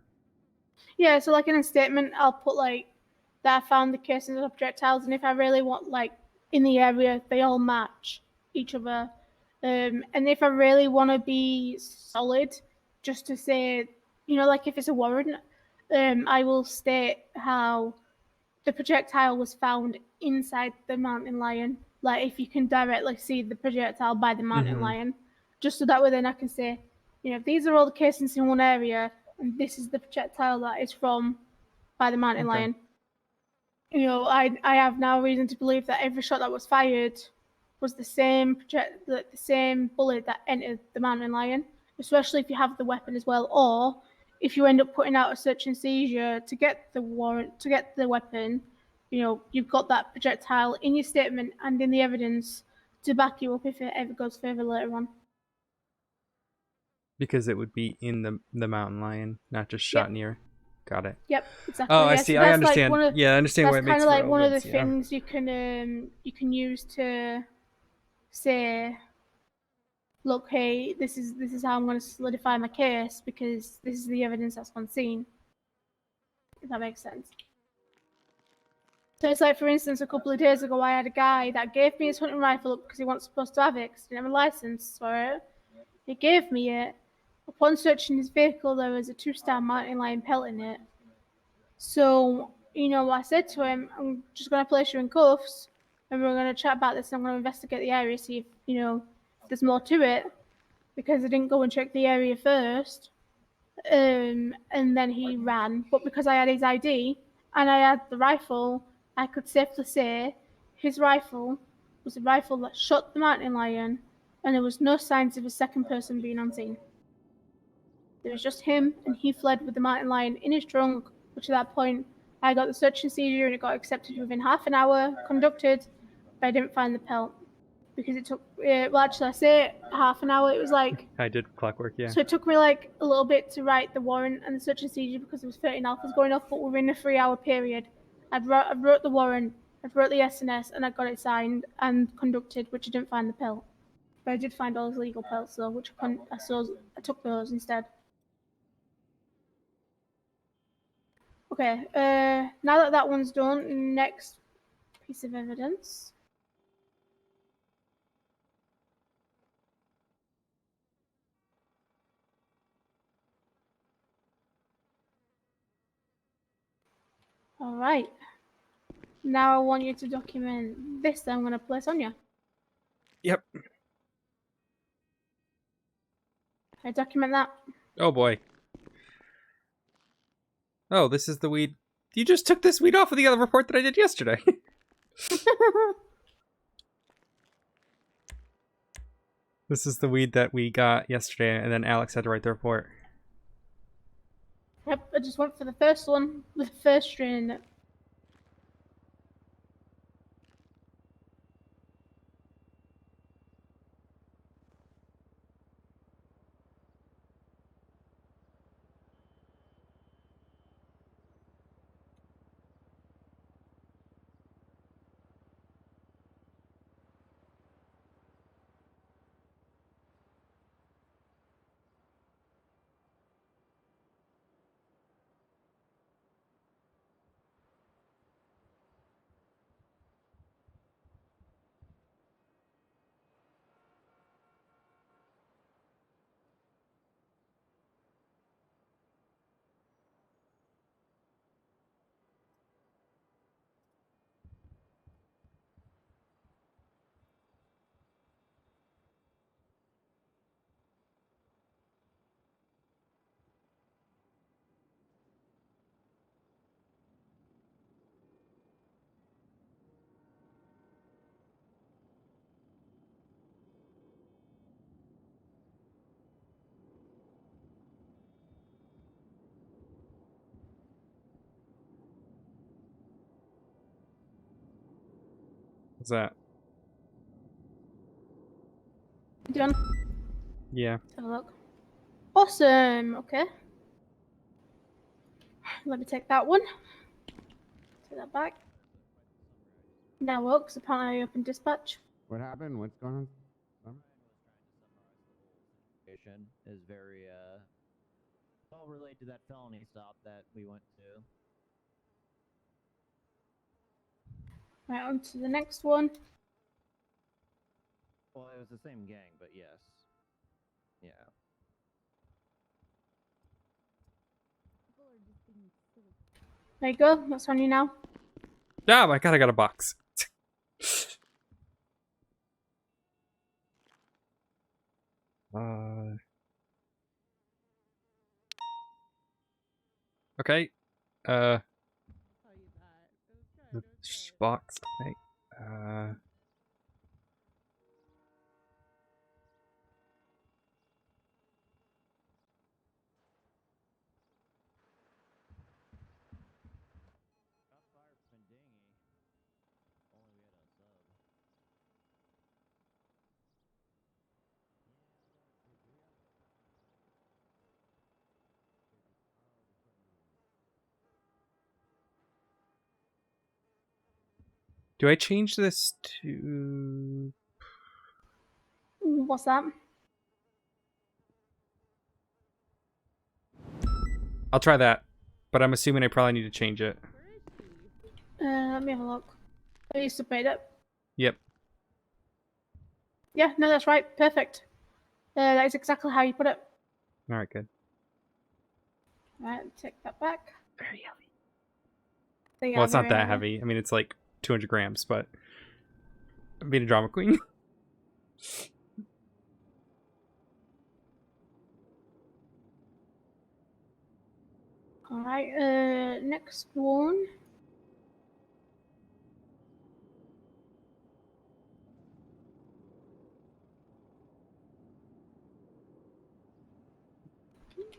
Yeah, so like in a statement, I'll put like that I found the casings of projectiles, and if I really want like in the area, they all match each other. And if I really want to be solid, just to say, like if it's a warrant, I will state how the projectile was found inside the mountain lion. Like if you can directly see the projectile by the mountain lion, just so that way then I can say, these are all the casings in one area, and this is the projectile that is from by the mountain lion. I have now reason to believe that every shot that was fired was the same bullet that entered the mountain lion, especially if you have the weapon as well, or if you end up putting out a search and seizure to get the warrant, to get the weapon, you've got that projectile in your statement and in the evidence to back you up if it ever goes further later on. Because it would be in the mountain lion, not just shot near. Got it. Yep, exactly. Oh, I see. So I that's understand. Like I understand why it makes kind of like one of the relevance, yeah. things you can use to say, look, hey, this is how I'm going to solidify my case because this is the evidence that's on scene. If that makes sense. So it's like, for instance, a couple of days ago, I had a guy that gave me his hunting rifle up because he wasn't supposed to have it because he didn't have a license for it. He gave me it. Upon searching his vehicle, there was a 2-star mountain lion pelt in it. So, I said to him, I'm just going to place you in cuffs and we're going to chat about this and I'm going to investigate the area, see if, there's more to it, because I didn't go and check the area first. And then he ran. But because I had his ID and I had the rifle, I could safely say his rifle was a rifle that shot the mountain lion, and there was no signs of a second person being on scene. There was just him, and he fled with the mountain lion in his trunk, which at that point I got the search and seizure and it got accepted within half an hour, conducted, but I didn't find the pelt. Because it took, well actually I say half an hour, it was like... I did clockwork, yeah. So it took me like a little bit to write the warrant and the search and seizure because there was 13 alphas going off, but within a 3-hour period. I wrote the warrant, I wrote the SNS, and I got it signed and conducted, which I didn't find the pelt. But I did find all his legal pelts though, which I took those instead. Okay, now that one's done, next piece of evidence. All right. Now I want you to document this that I'm going to place on you. Yep. I document that. Oh boy. Oh, this is the weed. You just took this weed off of the other report that I did yesterday. This is the weed that we got yesterday, and then Alex had to write the report. Yep, I just went for the first one, the first strain in it. What's that? Done. Yeah. Let's have a look. Awesome. Okay. Let me take that one. Take that back. Now works. Apparently I opened dispatch. What happened? What's going on? Is very all related to that felony stop that we went to. Right, on to the next one. Well, it was the same gang, but yes. Yeah. There you go. That's on you now. Ah, my god, I got a box. Okay. The box. Okay. Do I change this to... What's that? I'll try that, but I'm assuming I probably need to change it. Let me have a look. I used to pay it. Yep. Yeah, no, that's right. Perfect. That is exactly how you put it. Alright, good. Right, take that back. Very heavy. They Well, are it's not very that heavy. I mean, it's like 200 grams, but I'm being a drama queen. Alright, next one.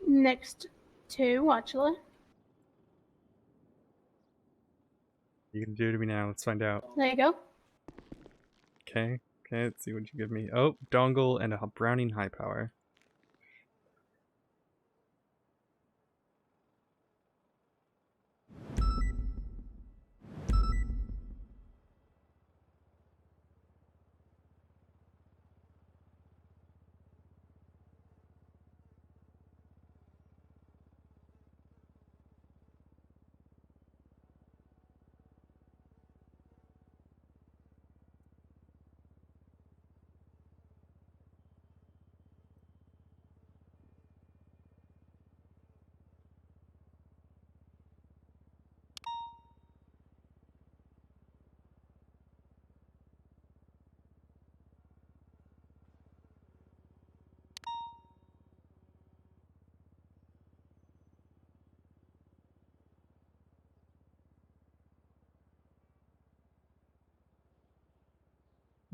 Next two, actually. You can do it to me now. Let's find out. There you go. Okay. Okay, let's see what you give me. Oh, dongle and a Browning high power.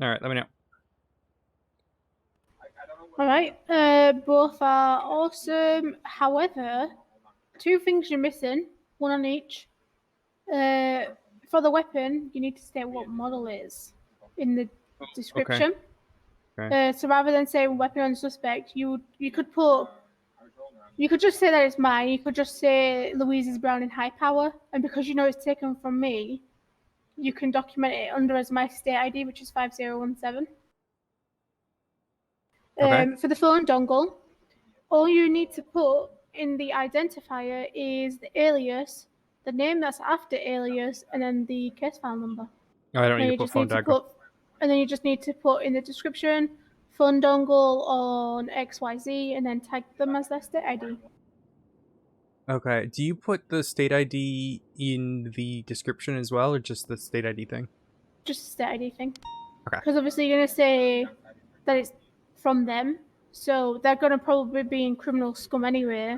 Alright, let me know. Alright, both are awesome. However, two things you're missing, one on each. For the weapon, you need to state what model it is in the description. Okay. So rather than saying weapon on suspect, you could just say that it's mine. You could just say Louise's Browning high power, and because you know it's taken from me, you can document it under as my state ID, which is 5017. Okay. For the phone dongle, all you need to put in the identifier is the alias, the name that's after alias, and then the case file number. Oh, I don't need to put phone dongle. And then you just need to put in the description, phone dongle on XYZ, and then tag them as their state ID. Okay. Do you put the state ID in the description as well, or just the state ID thing? Just a state ID thing. Okay. Because obviously you're going to say that it's from them, so they're going to probably be in criminal scum anyway.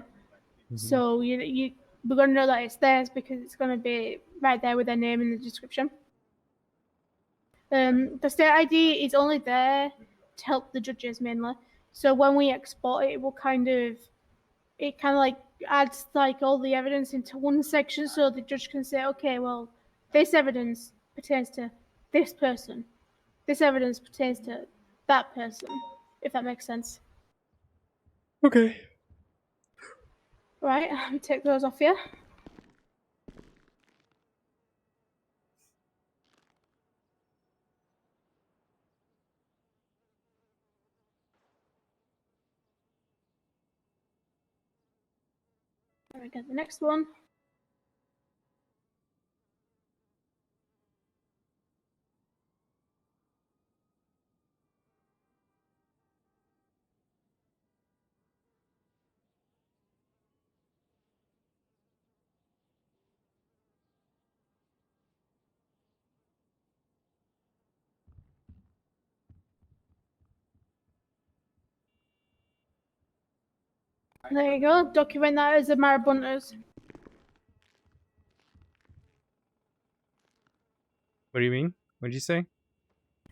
Mm-hmm. So we're going to know that it's theirs because it's going to be right there with their name in the description. The state ID is only there to help the judges mainly. So when we export it, it kind of like adds like all the evidence into one section, so the judge can say, okay, well, this evidence pertains to this person. This evidence pertains to that person, if that makes sense. Okay. Right, take those off here. There we go, the next one. There you go, document that as a Marabunters. What do you mean? What did you say?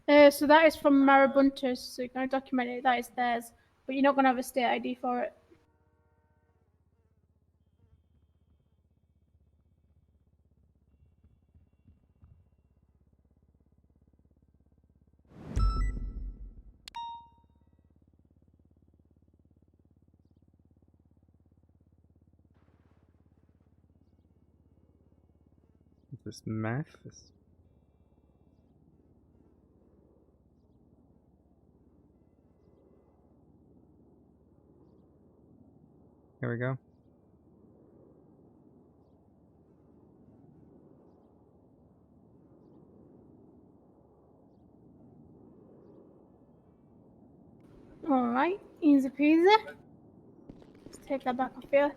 So that is from Marabunters, so you're going to document it, that is theirs, but you're not going to have a state ID for it. Is this math? Here we go. Alright, easy peasy. Let's take that back off here.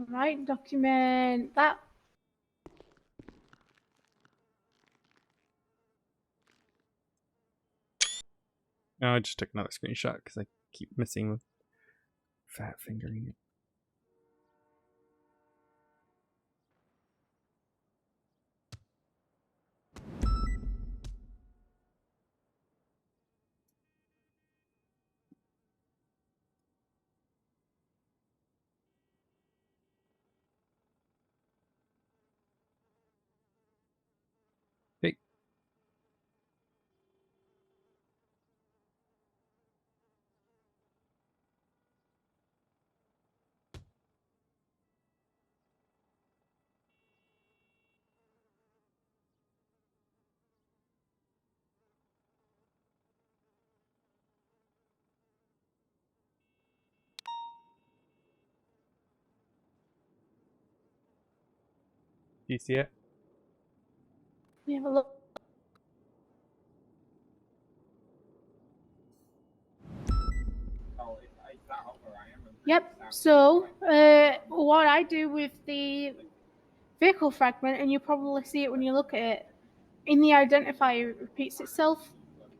Alright, document that. No, I just took another screenshot because I keep missing with fat fingering it. Hey. Do you see it? Let me have a look. Yep, so what I do with the vehicle fragment, and you probably see it when you look at it, in the identifier it repeats itself.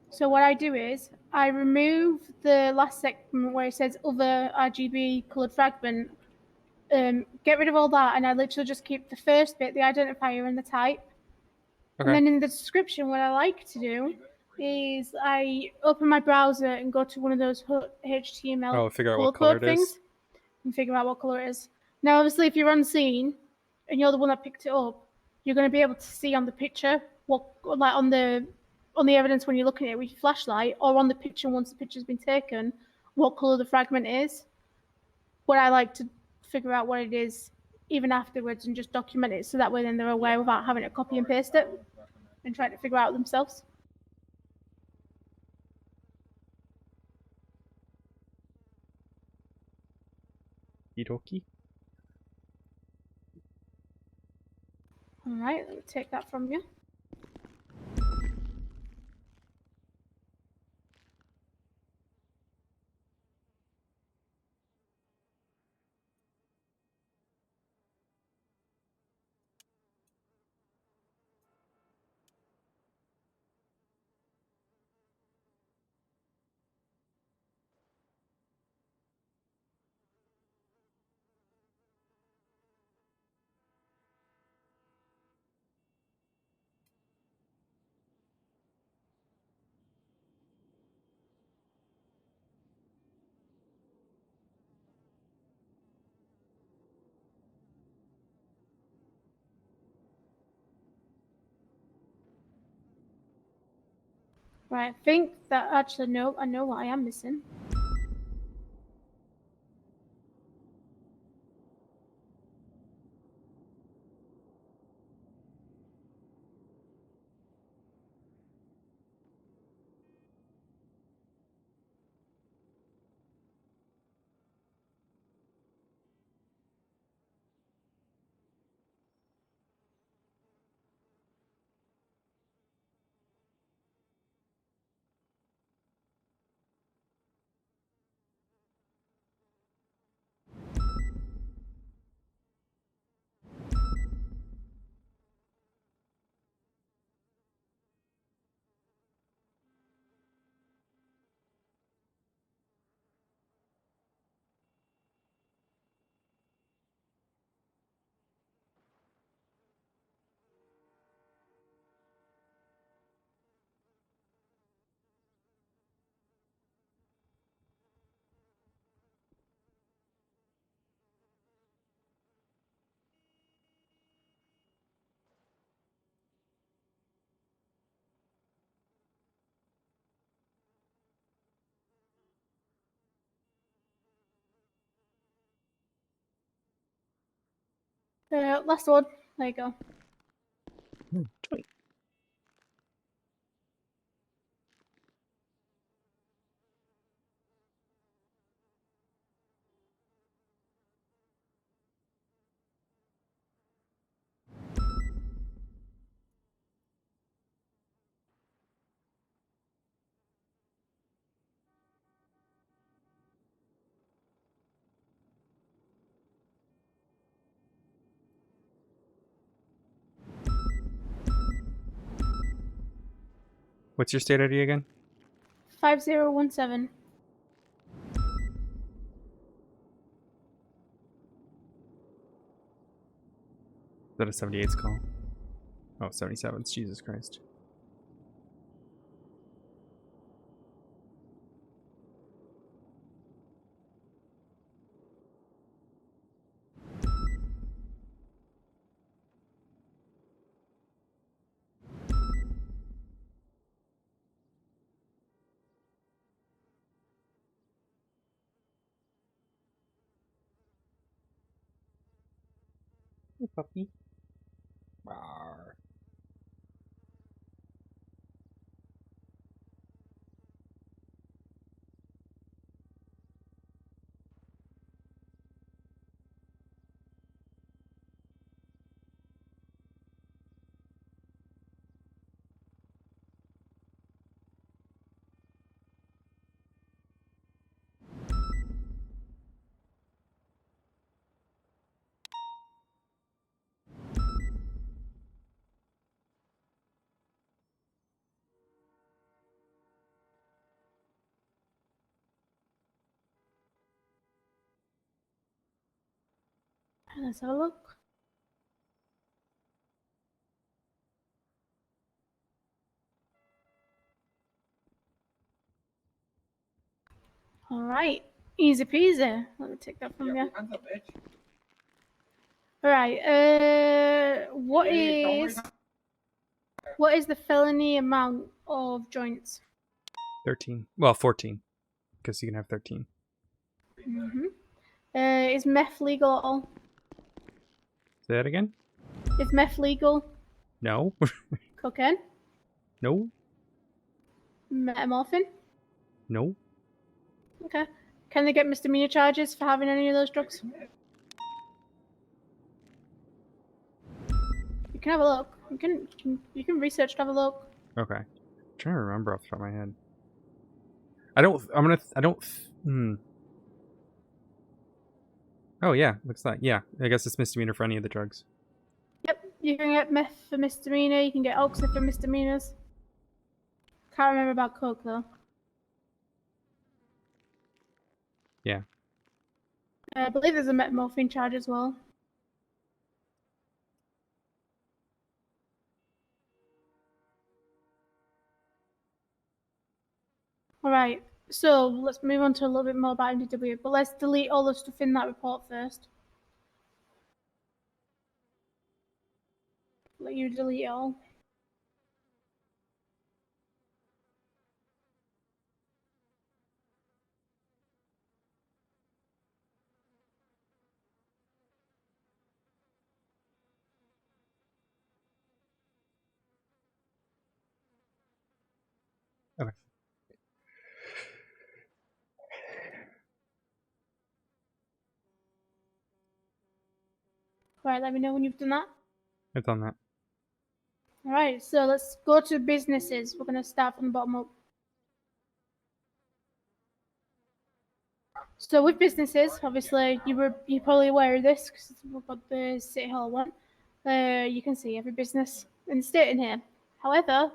So what I do is I remove the last segment where it says other RGB coloured fragment, get rid of all that, and I literally just keep the first bit, the identifier and the type. Okay. And then in the description, what I like to do is I open my browser and go to one of those HTML figure out color what color code it is. things and figure out what color it is. Now, obviously, if you're on scene and you're the one that picked it up, you're going to be able to see on the picture what, like on the evidence when you're looking at it with your flashlight, or on the picture once the picture's been taken, what color the fragment is. But I like to figure out what it is even afterwards and just document it, so that way then they're aware without having to copy and paste it and try to figure out themselves. Okie All right, let me take that from you. Right, I think that actually no, I know what I am missing. Last one. There you go. What's your state ID again? 5017. Is that a 78's call? Oh, 77's. Jesus Christ. Hey, puppy. Rawr. Let's have a look. All right, easy peasy. Let me take that from you. All right. What is the felony amount of joints? 13. Well, 14. Because you can have 13. Is meth legal at all? Say that again? Is meth legal? No. Cocaine? No. Metamorphin? No. Okay. Can they get misdemeanor charges for having any of those drugs? You can have a look. You can research to have a look. Okay. I'm trying to remember off the top of my head. Oh, yeah. Looks like, yeah. I guess it's misdemeanor for any of the drugs. Yep. You can get meth for misdemeanor. You can get oxy for misdemeanors. Can't remember about coke, though. Yeah. I believe there's a metamorphin charge as well. Alright, so let's move on to a little bit more about MDW, but let's delete all the stuff in that report first. Let you delete it all. Right, let me know when you've done that. I've done that. All right, so let's go to businesses. We're going to start from the bottom up. So with businesses, obviously, you're probably aware of this because we've got the City Hall one. You can see every business in the state in here. However,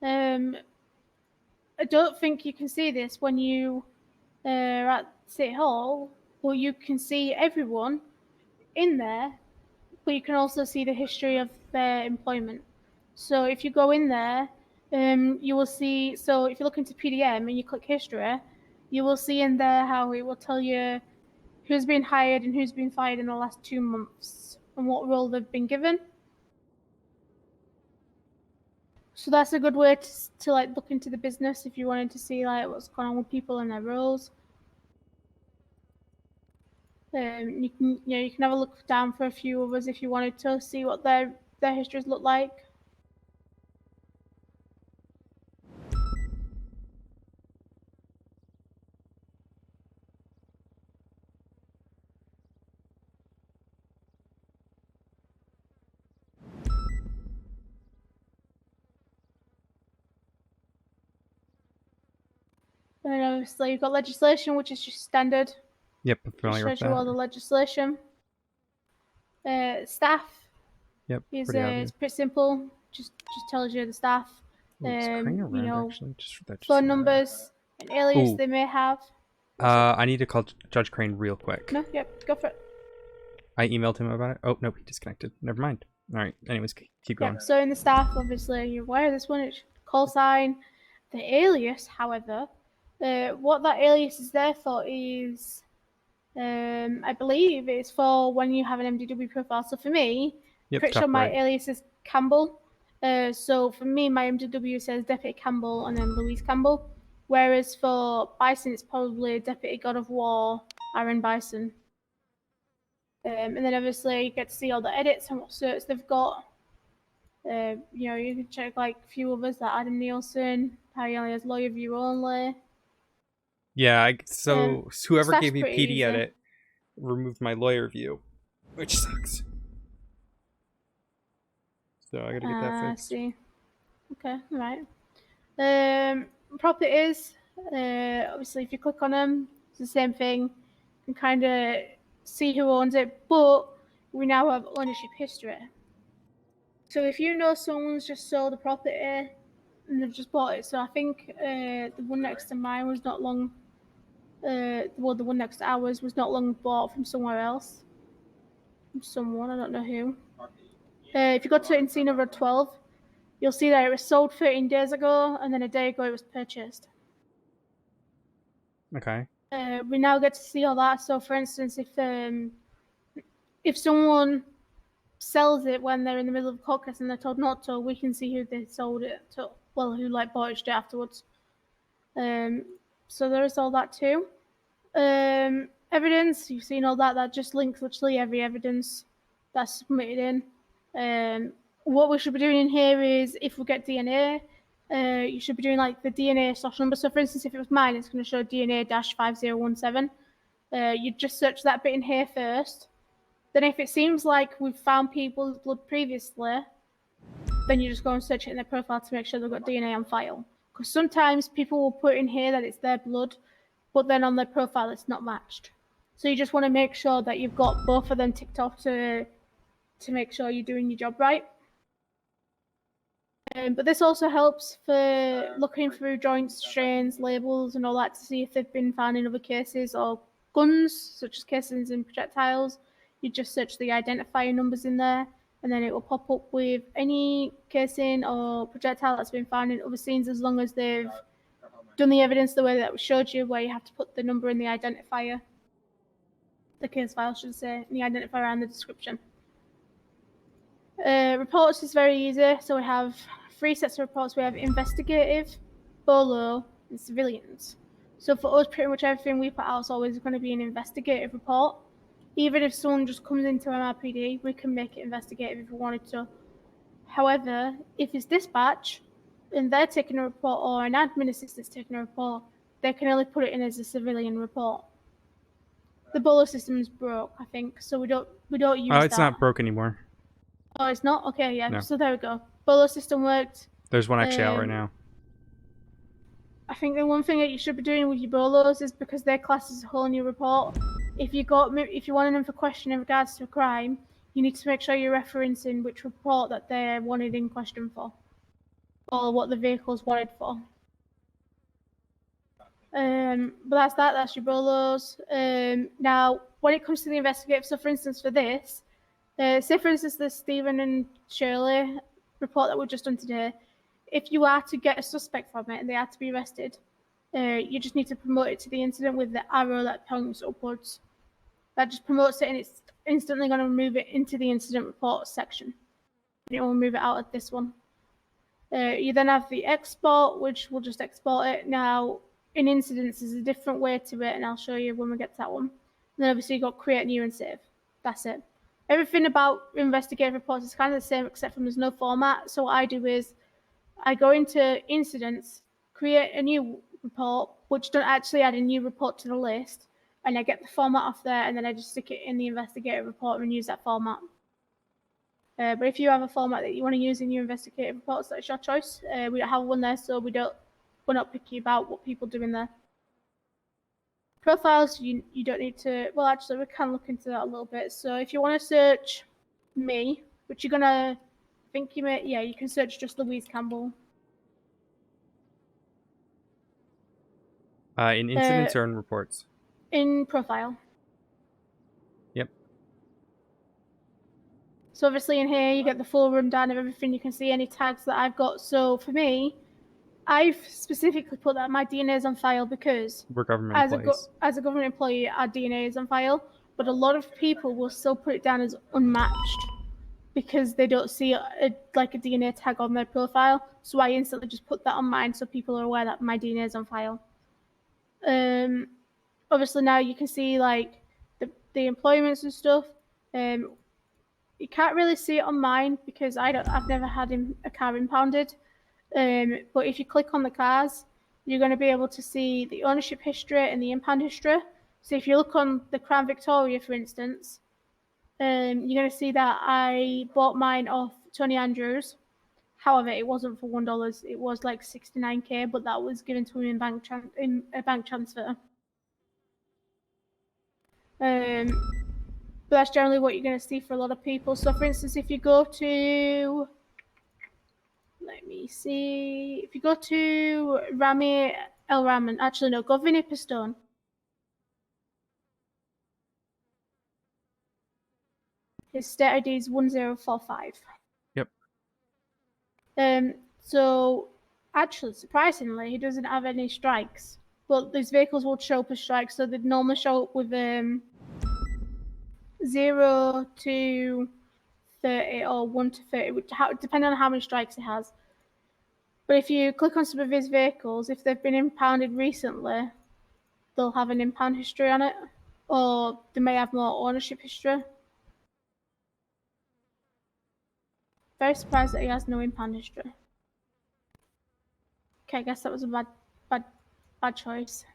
I don't think you can see this when you are at City Hall, but you can see everyone in there, but you can also see the history of their employment. So if you go in there, you will see, so if you look into PDM and you click history, you will see in there how it will tell you who's been hired and who's been fired in the last 2 months and what role they've been given. So that's a good way to like look into the business if you wanted to see like what's going on with people and their roles. You can have a look down for a few of us if you wanted to see what their histories look like. And obviously you've got legislation, which is just standard. Yep, I'm Just familiar with shows you all that. the legislation. Staff. Yep, Is pretty it's obvious. pretty simple. Just tells you the staff. Let's crane around, actually, just for that. Phone numbers, an alias Ooh. they may have. I need to call Judge Crane real quick. No, yep, go for it. I emailed him about it. Oh, nope, he disconnected. Never mind. All right, anyways, keep going. Yep, so in the staff, obviously, you're aware of this one. It's call sign. The alias, however, what that alias is there for is, I believe it's for when you have an MDW profile. So for me, Yep, pretty top sure my right. alias is Campbell. So for me, my MDW says Deputy Campbell and then Louise Campbell. Whereas for Bison, it's probably Deputy God of War, Aaron Bison. And then obviously you get to see all the edits and what certs they've got. You can check like a few others like Adam Nielsen, how he only has lawyer view only. Yeah, so whoever Stuff's gave me pretty PD easy. edit removed my lawyer view, which sucks. So I gotta get that I fixed. see. Okay, right. Properties. Obviously, if you click on them, it's the same thing. You can kind of see who owns it, but we now have ownership history. So if you know someone's just sold a property and they've just bought it, so I think the one next to mine was not long. Well, the one next to ours was not long bought from somewhere else. From someone, I don't know who. If you go to Encino Road 12, you'll see that it was sold 13 days ago, and then a day ago it was purchased. Okay. We now get to see all that. So, for instance, if someone sells it when they're in the middle of a court case and they're told not to, we can see who they sold it to. Well, who like bought it straight afterwards. So there is all that too. Evidence, you've seen all that. That just links literally every evidence that's submitted in. What we should be doing in here is if we get DNA, you should be doing like the DNA source number. So for instance, if it was mine, it's going to show DNA-5017. You just search that bit in here first. Then if it seems like we've found people's blood previously, then you just go and search it in their profile to make sure they've got DNA on file. Because sometimes people will put in here that it's their blood, but then on their profile it's not matched. So you just want to make sure that you've got both of them ticked off to make sure you're doing your job right. But this also helps for looking through joints, strains, labels and all that to see if they've been found in other cases or guns, such as casings and projectiles. You just search the identifier numbers in there and then it will pop up with any casing or projectile that's been found in other scenes as long as they've done the evidence the way that we showed you, where you have to put the number in the identifier, the case file should say, and the identifier and the description. Reports is very easy. So we have 3 sets of reports. We have investigative, BOLO, and civilians. So for us, pretty much everything we put out is always going to be an investigative report. Even if someone just comes into MRPD, we can make it investigative if we wanted to. However, if it's dispatch and they're taking a report or an admin assistant's taking a report, they can only put it in as a civilian report. the bolo system's broke, I think, so we don't use Oh, that. it's not broke anymore. Oh, it's not? Okay, yeah. No. So there we go. Bolo system worked. There's one actually out right now. I think the one thing that you should be doing with your bolos is, because their class is a whole new report, if you wanted them for question in regards to a crime, you need to make sure you're referencing which report that they're wanted in question for, or what the vehicle's wanted for. But that's that. That's your bolos. Now, when it comes to the investigative, so for instance, for this, say for instance the Stephen and Shirley report that we've just done today, if you are to get a suspect from it and they are to be arrested, you just need to promote it to the incident with the arrow that points upwards. That just promotes it, and it's instantly going to move it into the incident report section. And it will move it out of this one. You then have the export, which will just export it. Now, in incidents, there's a different way to it, and I'll show you when we get to that one. And then obviously you've got create new and save. That's it. Everything about investigative reports is kind of the same, except from there's no format. So what I do is I go into incidents, create a new report, which don't actually add a new report to the list, and I get the format off there, and then I just stick it in the investigative report and use that format. But if you have a format that you want to use in your investigative reports, that's your choice. We don't have one there, so we're not picky about what people do in there. Profiles, you don't need to. Well, actually, we can look into that a little bit. So if you want to search me, which you're gonna think you may, yeah, you can search just Louise Campbell. In incidents or in reports? In profile. Yep. So obviously in here you get the full rundown of everything. You can see any tags that I've got. So for me, I've specifically put that my DNA is on file because we're government employees. As a government employee, our DNA is on file. But a lot of people will still put it down as unmatched because they don't see like a DNA tag on their profile. So I instantly just put that on mine so people are aware that my DNA is on file. Obviously now you can see like the employments and stuff. You can't really see it on mine because I've never had a car impounded. But if you click on the cars, you're going to be able to see the ownership history and the impound history. So if you look on the Crown Victoria, for instance, you're going to see that I bought mine off Tony Andrews. However, it wasn't for $1. It was like $69K, but that was given to him in a bank transfer. But that's generally what you're going to see for a lot of people. So, for instance, if you go to, let me see, if you go to Rami El Rahman, actually no, go Vinny Pistone. His state ID is 1045. Yep. So, actually, surprisingly, he doesn't have any strikes. But these vehicles will show up as strikes, so they'd normally show up with 0 to 30 or 1 to 30, depending on how many strikes it has. But if you click on some of his vehicles, if they've been impounded recently, they'll have an impound history on it, or they may have more ownership history. Very surprised that he has no impound history. Okay, I guess that was a bad choice.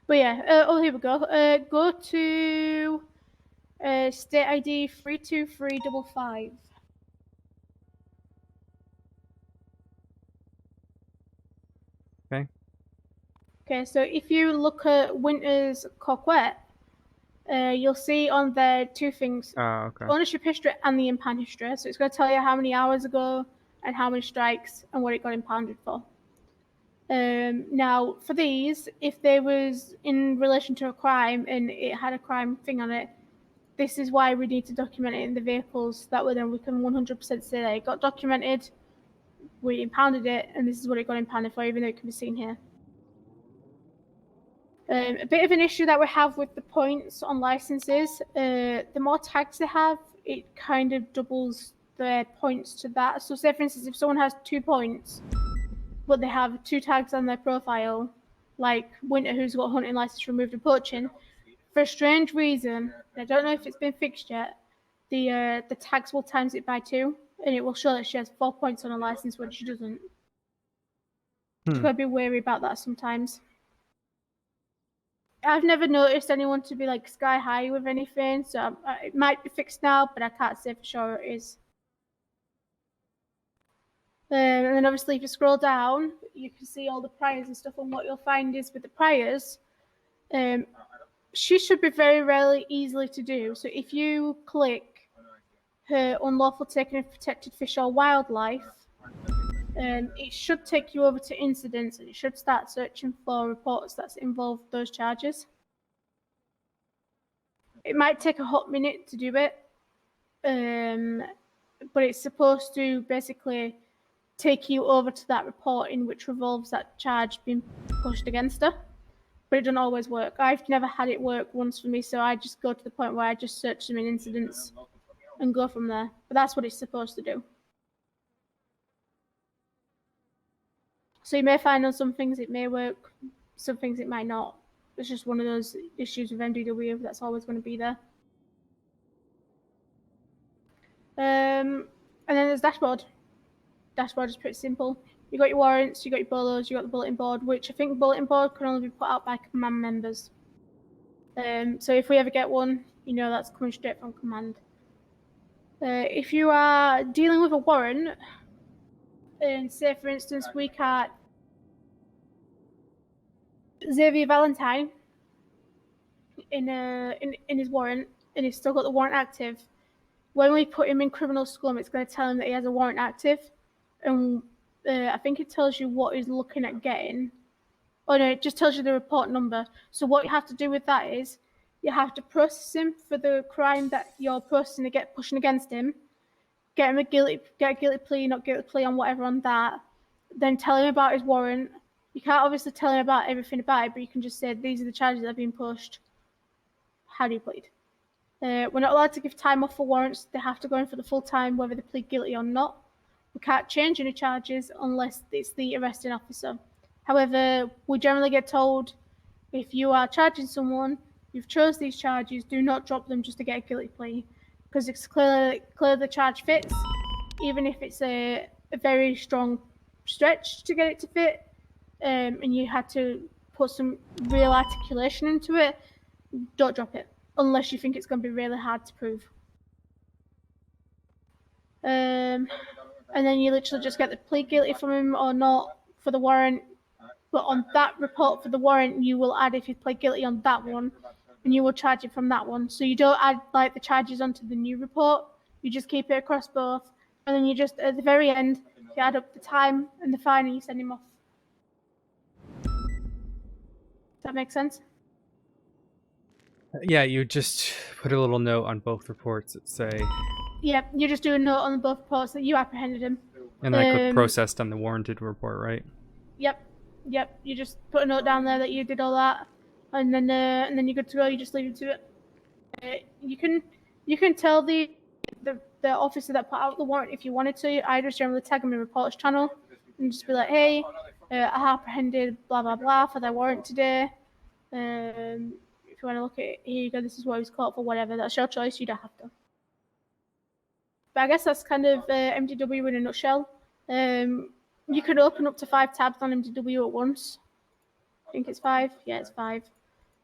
But yeah, oh, here we go. Go to state ID 32355. Okay. Okay, so if you look at Winter's Coquette, you'll see on there two things. Okay. Ownership history and the impound history. So it's going to tell you how many hours ago and how many strikes and what it got impounded for. Now, for these, if there was in relation to a crime and it had a crime thing on it, this is why we need to document it in the vehicles. That way then we can 100% say that it got documented, we impounded it, and this is what it got impounded for, even though it can be seen here. A bit of an issue that we have with the points on licenses, the more tags they have, it kind of doubles their points to that. So say, for instance, if someone has 2 points, but they have 2 tags on their profile, like Winter, who's got a hunting license removed and poaching, for a strange reason, I don't know if it's been fixed yet, the tags will times it by 2, and it will show that she has 4 points on her license when she doesn't. So gotta be wary about that sometimes. I've never noticed anyone to be like sky high with anything, so it might be fixed now, but I can't say for sure it is. And then obviously if you scroll down, you can see all the priors and stuff, and what you'll find is with the priors, she should be very rarely easily to do. So if you click her unlawful taking of protected fish or wildlife, it should take you over to incidents, and it should start searching for reports that involve those charges. It might take a hot minute to do it, but it's supposed to basically take you over to that report in which revolves that charge being pushed against her. But it doesn't always work. I've never had it work once for me, so I just go to the point where I just search them in incidents and go from there. But that's what it's supposed to do. So you may find on some things it may work, some things it might not. It's just one of those issues with MDW that's always going to be there. And then there's dashboard. Dashboard is pretty simple. You got your warrants, you got your bolos, you got the bulletin board, which I think bulletin board can only be put out by command members. So if we ever get one, you know that's coming straight from command. If you are dealing with a warrant, and say for instance we caught Xavier Valentine in his warrant, and he's still got the warrant active, when we put him in criminal scum, it's going to tell him that he has a warrant active, and I think it tells you what he's looking at getting. Oh no, it just tells you the report number. So what you have to do with that is you have to process him for the crime that you're processing to pushing against him, get a guilty plea, not guilty plea on whatever on that, then tell him about his warrant. You can't obviously tell him about everything about it, but you can just say these are the charges that have been pushed. How do you plead? We're not allowed to give time off for warrants. They have to go in for the full time, whether they plead guilty or not. We can't change any charges unless it's the arresting officer. However, we generally get told if you are charging someone, you've chose these charges, do not drop them just to get a guilty plea, because it's clear the charge fits, even if it's a very strong stretch to get it to fit, and you had to put some real articulation into it. Don't drop it unless you think it's going to be really hard to prove. And then you literally just get the plea guilty from him or not for the warrant. But on that report for the warrant, you will add if you pled guilty on that one, and you will charge it from that one. So you don't add like the charges onto the new report. You just keep it across both, and then you just at the very end you add up the time and the fine, and you send him off. Does that make sense? Yeah, you just put a little note on both reports that say. Yeah, you just do a note on both reports that you apprehended him. And then I click processed on the warranted report, right? Yep. You just put a note down there that you did all that, and then you're good to go. You just leave it to it. You can tell the officer that put out the warrant if you wanted to. I just generally tag them in reports channel and just be like, hey, I apprehended blah blah blah for their warrant today. If you want to look at it, here you go. This is what he was caught for. Whatever. That's your choice. You don't have to. But I guess that's kind of MDW in a nutshell. You could open up to 5 tabs on MDW at once. I think it's 5. Yeah, it's 5.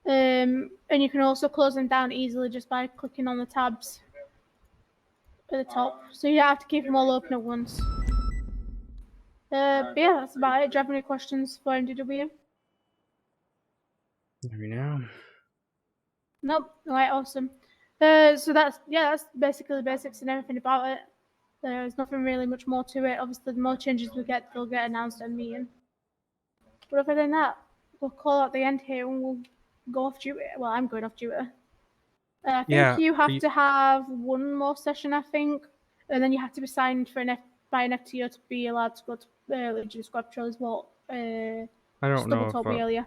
And you can also close them down easily just by clicking on the tabs at the top. So you don't have to keep them all open at once. But yeah, that's about it. Do you have any questions for MDW? Maybe now. Nope. Alright, awesome. So that's basically the basics and everything about it. There's nothing really much more to it. Obviously, the more changes we get, they'll get announced at a meeting. But other than that, we'll call out the end here and we'll go off duty. Well, I'm going off duty. I think you have to have one more session, I think, and then you have to be signed for by an FTO to be allowed to go to Legion Squad Patrol is what I don't know told me earlier.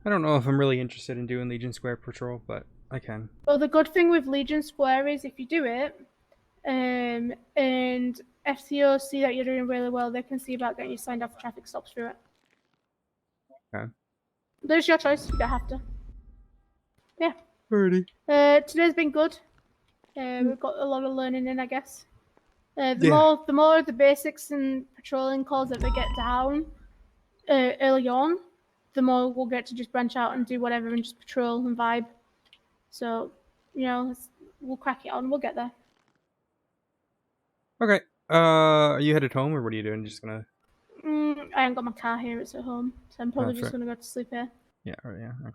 I don't know if I'm really interested in doing Legion Square Patrol, but I can. Well, the good thing with Legion Square is if you do it, and FTO see that you're doing really well, they can see about getting you signed off for traffic stops through it. Okay. There's your choice. You don't have to. Yeah. Alrighty. Today's been good. We've got a lot of learning in, I guess. The Yeah. more the basics and patrolling calls that we get down early on, the more we'll get to just branch out and do whatever and just patrol and vibe. So, we'll crack it on. We'll get there. Okay. Are you headed home or what are you doing? Just gonna. I haven't got my car here. It's at home, so I'm probably just fair. gonna go to sleep here. Yeah. Right. Yeah.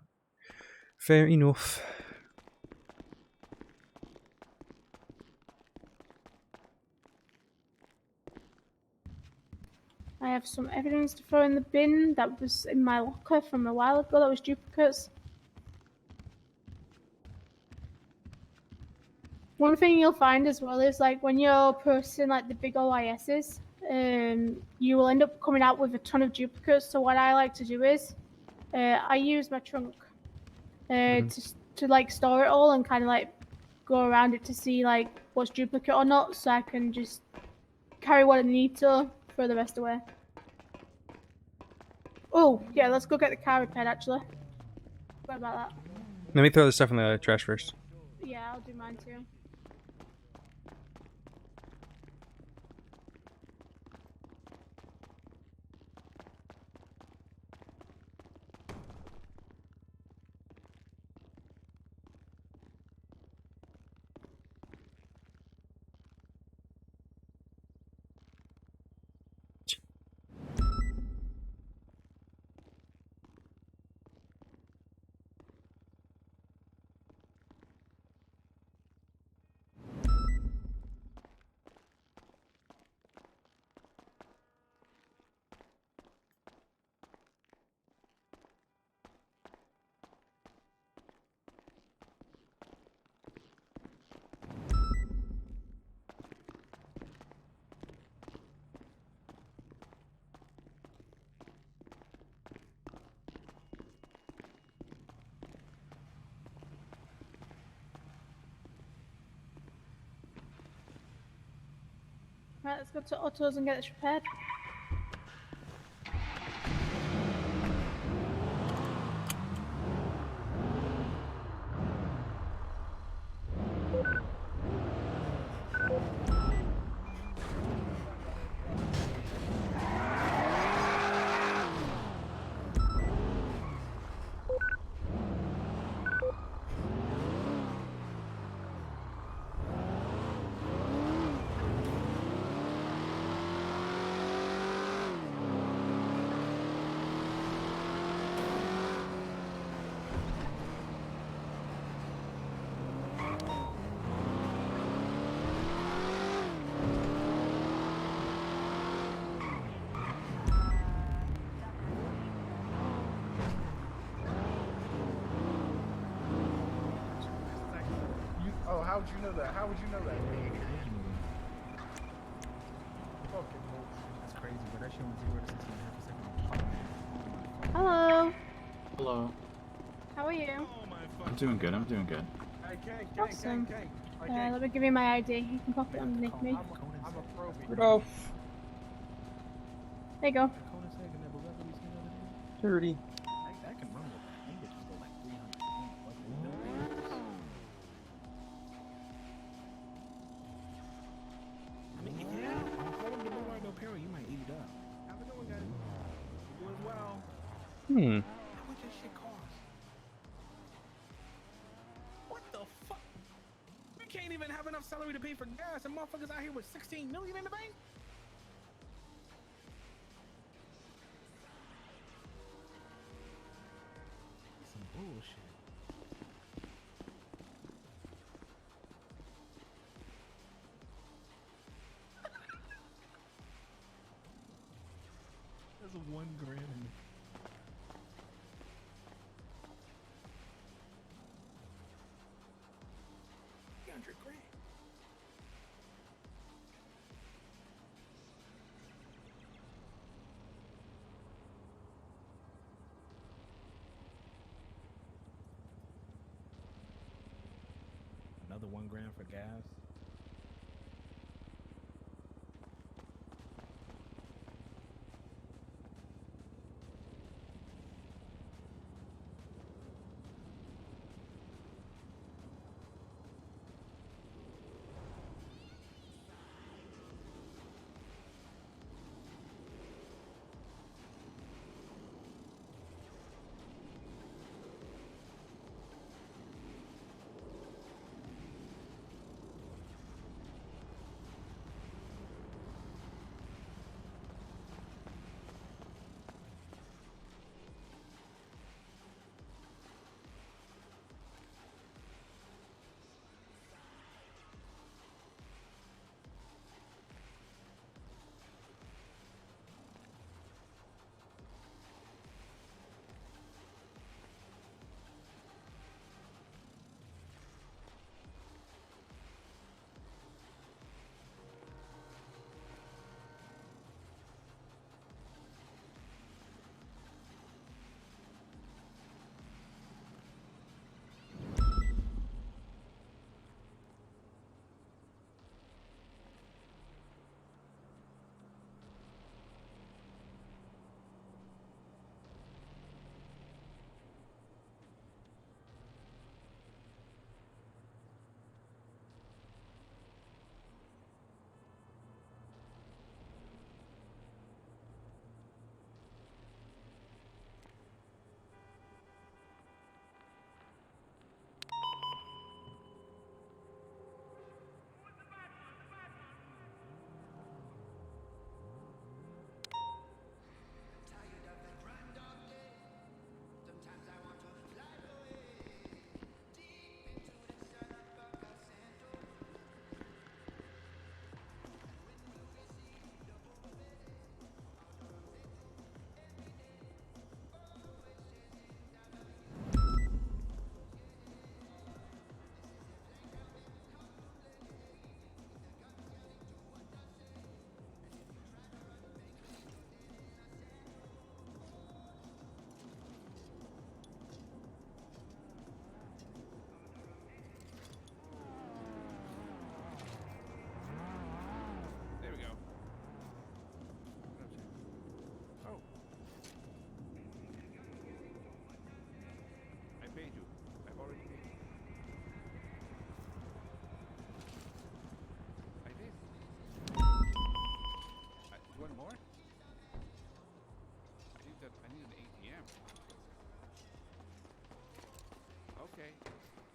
Fair enough. I have some evidence to throw in the bin that was in my locker from a while ago that was duplicates. One thing you'll find as well is like when you're processing like the big OISs, you will end up coming out with a ton of duplicates. So what I like to do is I use my trunk to like store it all and kind of like go around it to see like what's duplicate or not, so I can just carry what I need to throw the rest away. Oh yeah, let's go get the car repaired actually. What about that? Let me throw this stuff in the trash first. Yeah, I'll do mine too. Right, let's go to Otto's and get this repaired. Oh, how'd you know that? How would you know that? Fucking that's crazy, but that shit was 0 to 16 in half a second. Hello. Hello. How are you? I'm doing good. I'm doing good. Awesome. Let me give you my ID. You can pop it underneath me. Rudolph. There you go. Dirty. I can run with that. Them bitches go like 300 feet. I mean, yeah. Hold him to no right, no peril. You might eat it up. Have a good one, guys. You as well. How much that shit cost? What the fuck? We can't even have enough salary to pay for gas, and motherfuckers out here with 16 million in the bank? Some bullshit. That's $1 grand. 300 grand. Another $1 grand for gas.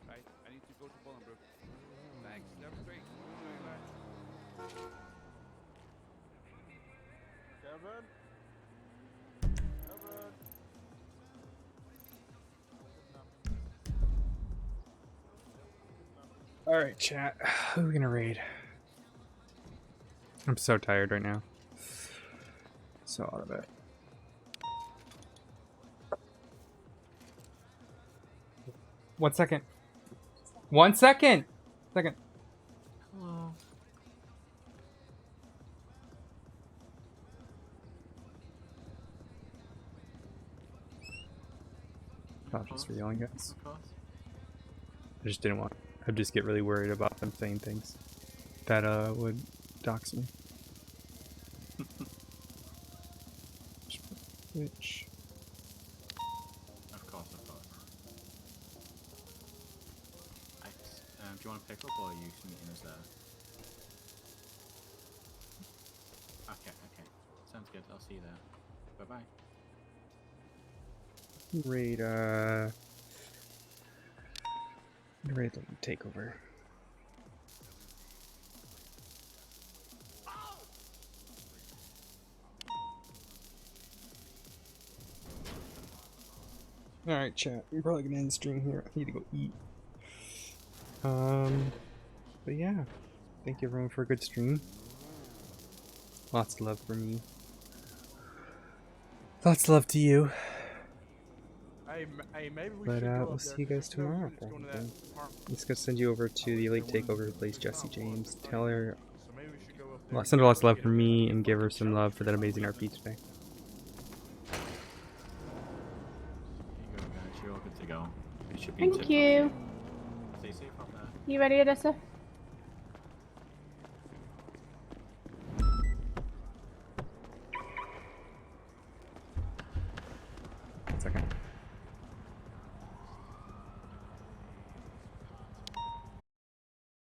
Right. I need to go to Bolingbrook. Thanks. That was great. Kevin? Kevin? All right, chat. Who are we gonna raid? I'm so tired right now. So out of it. One second. 1 second. Second. Hello. Cautious for yelling, guys. I just didn't want. I'd just get really worried about them saying things that would dox me. Which. Of course. Do you want to pick up or are you meeting us there? Okay. Sounds good. I'll see you there. Bye-bye. Raid, raid the takeover. Alright, chat. We're probably gonna end the stream here. I need to go eat. But yeah. Thank you everyone for a good stream. Lots of love for me. Lots of love to you. Hey, maybe we But should go we'll up see there, you 'cause guys there's no tomorrow. units going to Probably. that farm. I'm just gonna send you over to the Elite Takeover to place Jesse James. Tell her, So maybe we should go up well, send her lots of love from me and give her some love for that amazing RP today. Here you go, guys. You're all good to go. It should be Thank you. Stay safe out there. You ready, Odessa?